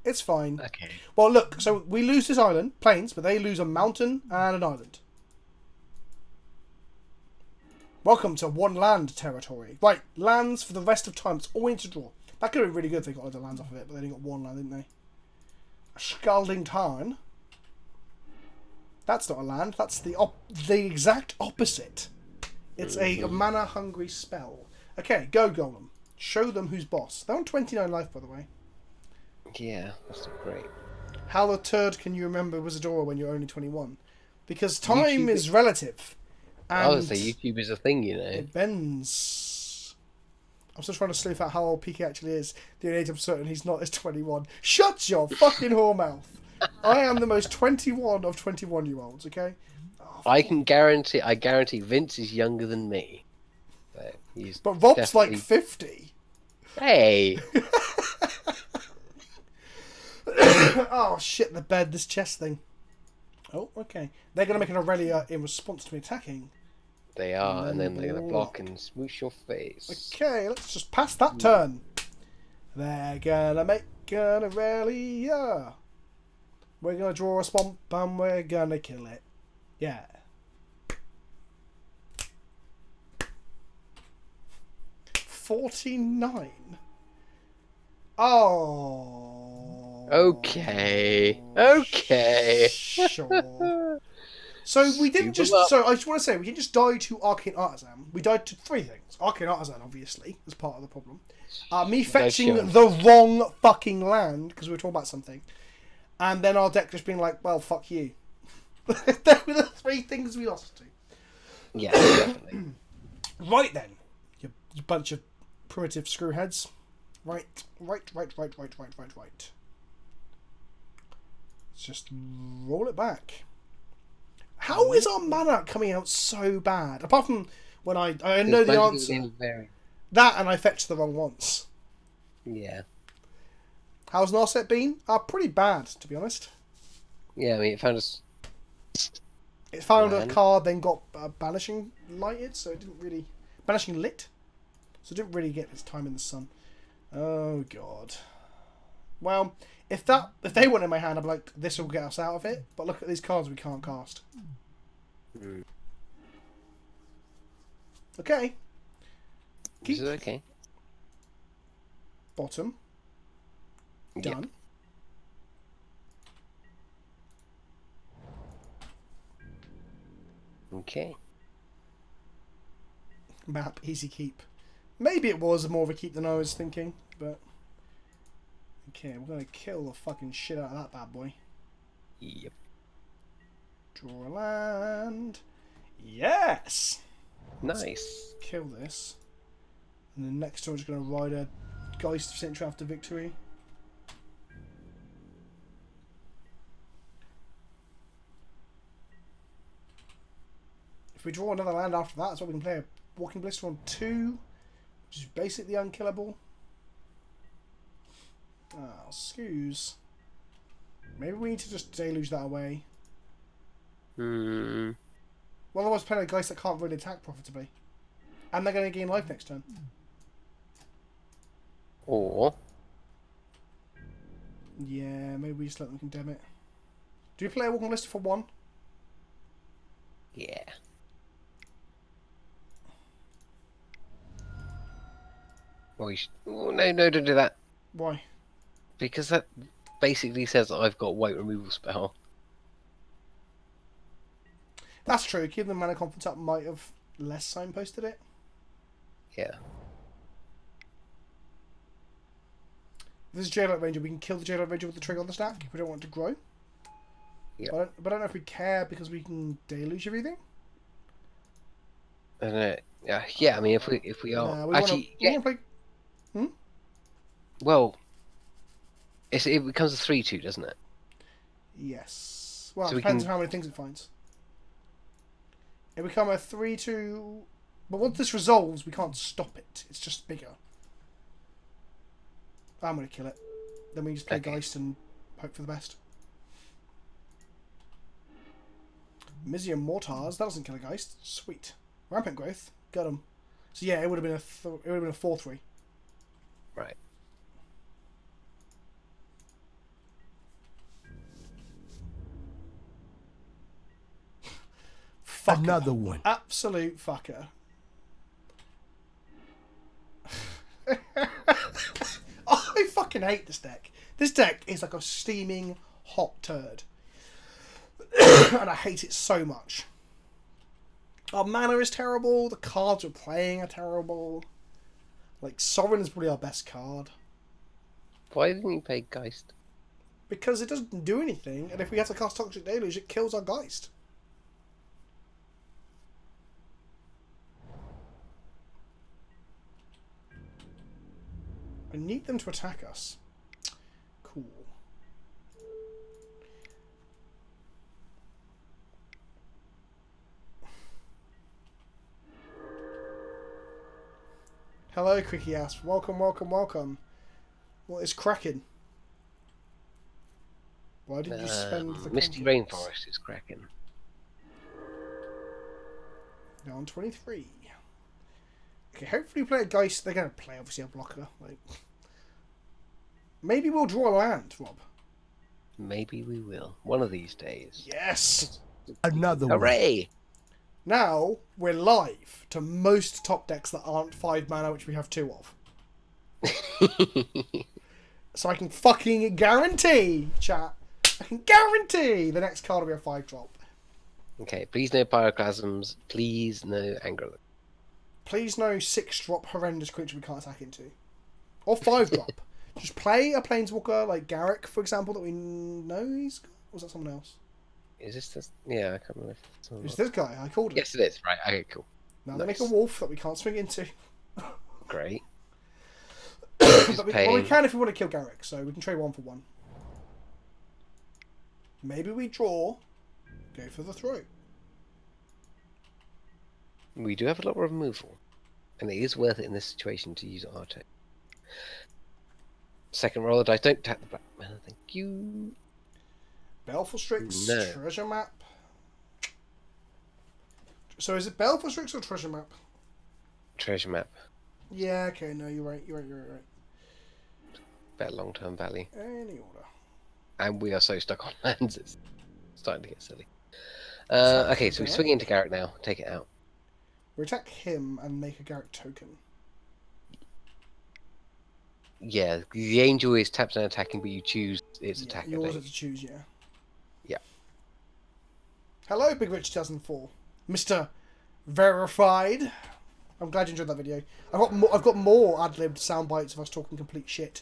It's fine. Okay. Well, look, so we lose this island, plains, but they lose a mountain and an island. Welcome to one land territory. Right, lands for the rest of time. It's all we need to draw. That could have been really good if they got other lands off of it, but they only got one land, didn't they? A Scalding Tarn. That's not a land. That's the exact opposite. It's a mana-hungry spell. Okay, go Golem. Show them who's boss. They're on 29 life, by the way. Yeah, that's not great. How the turd can you remember Wizardora when you're only 21? Because time is relative. And I was going to say, YouTube is a thing, you know. it bends. I'm still trying to sleuth out how old PK actually is. The only age I'm certain he's not is 21. Shut your fucking whore mouth. I am the most 21 of 21-year-olds, okay? Oh, I guarantee Vince is younger than me. So he's but Rob's definitely... like 50. Hey! Oh, shit, the bed, this chest thing. Oh, okay. They're going to make an Aurelia in response to me attacking. They are, and then they're going to block and smoosh your face. Okay, let's just pass that turn. They're going to make an Aurelia. We're going to draw a swamp and we're going to kill it. Yeah. $49. Oh. Okay. Sure. So we didn't just. So I just want to say we didn't just die to Arcane Artisan. We died to 3 things. Arcane Artisan, obviously, is part of the problem. Me fetching the wrong fucking land because we were talking about something, and then our deck just being like, "Well, fuck you." They were the 3 things we lost to. Yeah, definitely. Right then, you bunch of primitive screwheads. Right. Let's just roll it back. How is our mana coming out so bad? Apart from when I know the answer. That and I fetched the wrong once. Yeah. How's Narset been? Pretty bad, to be honest. Yeah, I mean, it found us... It found a card, then got Banishing Lighted, so it didn't really... Banishing Lit? So it didn't really get its time in the sun. Oh, God. Well, if they weren't in my hand, I'd be like, this will get us out of it. But look at these cards we can't cast. Okay. This is okay. Bottom. Done. Yep. Okay. Map, easy keep. Maybe it was more of a keep than I was thinking, but... Okay, we're gonna kill the fucking shit out of that bad boy. Yep. Draw a land. Yes! Nice. Kill this. And then next turn we're just gonna ride a Geist of Central after victory. If we draw another land after that, so we can play a Walking Blister on 2, which is basically unkillable. Oh, excuse. Maybe we need to just deluge that away. Hmm. Well, otherwise playing a Geist that can't really attack profitably. And they're going to gain life next turn. Or Yeah, maybe we just let them condemn it. Do we play a Walking Blister for 1? yeah. Well, we should... Oh, no, don't do that. Why? Because that basically says that I've got white removal spell. That's true. Keeping the mana confidence up might have less signposted it. Yeah. If this is Jailite Ranger, we can kill the Jailite Ranger with the trigger on the stack if we don't want it to grow. Yeah. But I don't know if we care because we can deluge everything. I don't know. Yeah. I mean, if we are Nah, we actually, wanna play... well, it becomes a 3/2, doesn't it? Yes. Well, So it we depends can- on how many things it finds. It become a 3/2... But once this resolves, we can't stop it. It's just bigger. I'm going to kill it. Then we just play Okay. Geist and hope for the best. Mizium Mortars. That doesn't kill a Geist. Sweet. Rampant Growth. Got him. So yeah, it would have been a 4/3. Right. Fucker. Another one. Absolute fucker. I fucking hate this deck. This deck is like a steaming hot turd. And I hate it so much. Our mana is terrible. The cards we're playing are terrible. Like, Sovereign is probably our best card. Why didn't you play Geist? Because it doesn't do anything, and if we have to cast Toxic Deluge, it kills our Geist. I need them to attack us. Cool. Hello, Cricky Ass. Welcome, welcome, welcome. What is cracking? Why did you spend the Misty confidence? Rainforest is cracking. Now on 23. Okay, hopefully we play a Geist. They're going to play, obviously, a blocker. Like, maybe we'll draw a land, Rob. Maybe we will. One of these days. Yes! Another one. Hooray! Now, we're live to most top decks that aren't 5 mana, which we have 2 of. So I can fucking guarantee, chat, I can guarantee the next card will be a 5-drop. Okay, please no Pyroclasms. Please no Anger. Please no 6-drop horrendous creature we can't attack into. Or 5-drop. Just play a Planeswalker like Garrick, for example, that we know he's got. Or was that someone else? Is this? Yeah, I can't remember. If it's someone It's else. this guy, I called him. Yes, it is. Right. Okay. Cool. Now they make a Nice. wolf that we can't swing into. Great. But we paying. can if we want to kill Garrick, so we can trade 1 for 1. Maybe we draw, go for the throw. We do have a lot of removal, and it is worth it in this situation to use Arte. Second roll of dice. Don't tap the black mana. Thank you. Baleful Strix, No. treasure map. So is it Baleful Strix or treasure map? Treasure map. Yeah, okay, no, you're right. Better long-term value. Any order. And we are so stuck on lands. It's starting to get silly. Okay, so we swing into Garrett now. Take it out. We attack him and make a Garrick token. Yeah, the angel is tapped and attacking, but you choose its Yeah, attacker. yours don't is to choose, yeah. Yeah. Hello, Big Rich 2004. Mr. Verified. I'm glad you enjoyed that video. I've got more ad-libbed sound bites of us talking complete shit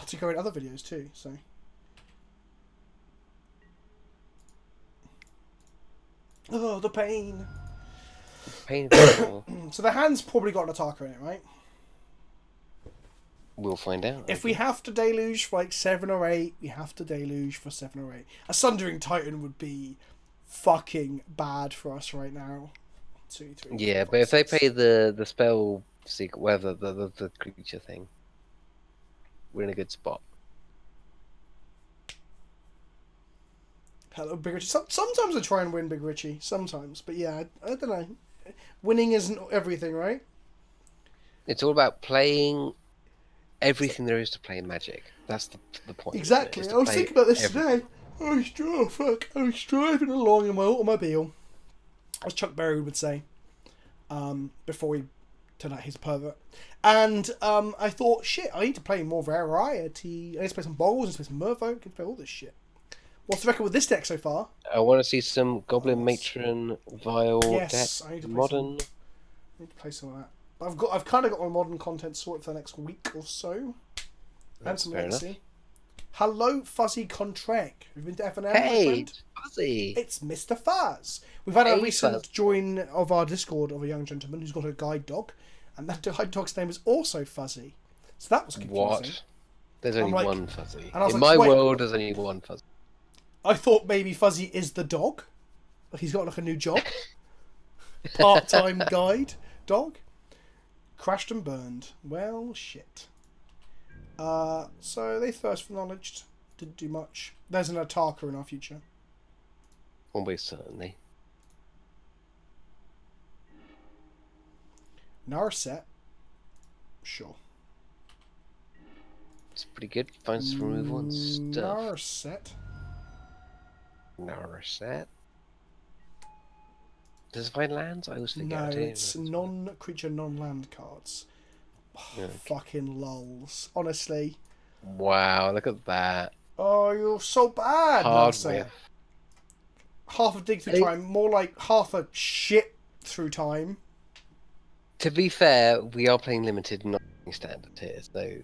to go in other videos too. So. Oh, the pain. Painful. So the hand's probably got an attacker in it, right? We'll find out. If we have to deluge for like 7 or 8, we have to deluge for 7 or 8. A Sundering Titan would be fucking bad for us right now. 2, 3. Yeah, 4, but if they 6. pay the spell seek, whether the creature thing, we're in a good spot. Hello, Big Richie. Sometimes I try and win Big Richie. Sometimes, but yeah, I don't know. Winning isn't everything, right? It's all about playing everything there is to play in Magic. That's the point. Exactly. I was thinking about this today. I was driving along in my automobile, as Chuck Berry would say, before he turned out he's a pervert. And I thought, shit, I need to play more variety. I need to play some Boggles, I need to play some Merfolk, I need to play all this shit. What's the record with this deck so far? I want to see some Goblin Matron, Vile, Yes, deck, I need to play Modern. I need to play some of that. But I've kind of got my modern content sorted for the next week or so. And some fair legacy. enough. Hello, Fuzzy Contract. We've been to FNM. Hey, Fuzzy. It's Mr. Fuzz. We've had a Hey, recent Fuzz. join of our Discord of a young gentleman who's got a guide dog, and that guide dog's name is also Fuzzy. So that was confusing. What? There's only like- one Fuzzy. and I was In like, my wait. world, there's only one Fuzzy. I thought maybe Fuzzy is the dog. Like he's got like a new job. Part-time guide dog. Crashed and burned. Well, shit. So they thirst for knowledge. Didn't do much. There's an Ataka in our future. Almost certainly. Narset. Sure. It's pretty good. Find some removal and stuff. Narset. Narset. Does it find lands? I always No, forget. it's non-creature, non-land cards. Oh, Okay. fucking lols. Honestly. Wow, look at that. Oh, you're so bad, Hard Narset. whiff. Half a dig through Hey. time, more like half a shit through time. To be fair, we are playing limited, not standard here, so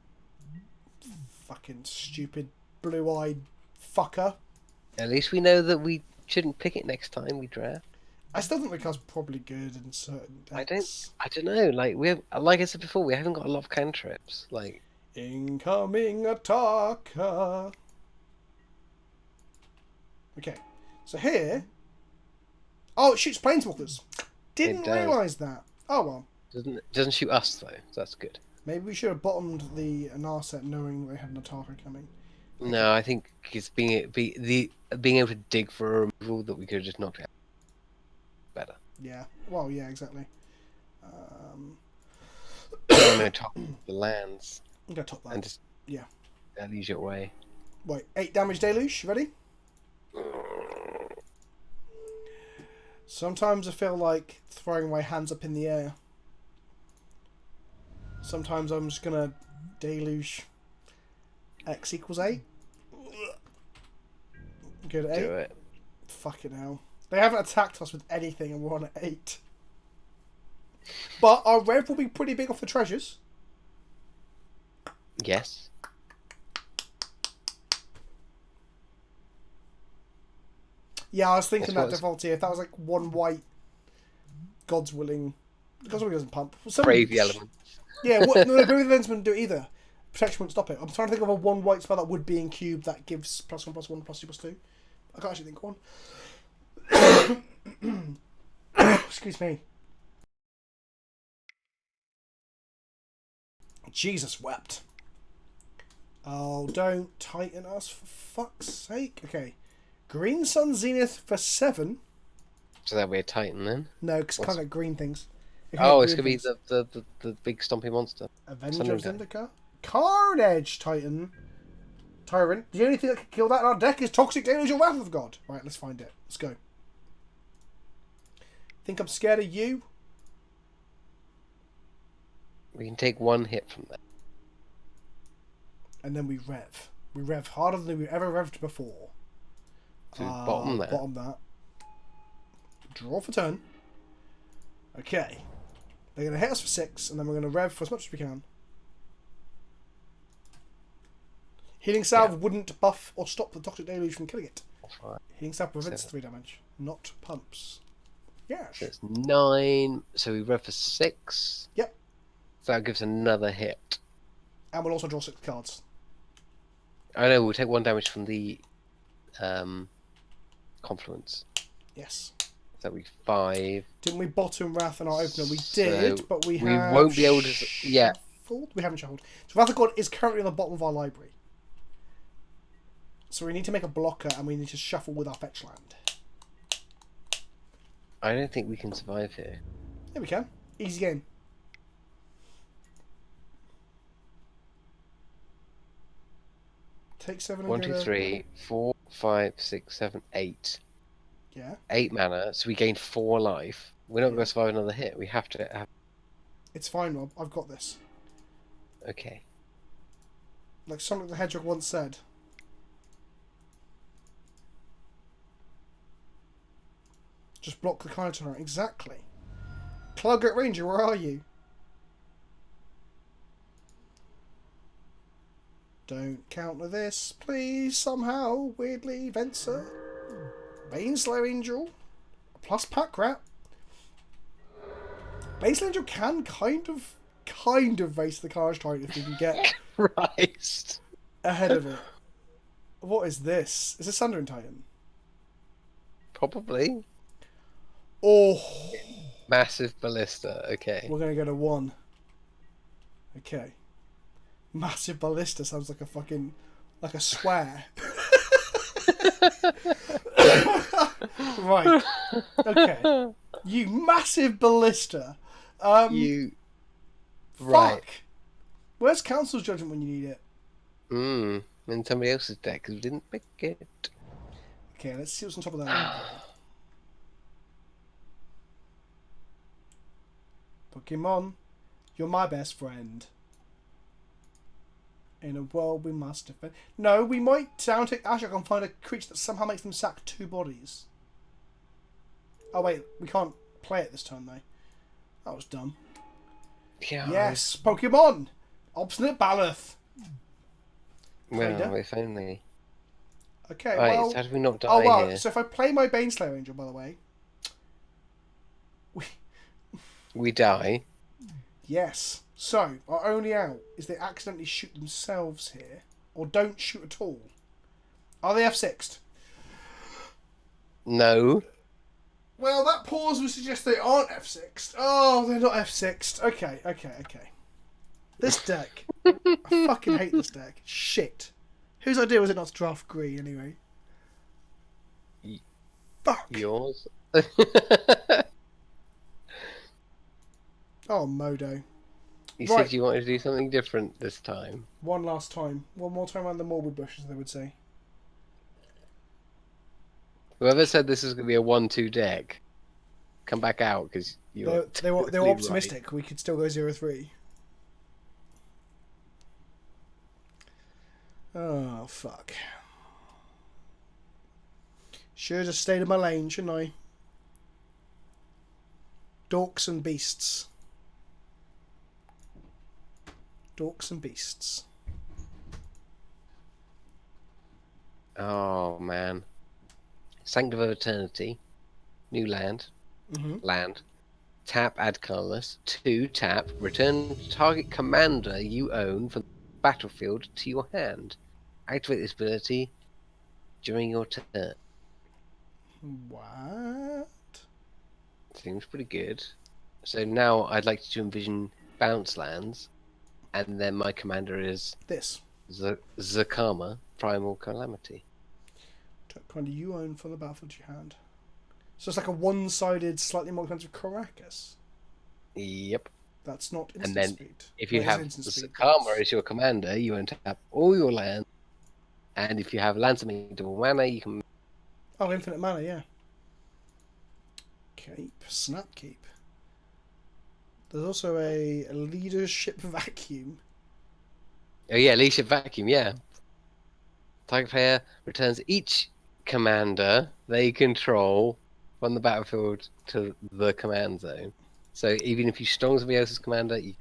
Fucking stupid blue-eyed fucker. at least we know that we shouldn't pick it next time we draft. I still think the card's probably good in certain decks. I don't know. Like we have, like I said before, we haven't got a lot of cantrips. Like Incoming attacker. Okay, so here. Oh, it shoots planeswalkers. Didn't does. realise that. Oh well. doesn't shoot us though. So that's good. Maybe we should have bottomed the Narset knowing they had an attacker coming. No, I think it's being able to dig for a removal that we could have just knocked out better. Yeah. Well, yeah, exactly. No, top the lands I'm gonna top that. and just Yeah. leaves your way. Wait, 8 damage deluge. You ready? Sometimes I feel like throwing my hands up in the air. Sometimes I'm just gonna deluge. X equals 8. Good at 8. Do it. Fucking hell. They haven't attacked us with anything and we're on at 8. But our rev will be pretty big off the treasures. Yes. Yeah, I was thinking That's that what default here. If that was like 1 white, God's willing. God's willing doesn't pump. Brave the element. Yeah, what, no, Brave the Elements wouldn't do it either. Protection wouldn't stop it. I'm trying to think of a 1 white spell that would be in cube that gives +1/+1 +2/+2. I can't actually think of one. Excuse me. Jesus wept. Oh, don't tighten us for fuck's sake. Okay. Green Sun Zenith for 7. So that we're Titan then. No, because I can't get green things. I can't Oh, get it's gonna green be things. the big stompy monster. Avenger of Sunday. Zendikar. Carnage Titan. Tyrant. The only thing that can kill that in our deck is Toxic Deluge or Wrath of God. Right, let's find it. Let's go. Think I'm scared of you? We can take 1 hit from that. And then we rev. We rev harder than we've ever revved before. To bottom that. Bottom that. Draw for turn. Okay. They're going to hit us for 6, and then we're going to rev for as much as we can. Healing Salve wouldn't buff or stop the Toxic Deluge from killing it. Healing Salve prevents 3 damage, not pumps. Yeah. So it's 9. So we rev for 6. Yep. So that gives another hit. And we'll also draw 6 cards. I know, we'll take 1 damage from the Confluence. Yes. So that'll be 5. Didn't we bottom Wrath in our opener? We did, but we won't be able to. Yeah. Shuffled? We haven't shuffled. So Wrath of God is currently on the bottom of our library. So we need to make a blocker, and we need to shuffle with our fetch land. I don't think we can survive here. Yeah, we can. Easy game. Take 7 and 1, go 2, to... 3, 4, 5, 6, 7, 8. Yeah. 8 mana, so we gain 4 life. We're not going to survive another hit. We have to have... It's fine, Rob. I've got this. Okay. Like Sonic the Hedgehog once said. Just block the counter turret. Exactly. Clugget Ranger, where are you? Don't counter this, please, somehow. Weirdly, Venser. Baneslayer Angel. Plus Pack Rat. Baneslayer Angel can kind of race the Carnage Titan if we can get Christ. ahead of it. What is this? Is this Sundering Titan? Probably. Oh. Massive Ballista, okay. We're going to go to 1. Okay. Massive Ballista sounds like a fucking... like a swear. Right. Okay. You massive Ballista. You... Fuck. Right. Where's Council's Judgment when you need it? In somebody else's deck, because we didn't pick it. Okay, let's see what's on top of that. Pokemon, you're my best friend. In a world we must defend. No, we might down-tick Ashok and find a creature that somehow makes them sack 2 bodies. Oh wait, we can't play it this turn though. That was dumb. Yeah. Yes, Pokemon! Obstinate Baloth. Well, if only. Okay, Right, well... so how do we not die oh, well, here? so if I play my Baneslayer Angel, by the way... We die. Yes. So, our only out is they accidentally shoot themselves here, or don't shoot at all. Are they F6'd? No. Well, that pause would suggest they aren't F6'd. Oh, they're not F6'd. Okay. This deck. I fucking hate this deck. Shit. Whose idea was it not to draft green, anyway? Fuck. Yours? Oh, Modo. You Right. said you wanted to do something different this time. One last time. One more time around the Morwood bush, as they would say. Whoever said this is going to be a 1-2 deck, come back out, because you're They were totally optimistic. We could still go 0-3. Oh, fuck. Should have just stayed in my lane, shouldn't I? Dorks and beasts. Dorks and beasts. Right. Oh, man. Sanctum of Eternity. New land. Land. Tap, add colorless. 2, tap. Return target commander you own from the battlefield to your hand. Activate this ability during your turn. What? Seems pretty good. So now I'd like to envision bounce lands, and then my commander is This. Zakama, Primal Calamity. Commander you own from the battlefield to your hand. So it's like a one-sided, slightly more expensive Caracas. Yep. That's not instant And then speed. if you Well, it is have instant speed, Zakama but as your commander, you untap all your lands, and if you have lands that make double mana, you can. oh, infinite mana, yeah. Cape. Snap Cape. There's also a leadership vacuum. Oh yeah, Leadership Vacuum, yeah. Target player returns each commander they control from the battlefield to the command zone. So even if you strong somebody else's commander, you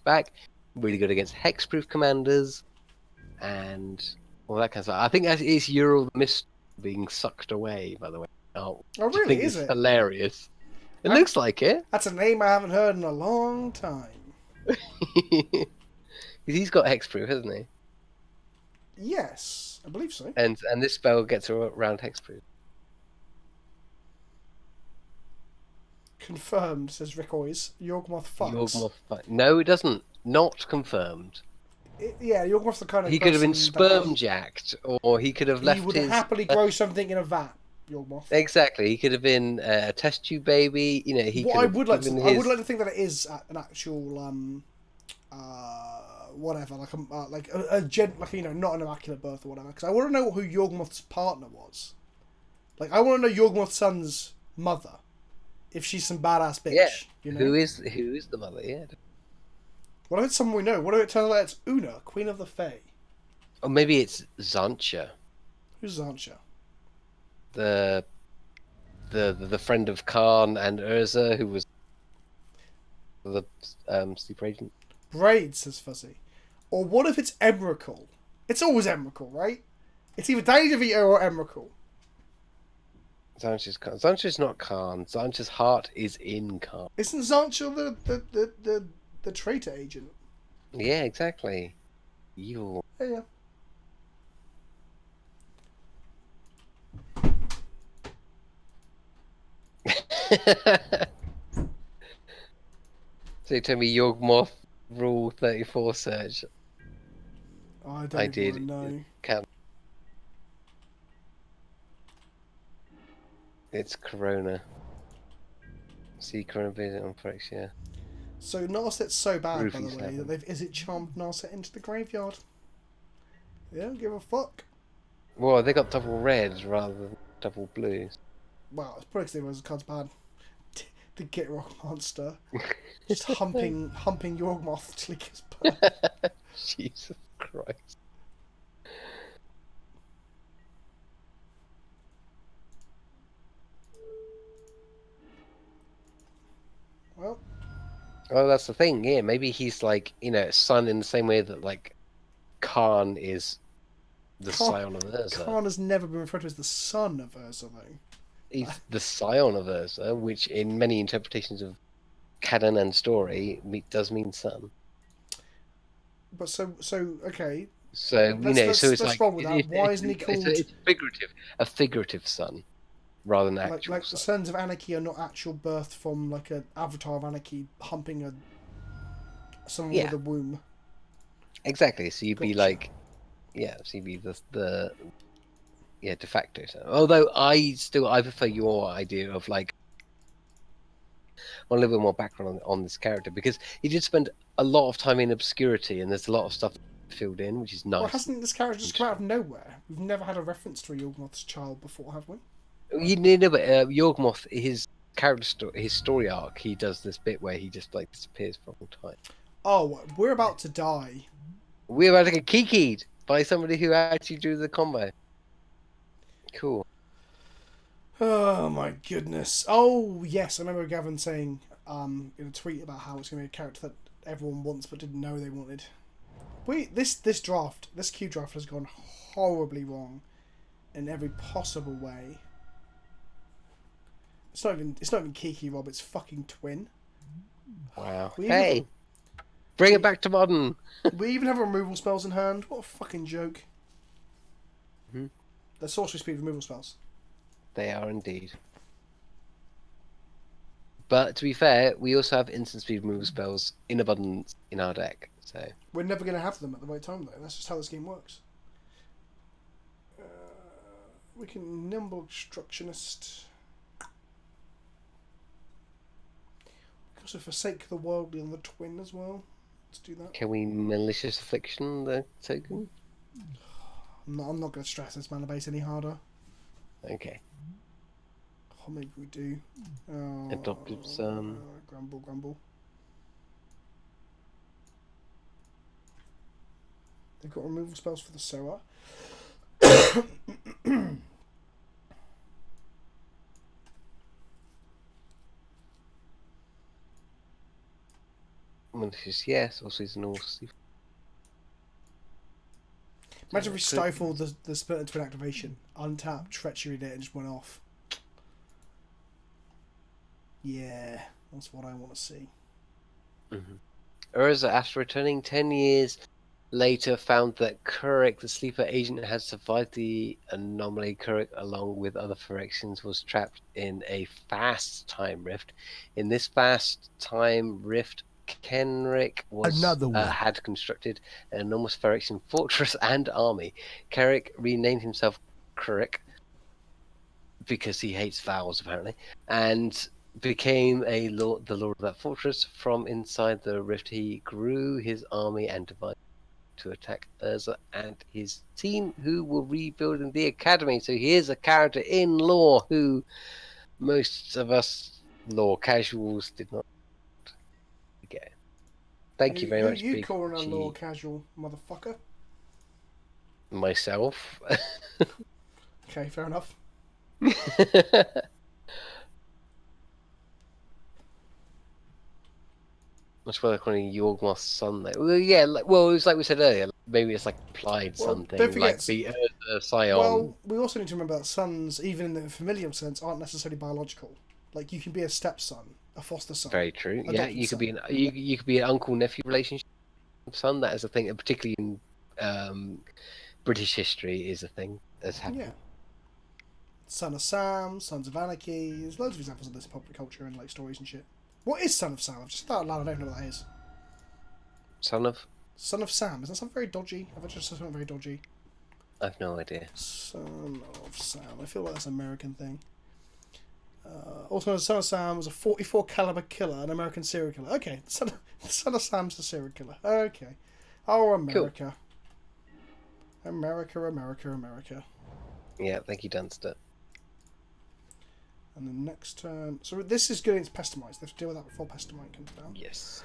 back. Really good against hexproof commanders and all that kind of stuff. I think that is Ural the Mist being sucked away, by the way. Oh, I really? think Is it's it? hilarious. It looks like it. That's a name I haven't heard in a long time. He's got hexproof, hasn't he? Yes, I believe so. And this spell gets around hexproof. Confirmed, says Rick Oyes. Yawgmoth fucks. No, it doesn't. Not confirmed. Yeah, Yawgmoth's the kind of He could have been person sperm jacked, or he could have left he would his... happily grow something in a vat, Yawgmoth. Exactly. He could have been a test tube baby. You know, he could I would like to. given I his... would like to think that it is an actual whatever, like you know, not an immaculate birth or whatever. Because I want to know who Yawgmoth's partner was. Like, I want to know Yawgmoth's son's mother, if she's some badass bitch. Yeah. You know? Who is the mother? Yeah. What if it's someone we know? What if it turns out it's Una, Queen of the Fae? Or maybe it's Zancha, Who's Zancha? the friend of Khan and Urza, who was the sleeper agent. Braid, says Fuzzy. Or what if it's Emrakul? It's always Emrakul, right? It's either Danny DeVito or Emrakul. Zancha's Khan. Zancha's not Khan. Zancha's heart is in Khan. Isn't Zancha the traitor agent? Yeah, exactly. Evil. Yeah. So you tell me Yawgmoth Rule 34 search. I did. know. It's Corona. See Corona visit on Frex, yeah. So Narset's so bad, Rufus by the way, happened. that they've charmed Narset into the graveyard. They don't give a fuck. Well, they got double red rather than double blues. Well, it's probably because they was card's bad. The Git Rock monster. Just humping Yawgmoth till he gets burned. Jesus Christ. Well, Oh, that's the thing. Yeah, maybe he's like, you know, son in the same way that like Khan is the scion of Urza. Khan has never been referred to as the son of Urza, though. He's the scion of Urza, which in many interpretations of canon and story does mean son. But so okay. So you know, so it's like wrong with that. Why isn't he called? It's a figurative son, rather than actual. Like the Sons of Anarchy are not actual birth from like an avatar of Anarchy humping someone with a womb. Exactly. So you'd be like, so you'd be the de facto son. Although I prefer your idea of like, I want a little bit more background on this character, because he did spend a lot of time in obscurity, and there's a lot of stuff filled in, which is nice. Well, hasn't this character just come out of nowhere? We've never had a reference to a Yawgmoth's child before, have we? You know, but Yawgmoth, his character, his story arc, he does this bit where he just like disappears for a long time. Oh, we're about to die. We're about to get kikied by somebody who actually drew the combo. Cool. Oh my goodness. Oh yes, I remember Gavin saying in a tweet about how it's going to be a character that everyone wants but didn't know they wanted. This Cube draft has gone horribly wrong in every possible way. It's not even Kiki Rob, it's fucking Twin. Wow. Hey, bring it back to modern. We even have removal spells in hand. What a fucking joke. Mm-hmm. They're sorcery speed removal spells. They are indeed. But to be fair, we also have instant speed removal spells in abundance in our deck. So we're never going to have them at the right time, though. That's just how this game works. We can nimble obstructionist. We can also forsake the worldly on the Twin as well. Let's do that. Can we malicious affliction the token? I'm not going to stress this mana base any harder. Okay. Oh, maybe we do. Adopted son. Grumble. They've got removal spells for the Sower. Malicious, yes. Also, he's an awesome. Imagine if we stifled the split twin activation, untapped, treachery it, and just went off. Yeah, that's what I want to see. Urza, after returning 10 years later, found that Kurik, the sleeper agent, had survived the anomaly. Kurik, along with other Phyrexians, was trapped in a fast time rift. In this fast time rift, Kenric had constructed an enormous Phyrexian fortress and army. Kenric renamed himself Kurik because he hates vowels, apparently, and became the lord of that fortress. From inside the rift, he grew his army and divided to attack Urza and his team, who were rebuilding the academy. So here's a character in lore who most of us lore casuals did not get. Thank you very much. You calling a lore casual, motherfucker? Myself. Okay, fair enough. That's why they're calling Yorgmoth's son there. Well, yeah, it was like we said earlier. Maybe it's like applied something, don't forget, like the Scion. Well, we also need to remember that sons, even in the familial sense, aren't necessarily biological. Like, you can be a stepson, a foster son. Very true. Yeah, you could be you could be an uncle-nephew relationship son. That is a thing, particularly in British history, is a thing that's happened. Yeah. Son of Sam, Sons of Anarchy. There's loads of examples of this in popular culture and like stories and shit. What is Son of Sam? I've just thought out loud. I don't know what that is. Son of Sam. Is that something very dodgy? Have I just said something very dodgy? I've no idea. Son of Sam. I feel like that's an American thing. Also, Son of Sam was a .44 caliber killer, an American serial killer. Okay, Son of Sam's a serial killer. Okay. Oh, America. Cool. America. Yeah, thank you, Dunster. And the next turn... So this is good against Pestamite. They have to deal with that before Pestamite comes down. Yes.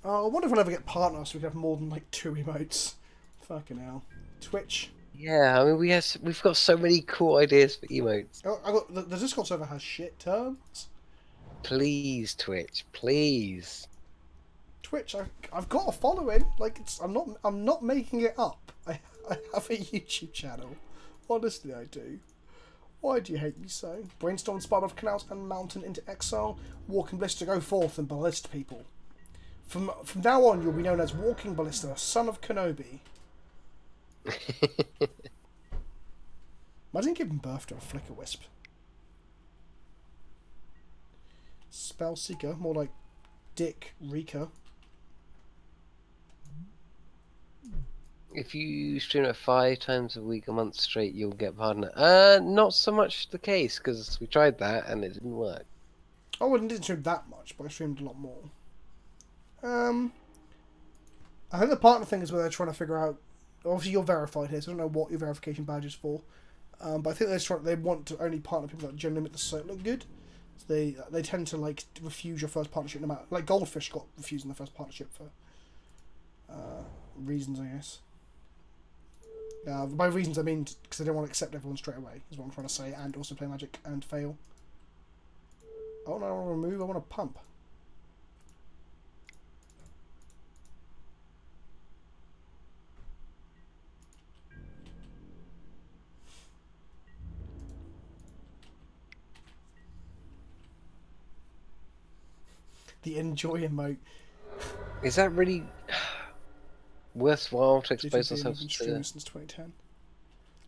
Oh, I wonder if we'll ever get partners so we can have more than like 2 emotes. Fucking hell. Twitch. Yeah, I mean we've got so many cool ideas for emotes. Oh, the Discord server has shit terms. Please, Twitch, please. Twitch, I've got a following. Like I'm not making it up. I have a YouTube channel. Honestly, I do. Why do you hate me so? Brainstorm, spiral of canals and mountain into exile. Walking Ballista, go forth and ballist people. From now on, you'll be known as Walking Ballista, son of Kenobi. Imagine giving birth to a flicker wisp. Spell Seeker, more like Dick Reeker. If you stream it 5 times a week, a month straight, you'll get partner. Not so much the case, because we tried that and it didn't work. Oh, I didn't stream that much, but I streamed a lot more. I think the partner thing is where they're trying to figure out. Obviously, you're verified here, so I don't know what your verification badge is for. But I think they want to only partner people that generally make the site look good. So they tend to like refuse your first partnership no matter. Like Goldfish got refused in the first partnership for reasons, I guess. By reasons I mean because they don't want to accept everyone straight away. Is what I'm trying to say, and also play Magic and fail. Oh no, I want to remove. I want to pump. The enjoy emote. Is that really worthwhile to expose ourselves to? Streaming since 2010.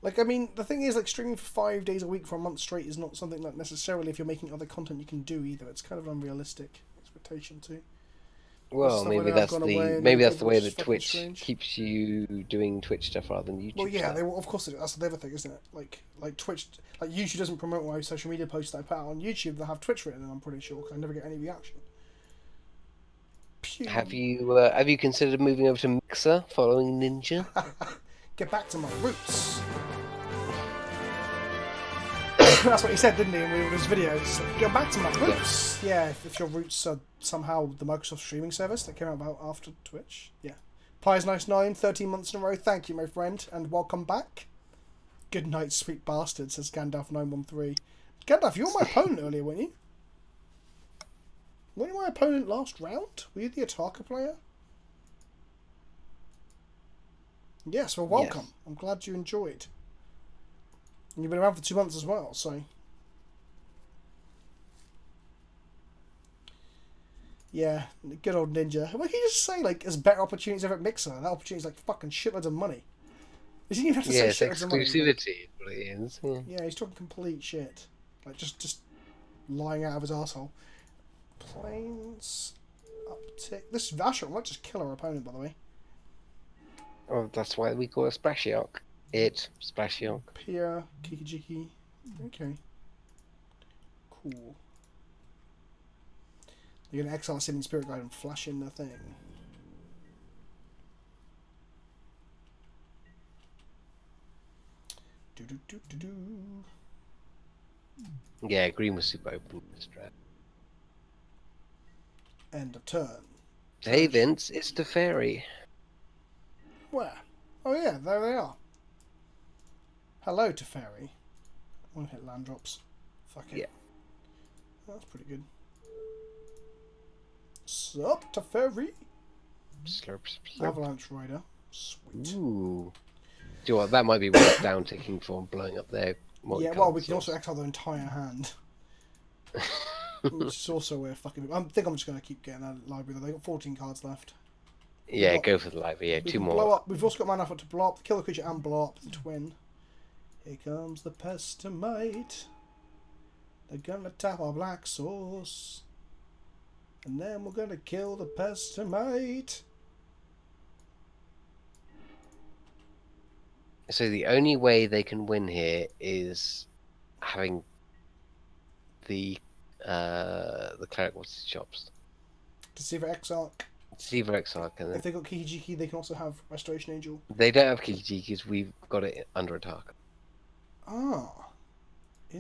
Like, I mean, the thing is, like, streaming for 5 days a week for a month straight is not something that necessarily, if you're making other content, you can do either. It's kind of an unrealistic expectation too. Well, maybe that's the way that Twitch keeps you doing Twitch stuff rather than YouTube. Well, yeah, stuff. of course it is. That's the other thing, isn't it? Like Twitch, like YouTube doesn't promote my social media posts that I put out on YouTube. They have Twitch written, and I'm pretty sure because I never get any reaction. Pew. Have you considered moving over to Mixer following Ninja? Get back to my roots. That's what he said, didn't he, in one of his videos? Get back to my roots. Yeah, if your roots are somehow the Microsoft streaming service that came out after Twitch. Yeah. Plies99, 13 months in a row. Thank you, my friend, and welcome back. Good night, sweet bastard, says Gandalf913. Gandalf, you were my opponent earlier, weren't you? Were you my opponent last round? Were you the Ataka player? Yes, well, welcome. Yes. I'm glad you enjoyed. And you've been around for 2 months as well, so... Yeah, good old Ninja. What can you just say, like, there's better opportunities over at Mixer? That opportunity's like fucking shitloads of money. You didn't even have to Yeah, it's say shitloads of money. exclusivity is what it is. Yeah. Yeah, he's talking complete shit. Like, just lying out of his arsehole. Planes... Uptick... This Vashon might just kill our opponent, by the way. Oh, that's why we call it Splashiok. Splashiok. Pia, Kikijiki. Okay. Cool. You're going to exile a Simian Spirit Guide and flash in the thing. Do-do-do-do-do. Yeah, green was super open this draft. End of turn. Hey Vince, it's the fairy. Where? Oh yeah, there they are. Hello to Fairy. I want to hit land drops. Fuck it. Yeah. That's pretty good. Sup to Fairy? Slurp, slurp. Avalanche Rider. Sweet. Ooh. Do you know what? That might be worth down ticking for blowing up their. Yeah, well, we can also exile their entire hand. Which is also a way of fucking... I think I'm just going to keep getting that library. They've got 14 cards left. Yeah, go for the library. Yeah, We two can more. blow up. We've also got mana for to blow up, kill the creature and blow up the twin. Here comes the Pestamite. They're gonna tap our black sauce. And then we're gonna kill the Pestamite. So the only way they can win here is having the cleric what's his chops. Deceiver Exarch. Deceiver Exarch, and If then they got Kikijiki, they can also have Restoration Angel. they don't have Kikiji because we've got it under attack. Ah.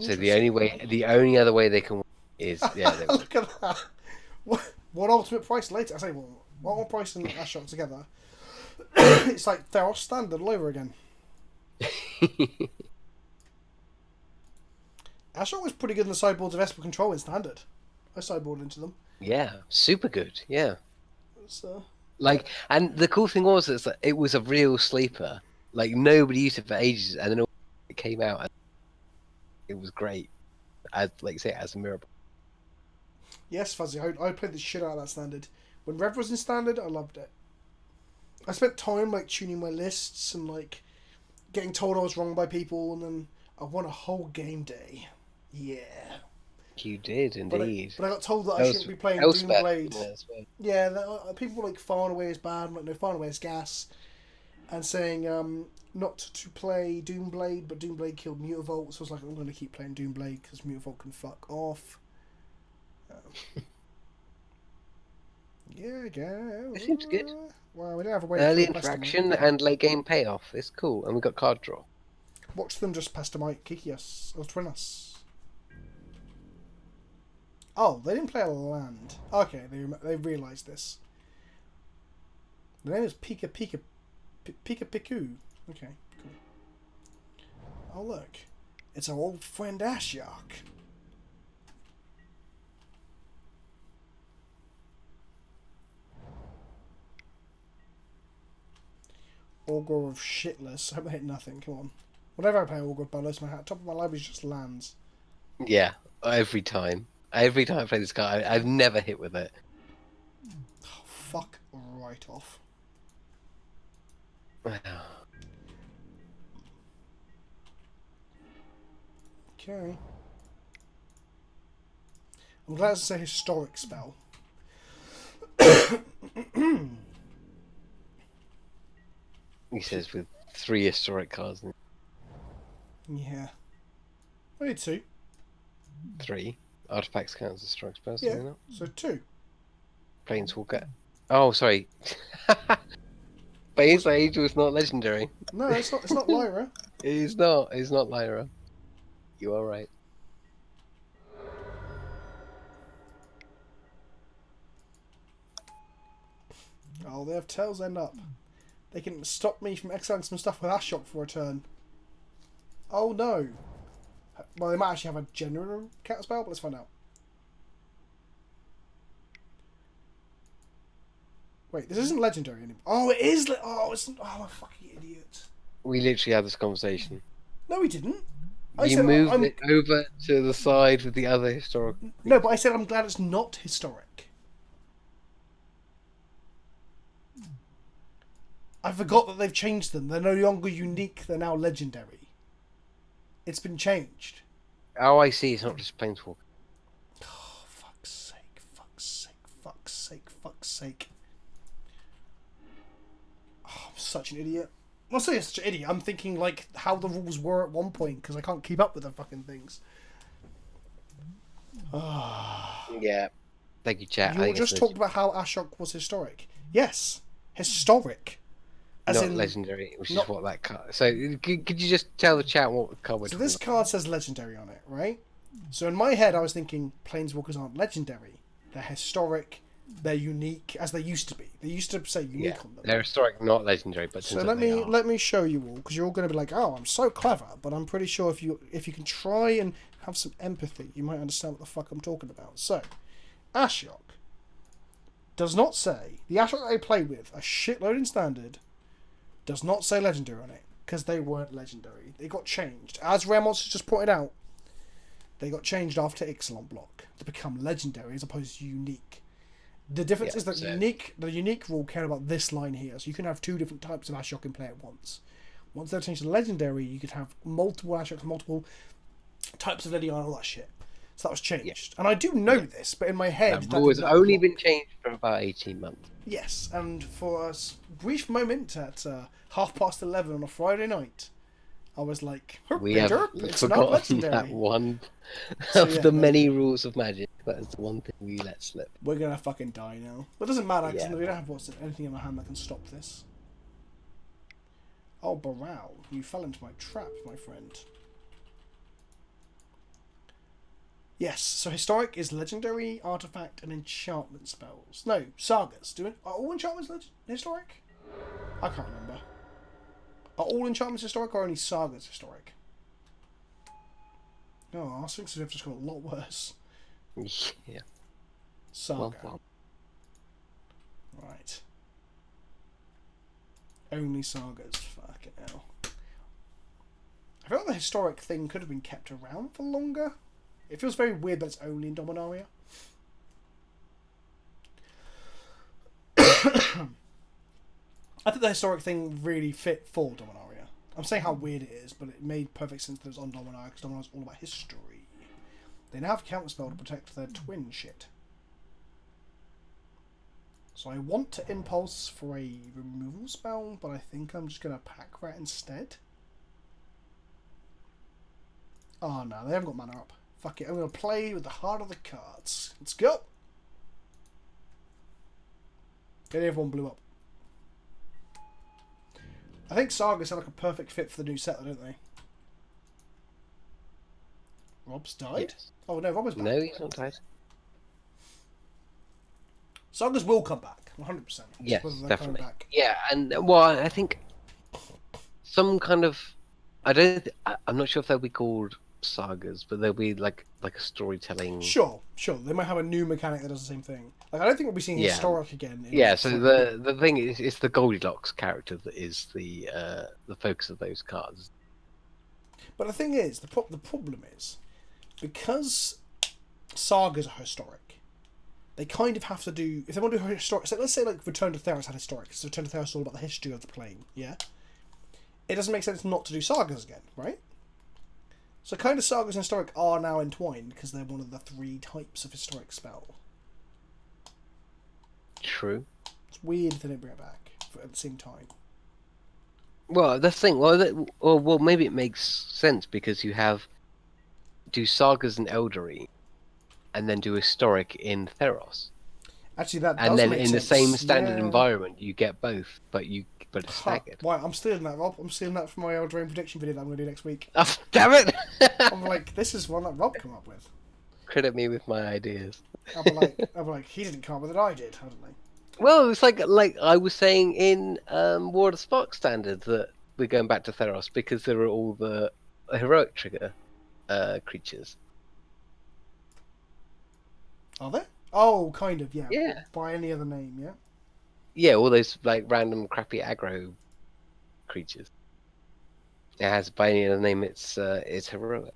So the only other way they can win is they Look at that. What ultimate price later? I say, well, what price and Ashok together? It's like Theros Standard all over again. Ashok was pretty good in the sideboards of Esper Control in Standard. I sideboarded into them. Yeah, super good. Yeah. So, Like, and the cool thing was that it was a real sleeper. Like, nobody used it for ages, and then it came out, and it was great. As, like, say, as a miracle. yes, Fuzzy, I played the shit out of that Standard. When Rev was in Standard, I loved it. I spent time, like, tuning my lists and, like, getting told I was wrong by people, and then I won a whole game day. Yeah. You did, indeed. But I got told that I shouldn't be playing Doomblade. Yeah, people were like, Far and Away is bad. I'm like, no, Far and Away is gas. And saying not to play Doomblade, but Doomblade killed Mutavault, so I was like, I'm going to keep playing Doomblade because Mutavault can fuck off. Yeah, I guess. It seems good. Well, we don't have a way Early to kill interaction Pestamite. and late game payoff. It's cool, and we got card draw. Watch them just Pestamite kick us or twin us. Oh, they didn't play a land. Okay, they realised this. The name is Pika Piku. Okay, cool. Oh look, it's our old friend Ashiok. Ogre of shitless. I hope they hit nothing. Come on. Whenever I play Ogre of Ballos, my top of my library is just lands. Yeah, every time. Every time I play this card, I've never hit with it. Oh, fuck right off. Okay. I'm glad it's a historic spell. He says with 3 historic cards and Yeah. I need 2. 3 artifacts count as historic spells. Yeah. Do they not? So 2. Planeswalker. Oh, sorry. Base Angel is not legendary. No, it's not. It's not Lyra. He's not. He's not Lyra. You are right. Oh, they have Tails End up. They can stop me from exiling some stuff with Ashok for a turn. Oh no. Well, they might actually have a general counter spell, but let's find out. Wait, this isn't legendary anymore. Oh, it is. Oh, it's. Oh, I'm a fucking idiot. We literally had this conversation. No, we didn't. You moved it over to the side with the other historical. No, but I said I'm glad it's not historic. I forgot that they've changed them. They're no longer unique. They're now legendary. It's been changed. Oh, I see. It's not just Planeswalker. Oh, fuck's sake. Fuck's sake. Fuck's sake. Fuck's sake. Oh, I'm such an idiot. I'm not saying I'm such an idiot. I'm thinking like how the rules were at one point because I can't keep up with the fucking things. Yeah. Thank you, chat. You just talked about how Ashok was historic. Yes. Historic. As not in, legendary, which not... is what that card. So, could you just tell the chat what the card was? So this card says legendary on it, right? So in my head, I was thinking Planeswalkers aren't legendary. They're historic. They're unique, as they used to be. They used to say unique on them. They're historic, not legendary, but so let me show you all, because you're all going to be like, oh, I'm so clever. But I'm pretty sure if you can try and have some empathy, you might understand what the fuck I'm talking about. So, Ashok does not say the Ashok I play with a shitload in standard. Does not say legendary on it, because they weren't legendary. They got changed. As Ramos just pointed out, they got changed after Ixalan block to become legendary as opposed to unique. The difference is that the unique rule cared about this line here, so you can have two different types of Ashok in play at once. Once they're changed to legendary, you could have multiple Ashoks, multiple types of Lediana, all that shit. So that was changed. And I do know this, but in my head... That rule has only been changed for about 18 months. Yes, and for a brief moment at 11:30 on a Friday night, I was like, we have forgotten that one of the many rules of Magic. That is the one thing we let slip. We're going to fucking die now. But it doesn't matter, because we don't have anything in my hand that can stop this. Oh, Baral, you fell into my trap, my friend. Yes, so historic is legendary, artifact, and enchantment spells. No, sagas. Are all enchantments historic? I can't remember. Are all enchantments historic or only sagas historic? Oh, our Sphinxes have just got a lot worse. Yeah. Saga. Well. Right. Only sagas. Fucking hell. I feel like the historic thing could have been kept around for longer. It feels very weird that it's only in Dominaria. I think the historic thing really fit for Dominaria. I'm saying how weird it is, but it made perfect sense that it was on Dominaria because Dominaria's all about history. They now have a counterspell to protect their twin shit. So I want to impulse for a removal spell, but I think I'm just going to pack rat instead. Oh no, they haven't got mana up. Fuck it, I'm going to play with the heart of the cards. Let's go! Okay, everyone blew up. I think Sagas sound like a perfect fit for the new set, though, don't they? Rob's died? Yes. Oh no, Rob is back. No, he's not died. Sagas will come back, 100%. Yes, definitely. Back. Yeah, and well, I think some kind of... I'm not sure if they'll be called sagas, but they'll be like a storytelling. Sure. They might have a new mechanic that does the same thing. Like I don't think we'll be seeing historic again. So the thing is, it's the Goldilocks character that is the focus of those cards. But the thing is, the problem is because sagas are historic, they kind of have to do if they want to do historic. So let's say like Return to Theros had historic. So Return to Theros is all about the history of the plane. Yeah. It doesn't make sense not to do sagas again, right? So kind of sagas and historic are now entwined because they're one of the 3 types of historic spell. True. It's weird if they don't bring it back at the same time. Well, the thing, well, maybe it makes sense because you do sagas in Eldery, and then do historic in Theros. Actually, that does and then make in sense. The same standard environment, you get both, but it's staggered. Right, I'm stealing that, Rob. I'm stealing that from my Eldraine prediction video that I'm going to do next week. Oh, damn it! I'm like, this is one that Rob came up with. Credit me with my ideas. I'll be like, he didn't come up with it, I did, haven't I? Well, it's like I was saying in War of the Spark standard that we're going back to Theros because there are all the heroic trigger creatures. Are there? Oh, kind of, yeah. Yeah. By any other name, yeah. Yeah, all those like random crappy aggro creatures. It has by any other name. It's heroic.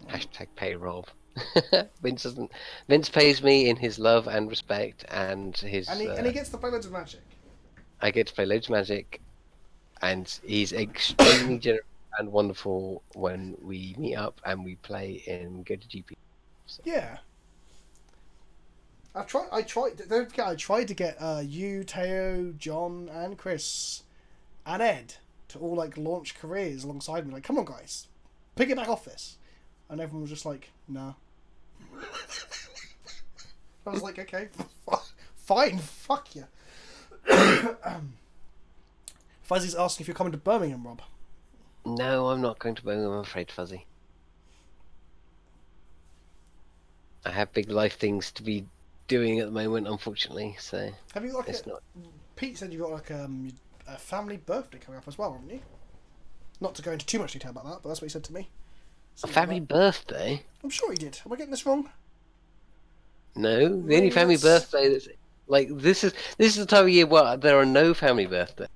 Hashtag pay Rob. Vince doesn't. Vince pays me in his love and respect, and his. And he gets to play loads of Magic. I get to play loads of Magic, and he's extremely generous and wonderful when we meet up and we play and go to GP. So. Yeah. I tried. Don't forget, I tried to get you, Teo, John, and Chris, and Ed to all like launch careers alongside me. Like, come on, guys, piggyback off this. And everyone was just like, "No." I was like, "Okay, fine, fuck you." Fuzzy's asking if you're coming to Birmingham, Rob. No, I'm not going to Birmingham, I'm afraid, Fuzzy. I have big life things to be doing at the moment, unfortunately. So have you got it's not. Pete said you got like a family birthday coming up as well, haven't you? Not to go into too much detail about that, but that's what he said to me. A family birthday? I'm sure he did. Am I getting this wrong? No, the only family birthday that's like this is the time of year where there are no family birthdays.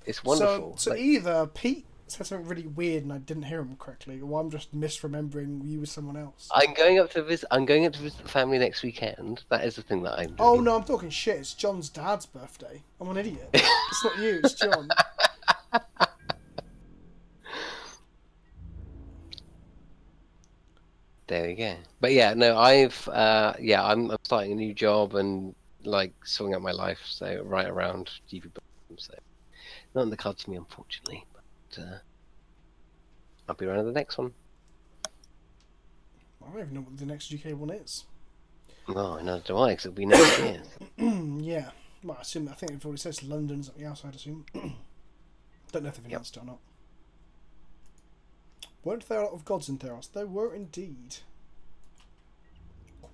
It's wonderful. So either Pete said something really weird and I didn't hear him correctly, or I'm just misremembering you with someone else. I'm going up to visit the family next weekend. That is the thing that I'm doing. Oh no, I'm talking shit. It's John's dad's birthday. I'm an idiot. It's not you. It's John. There we go. But yeah, no, I'm starting a new job and like sorting out my life. So right around GP, so not in the cards for me, unfortunately. But I'll be around at the next one. I don't even know what the next UK one is. No, neither do I, because it'll be next year. Yeah. Well, I think they've already said it's London, something else, I'd assume. Don't know if they've announced it or not. Weren't there a lot of gods in Theros? There were indeed.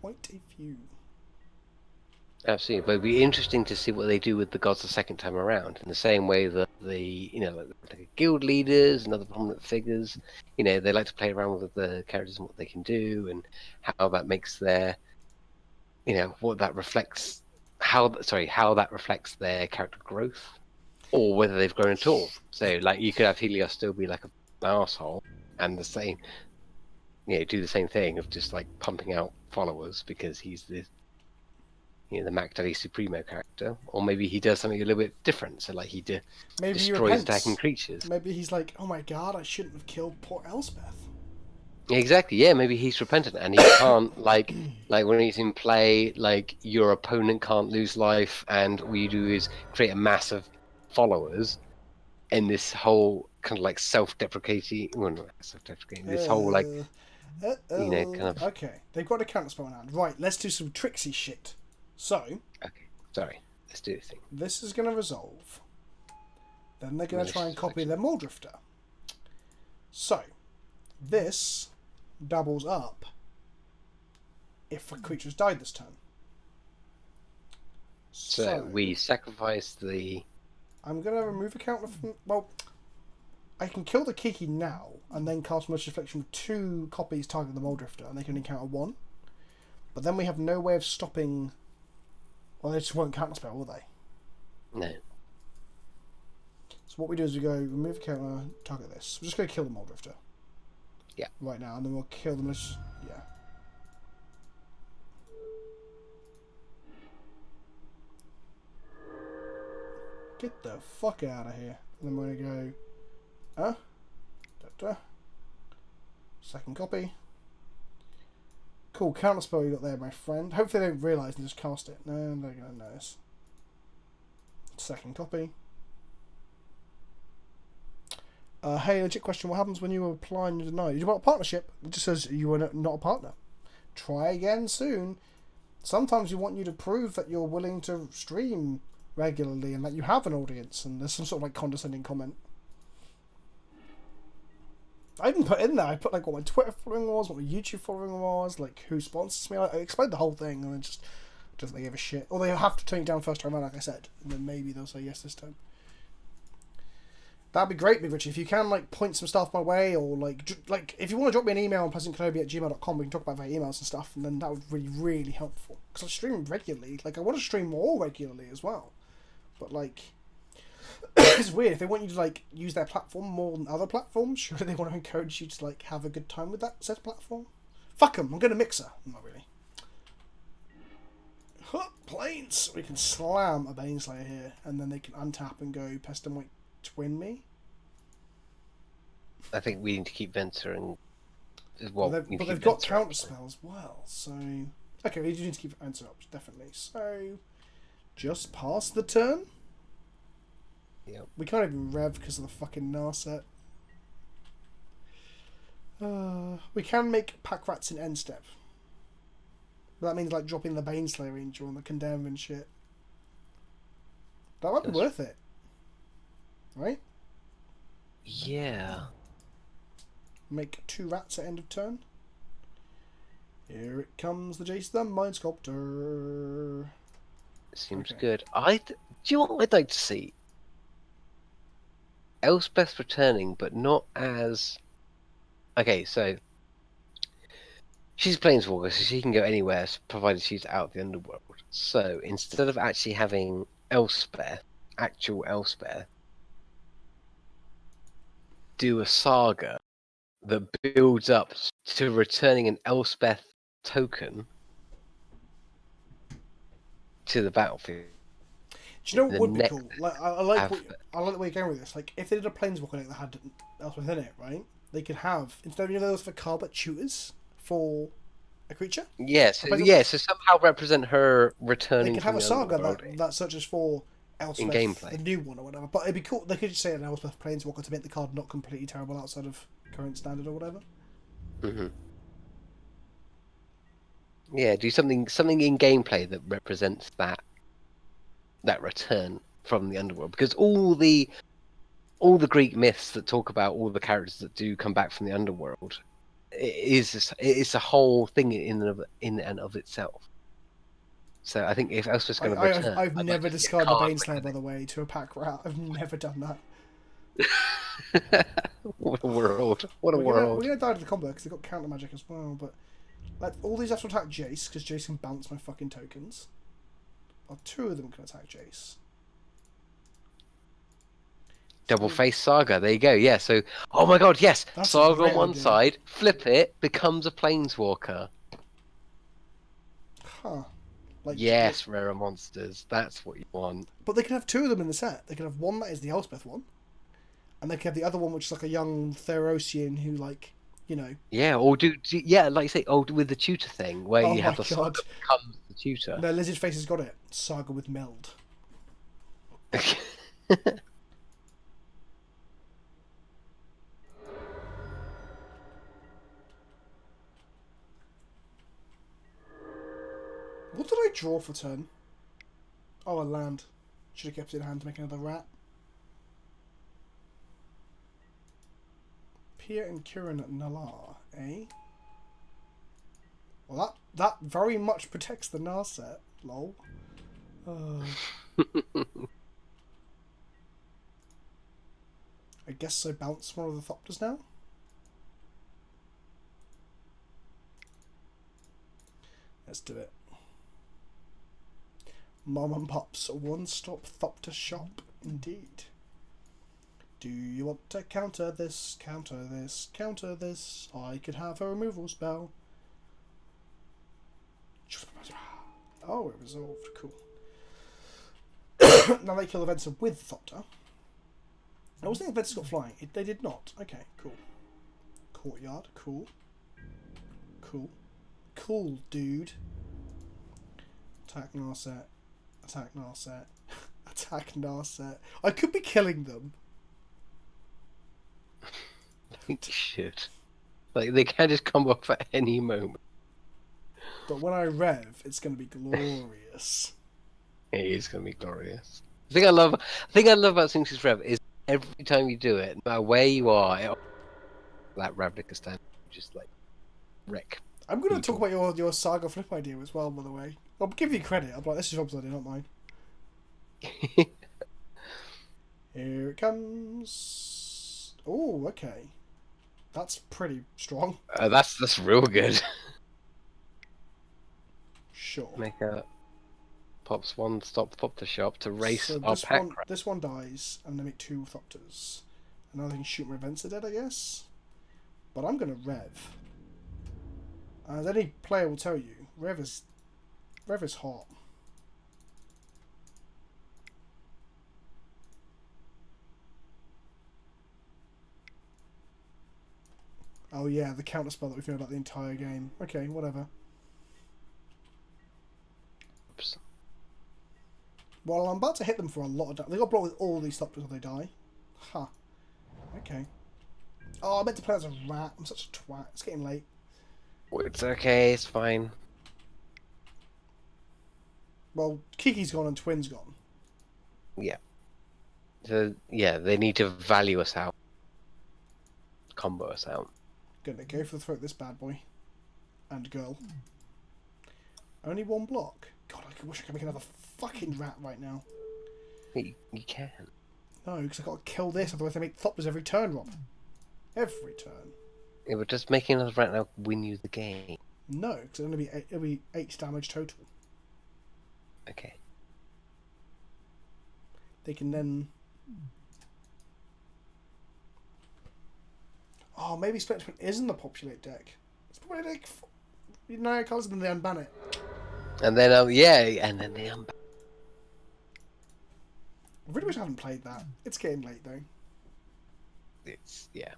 Quite a few. Absolutely, but it'd be interesting to see what they do with the gods the second time around. In the same way that like guild leaders and other prominent figures, they like to play around with the characters and what they can do, and how that makes their, what that reflects, how that reflects their character growth, or whether they've grown at all. So, like, you could have Helios still be like an asshole, and the same, do the same thing of just like pumping out followers because he's the Mac Daddy Supremo character, or maybe he does something a little bit different. So like he destroys attacking creatures. Maybe he's like, oh my god, I shouldn't have killed poor Elspeth. Exactly. Yeah. Maybe he's repentant and he can't like when he's in play, like your opponent can't lose life, and all you do is create a mass of followers, in this whole kind of like self-deprecating. Well, not self-deprecating. This whole like kind of. Okay, they've got a counterspell now. Right, let's do some tricksy shit. So. Okay, sorry. Let's do this thing. This is going to resolve. Then they're going to try and copy their Muldrifter. So, this doubles up if a creature's died this turn. So we sacrifice the. I'm going to remove a counter from. Well, I can kill the Kiki now and then cast Mercy Reflection with 2 copies target the Muldrifter, and they can encounter 1. But then we have no way of stopping. Well, they just won't counterspell, will they? No. So what we do is we go remove a counter, target this. We're just going to kill the Muldrifter. Yeah. Right now, and then we'll kill them. Yeah. Get the fuck out of here. And then we're going to go. Second copy. Cool, counterspell you got there, my friend. Hopefully they don't realise and just cast it. No, they're going to notice. Second copy. Hey, legit question. What happens when you apply and you deny? You want a partnership? It just says you are not a partner. Try again soon. Sometimes we want you to prove that you're willing to stream regularly and that you have an audience, and there's some sort of like condescending comment. I didn't put in there. I put like what my Twitter following was, what my YouTube following was, like who sponsors me. I explained the whole thing, and then just doesn't they give a shit. Or they have to turn it down first time around, like I said, and then maybe they'll say yes this time. That'd be great, Big Richie. If you can, like, point some stuff my way, or like if you want to drop me an email on pleasantkenobi@gmail.com, we can talk about via emails and stuff, and then that would be really helpful. Because I stream regularly. Like, I want to stream more regularly as well. But, like, it's weird. If they want you to, like, use their platform more than other platforms, surely they want to encourage you to, like, have a good time with that said platform. Fuck them. I'm going to Mixer. Not really. Huh, planes. We can slam a Baneslayer here, and then they can untap and go Pest and White Twin me. I think we need to keep Venter and... Well, but they've got counter spell as well, so... Okay, we do need to keep Venter up, definitely. So, just pass the turn? Yep. We can't even rev because of the fucking Narset. We can make pack rats in end step. But that means, like, dropping the Baneslayer Angel and the Condemn and shit. That might be worth it. Right? Yeah. Make 2 rats at end of turn. Here it comes, the Jace the Mind Sculptor. Seems good. Do you know what I'd like to see? Elspeth returning, but not as... Okay, so... She's a Planeswalker, so she can go anywhere, provided she's out of the Underworld. So, instead of actually having Elspeth, actual Elspeth, do a saga that builds up to returning an Elspeth token to the battlefield. Do you know what would be cool? Like, I like the way you're going with this. Like, if they did a Planeswalker deck that had Elspeth in it, right? They could have, instead of, you know, those for card but tutors for a creature? Yes, yeah, so somehow represent her returning. They could have a saga that searches for Elspeth, in gameplay, the new one or whatever. But it'd be cool. They could just say an Elspeth Planeswalker to make the card not completely terrible outside of current standard or whatever. Mm-hmm. Yeah, do something in gameplay that represents that return from the Underworld, because all the Greek myths that talk about all the characters that do come back from the Underworld, it's a whole thing in and of itself. So I think if Elspeth's going to return... I've never discarded a Baneslayer, by the way, to a pack rat. I've never done that. What a world. What a world. We're going to die to the combo because they've got counter magic as well, but... Like, all these have to attack Jace, because Jace can bounce my fucking tokens. Well, 2 of them can attack Jace. Double face Saga, there you go, yeah, so... Oh my god, yes! That's Saga on one side, flip it, becomes a Planeswalker. Huh. Like, yes, rarer monsters, that's what you want. But they can have 2 of them in the set. They can have one that is the Elspeth one, and they can have the other one which is like a young Therosian who, like, you know... Yeah, or yeah, like you say, with the tutor thing, where you have the Saga becomes the tutor. No, Lizard Face has got it. Saga with Meld. What did I draw for turn? Oh, a land. Should have kept it in hand to make another rat. Pia and Kiran at Nalar, eh? Well, that very much protects the Narset. Lol. I guess I bounce one of the Thopters now. Let's do it. Mom and Pop's one-stop Thopter shop, indeed. Do you want to counter this, counter this, counter this? I could have a removal spell. Oh, it resolved. Cool. Now they kill the Venser with Thopter. I was thinking the Venser's got flying. They did not. Okay, cool. Courtyard. Cool. Cool. Cool, dude. Attack Narset. Attack Narset. Attack Narset. I could be killing them. I think you should. Like, they can just come up at any moment. But when I rev, it's going to be glorious. It is going to be glorious. The thing I love about Sphinx's Rev is every time you do it, no matter where you are, that Ravnica stand just like wreck. I'm going to talk about your Saga flip idea as well, by the way. I'll give you credit. I'm like, this is Rob's idea, not mine. Here it comes. Oh, okay. That's pretty strong. That's real good. Sure. Make a pops one, pop the shop to race So our pack. this one dies, and they make 2 Thopters. And now they can shoot my events are dead, I guess. But I'm gonna Rev. As any player will tell you, Rev is hot. Oh yeah, the counter spell that we've known about the entire game. Okay, whatever. Oops. Well, I'm about to hit them for a lot of damage. They got blocked with all these Thopters or they die. Huh. Okay. Oh, I meant to play as a rat. I'm such a twat. It's getting late. It's okay, it's fine. Well, Kiki's gone and Twin's gone. Yeah. So, yeah, they need to value us out. Combo us out. Gonna go for the throat this bad boy. And girl. Only 1 block. God, I wish I could make another fucking rat right now. You can. No, because I've got to kill this, otherwise they make Thopters every turn, Rob. Every turn. Yeah, but just making another rat now win you the game. No, because it'll be 8 damage total. Okay. They can then... Oh, maybe Spectre Twin isn't the populate deck. It's probably like... You know, colours and then they unban it. And then, yeah, and then they unban. I really wish I haven't played that. It's getting late, though. It's, yeah.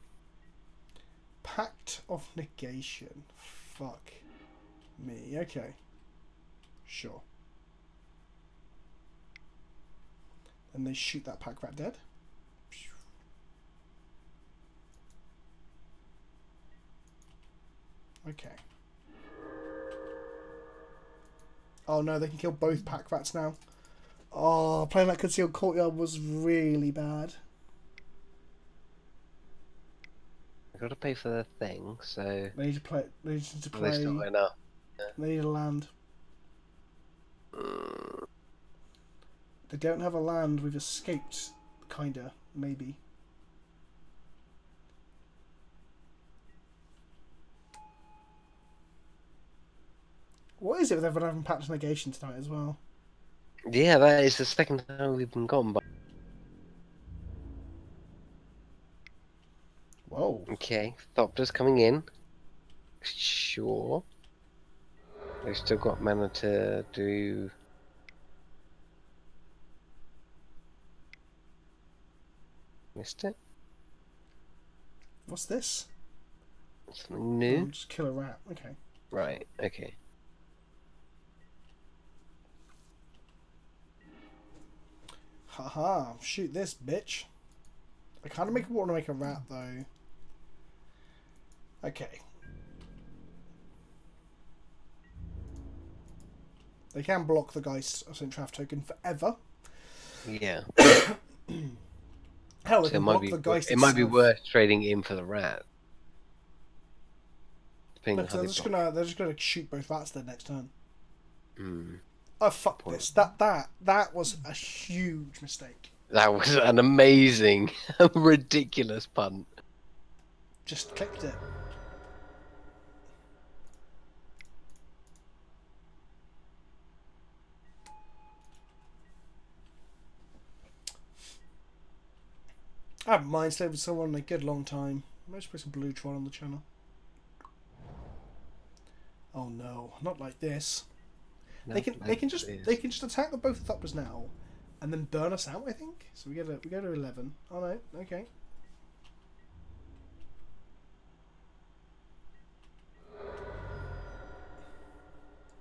Pact of Negation. Fuck me. Okay. Sure. And they shoot that pack rat dead. Okay. Oh no, they can kill both pack rats now. Oh, playing that concealed courtyard was really bad. I gotta pay for the thing, so. They need to play. They need to play. They still enough. Yeah. They need a land. They don't have a land. We've escaped, kinda, maybe. What is it with everyone having Pact of Negation tonight as well? Yeah, that is the second time we've been gone by. Whoa. Okay, Thopter's coming in. Sure. They've still got mana to do. Missed it? What's this? Something new? Oh, just kill a rat. Okay. Right, okay. Haha, shoot this, bitch. I kind of want to make a rat, though. Okay. They can block the Geist of Traff token forever. Yeah. Hell, they So can block the Geist it might be itself. worth trading in for the rat. Depending Look, on how they're just gonna shoot both rats then next turn. Hmm. Oh fuck this! That was a huge mistake. That was an amazing, ridiculous punt. Just clicked it. I haven't mind stayed with someone in a good long time. I might just put some blue troll on the channel. Oh no, not like this. No, they can just it's- attack the both Thopters now, and then burn us out. I think so. We go to 11. Oh no, okay.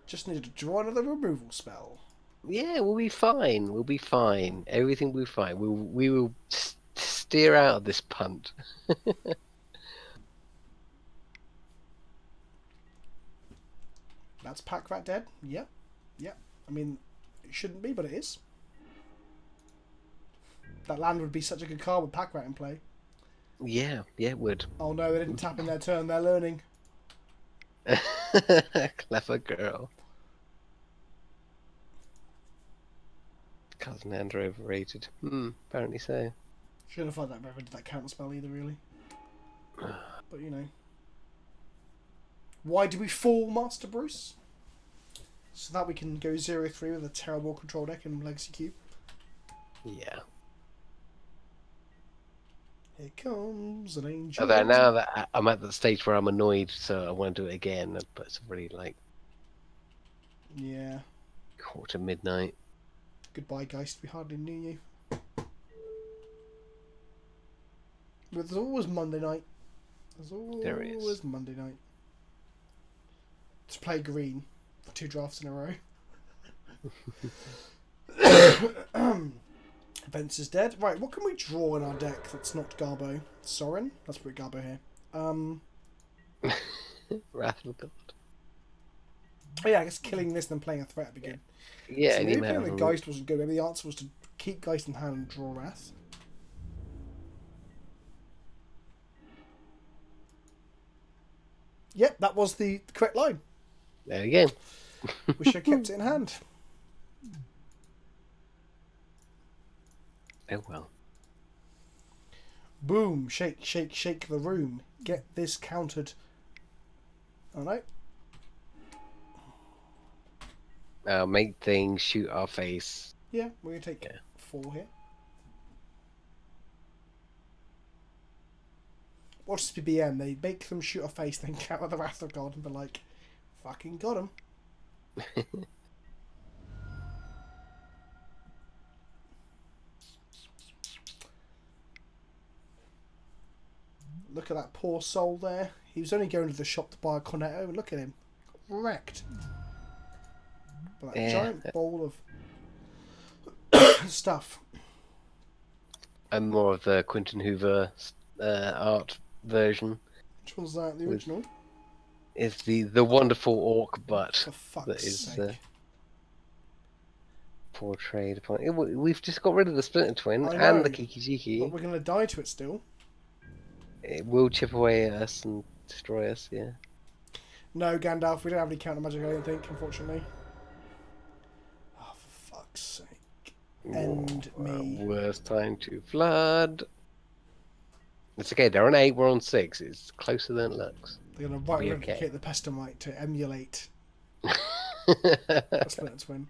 Just needed to draw another removal spell. Yeah, we'll be fine. We'll be fine. Everything will be fine. We will steer out of this punt. That's Pack Rat dead. Yep. Yep. I mean, it shouldn't be, but it is. That land would be such a good card with Pack Rat in play. Yeah, it would. Oh no, they didn't tap in their turn. They're learning. Clever girl. Cousin Andrew overrated. Apparently so. Shouldn't have thought that Reverend did that counter spell either, really. But you know. Why do we fall, Master Bruce? So that we can go 0-3 with a terrible control deck in Legacy Cube. Yeah. Here comes an angel. Although now that I'm at the stage where I'm annoyed, so I want to do it again, but it's already like Yeah. midnight. Goodbye, Geist. We hardly knew you. But there's always Monday night. There is. Always Monday night. To play green for 2 drafts in a row. Vence is dead. Right, what can we draw in our deck that's not Garbo? Sorin? Let's put Garbo here. Wrath of God. Oh yeah, I guess killing this and then playing a threat at the beginning. Yeah, So and maybe you may playing have the a- Geist wasn't good. Maybe the answer was to keep Geist in hand and draw Wrath. Yep, that was the correct line. There you go. We should have kept it in hand. Oh well. Boom, shake, shake, shake the room. Get this countered. Oh no. Make things, shoot our face. Yeah, we're going to take 4 here. What's BBM? They make them shoot a face, then counter the Wrath of God and be like, fucking got him. Look at that poor soul there. He was only going to the shop to buy a Cornetto, and look at him. Wrecked. But that giant bowl of stuff. And more of the Quentin Hoover art version. Which one's that? The original? Is the wonderful orc butt For fuck's that is sake. portrayed upon. We've just got rid of the Splinter Twin I and the know, Kiki But Jiki. we're going to die to it still. It will chip away at us and destroy us. Yeah. No, Gandalf, we don't have any counter magic, I don't think, unfortunately. Oh, for fuck's sake. End me. Worst time to flood. It's okay. They're on 8. We're on 6. It's closer than it looks. They're going to Be replicate okay. the Pestamite to emulate the Splinter Twin.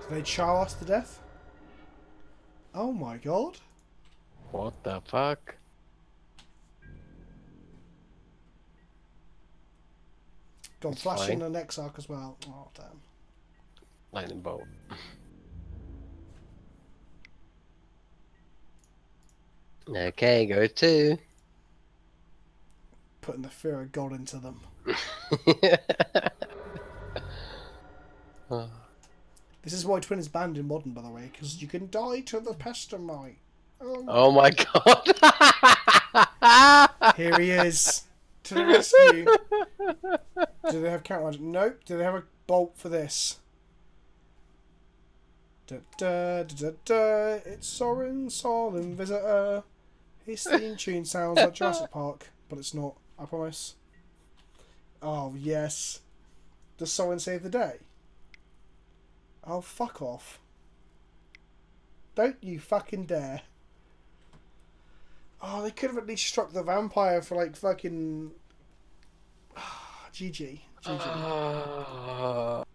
Do they char us to death? Oh my god. What the fuck? Gone It's flashing fine. the next arc as well. Oh damn. Lightning bolt. Okay, go 2. Putting the fear of God into them. Oh. This is why Twin is banned in Modern, by the way, because you can die to the Pestamite. Oh my god! Here he is. To the rescue. Do they have counter magic? Nope. Do they have a bolt for this? Da, da, da, da, da. It's Sorin, Solemn Visitor. His theme tune sounds like Jurassic Park, but it's not, I promise. Oh, yes. Does Sorin save the day? Oh, fuck off. Don't you fucking dare. Oh, they could have at least struck the vampire for like fucking... GG. GG.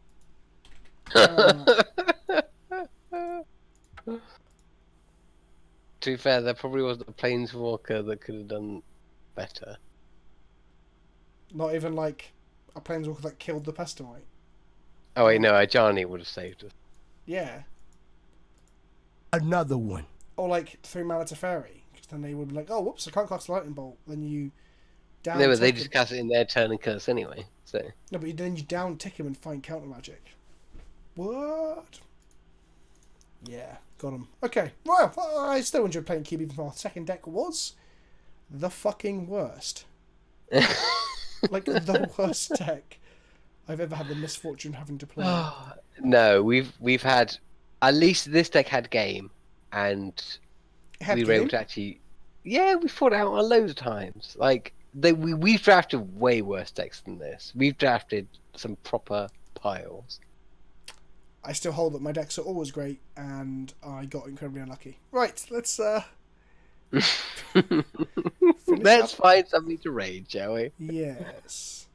To be fair, there probably wasn't a planeswalker that could have done better. Not even like a planeswalker that killed the Pestamite. Oh wait, no, Ajani would have saved us. Yeah. Another one. Or like 3 mana to fairy. Because then they would be like, oh, whoops, I can't cast a lightning bolt. Then you down No, but they tick just him. cast it in their turn and curse anyway. So No, but then you down tick him and find counter magic. What? Yeah, got him. Okay, well, I still enjoyed playing Cube even though our second deck was the fucking worst. Like, the worst deck I've ever had the misfortune of having to play. no, we've had at least this deck had game, and It had we were able game. to actually, yeah, we fought it out a load of times. Like we've drafted way worse decks than this. We've drafted some proper piles. I still hold that my decks are always great, and I got incredibly unlucky. Right, let's Let's find something to raid, shall we? Yes.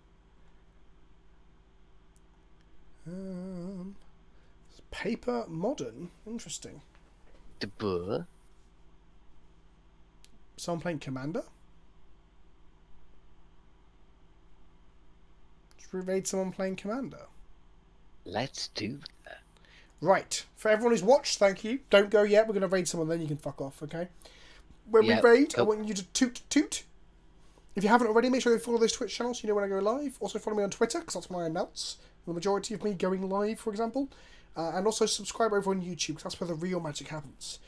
Paper modern. Interesting. Duh. Someone playing Commander? Should we raid someone playing Commander? Let's do that. Right. For everyone who's watched, thank you. Don't go yet. We're going to raid someone, then you can fuck off, okay? When we raid, I want you to toot. If you haven't already, make sure you follow those Twitch channels so you know when I go live. Also follow me on Twitter, because that's when I announce the majority of me going live, for example. And also subscribe over on YouTube, because that's where the real magic happens.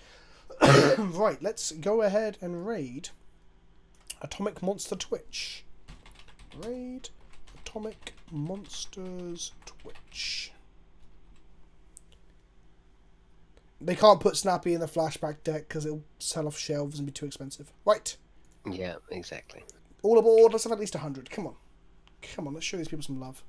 Right, let's go ahead and raid Atomic Monster Twitch. Raid Atomic Monsters Twitch. They can't put Snappy in the flashback deck because it'll sell off shelves and be too expensive. Right. Yeah, exactly. All aboard. Let's have at least 100. Come on. Come on, let's show these people some love.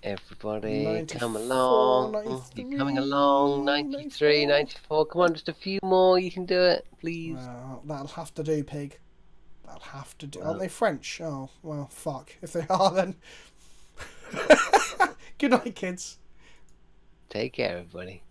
Everybody, 94, come along. 93, You're coming along. 93, 94. Come on, just a few more. You can do it, please. That'll have to do, pig. That'll have to do. Well. Aren't they French? Oh, well, fuck. If they are, then... Good night, kids. Take care, everybody.